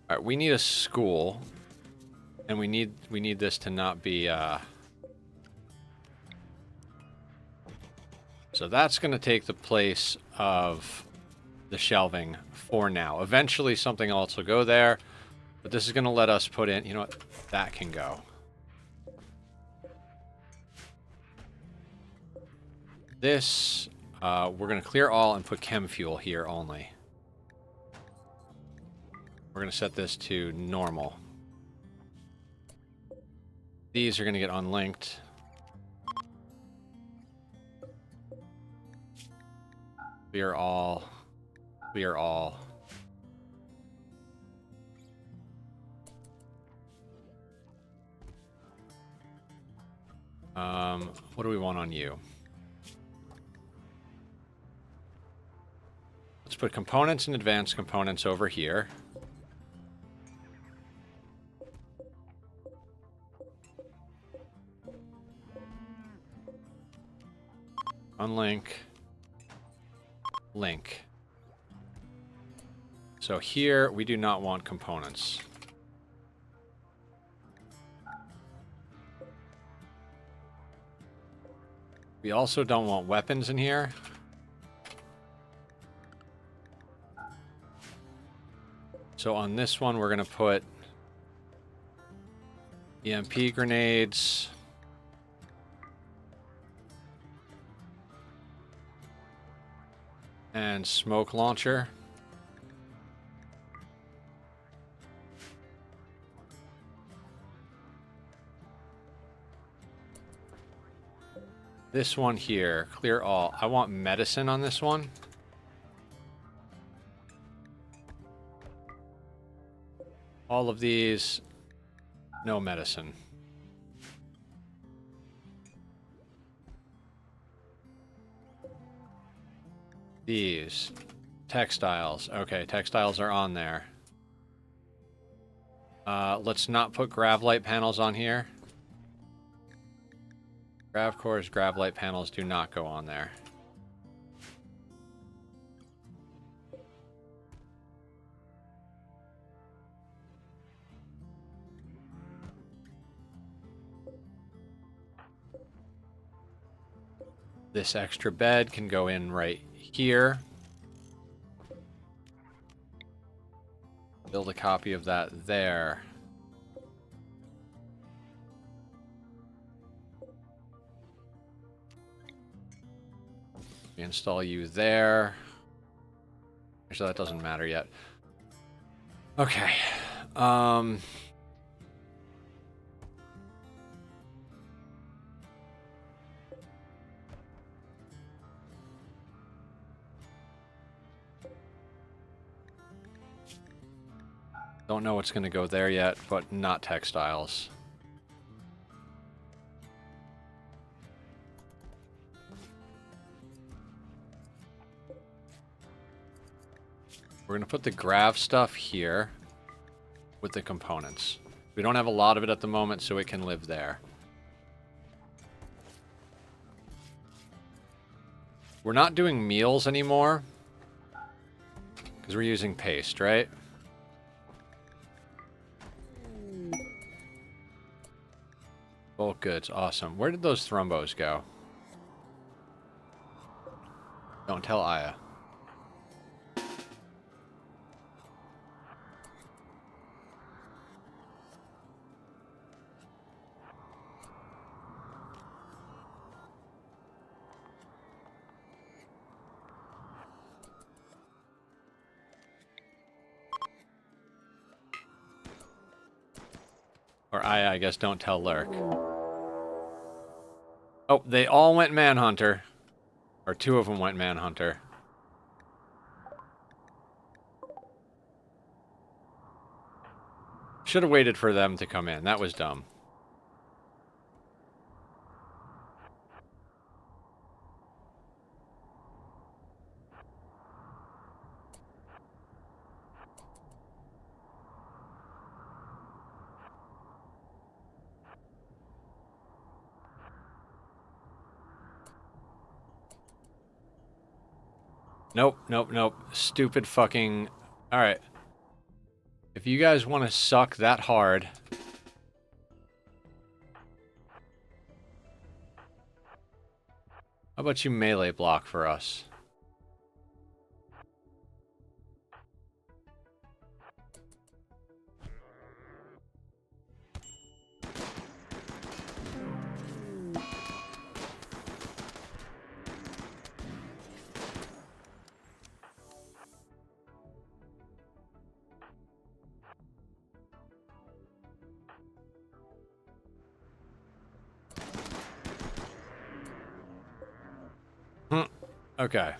All right, we need a school, and we need this to not be. So that's going to take the place of the shelving for now. Eventually, something else will go there, but this is going to let us put in. You know what? That can go. This we're going to clear all and put chem fuel here only. We're going to set this to normal. These are going to get unlinked. We are all. What do we want on you? Let's put components and advanced components over here. Unlink. Link. So here, we do not want components. We also don't want weapons in here. So on this one, we're going to put EMP grenades. And smoke launcher. This one here, clear all. I want medicine on this one. All of these, no medicine. These, textiles. Okay, textiles are on there. Let's not put grav light panels on here. Grav cores, grav light panels do not go on there. This extra bed can go in right here. Build a copy of that there. Install you there. Actually, that doesn't matter yet. Okay. Don't know what's going to go there yet, but not textiles. We're going to put the grav stuff here with the components. We don't have a lot of it at the moment, so it can live there. We're not doing meals anymore because we're using paste, right? Bulk goods, awesome. Where did those thrombos go? Don't tell Aya. Or I guess don't tell Lurk. Oh, they all went Manhunter. Or two of them went Manhunter. Should have waited for them to come in. That was dumb. Nope, nope, nope. Stupid fucking... Alright. If you guys want to suck that hard... How about you melee block for us? Okay.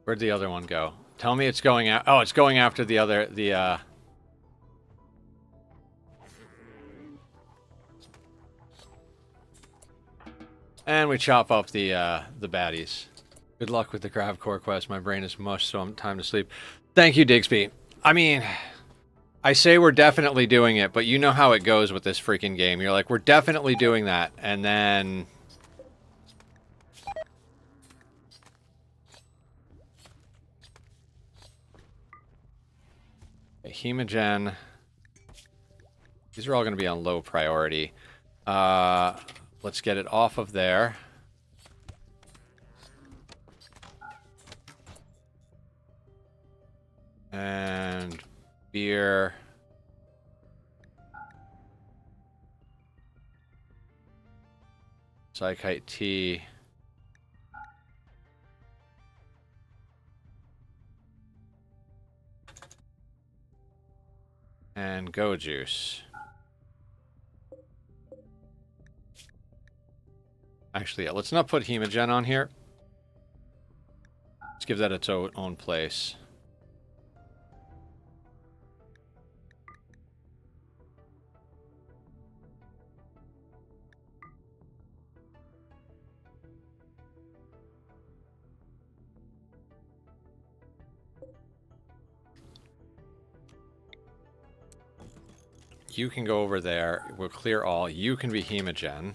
Where'd the other one go? Tell me it's going out. Oh, it's going after the other, And we chop up the baddies. Good luck with the Grav Core quest. My brain is mush, so I'm time to sleep. Thank you, Digsby. I mean, I say we're definitely doing it, but you know how it goes with this freaking game. You're like, we're definitely doing that, and then... Hemogen. These are all going to be on low priority. Let's get it off of there. And beer. Psychite tea. And go juice. Actually, yeah, let's not put Hemogen on here. Let's give that its own place. You can go over there. We'll clear all. You can be Hemogen.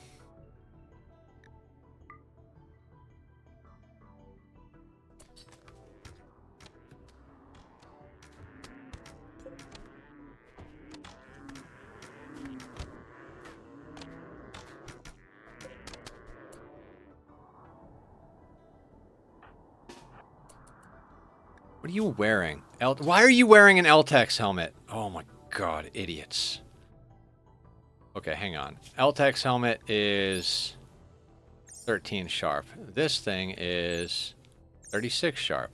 What are you wearing? Why are you wearing an LTEX helmet? Oh my god, idiots. Okay, hang on. LTEX helmet is 13 sharp. This thing is 36 sharp.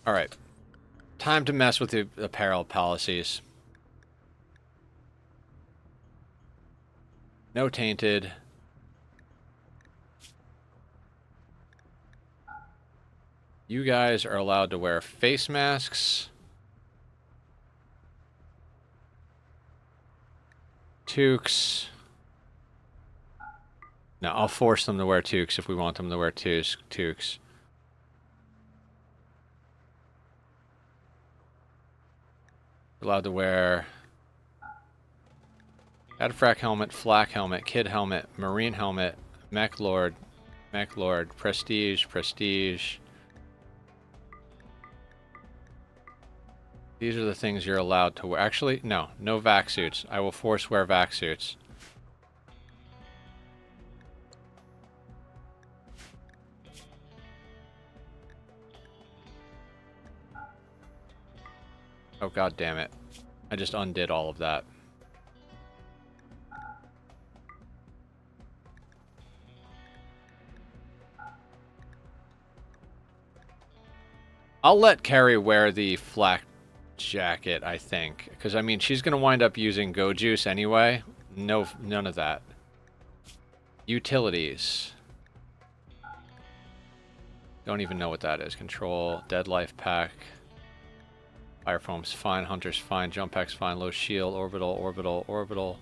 Alright. Time to mess with the apparel policies. No tainted. You guys are allowed to wear face masks. Toques. No, I'll force them to wear toques if we want them to wear toques. Allowed to wear Adfrac helmet, flak helmet, kid helmet, marine helmet, mech lord, prestige. These are the things you're allowed to wear. Actually, no vac suits. I will force wear vac suits. Oh god damn it. I just undid all of that. I'll let Carrie wear the flak jacket, I think. Because, I mean, she's going to wind up using Go Juice anyway. No, none of that. Utilities. Don't even know what that is. Control, Dead Life Pack. Fire Foam's fine, Hunter's fine, Jump Pack's fine, Low Shield, Orbital.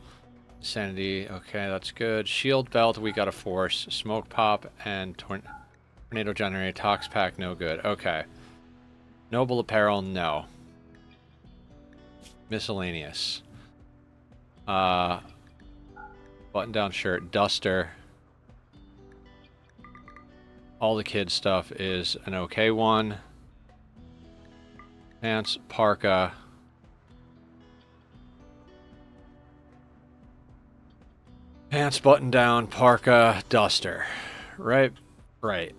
Sanity, okay, that's good. Shield Belt, we got a Force. Smoke Pop and Tornado Generator. Tox Pack, no good. Okay. Noble Apparel, no. Miscellaneous. Button-down shirt, duster. All the kids' stuff is an okay one. Pants, parka. Pants, button-down, parka, duster. Right? Right.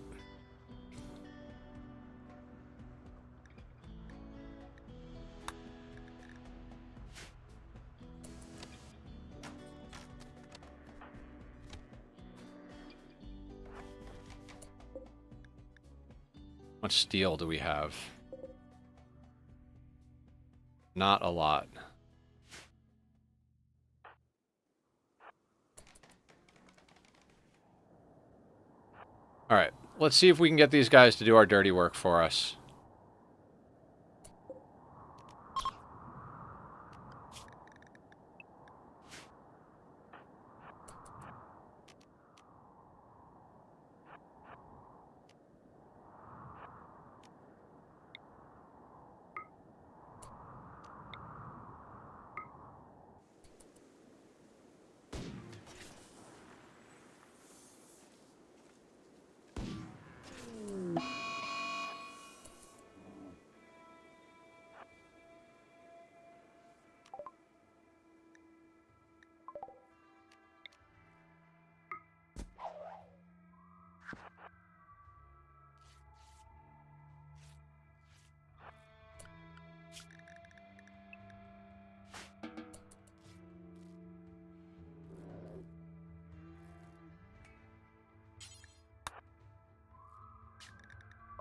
How much steel do we have? Not a lot. Alright, let's see if we can get these guys to do our dirty work for us.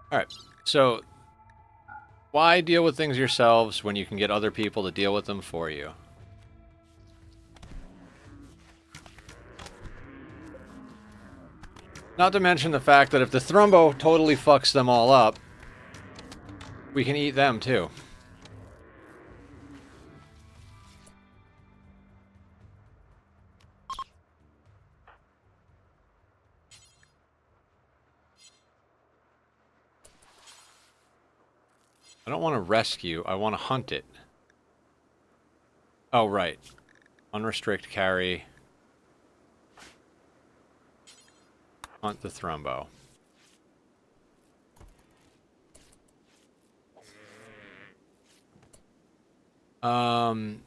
Alright, so why deal with things yourselves when you can get other people to deal with them for you? Not to mention the fact that if the Thrumbo totally fucks them all up, we can eat them too. I don't want to rescue, I want to hunt it. Oh, right. Unrestrict carry. Hunt the Thrumbo. And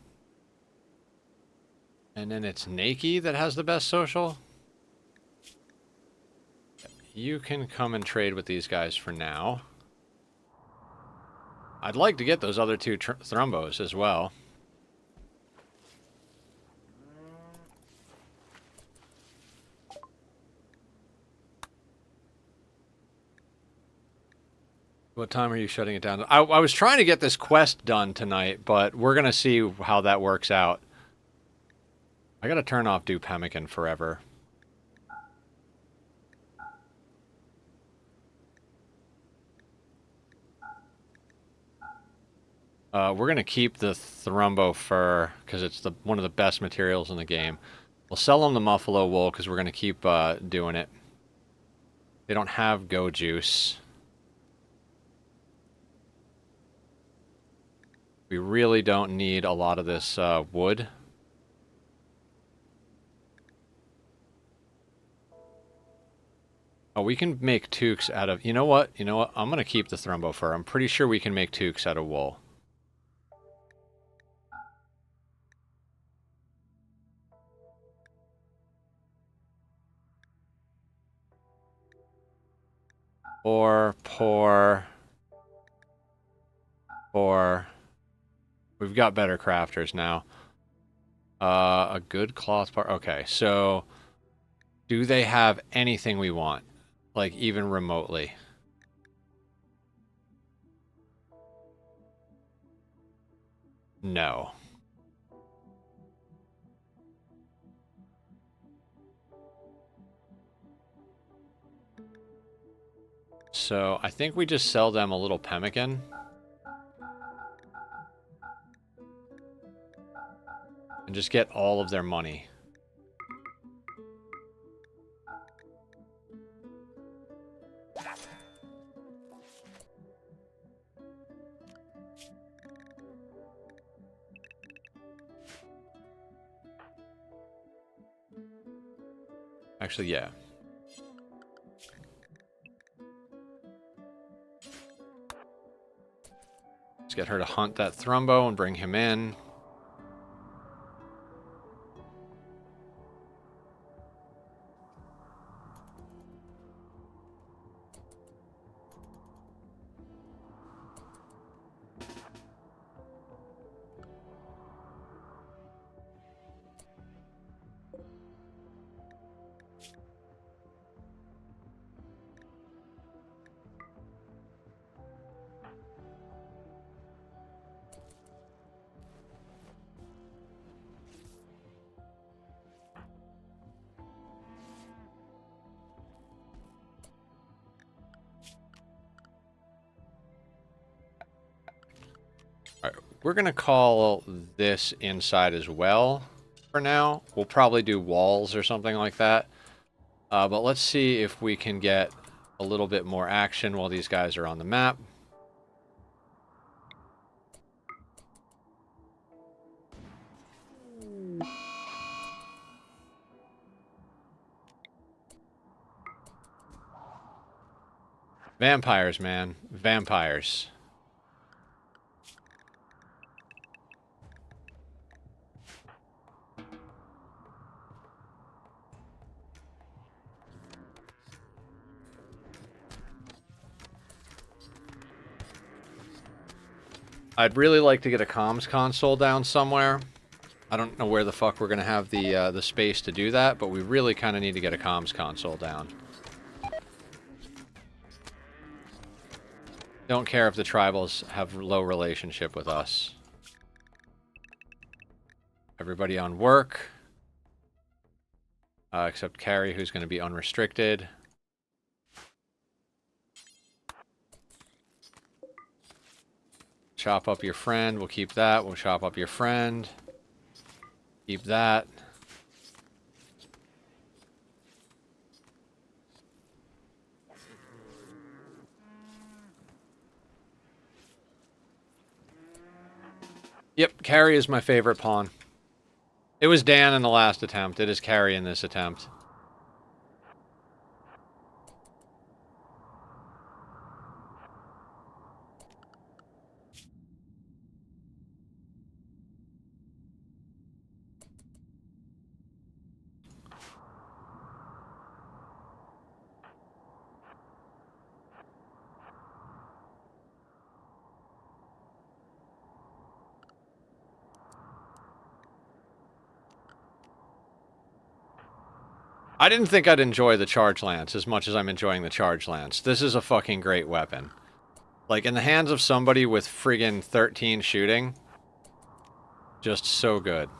then it's Nakey that has the best social? you can come and trade with these guys for now. I'd like to get those other two thrumbos as well. What time are you shutting it down? I was trying to get this quest done tonight, but we're going to see how that works out. I got to turn off Do Pemmican forever. We're going to keep the Thrumbo fur because it's one of the best materials in the game. We'll sell them the Muffalo wool because we're going to keep doing it. They don't have Go Juice. We really don't need a lot of this wood. Oh, we can make toques out of... You know what? You know what? I'm going to keep the Thrumbo fur. I'm pretty sure we can make toques out of wool. Poor. We've got better crafters now. A good cloth part. Okay, so do they have anything we want? Like, even remotely? No. So, I think we just sell them a little pemmican. And just get all of their money. Actually, yeah. Let's get her to hunt that Thrumbo and bring him in. We're going to call this inside as well for now. We'll probably do walls or something like that. But let's see if we can get a little bit more action while these guys are on the map. Vampires, man. Vampires. I'd really like to get a comms console down somewhere. I don't know where the fuck we're going to have the space to do that, but we really kind of need to get a comms console down. Don't care if the tribals have low relationship with us. Everybody on work. Except Carrie, who's going to be unrestricted. Chop up your friend. We'll keep that. We'll chop up your friend. Keep that. Yep, Carrie is my favorite pawn. It was Dan in the last attempt. It is Carrie in this attempt. I didn't think I'd enjoy the charge lance as much as I'm enjoying the charge lance. This is a fucking great weapon. Like, in the hands of somebody with friggin' 13 shooting, just so good.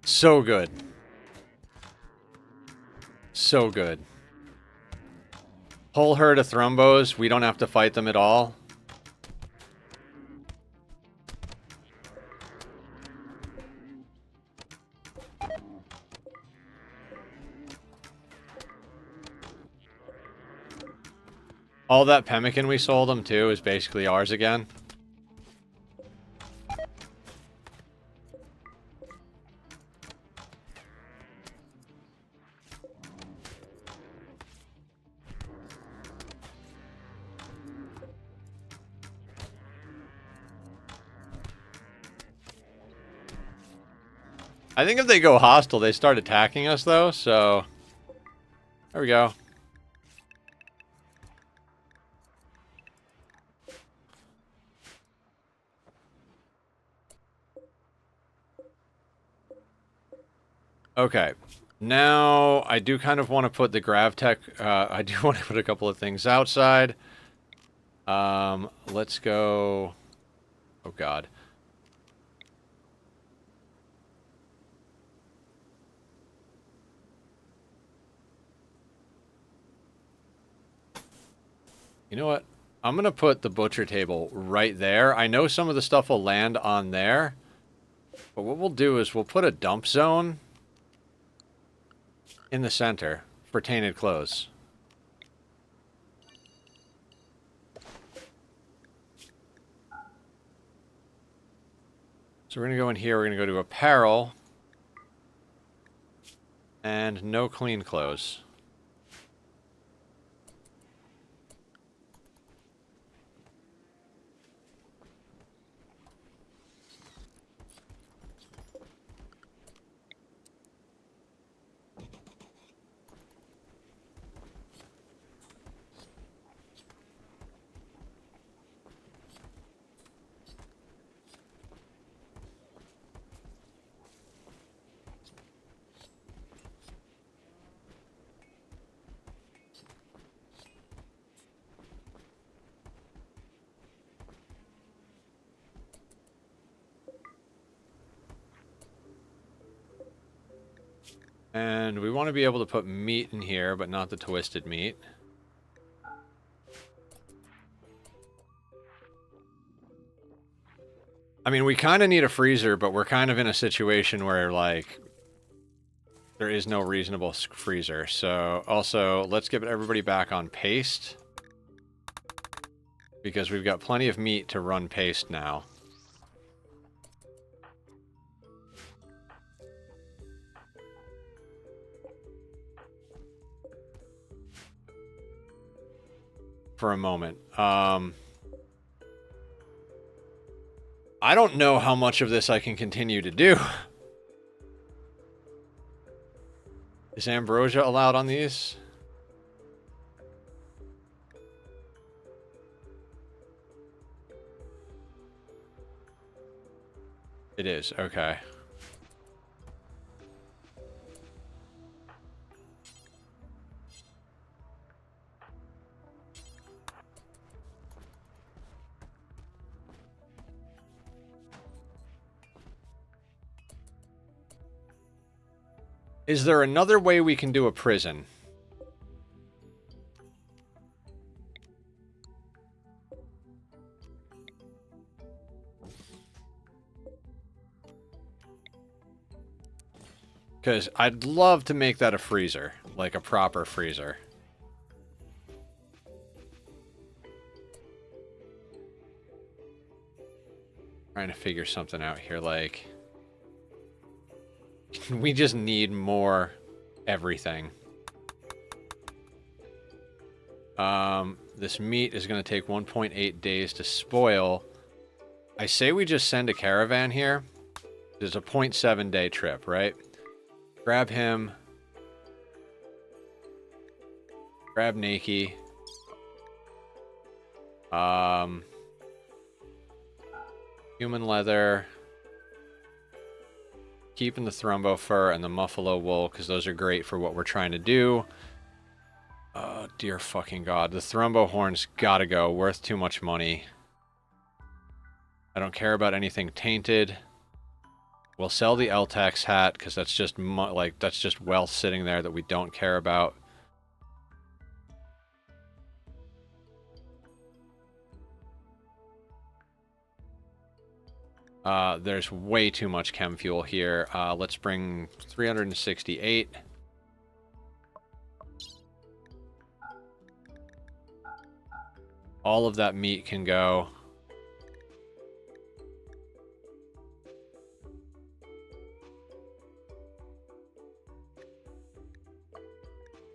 So good. So good. Whole herd of thrombos, we don't have to fight them at all. All that pemmican we sold them too is basically ours again. I think if they go hostile, they start attacking us, though, so... There we go. Okay. Now, I do kind of want to put the grav tech... I do want to put a couple of things outside. Let's go... Oh, God. You know what? I'm going to put the butcher table right there. I know some of the stuff will land on there. But what we'll do is we'll put a dump zone in the center for tainted clothes. So we're going to go in here. We're going to go to apparel. And no clean clothes. And we want to be able to put meat in here, but not the twisted meat. I mean, we kind of need a freezer, but we're kind of in a situation where, like, there is no reasonable freezer. So, also, let's get everybody back on paste. Because we've got plenty of meat to run paste now. For a moment. I don't know how much of this I can continue to do. Is ambrosia allowed on these? It is, okay. Is there another way we can do a prison? Because I'd love to make that a freezer. Like a proper freezer. Trying to figure something out here, like... We just need more everything. This meat is going to take 1.8 days to spoil. I say we just send a caravan here. There's a 0.7 day trip, right? Grab him. Grab Nakey. Human leather. Keeping the Thrumbo fur and the Muffalo wool, because those are great for what we're trying to do. Oh, dear fucking God. The Thrumbo horn's gotta go. Worth too much money. I don't care about anything tainted. We'll sell the Eltax hat, because that's just, that's just wealth sitting there that we don't care about. There's way too much chem fuel here. Let's bring 368. All of that meat can go.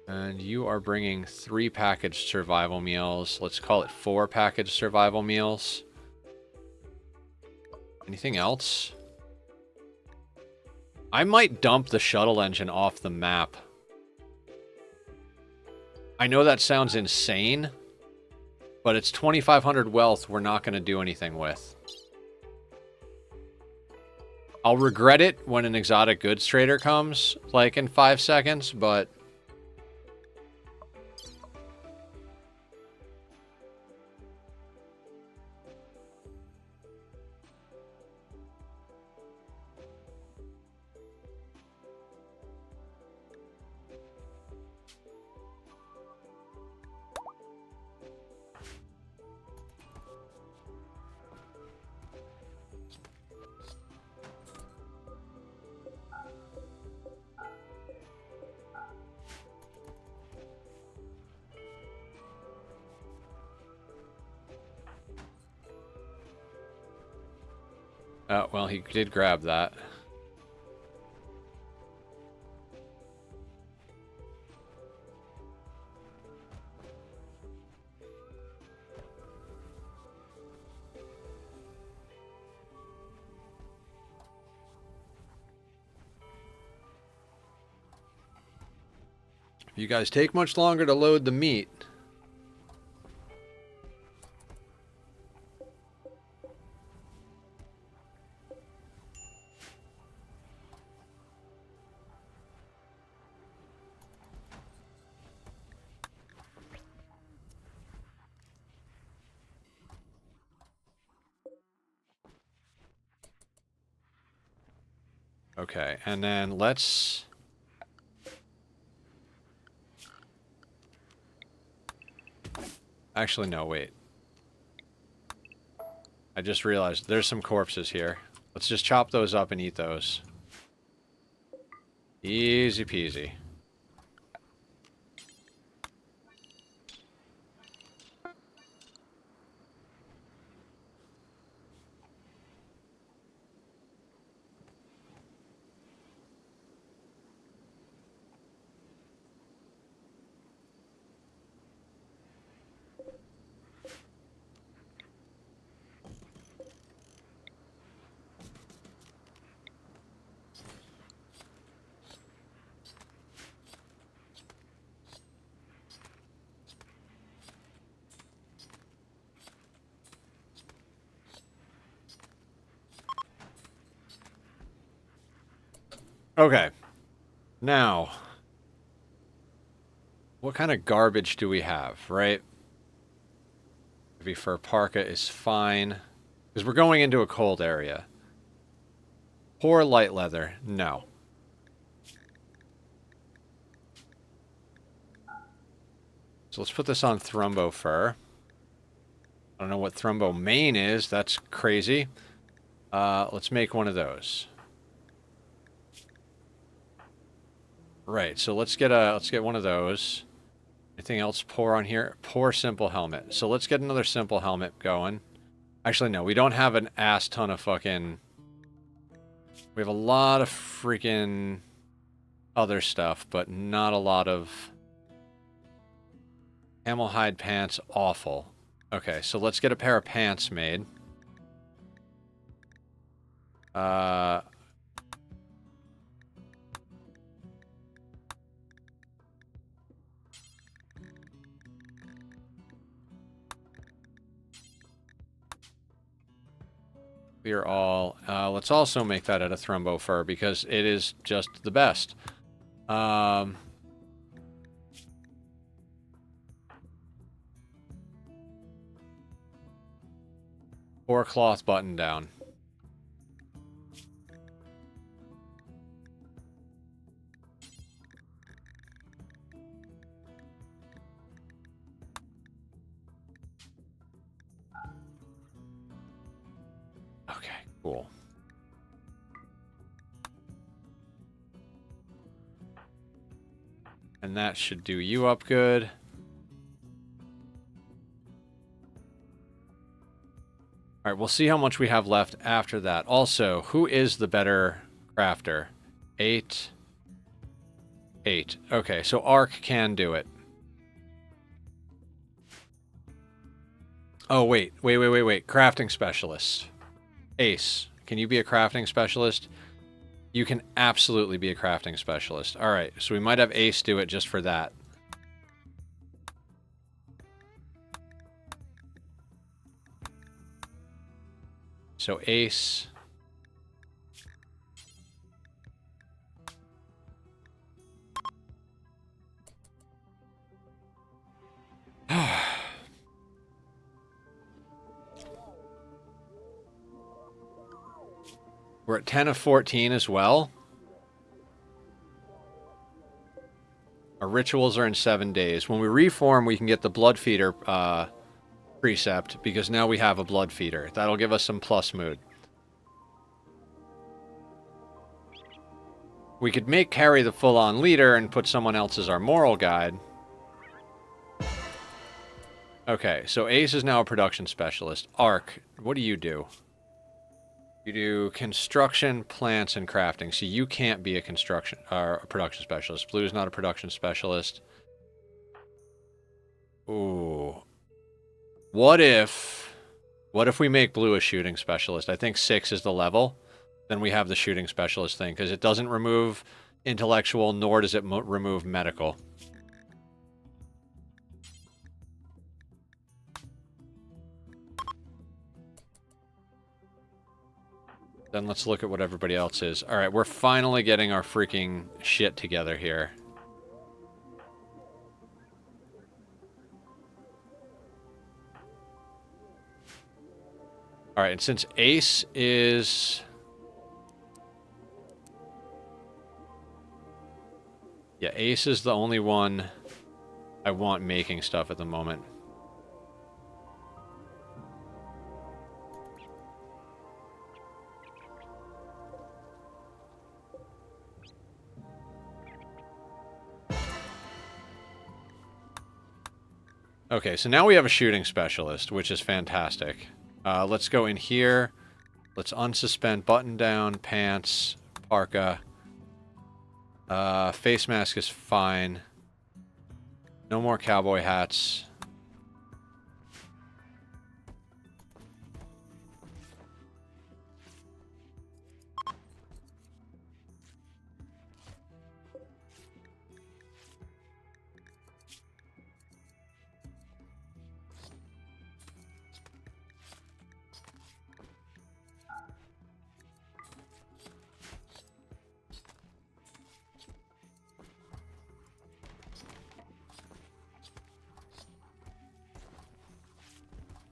And you are bringing 3 packaged survival meals. Let's call it 4 packaged survival meals. Anything else? I might dump the shuttle engine off the map. I know that sounds insane, but it's 2,500 wealth we're not going to do anything with. I'll regret it when an exotic goods trader comes, like in 5 seconds, but... Oh, well, he did grab that. If you guys take much longer to load the meat... Okay, and then let's... Actually, no, wait. I just realized there's some corpses here. Let's just chop those up and eat those. Easy peasy. Okay. Now, what kind of garbage do we have, right? Heavy fur parka is fine. Because we're going into a cold area. Poor light leather, no. So let's put this on Thrumbo fur. I don't know what Thrumbo main is. That's crazy. Let's make one of those. Right, so let's get one of those. Anything else pour on here? Pour simple helmet. So let's get another simple helmet going. Actually, no, we don't have an ass ton of fucking... We have a lot of freaking other stuff, but not a lot of... Camel hide pants, awful. Okay, so let's get a pair of pants made. We are all... let's also make that out of Thrumbo fur, because it is just the best. Or cloth button down. Okay, cool. And that should do you up good. All right, we'll see how much we have left after that. Also, who is the better crafter? 8. 8. Okay, so Ark can do it. Oh, wait. Crafting specialist. Ace, can you be a crafting specialist? You can absolutely be a crafting specialist. All right, so we might have Ace do it just for that. So Ace. We're at 10 of 14 as well. Our rituals are in 7 days. When we reform, we can get the blood feeder precept, because now we have a blood feeder. That'll give us some plus mood. We could make Carrie the full-on leader and put someone else as our moral guide. Okay, so Ace is now a production specialist. Ark, what do? You do construction, plants, and crafting. So you can't be a construction or a production specialist. Blue is not a production specialist. Ooh. What if we make Blue a shooting specialist? I think 6 is the level. Then we have the shooting specialist thing, because it doesn't remove intellectual, nor does it remove medical. Then let's look at what everybody else is. All right, we're finally getting our freaking shit together here. All right, and since Ace is... Yeah, Ace is the only one I want making stuff at the moment. Okay, so now we have a shooting specialist, which is fantastic. Let's go in here. Let's unsuspend button down, pants, parka. Face mask is fine. No more cowboy hats.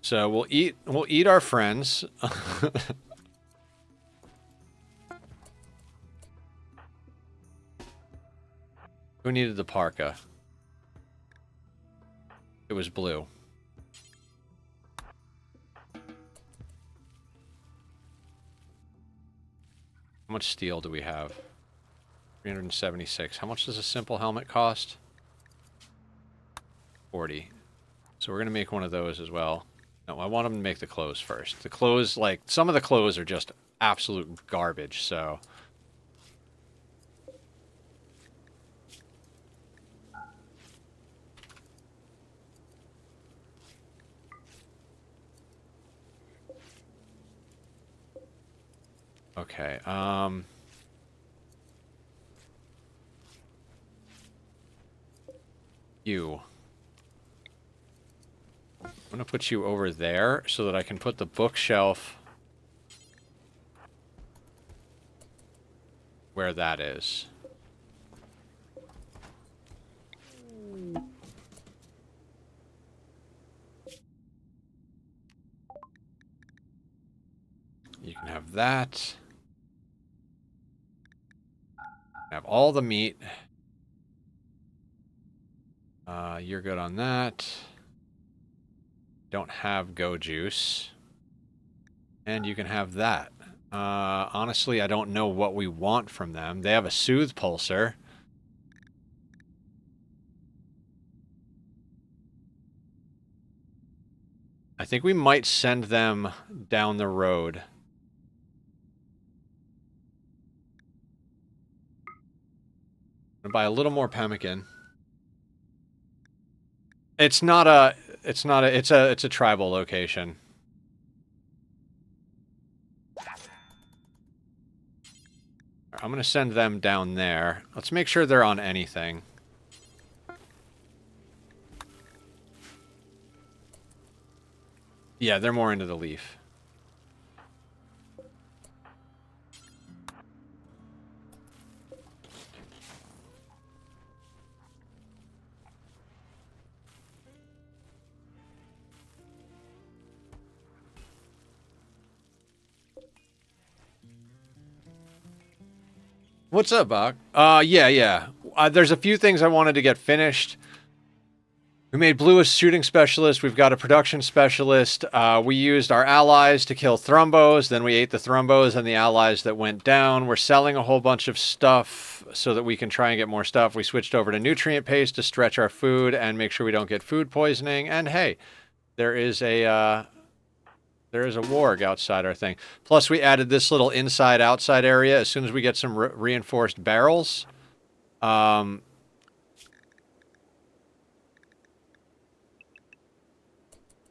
So we'll eat our friends. Who needed the parka? It was Blue. How much steel do we have? 376. How much does a simple helmet cost? 40. So we're going to make one of those as well. No, I want them to make the clothes first. The clothes, like, some of the clothes are just absolute garbage, so... Okay, you. I'm gonna put you over there so that I can put the bookshelf where that is. You can have that. Have all the meat. You're good on that. Don't have go juice. And you can have that. Honestly, I don't know what we want from them. They have a soothe pulsar. I think we might send them down the road. I'm gonna buy a little more pemmican. It's a tribal location. I'm gonna send them down there. Let's make sure they're on anything. Yeah, they're more into the leaf. What's up, Bach? Yeah. There's a few things I wanted to get finished. We made Blue a shooting specialist. We've got a production specialist. We used our allies to kill Thrumbos. Then we ate the Thrumbos and the allies that went down. We're selling a whole bunch of stuff so that we can try and get more stuff. We switched over to nutrient paste to stretch our food and make sure we don't get food poisoning. And hey, there is a warg outside our thing. Plus, we added this little inside-outside area. As soon as we get some reinforced barrels, we're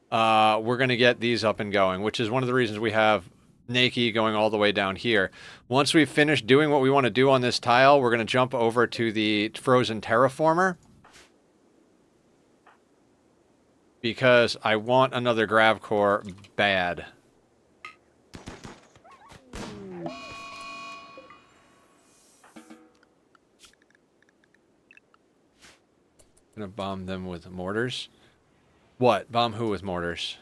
going to get these up and going, which is one of the reasons we have Naki going all the way down here. Once we've finished doing what we want to do on this tile, we're going to jump over to the frozen terraformer. Because I want another grav core bad. Gonna bomb them with mortars. What? Bomb who with mortars?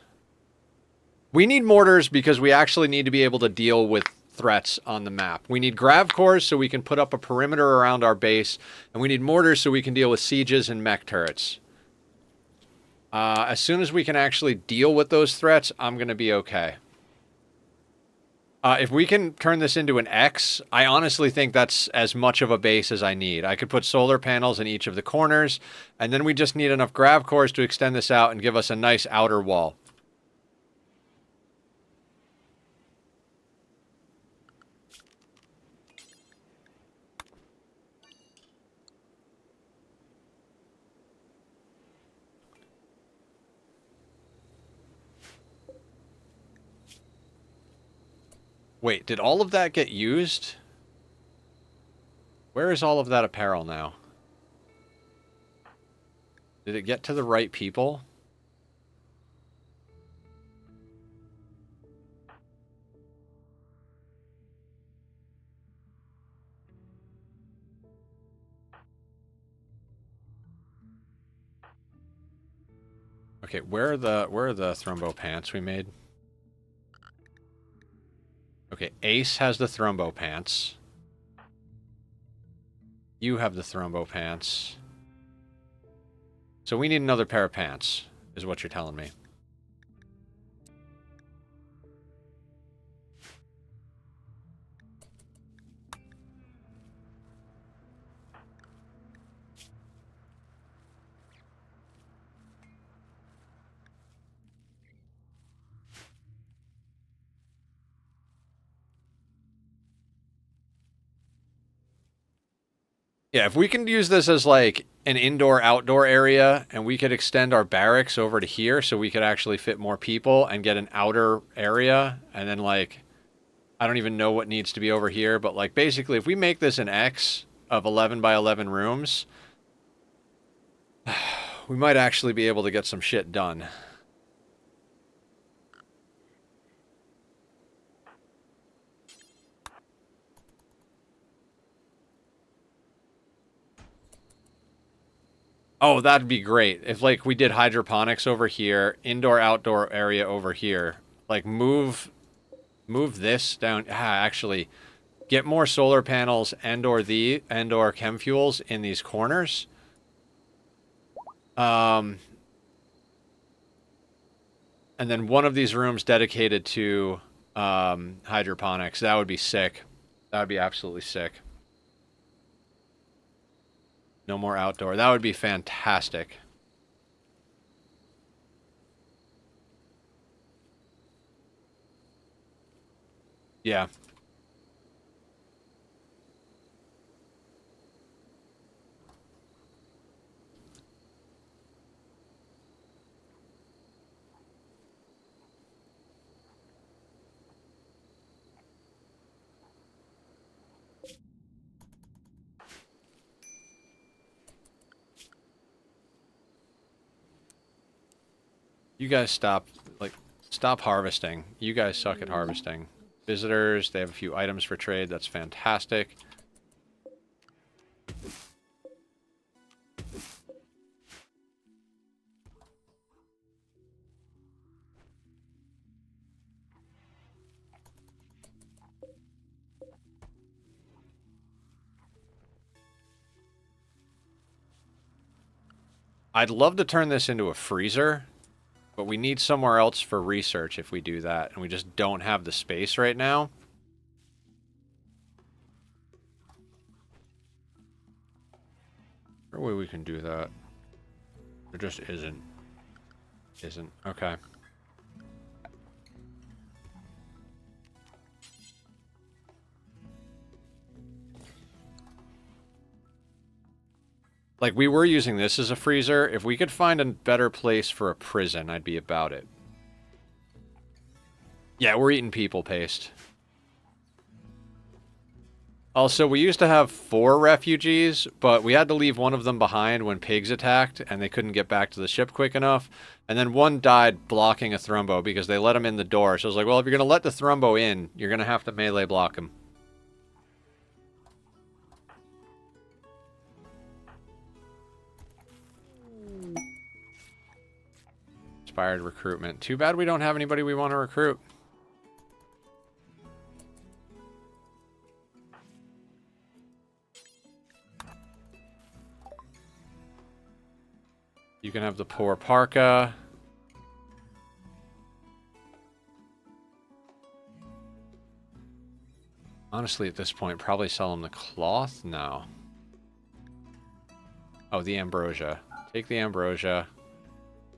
We need mortars because we actually need to be able to deal with threats on the map. We need grav cores so we can put up a perimeter around our base, and we need mortars so we can deal with sieges and mech turrets. As soon as we can actually deal with those threats, I'm going to be okay. If we can turn this into an X, I honestly think that's as much of a base as I need. I could put solar panels in each of the corners, and then we just need enough grav cores to extend this out and give us a nice outer wall. Wait, did all of that get used? Where is all of that apparel now? Did it get to the right people? Okay, where are the thrumbo pants we made? Okay, Ace has the thrumbo pants. You have the thrumbo pants. So we need another pair of pants, is what you're telling me. Yeah, if we can use this as like an indoor-outdoor area, and we could extend our barracks over to here so we could actually fit more people and get an outer area, and then like, I don't even know what needs to be over here, but like basically if we make this an X of 11 by 11 rooms, we might actually be able to get some shit done. Oh, that'd be great. If, like, we did hydroponics over here, indoor-outdoor area over here. Like, move this down. Actually, get more solar panels and/or chem fuels in these corners. And then one of these rooms dedicated to hydroponics. That would be sick. That would be absolutely sick. No more outdoor. That would be fantastic. Yeah. You guys stop harvesting. You guys suck at harvesting. Visitors, they have a few items for trade. That's fantastic. I'd love to turn this into a freezer, but we need somewhere else for research if we do that, and we just don't have the space right now. There a way we can do that? There just isn't. Isn't. Okay. Like, we were using this as a freezer. If we could find a better place for a prison, I'd be about it. Yeah, we're eating people paste. Also, we used to have 4 refugees, but we had to leave one of them behind when pigs attacked, and they couldn't get back to the ship quick enough. And then one died blocking a thrumbo because they let him in the door. So I was like, well, if you're going to let the thrumbo in, you're going to have to melee block him. Inspired recruitment. Too bad we don't have anybody we want to recruit. You can have the poor parka. Honestly, at this point, probably sell them the cloth now. Oh, the ambrosia. Take the ambrosia.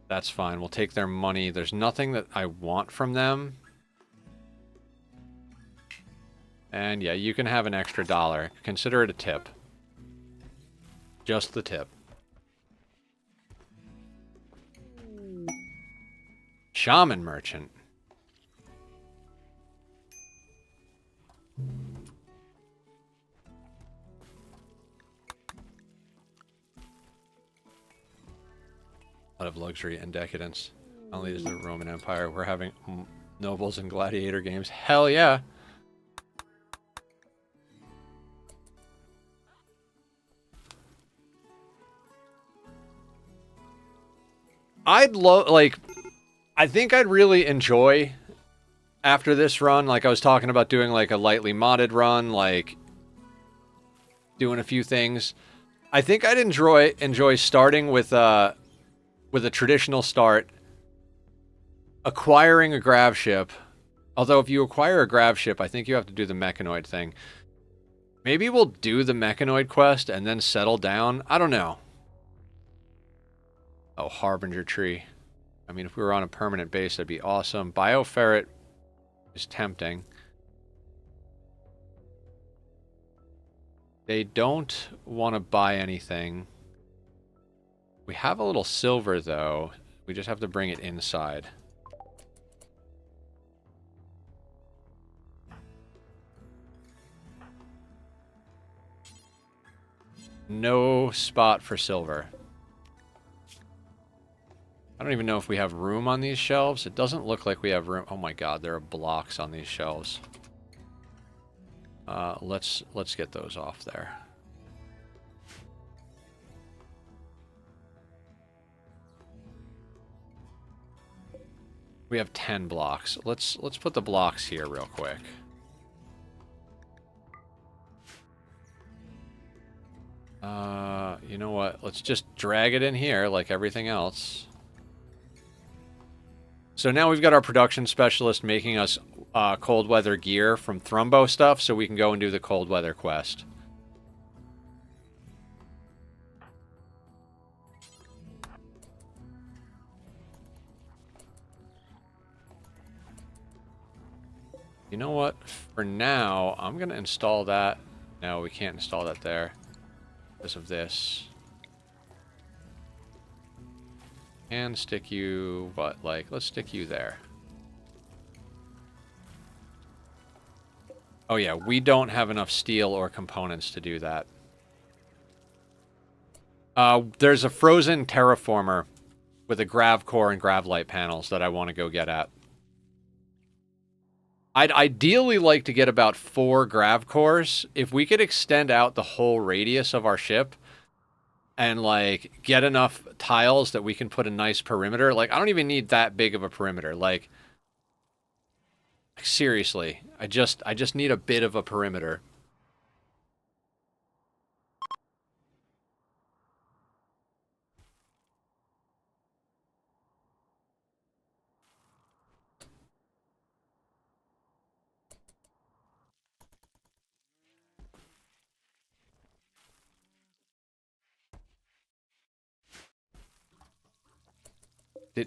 That's fine. We'll take their money. There's nothing that I want from them. And yeah, you can have an extra $1. Consider it a tip. Just the tip. Shaman merchant. A lot of luxury and decadence. Not only is the Roman Empire, we're having nobles and gladiator games. Hell yeah. I'd love, like, I think I'd really enjoy after this run, like I was talking about doing like a lightly modded run, like doing a few things. I think I'd enjoy starting with a traditional start, acquiring a grav ship. Although if you acquire a grav ship, I think you have to do the mechanoid thing. Maybe we'll do the mechanoid quest and then settle down. I don't know. Oh, Harbinger tree. I mean, if we were on a permanent base, that'd be awesome. Bioferret is tempting. They don't want to buy anything. We have a little silver, though. We just have to bring it inside. No spot for silver. I don't even know if we have room on these shelves. It doesn't look like we have room. Oh my god, there are blocks on these shelves. Let's get those off there. We have 10 blocks. Let's put the blocks here real quick. You know what? Let's just drag it in here like everything else. So now we've got our production specialist making us cold weather gear from Thrumbo stuff, so we can go and do the cold weather quest. You know what? For now, I'm going to install that. No, we can't install that there because of this. And stick you, what, like, let's stick you there. Oh yeah, we don't have enough steel or components to do that. There's a frozen terraformer with a grav core and grav light panels that I want to go get at. I'd ideally like to get about 4 grav cores. If we could extend out the whole radius of our ship and, like, get enough tiles that we can put a nice perimeter. Like, I don't even need that big of a perimeter. Like seriously, I just need a bit of a perimeter.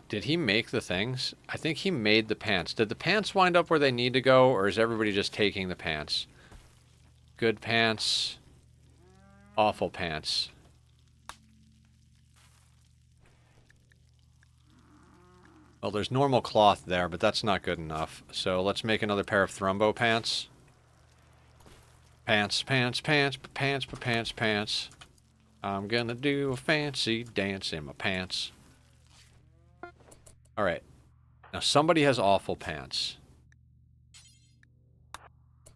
Did he make the things? I think he made the pants. Did the pants wind up where they need to go, or is everybody just taking the pants? Good pants. Awful pants. Well, there's normal cloth there, but that's not good enough. So let's make another pair of Thrumbo pants. Pants, pants, pants, pants, pants, pants. I'm gonna do a fancy dance in my pants. Alright. Now somebody has awful pants.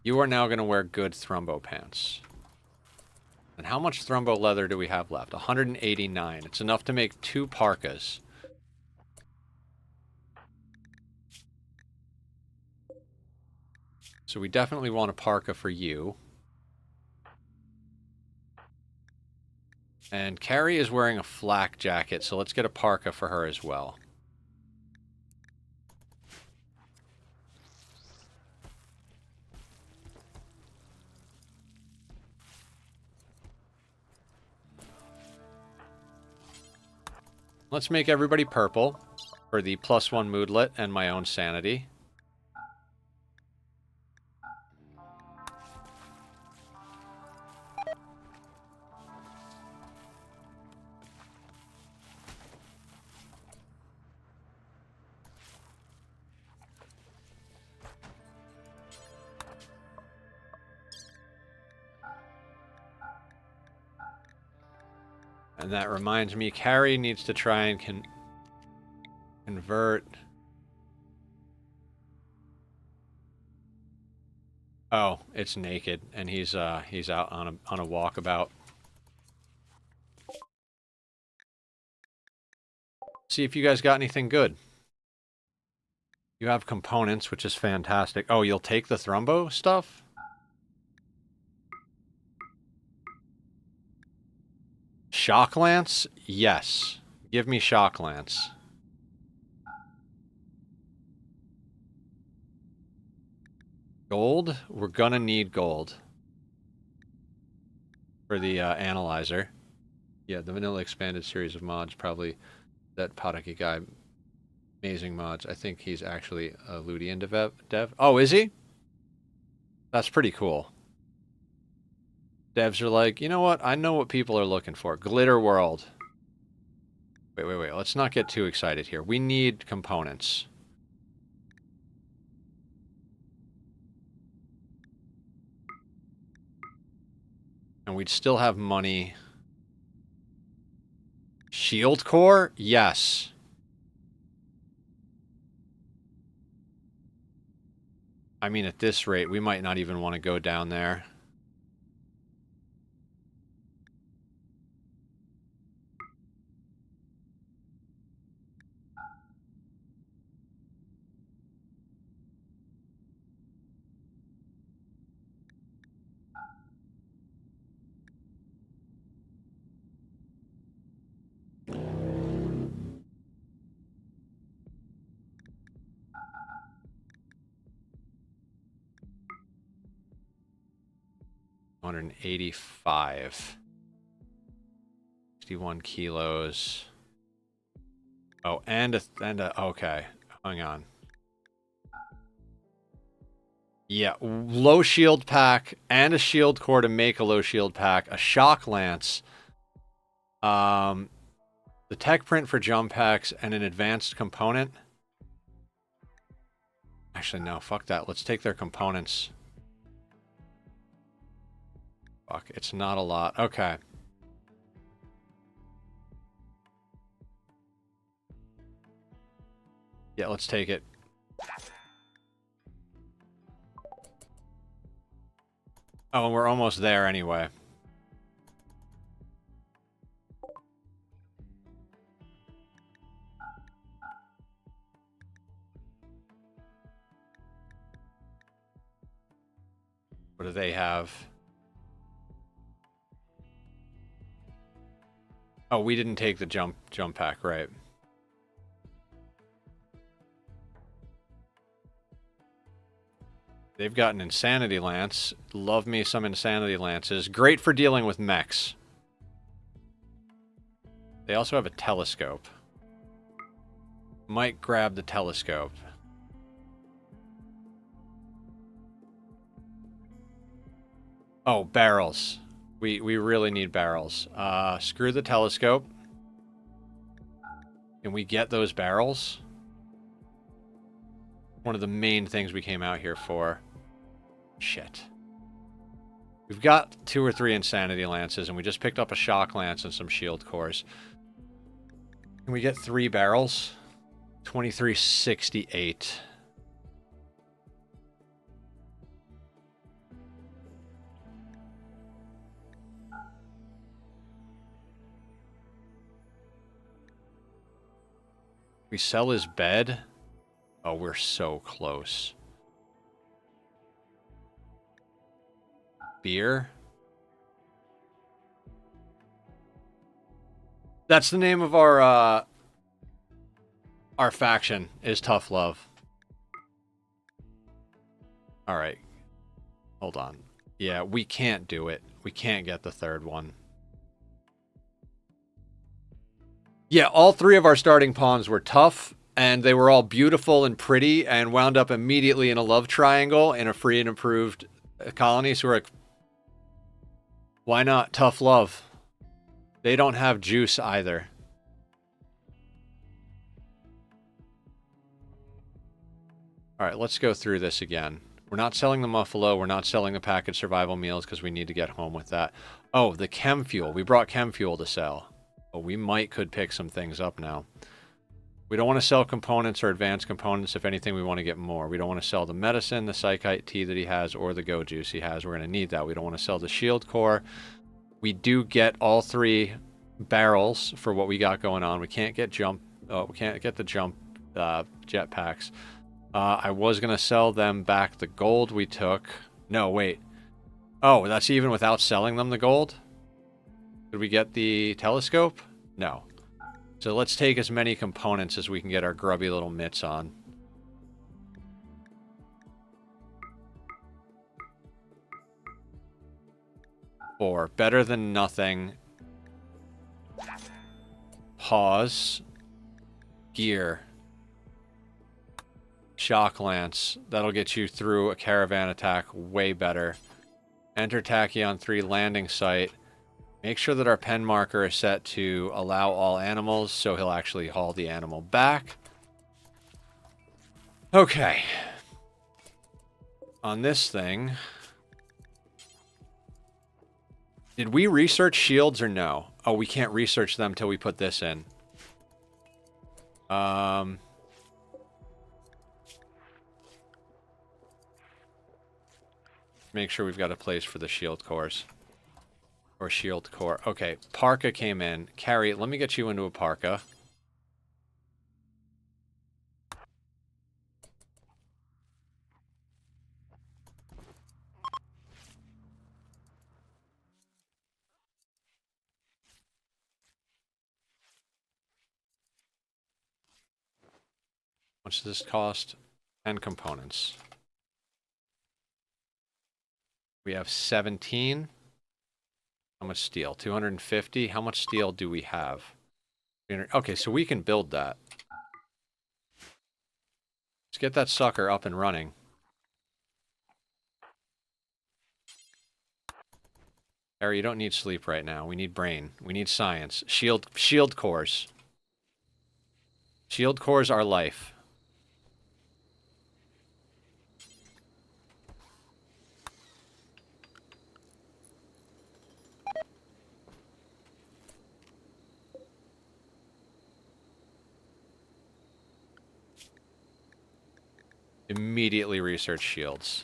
You are now gonna wear good Thrumbo pants. And how much Thrumbo leather do we have left? 189. It's enough to make 2 parkas. So we definitely want a parka for you. And Carrie is wearing a flak jacket, so let's get a parka for her as well. Let's make everybody purple for the +1 moodlet and my own sanity. And that reminds me, Carrie needs to try and convert. Oh, it's naked, and he's out on a walkabout. See if you guys got anything good. You have components, which is fantastic. Oh, you'll take the Thrumbo stuff? Shock Lance? Yes. Give me Shock Lance. Gold? We're gonna need gold. For the analyzer. Yeah, the vanilla expanded series of mods, probably that Padaki guy. Amazing mods. I think he's actually a Ludian dev. Oh, is he? That's pretty cool. Devs are like, you know what? I know what people are looking for. Glitter World. Wait. Let's not get too excited here. We need components. And we'd still have money. Shield core? Yes. I mean, at this rate, we might not even want to go down there. $185. 61 kilos. Oh, and a okay. Hang on. Yeah, low shield pack and a shield core to make a low shield pack, a shock lance, the tech print for jump packs, and an advanced component. Actually, no, fuck that. Let's take their components. Fuck, it's not a lot. Okay. Yeah, let's take it. Oh, and we're almost there anyway. What do they have? Oh, we didn't take the jump pack, right? They've got an Insanity Lance. Love me some Insanity Lances. Great for dealing with mechs. They also have a telescope. Might grab the telescope. Oh, barrels. We really need barrels. Screw the telescope. Can we get those barrels? One of the main things we came out here for. Shit. We've got 2 or 3 Insanity Lances, and we just picked up a Shock Lance and some Shield Cores. Can we get 3 barrels? 2368. We sell his bed? Oh, we're so close. Beer? That's the name of our faction, is Tough Love. Alright. Hold on. Yeah, we can't do it. We can't get the 3rd one. Yeah, all 3 of our starting pawns were tough, and they were all beautiful and pretty, and wound up immediately in a love triangle in a free and improved colony. So we're like, why not Tough Love? They don't have juice either. Alright, let's go through this again. We're not selling the Muffalo. We're not selling the packaged survival meals because we need to get home with that. Oh, the chem fuel. We brought chem fuel to sell. Oh, we could pick some things up now. We don't want to sell components or advanced components. If anything, we want to get more. We don't want to sell the medicine, the psychite tea that he has, or the go juice he has. We're going to need that. We don't want to sell the shield core. We do get all 3 barrels for what we got going on. We can't get jump. Oh, we can't get the jump jetpacks. I was going to sell them back the gold we took. No, wait. Oh, that's even without selling them the gold? Did we get the telescope? No. So let's take as many components as we can get our grubby little mitts on. Four. Better than nothing. Pause. Gear. Shock Lance. That'll get you through a caravan attack way better. Enter Tachyon 3 landing site. Make sure that our pen marker is set to allow all animals, so he'll actually haul the animal back. Okay. On this thing... Did we research shields or no? Oh, we can't research them till we put this in. Make sure we've got a place for the shield cores. Or shield core. Okay, parka came in. Carrie, let me get you into a parka. How much does this cost? 10 components. We have 17. How much steel? 250. How much steel do we have? Okay, so we can build that. Let's get that sucker up and running. Harry, you don't need sleep right now. We need brain. We need science. Shield cores. Shield cores are life. Immediately research shields.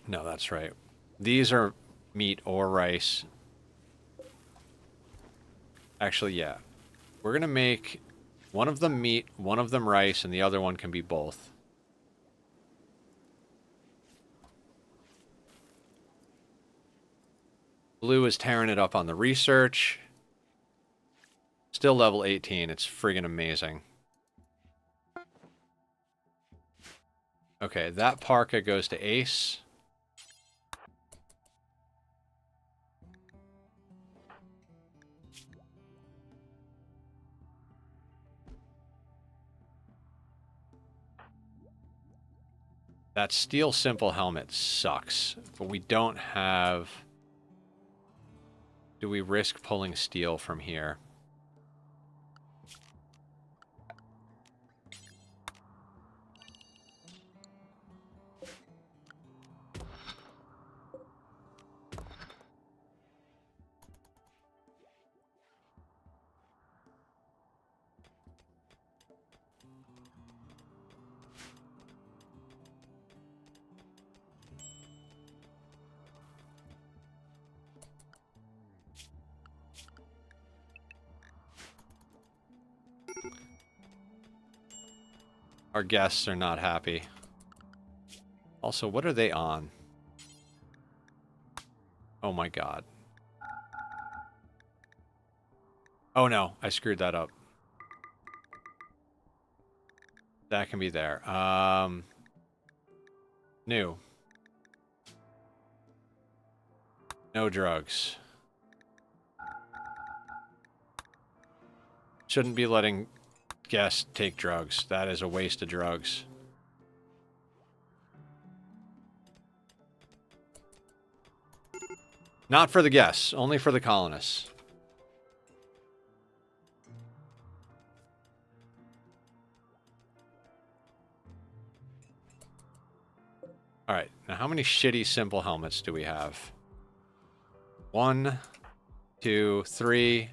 No, that's right. These are meat or rice. Actually, yeah. We're going to make one of them meat, one of them rice, and the other one can be both. Blue is tearing it up on the research. Still level 18. It's friggin' amazing. Okay, that parka goes to Ace. That steel simple helmet sucks, but we don't have... Do we risk pulling steel from here? Our guests are not happy. Also, what are they on? Oh my god. Oh no, I screwed that up. That can be there. New. No drugs. Shouldn't be letting guests take drugs. That is a waste of drugs. Not for the guests, only for the colonists. Alright, now how many shitty simple helmets do we have? 1, 2, 3.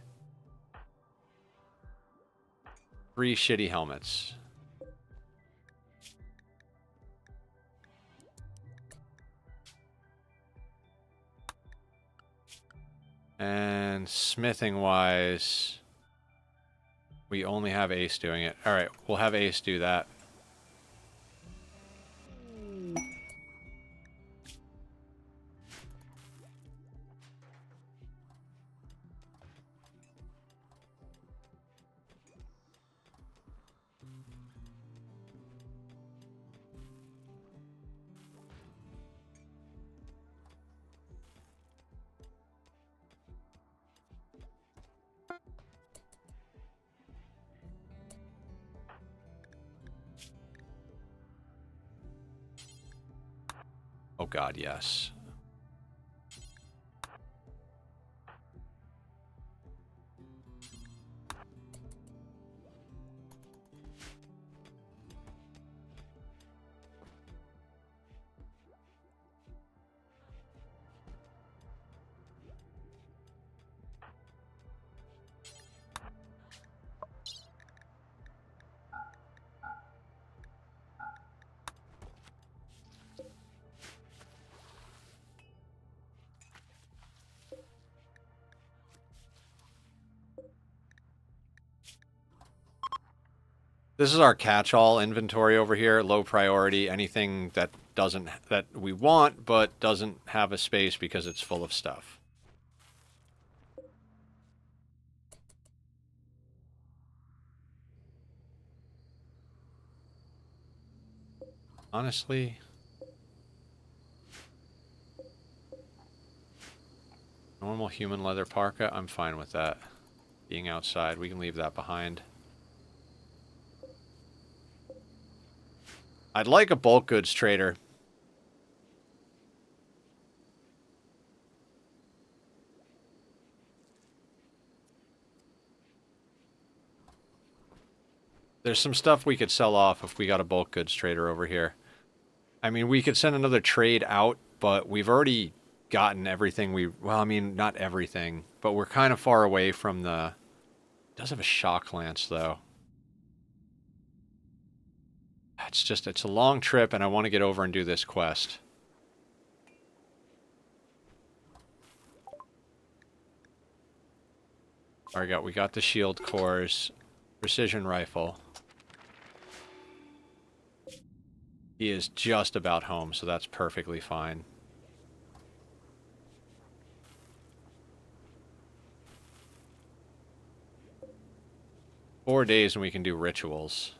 3 shitty helmets. And smithing wise, we only have Ace doing it. Alright, we'll have Ace do that. God, yes. This is our catch-all inventory over here. Low priority, anything that we want but doesn't have a space because it's full of stuff. Honestly, normal human leather parka, I'm fine with that. Being outside, we can leave that behind. I'd like a bulk goods trader. There's some stuff we could sell off if we got a bulk goods trader over here. I mean, we could send another trade out, but we've already gotten everything we... Well, I mean, not everything, but we're kind of far away from the... It does have a shock lance, though. It's a long trip, and I want to get over and do this quest. Alright, we got the shield cores. Precision rifle. He is just about home, so that's perfectly fine. Four days and we can do rituals.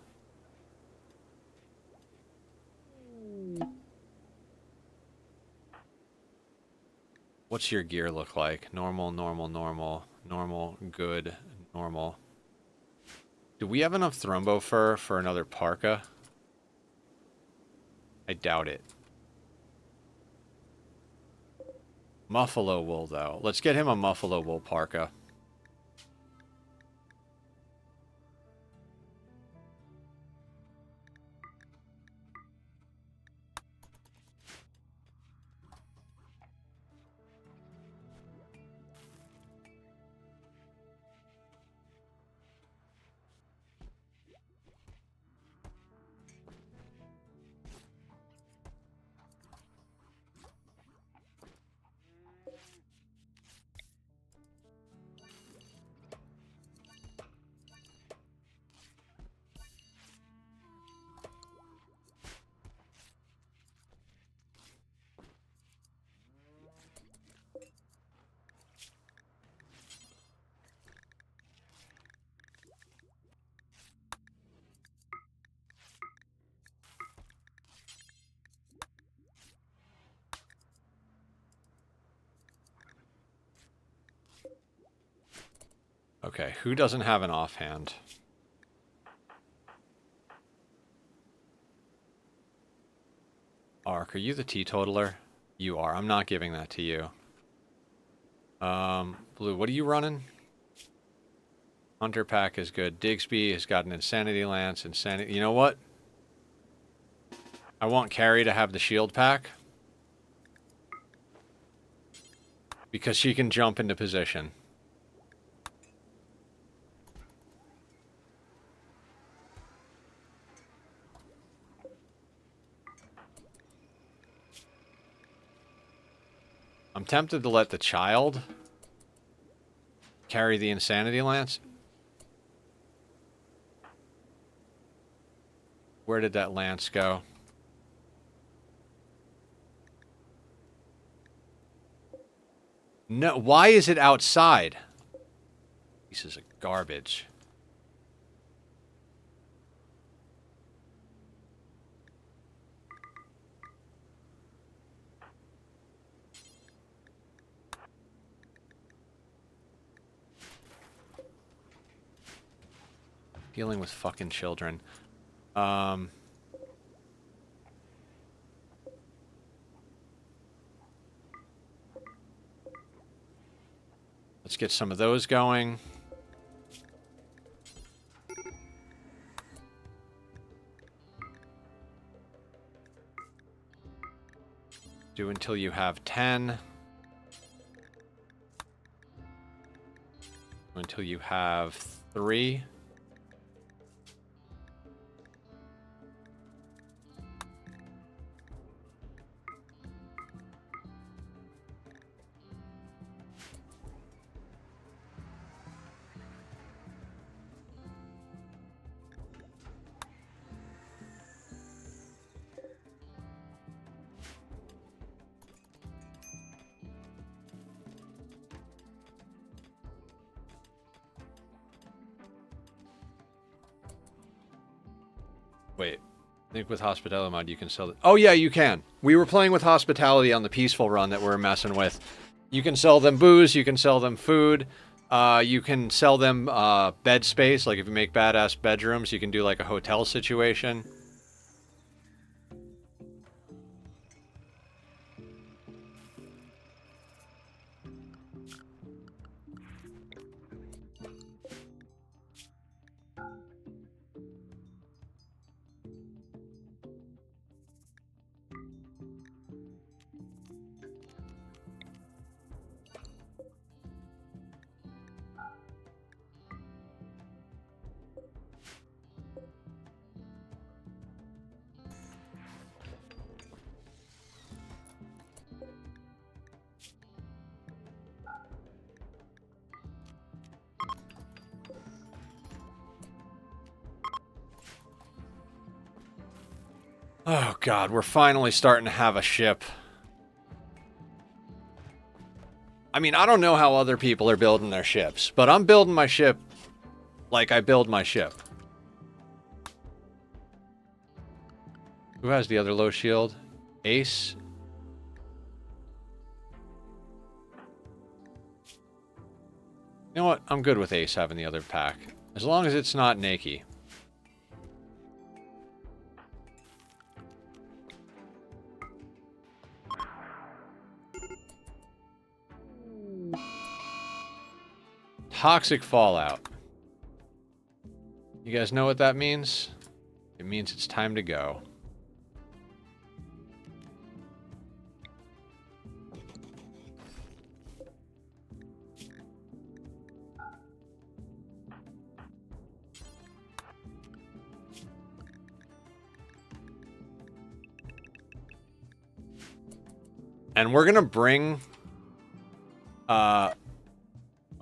What's your gear look like? Normal, normal, normal, normal, good, normal. Do we have enough thrombo fur for another parka? I doubt it. Muffalo wool, though. Let's get him a muffalo wool parka. Okay, who doesn't have an offhand? Ark, are you the teetotaler? You are. I'm not giving that to you. Blue, what are you running? Hunter pack is good. Digsby has got an insanity lance. You know what? I want Carrie to have the shield pack. Because she can jump into position. I'm tempted to let the child carry the insanity lance. Where did that lance go? No, why is it outside? Pieces of garbage. Dealing with fucking children. Let's get some of those going. Do until you have 10. Until you have 3. Wait, I think with hospitality mod you can sell it. Oh yeah, you can. We were playing with hospitality on the peaceful run that we're messing with. You can sell them booze, you can sell them food, you can sell them bed space. Like if you make badass bedrooms, you can do like a hotel situation. Oh god, we're finally starting to have a ship. I mean, I don't know how other people are building their ships, but I'm building my ship like I build my ship. Who has the other low shield? Ace? You know what? I'm good with Ace having the other pack. As long as it's not Nakey. Toxic fallout. You guys know what that means? It means it's time to go. And we're gonna bring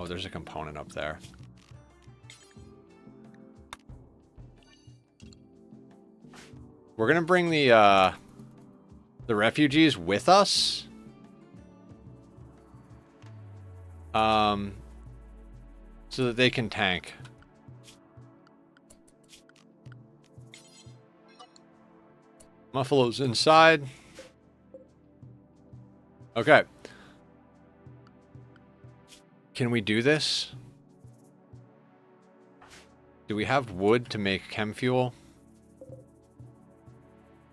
oh, there's a component up there. We're gonna bring the refugees with us. So that they can tank. Muffalo's inside. Okay. Can we do this? Do we have wood to make chem fuel?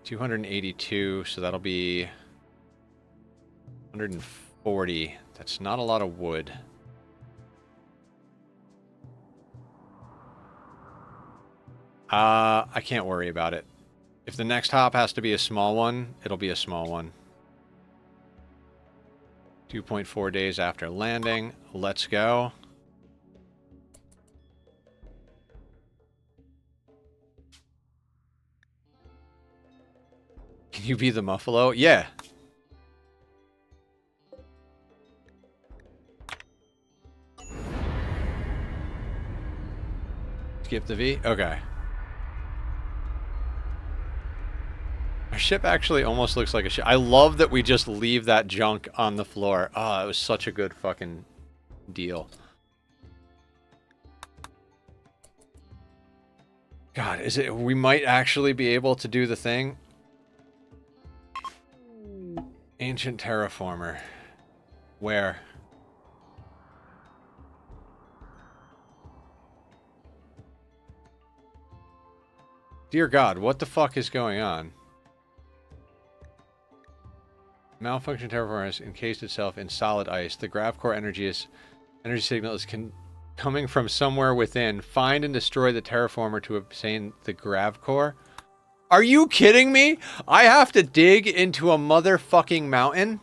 282, so that'll be 140. That's not a lot of wood. I can't worry about it. If the next hop has to be a small one, it'll be a small one. 2.4 days after landing. Let's go. Can you be the Muffalo? Yeah. Skip the V? Okay. Our ship actually almost looks like a ship. I love that we just leave that junk on the floor. Oh, it was such a good fucking deal. God, is it... We might actually be able to do the thing. Ancient terraformer. Where? Dear God, what the fuck is going on? Malfunction terraformer has encased itself in solid ice. The grav core energy Energy signal is coming from somewhere within. Find and destroy the terraformer to obtain the grav core. Are you kidding me? I have to dig into a motherfucking mountain?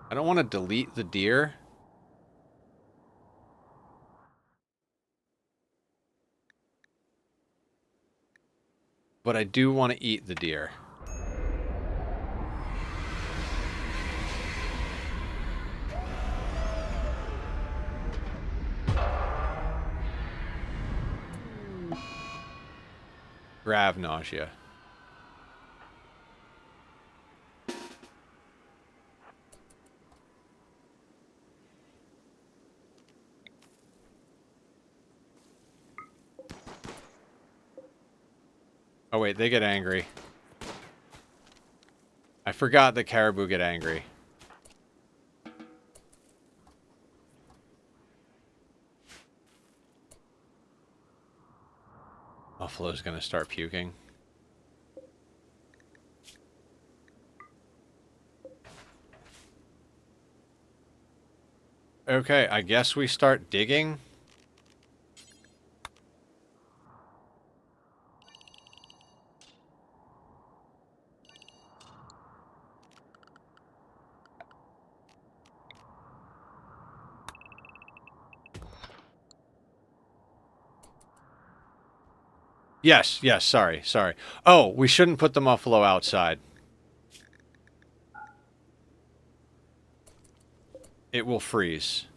I don't want to delete the deer. But I do want to eat the deer. Grav nausea. Oh wait, they get angry. I forgot that caribou get angry. Buffalo's gonna start puking. Okay, I guess we start digging. Yes, sorry. Oh, we shouldn't put the buffalo outside. It will freeze.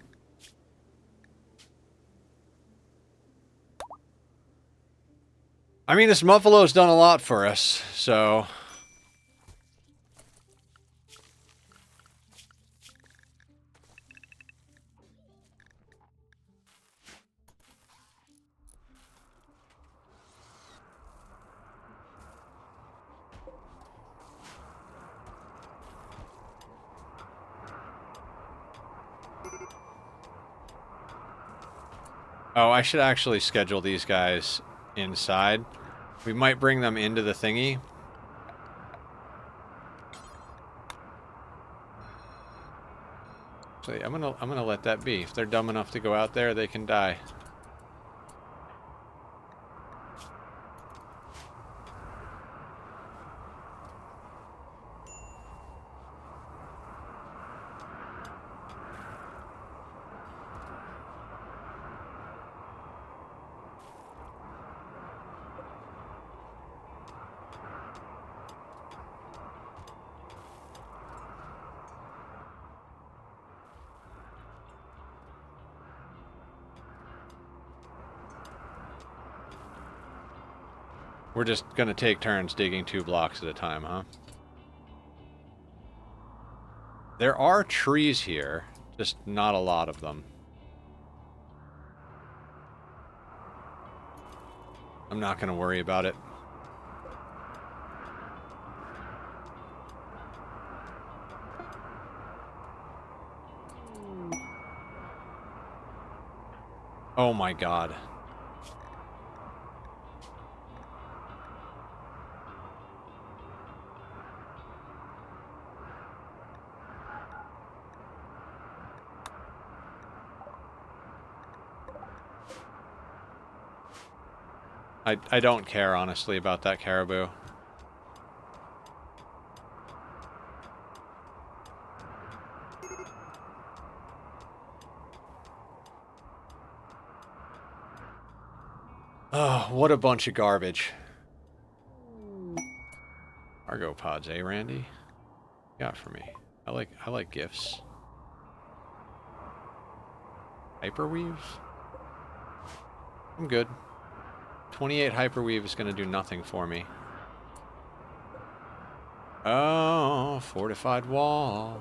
I mean, this buffalo's done a lot for us, so... Oh, I should actually schedule these guys inside. We might bring them into the thingy. So I'm gonna let that be. If they're dumb enough to go out there, they can die. We're just gonna take turns digging 2 blocks at a time, huh? There are trees here, just not a lot of them. I'm not gonna worry about it. Oh my god. I don't care, honestly, about that caribou. Oh, what a bunch of garbage. Cargo pods, eh, Randy? What you got for me? I like gifts. Hyperweave? I'm good. 28 hyperweave is going to do nothing for me. Oh, fortified wall.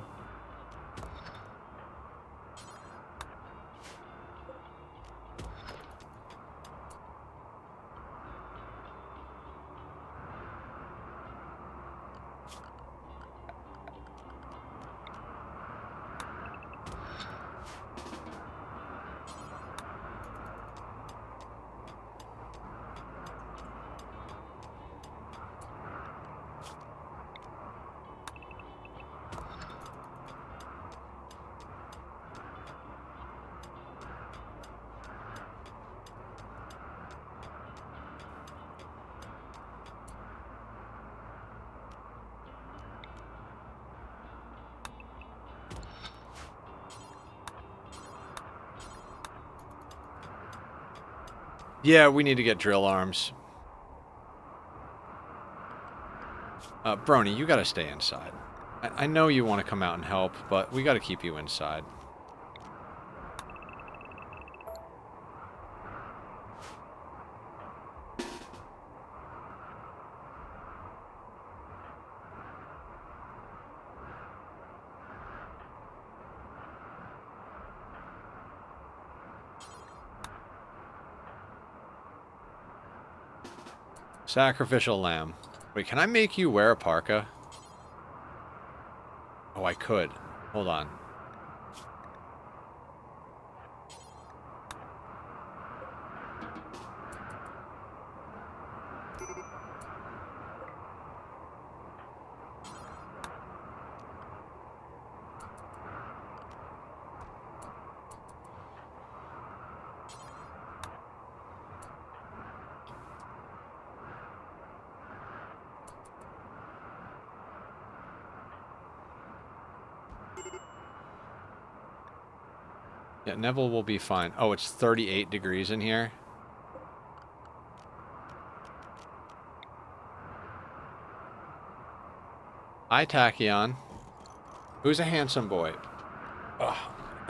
Yeah, we need to get drill arms. Brony, you gotta stay inside. I know you want to come out and help, but we gotta keep you inside. Sacrificial lamb. Wait, can I make you wear a parka? Oh, I could. Hold on. Yeah, Neville will be fine. Oh, it's 38 degrees in here. Hi, Tachyon. Who's a handsome boy? Ugh,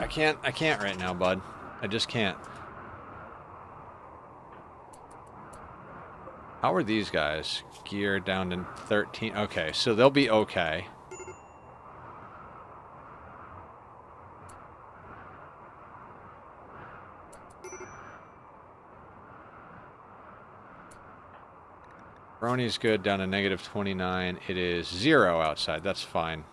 I can't right now, bud. I just can't. How are these guys? Gear down to 13. Okay, so they'll be okay. Brony's good, down to negative 29. It is 0 outside. That's fine.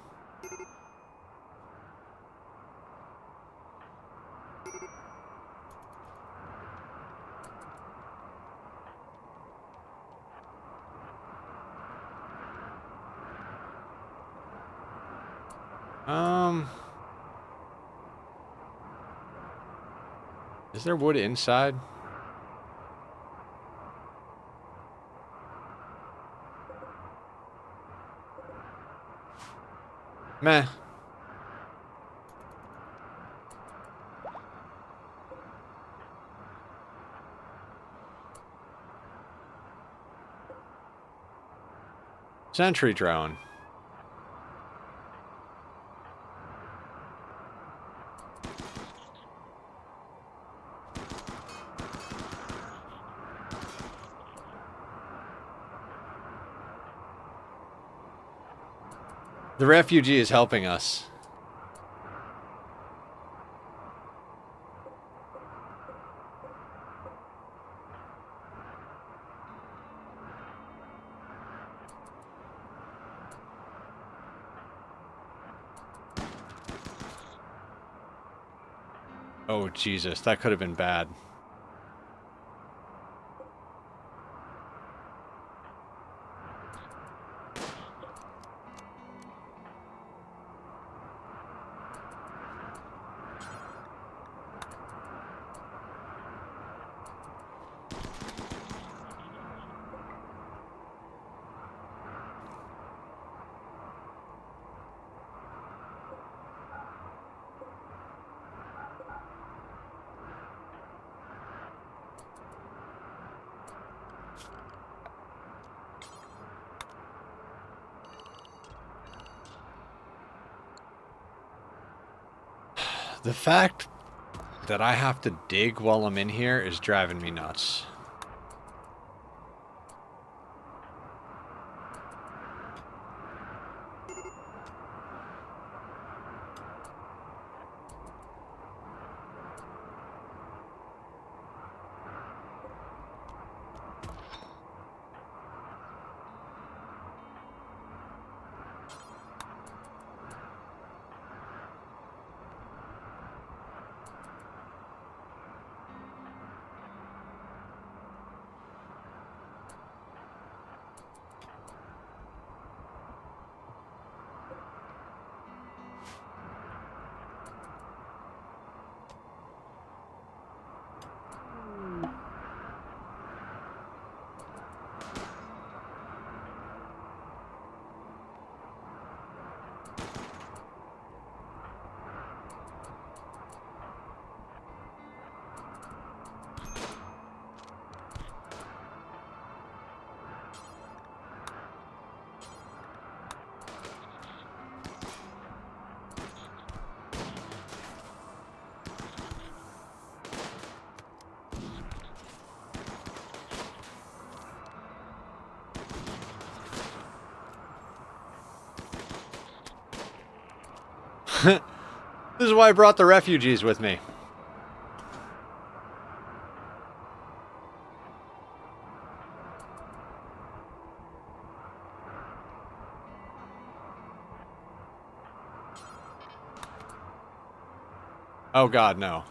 Is there wood inside? Meh. Sentry drone. The refugee is helping us. Oh, Jesus, that could have been bad. The fact that I have to dig while I'm in here is driving me nuts. This is why I brought the refugees with me. Oh God, no.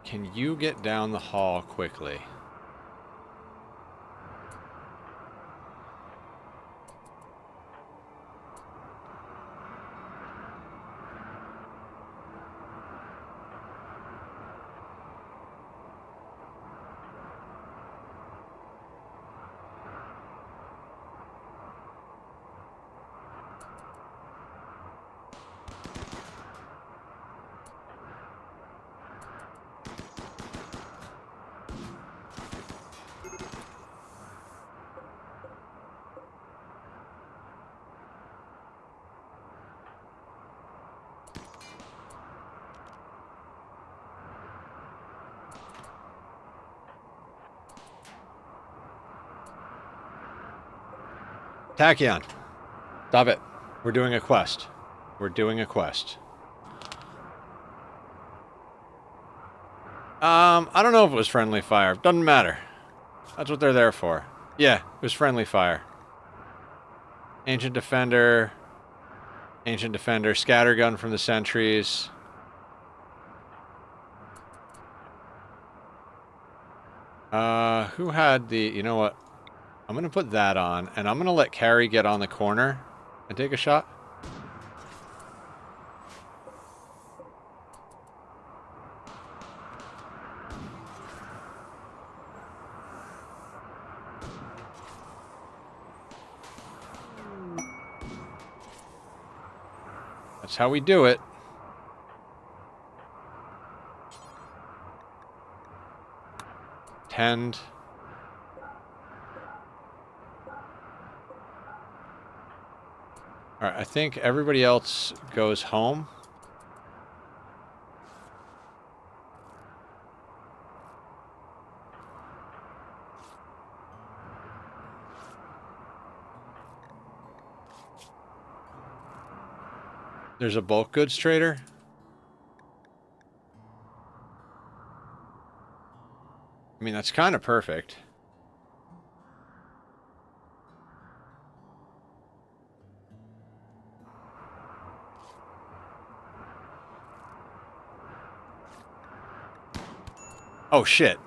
Can you get down the hall quickly? Tachyon, stop it. We're doing a quest. We're doing a quest. I don't know if it was friendly fire. Doesn't matter. That's what they're there for. Yeah, it was friendly fire. Ancient Defender. Ancient Defender. Scattergun from the sentries. Who had the... You know what? I'm going to put that on, and I'm going to let Carrie get on the corner and take a shot. That's how we do it. Tend. Alright, I think everybody else goes home. There's a bulk goods trader. I mean, that's kind of perfect. Oh, shit.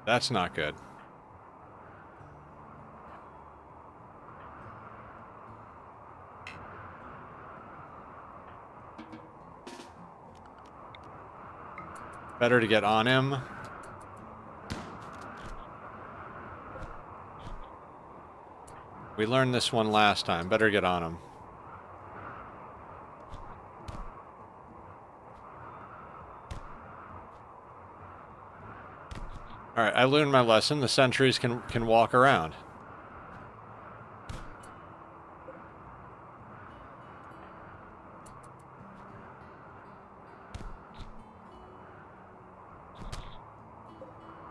That's not good. Better to get on him. We learned this one last time. Better get on him. Alright, I learned my lesson. The sentries can walk around.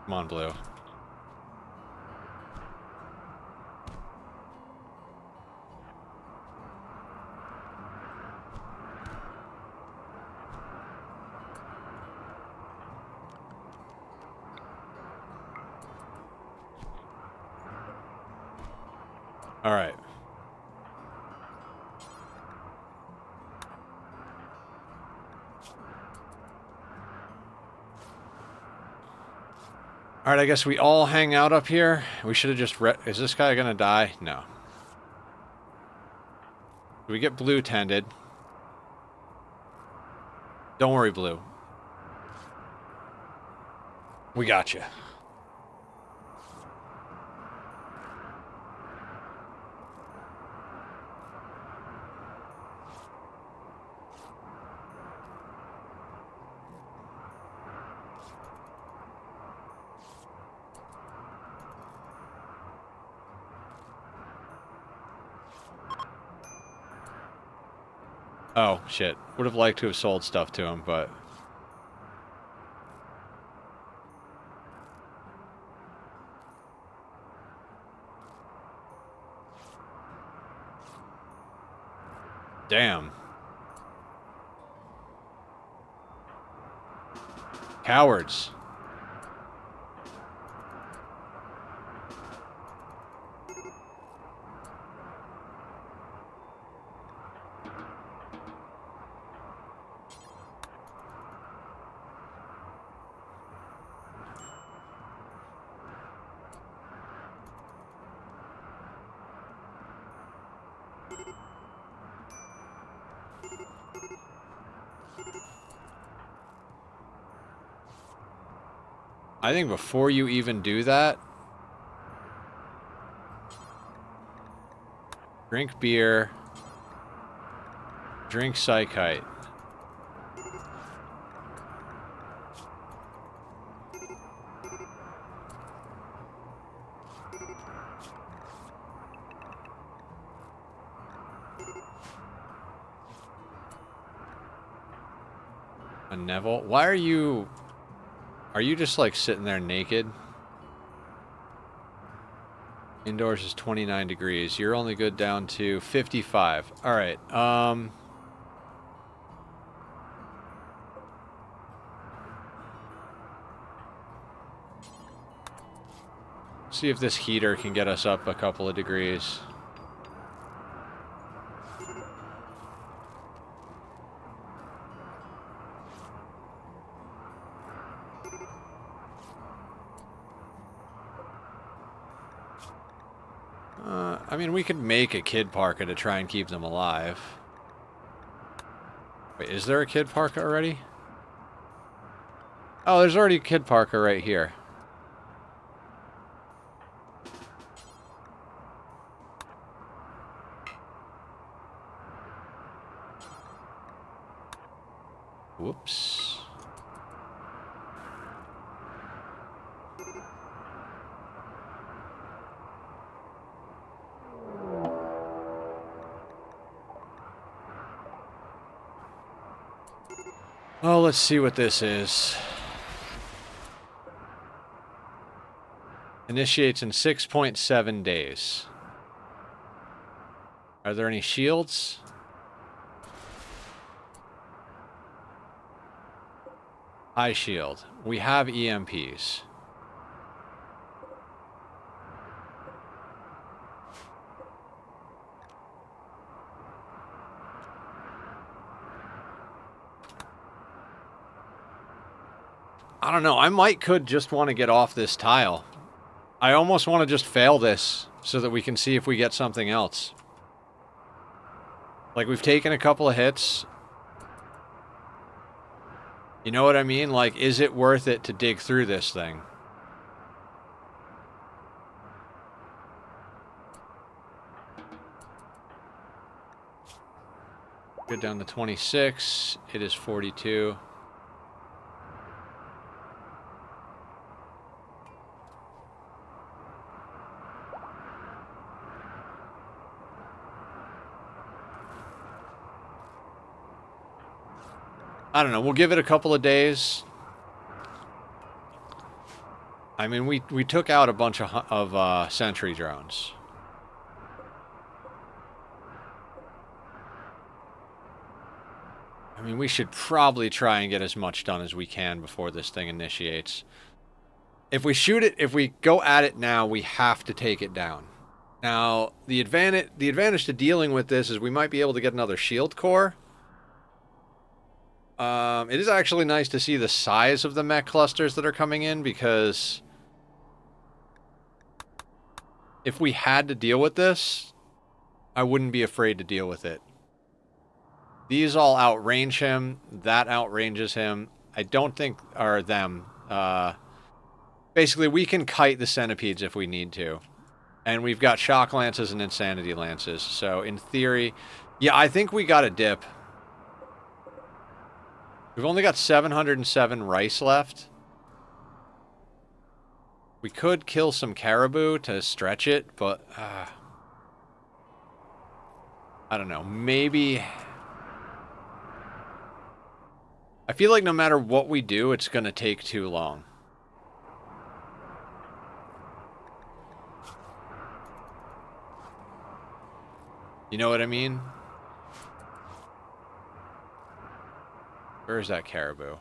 Come on, Blue. All right. All right, I guess we all hang out up here. We should have just is this guy gonna die? No. We get Blue tended. Don't worry, Blue. We got you. Oh, shit. Would have liked to have sold stuff to him, but... Damn. Cowards. I think before you even do that, drink beer, drink psychite. A Neville? Why are you... Are you just like sitting there naked? Indoors is 29 degrees. You're only good down to 55. Alright, see if this heater can get us up a couple of degrees. I mean, we could make a kid parka to try and keep them alive. Wait, is there a kid parka already? Oh, there's already a kid parka right here. Whoops. Oh, let's see what this is. Initiates in 6.7 days. Are there any shields? High shield. We have EMPs. I don't know. I could just want to get off this tile. I almost want to just fail this so that we can see if we get something else. Like, we've taken a couple of hits. You know what I mean? Like, is it worth it to dig through this thing? Good down to 26. It is 42. I don't know. We'll give it a couple of days. I mean, we took out a bunch of sentry drones. I mean, we should probably try and get as much done as we can before this thing initiates. If we shoot it, if we go at it now, we have to take it down. Now, the advantage to dealing with this is we might be able to get another shield core. It is actually nice to see the size of the mech clusters that are coming in, because if we had to deal with this, I wouldn't be afraid to deal with it. These all outrange him. That outranges him. I don't think... Or them. Basically, we can kite the centipedes if we need to. And we've got shock lances and insanity lances. So, in theory... Yeah, I think we got a dip. We've only got 707 rice left. We could kill some caribou to stretch it, but... I don't know. Maybe... I feel like no matter what we do, it's going to take too long. You know what I mean? Where is that caribou?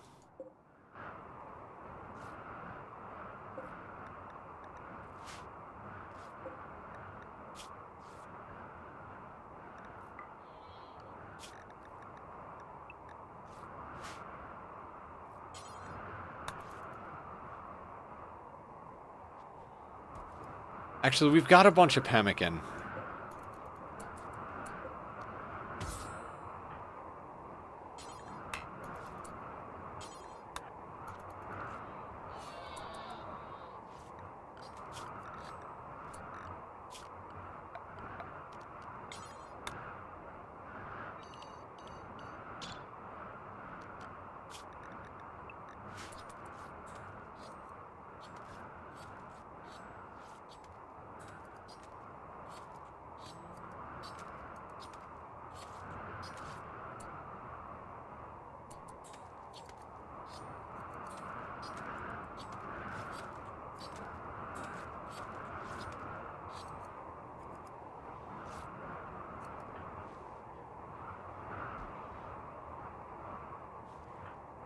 Actually, we've got a bunch of pemmican.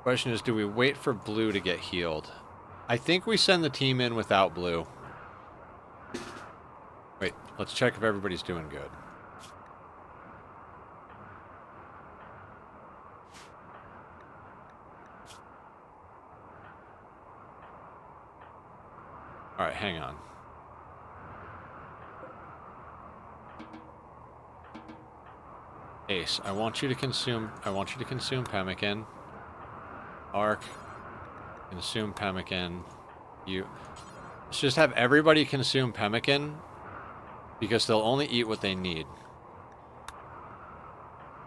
Question is, do we wait for Blue to get healed? I think we send the team in without Blue. Wait, let's check if everybody's doing good. Alright, hang on. Ace, I want you to consume pemmican. Arc, consume pemmican. Let's just have everybody consume pemmican because they'll only eat what they need.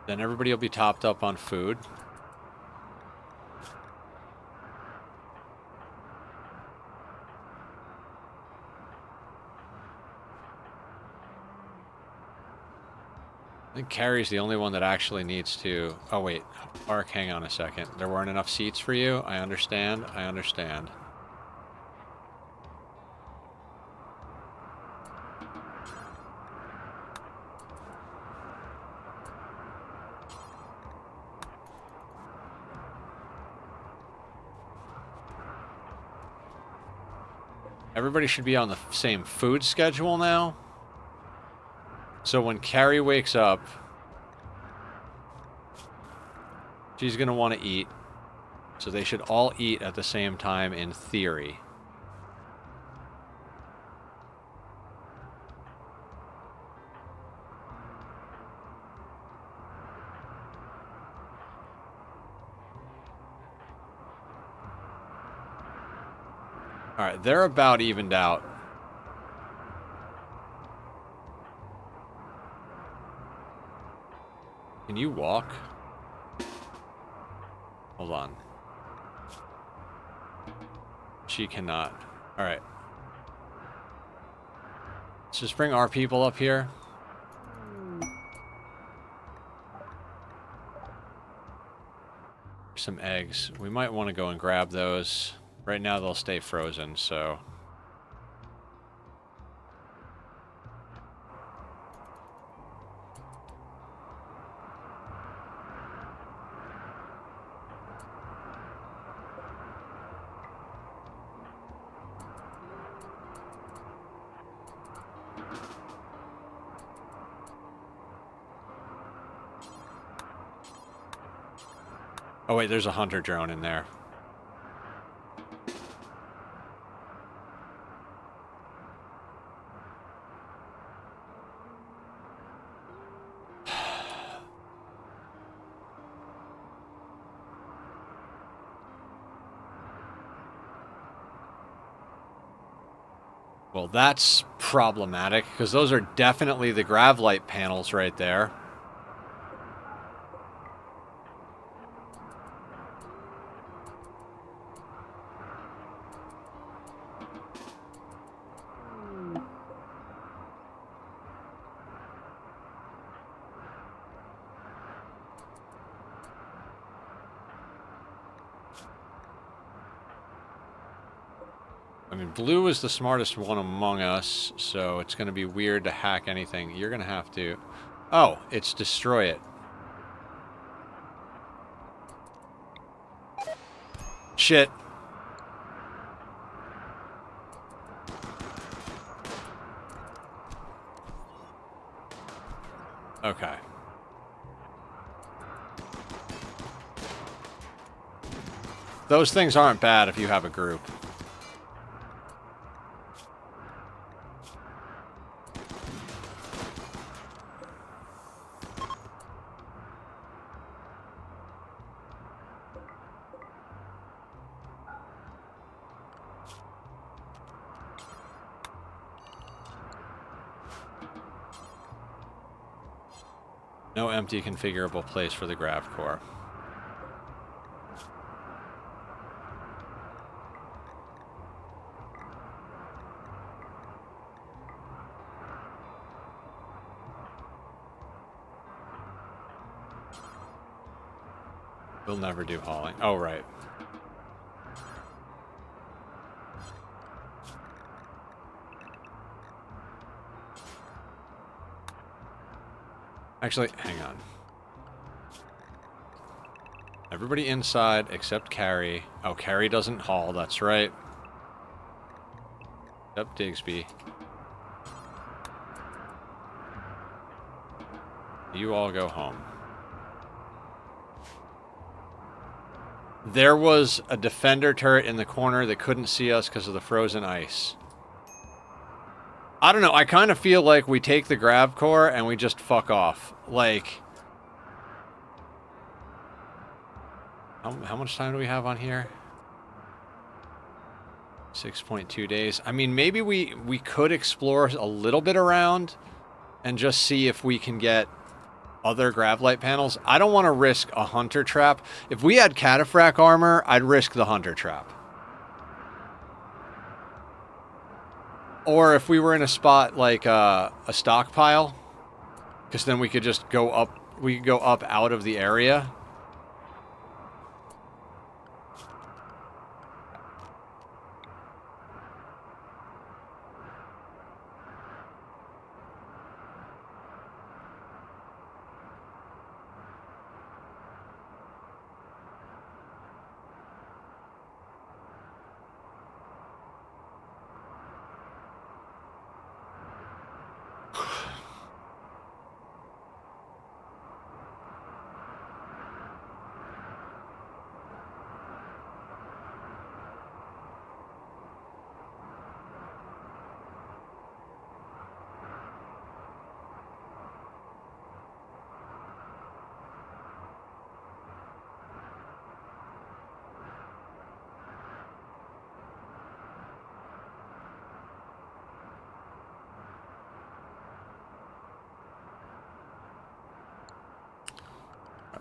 Then everybody will be topped up on food. I think Carrie's the only one that actually needs to... Oh, wait. Ark, hang on a second. There weren't enough seats for you? I understand. I understand. Everybody should be on the same food schedule now. So when Carrie wakes up, she's going to want to eat. So they should all eat at the same time in theory. Alright, they're about evened out. Can you walk? Hold on. She cannot. Alright. Let's just bring our people up here. Some eggs. We might want to go and grab those. Right now they'll stay frozen, so... Oh wait, there's a hunter drone in there. Well, that's problematic, because those are definitely the grav light panels right there. I mean, blue is the smartest one among us, so it's going to be weird to hack anything. You're going to have to... Oh, it's destroy it. Shit. Okay. Those things aren't bad if you have a group. No empty configurable place for the grav core. We'll never do hauling. Oh, right. Actually, hang on. Everybody inside except Carrie. Oh, Carrie doesn't haul, that's right. Except Digsby. You all go home. There was a defender turret in the corner that couldn't see us because of the frozen ice. I don't know, I kind of feel like we take the grav core and we just fuck off. Like... How much time do we have on here? 6.2 days. I mean, maybe we could explore a little bit around and just see if we can get other gravlight panels. I don't want to risk a hunter trap. If we had cataphract armor, I'd risk the hunter trap. Or if we were in a spot like a stockpile, because then we could just go up. We could go up out of the area.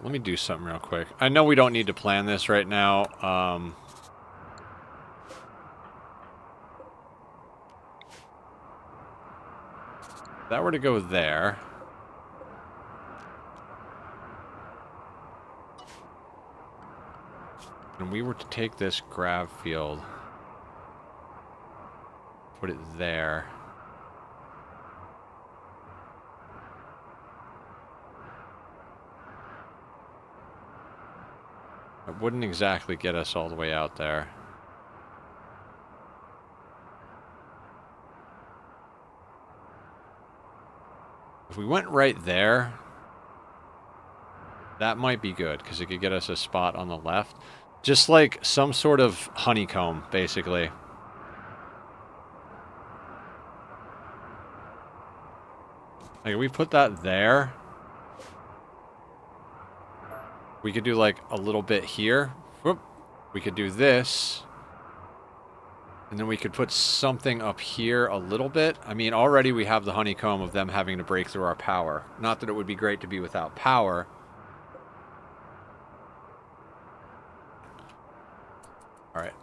Let me do something real quick. I know we don't need to plan this right now. If that were to go there. And we were to take this grav field. Put it there. It wouldn't exactly get us all the way out there. If we went right there, that might be good, because it could get us a spot on the left. Just like some sort of honeycomb, basically. Like, we put that there. We could do like a little bit here. Whoop. We could do this. And then we could put something up here a little bit. I mean, already we have the honeycomb of them having to break through our power. Not that it would be great to be without power. Alright.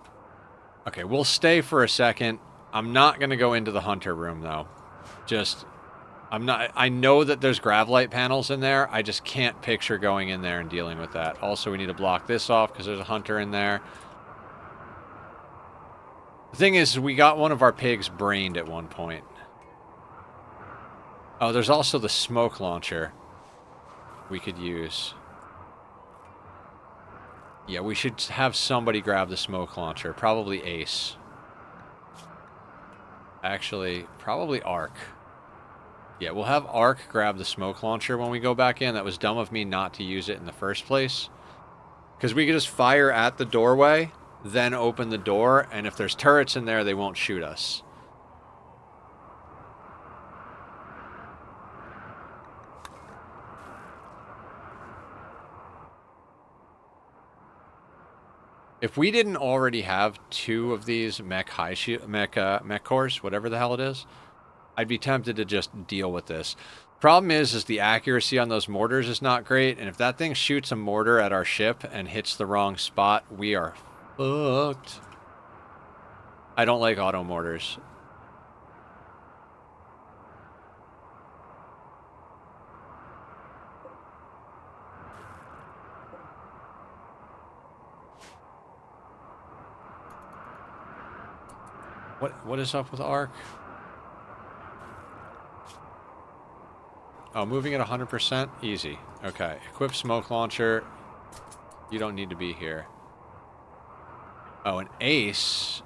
Okay, we'll stay for a second. I'm not going to go into the hunter room, though. Just... I know that there's gravlight panels in there. I just can't picture going in there and dealing with that. Also, we need to block this off because there's a hunter in there. The thing is, we got one of our pigs brained at one point. Oh, there's also the smoke launcher we could use. Yeah, we should have somebody grab the smoke launcher. Probably Ace. Actually, probably Ark. Yeah, we'll have Ark grab the smoke launcher when we go back in. That was dumb of me not to use it in the first place. Because we could just fire at the doorway, then open the door, and if there's turrets in there, they won't shoot us. If we didn't already have 2 of these mech cores, whatever the hell it is, I'd be tempted to just deal with this. Problem is the accuracy on those mortars is not great, and if that thing shoots a mortar at our ship and hits the wrong spot, we are fucked. I don't like auto mortars. What is up with Ark? Oh, moving at 100%? Easy. Okay. Equip smoke launcher. You don't need to be here. Oh, an Ace.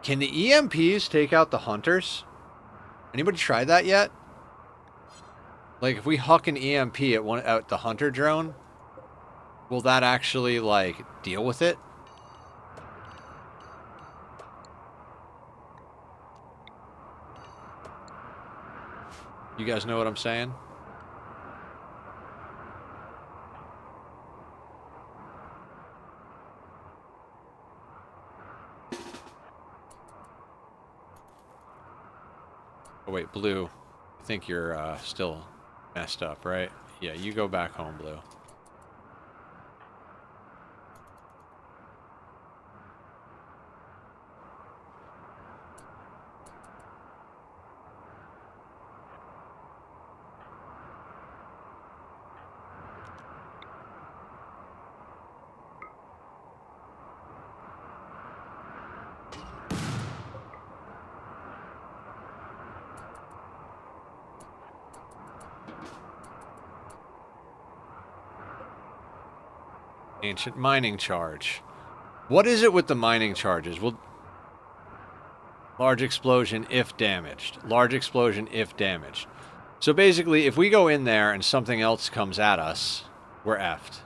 Can the EMPs take out the hunters? Anybody tried that yet? Like, if we huck an EMP at the hunter drone, will that actually, like, deal with it? You guys know what I'm saying? Oh, wait, Blue. I think you're still messed up, right? Yeah, you go back home, Blue. Ancient mining charge. What is it with the mining charges? Well, large explosion if damaged. Large explosion if damaged. So basically, if we go in there and something else comes at us, we're effed.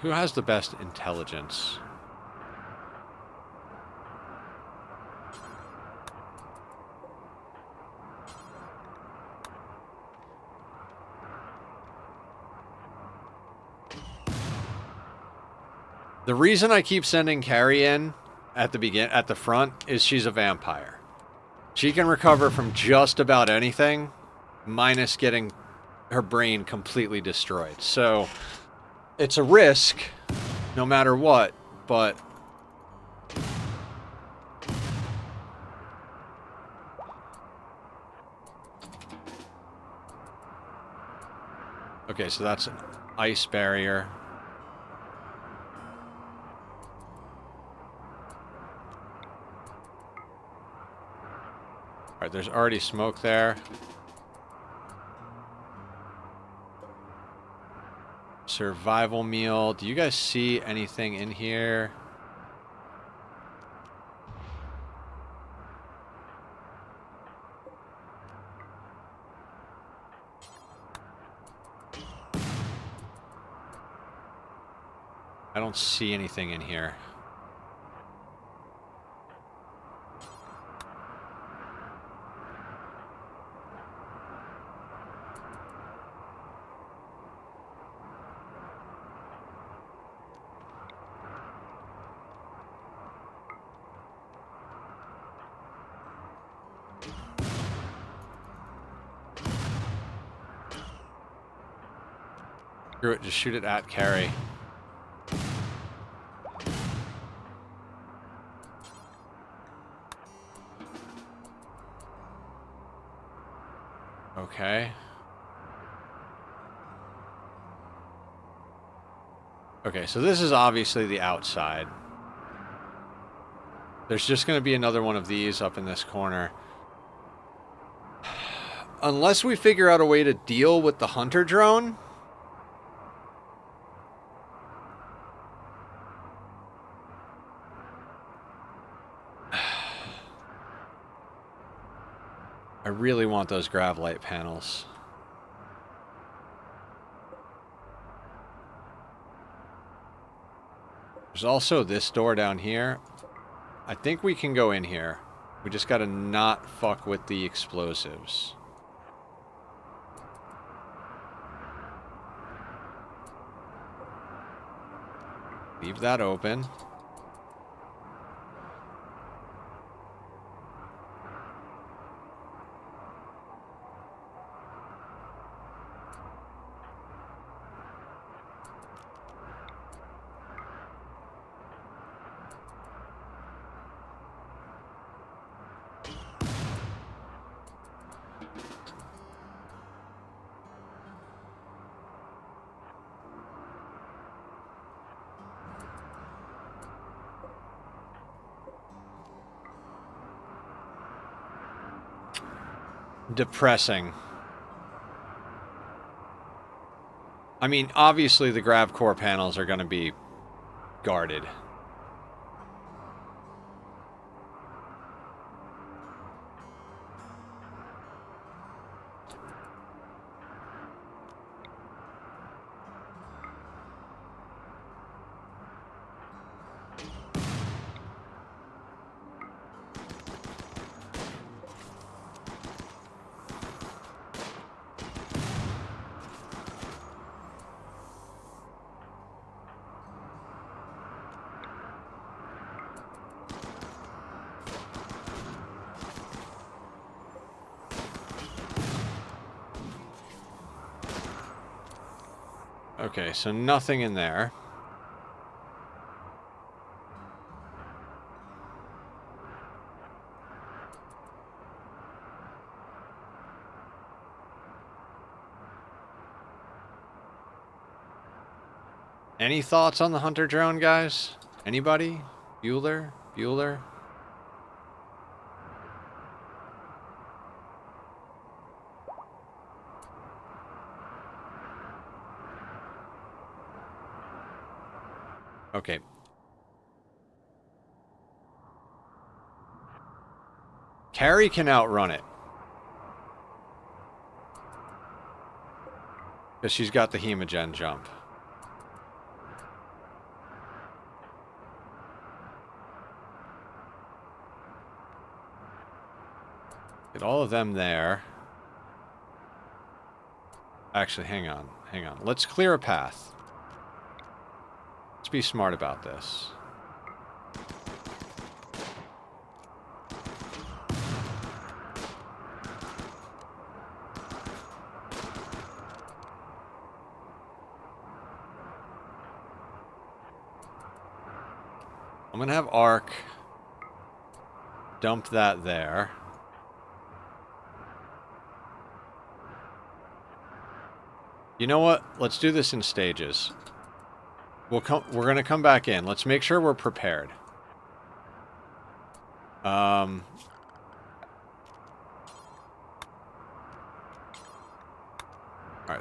Who has the best intelligence? The reason I keep sending Carrie in at the front is she's a vampire. She can recover from just about anything, minus getting her brain completely destroyed. So it's a risk, no matter what, but okay, so that's an ice barrier. Alright, there's already smoke there. Survival meal. Do you guys see anything in here? I don't see anything in here. Screw it, just shoot it at Carrie. Okay. Okay, so this is obviously the outside. There's just going to be another one of these up in this corner. Unless we figure out a way to deal with the hunter drone. I really want those grav light panels. There's also this door down here. I think we can go in here. We just gotta not fuck with the explosives. Leave that open. Depressing. I mean, obviously the grav core panels are going to be guarded. Okay, so nothing in there. Any thoughts on the hunter drone, guys? Anybody? Bueller? Bueller? Okay. Carrie can outrun it. Because she's got the hemogen jump. Get all of them there. Actually, hang on. Hang on. Let's clear a path. Let's be smart about this. I'm gonna have Arc dump that there. You know what? Let's do this in stages. We're gonna come back in. Let's make sure we're prepared. Alright,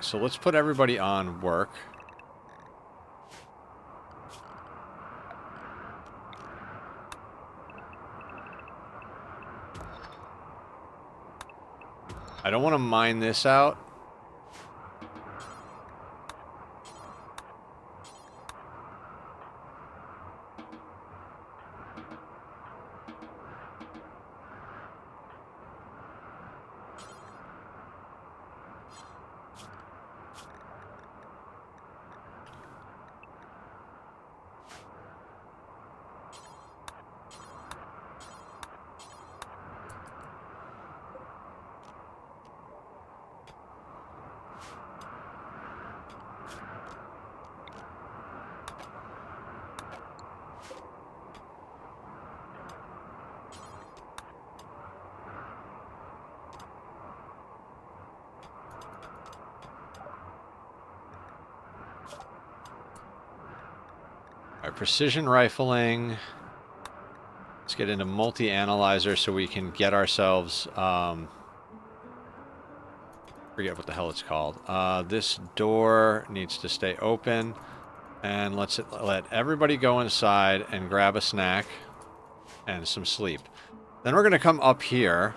so let's put everybody on work. I don't want to mine this out. All right, precision rifling. Let's get into multi-analyzer so we can get ourselves... forget what the hell it's called. This door needs to stay open. And let's let everybody go inside and grab a snack and some sleep. Then we're going to come up here.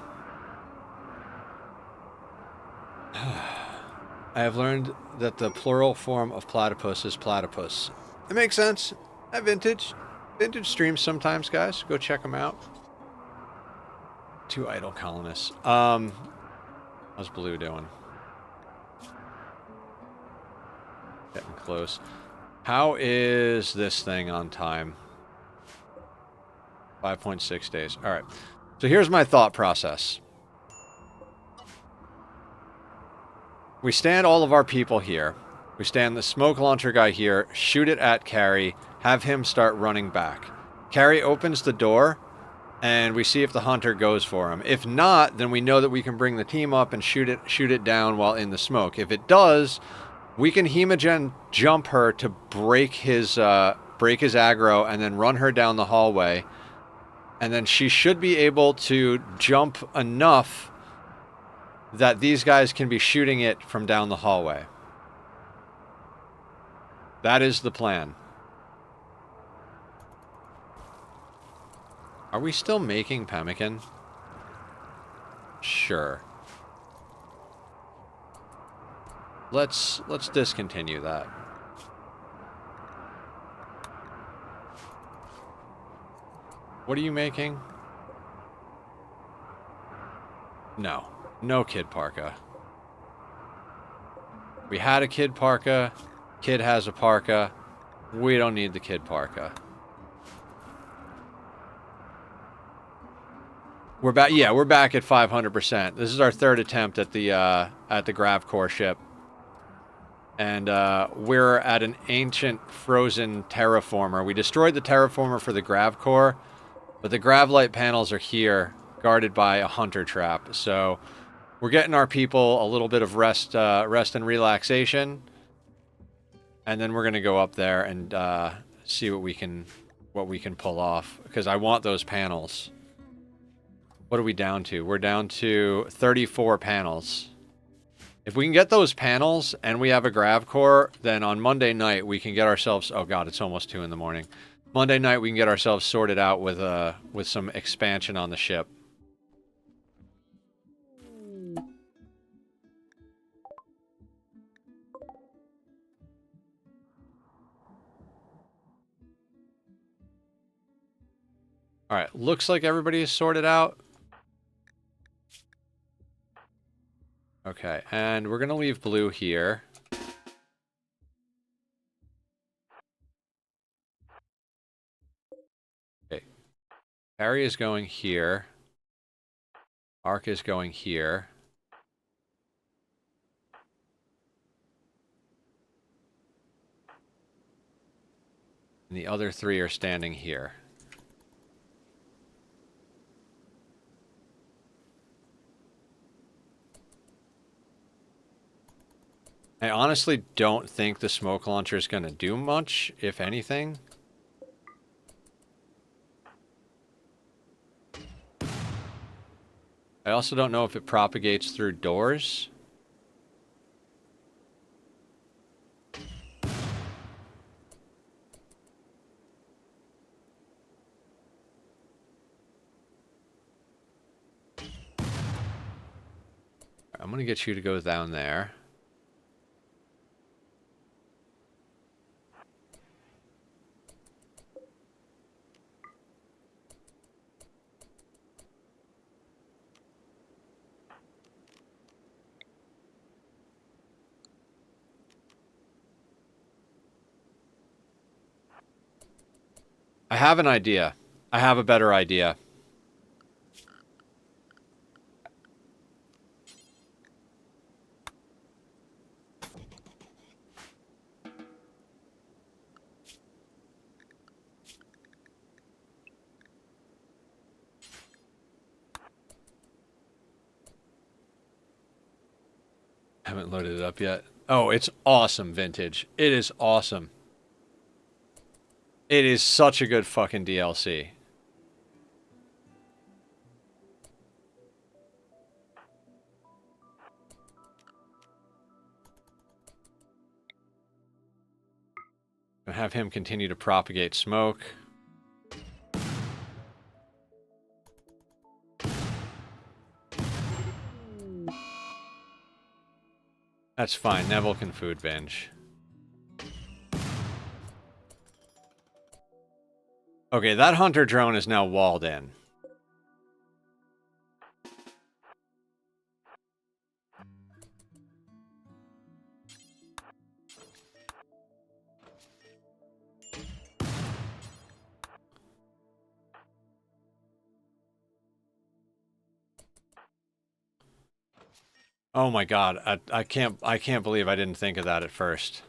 I have learned that the plural form of platypus is platypus. It makes sense. At Vintage streams sometimes, guys. Go check them out. 2 idle colonists. How's Blue doing? Getting close. How is this thing on time? 5.6 days. All right. So here's my thought process. We stand all of our people here. We stand the smoke launcher guy here, shoot it at Carrie, have him start running back. Carrie opens the door, and we see if the hunter goes for him. If not, then we know that we can bring the team up and shoot it down while in the smoke. If it does, we can Hemogen jump her to break his aggro and then run her down the hallway. And then she should be able to jump enough that these guys can be shooting it from down the hallway. That is the plan. Are we still making pemmican? Sure. Let's discontinue that. What are you making? No. No kid parka. We had a kid parka. Kid has a parka. We don't need the kid parka. We're back. Yeah, we're back at 500%. This is our 3rd attempt at the grav core ship, and we're at an ancient frozen terraformer. We destroyed the terraformer for the grav core, but the grav light panels are here, guarded by a hunter trap. So we're getting our people a little bit of rest and relaxation, and then we're gonna go up there and see what we can pull off, because I want those panels. What are we down to? We're down to 34 panels. If we can get those panels and we have a grav core, then on Monday night we can get ourselves... Oh god, it's almost 2 in the morning. Monday night we can get ourselves sorted out with some expansion on the ship. Alright, looks like everybody is sorted out. Okay, and we're going to leave Blue here. Okay. Harry is going here. Ark is going here. And the other 3 are standing here. I honestly don't think the smoke launcher is going to do much, if anything. I also don't know if it propagates through doors. I'm going to get you to go down there. I have an idea. I have a better idea. Haven't loaded it up yet. Oh, it's awesome, Vintage. It is awesome. It is such a good fucking DLC. And have him continue to propagate smoke. That's fine. Neville can food binge. Okay, that hunter drone is now walled in. Oh my god, I can't believe I didn't think of that at first.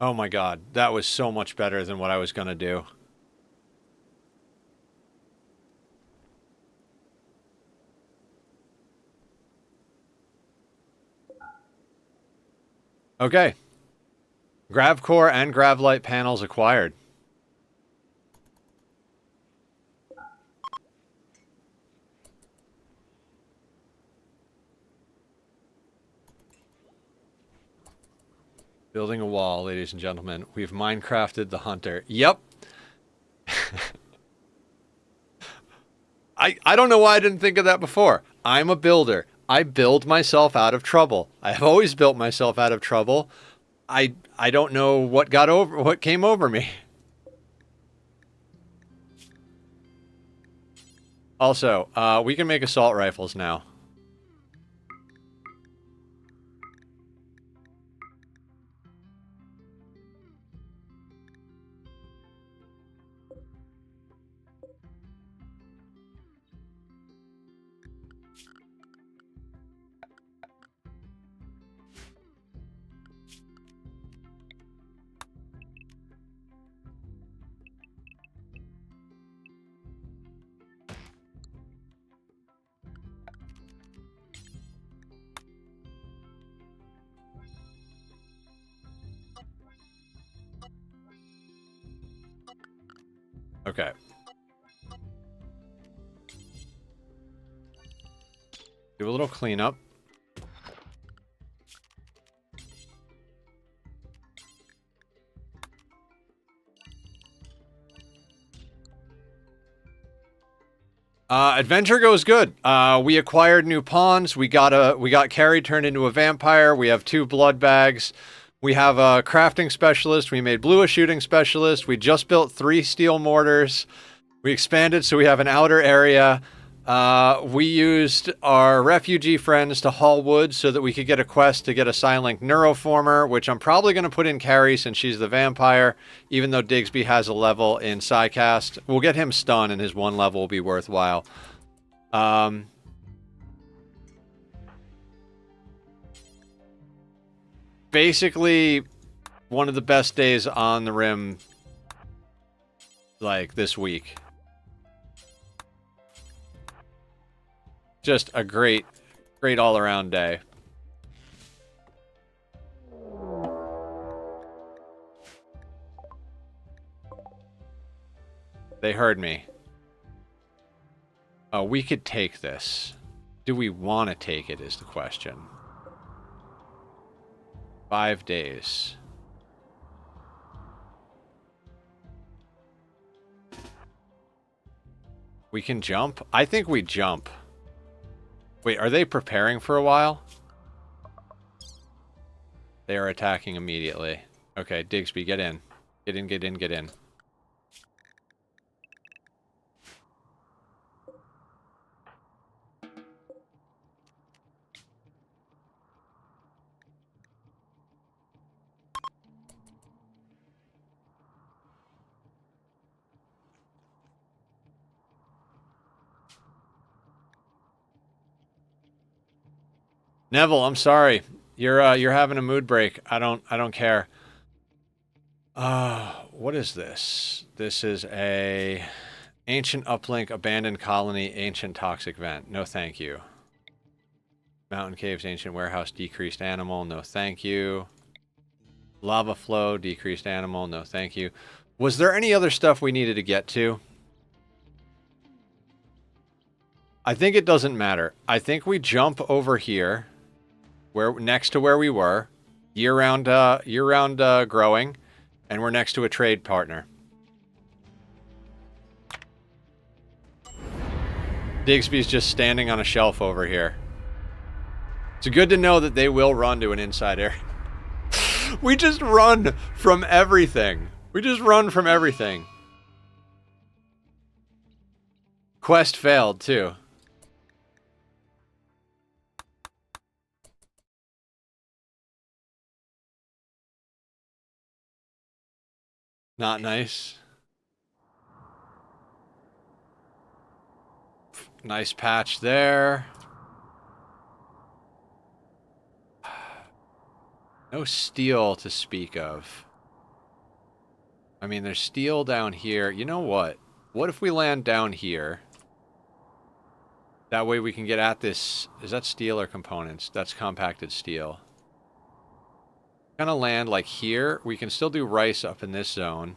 Oh my god, that was so much better than what I was gonna do. Okay. Grav core and grav light panels acquired. Building a wall, ladies and gentlemen. We've Minecrafted the hunter. Yep. I don't know why I didn't think of that before. I'm a builder. I build myself out of trouble. I have always built myself out of trouble. I don't know what came over me. Also, we can make assault rifles now. Okay. Do a little cleanup. Adventure goes good. We acquired new pawns. We got Carrie turned into a vampire. We have 2 blood bags. We have a crafting specialist. We made Blue a shooting specialist. We just built 3 steel mortars. We expanded so we have an outer area. We used our refugee friends to haul wood so that we could get a quest to get a Silent Neuroformer, which I'm probably going to put in Carrie since she's the vampire, even though Digsby has a level in Psycast. We'll get him stun and his 1 level will be worthwhile. Basically, one of the best days on the Rim, like, this week. Just a great all-around day. They heard me. Oh, we could take this. Do we want to take it is the question. 5 days. We can jump? I think we jump. Wait, are they preparing for a while? They are attacking immediately. Okay, Digsby, get in. Get in, get in, get in. Neville, I'm sorry. You're having a mood break. I don't care. What is this? This is a ancient uplink, abandoned colony, ancient toxic vent. No, thank you. Mountain caves, ancient warehouse, decreased animal. No, thank you. Lava flow, decreased animal. No, thank you. Was there any other stuff we needed to get to? I think it doesn't matter. I think we jump over here, where next to where we were, year-round growing, and we're next to a trade partner. Digsby's just standing on a shelf over here. It's good to know that they will run to an inside area. We just run from everything. We just run from everything. Quest failed, too. Not nice. Nice patch there. No steel to speak of. I mean, there's steel down here. You know what? What if we land down here? That way we can get at this. Is that steel or components? That's compacted steel. Gonna land like here. We can still do rice up in this zone.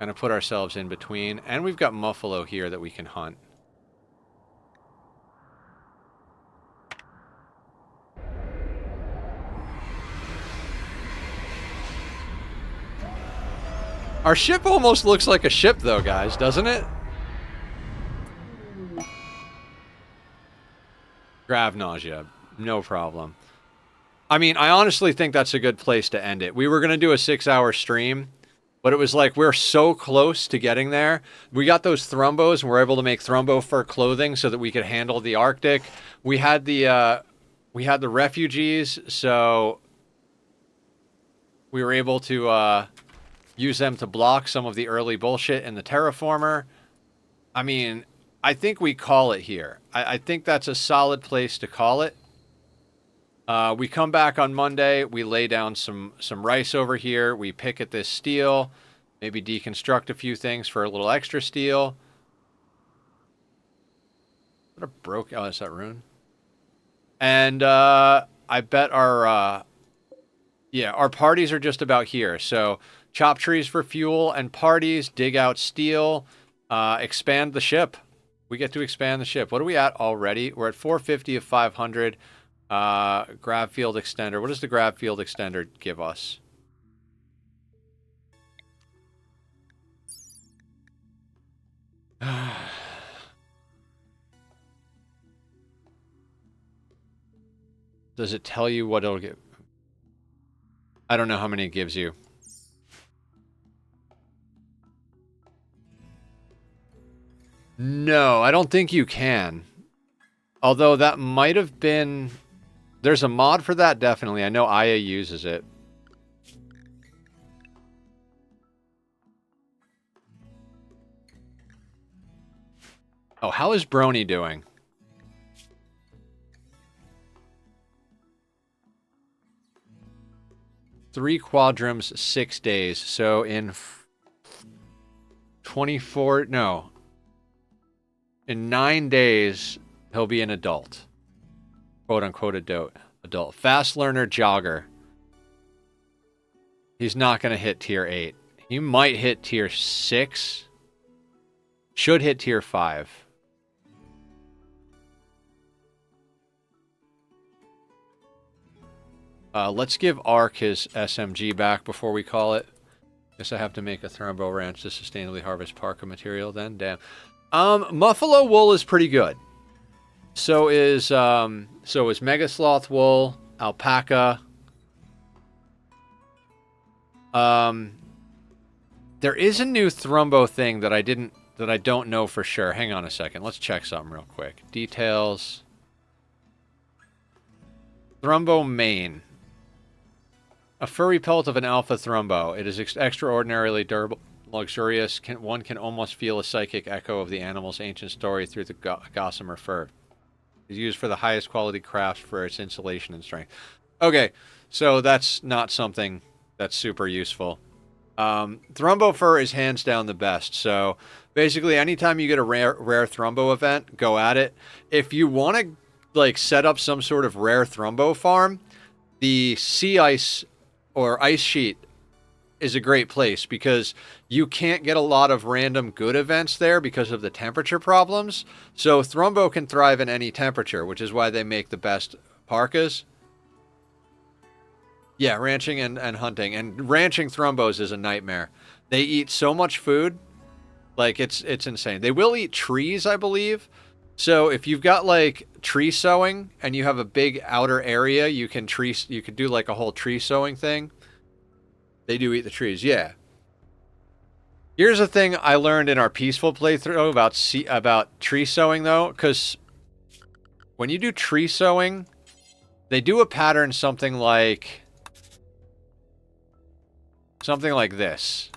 Gonna put ourselves in between. And we've got muffalo here that we can hunt. Our ship almost looks like a ship though, guys, doesn't it? Grav nausea. No problem. I mean, I honestly think that's a good place to end it. We were going to do a 6-hour stream, but it was like we're so close to getting there. We got those thrombos, and we're able to make thrombo fur clothing so that we could handle the Arctic. We had the refugees, so we were able to use them to block some of the early bullshit in the terraformer. I mean, I think we call it here. I think that's a solid place to call it. We come back on Monday. We lay down some rice over here. We pick at this steel. Maybe deconstruct a few things for a little extra steel. What a broke... Oh, is that rune? And I bet our... yeah, our parties are just about here. So chop trees for fuel and parties. Dig out steel. Expand the ship. We get to expand the ship. What are we at already? We're at 450 of 500. Grav field extender. What does the grav field extender give us? Does it tell you what it'll give? I don't know how many it gives you. No, I don't think you can. Although that might have been... There's a mod for that, definitely. I know Aya uses it. Oh, how is Brony doing? Three quadrums, 6 days. So in 24... No. In 9 days, he'll be an adult. Quote-unquote adult. Fast learner jogger. He's not going to hit tier 8. He might hit tier 6. Should hit tier 5. Let's give Ark his SMG back before we call it. Guess I have to make a Thrombo Ranch to sustainably harvest parka material then. Damn. Muffalo wool is pretty good. So is Mega Sloth wool, alpaca. There is a new Thrumbo thing that I don't know for sure. Hang on a second. Let's check something real quick. Details. Thrumbo mane. A furry pelt of an alpha Thrumbo. It is extraordinarily durable, luxurious. One can almost feel a psychic echo of the animal's ancient story through the gossamer fur. It is used for the highest quality crafts for its insulation and strength. Okay, so that's not something that's super useful. Thrumbo fur is hands down the best. So basically, anytime you get a rare Thrumbo event, go at it. If you want to like set up some sort of rare Thrumbo farm, the sea ice or ice sheet is a great place because you can't get a lot of random good events there because of the temperature problems. So Thrumbo can thrive in any temperature, which is why they make the best parkas. Yeah, ranching and hunting. And ranching Thrumbos is a nightmare. They eat so much food. Like, it's insane. They will eat trees, I believe. So if you've got, like, tree sowing and you have a big outer area, you could do, like, a whole tree sowing thing. They do eat the trees, yeah. Here's a thing I learned in our peaceful playthrough about tree sowing, though, because when you do tree sowing, they do a pattern something like this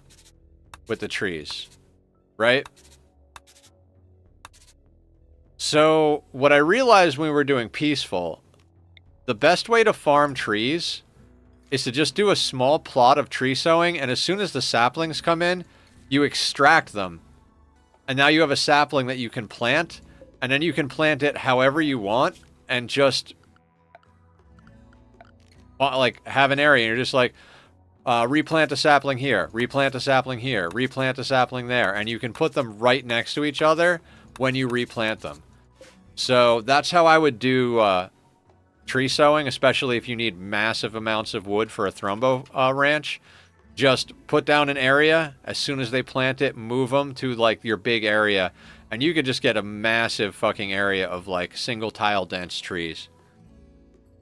with the trees, right? So what I realized when we were doing peaceful, the best way to farm trees is to just do a small plot of tree sowing, and as soon as the saplings come in, you extract them. And now you have a sapling that you can plant, and then you can plant it however you want, and just like have an area, and you're just like, replant a sapling here, replant a sapling here, replant a sapling there, and you can put them right next to each other when you replant them. So that's how I would do tree sowing, especially if you need massive amounts of wood for a Thrumbo ranch. Just put down an area, as soon as they plant it, move them to like your big area, and you could just get a massive fucking area of like single tile dense trees.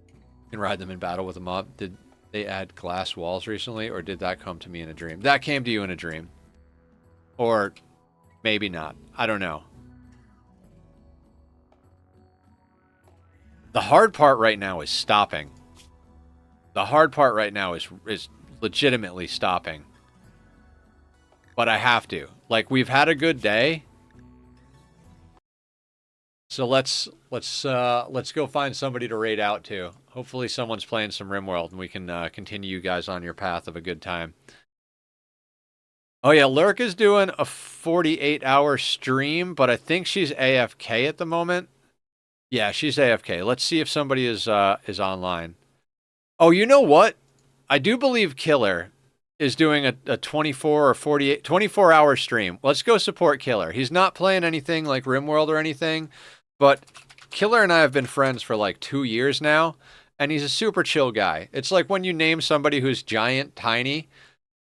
You can ride them in battle with a mob. Did they add glass walls recently, or did that come to me in a dream? That came to you in a dream. Or maybe not. I don't know. The hard part right now is stopping. The hard part right now is legitimately stopping. But I have to. Like, we've had a good day. So let's go find somebody to raid out to. Hopefully someone's playing some Rimworld and we can continue you guys on your path of a good time. Oh yeah, Lurk is doing a 48-hour stream, but I think she's AFK at the moment. Yeah, she's AFK. Let's see if somebody is online. Oh, you know what? I do believe Killer is doing a 24 or 48, 24-hour stream. Let's go support Killer. He's not playing anything like Rimworld or anything, but Killer and I have been friends for like 2 years now, and he's a super chill guy. It's like when you name somebody who's giant, tiny,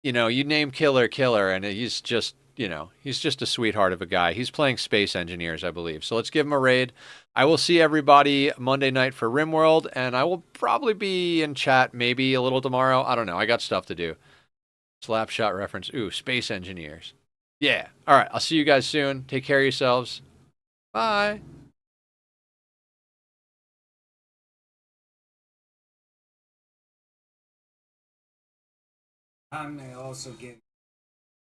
you know, you name Killer, and he's just, you know, he's just a sweetheart of a guy. He's playing Space Engineers, I believe. So let's give him a raid. I will see everybody Monday night for Rimworld, and I will probably be in chat maybe a little tomorrow. I don't know. I got stuff to do. Slapshot reference. Ooh, Space Engineers. Yeah. All right. I'll see you guys soon. Take care of yourselves. Bye. I may also get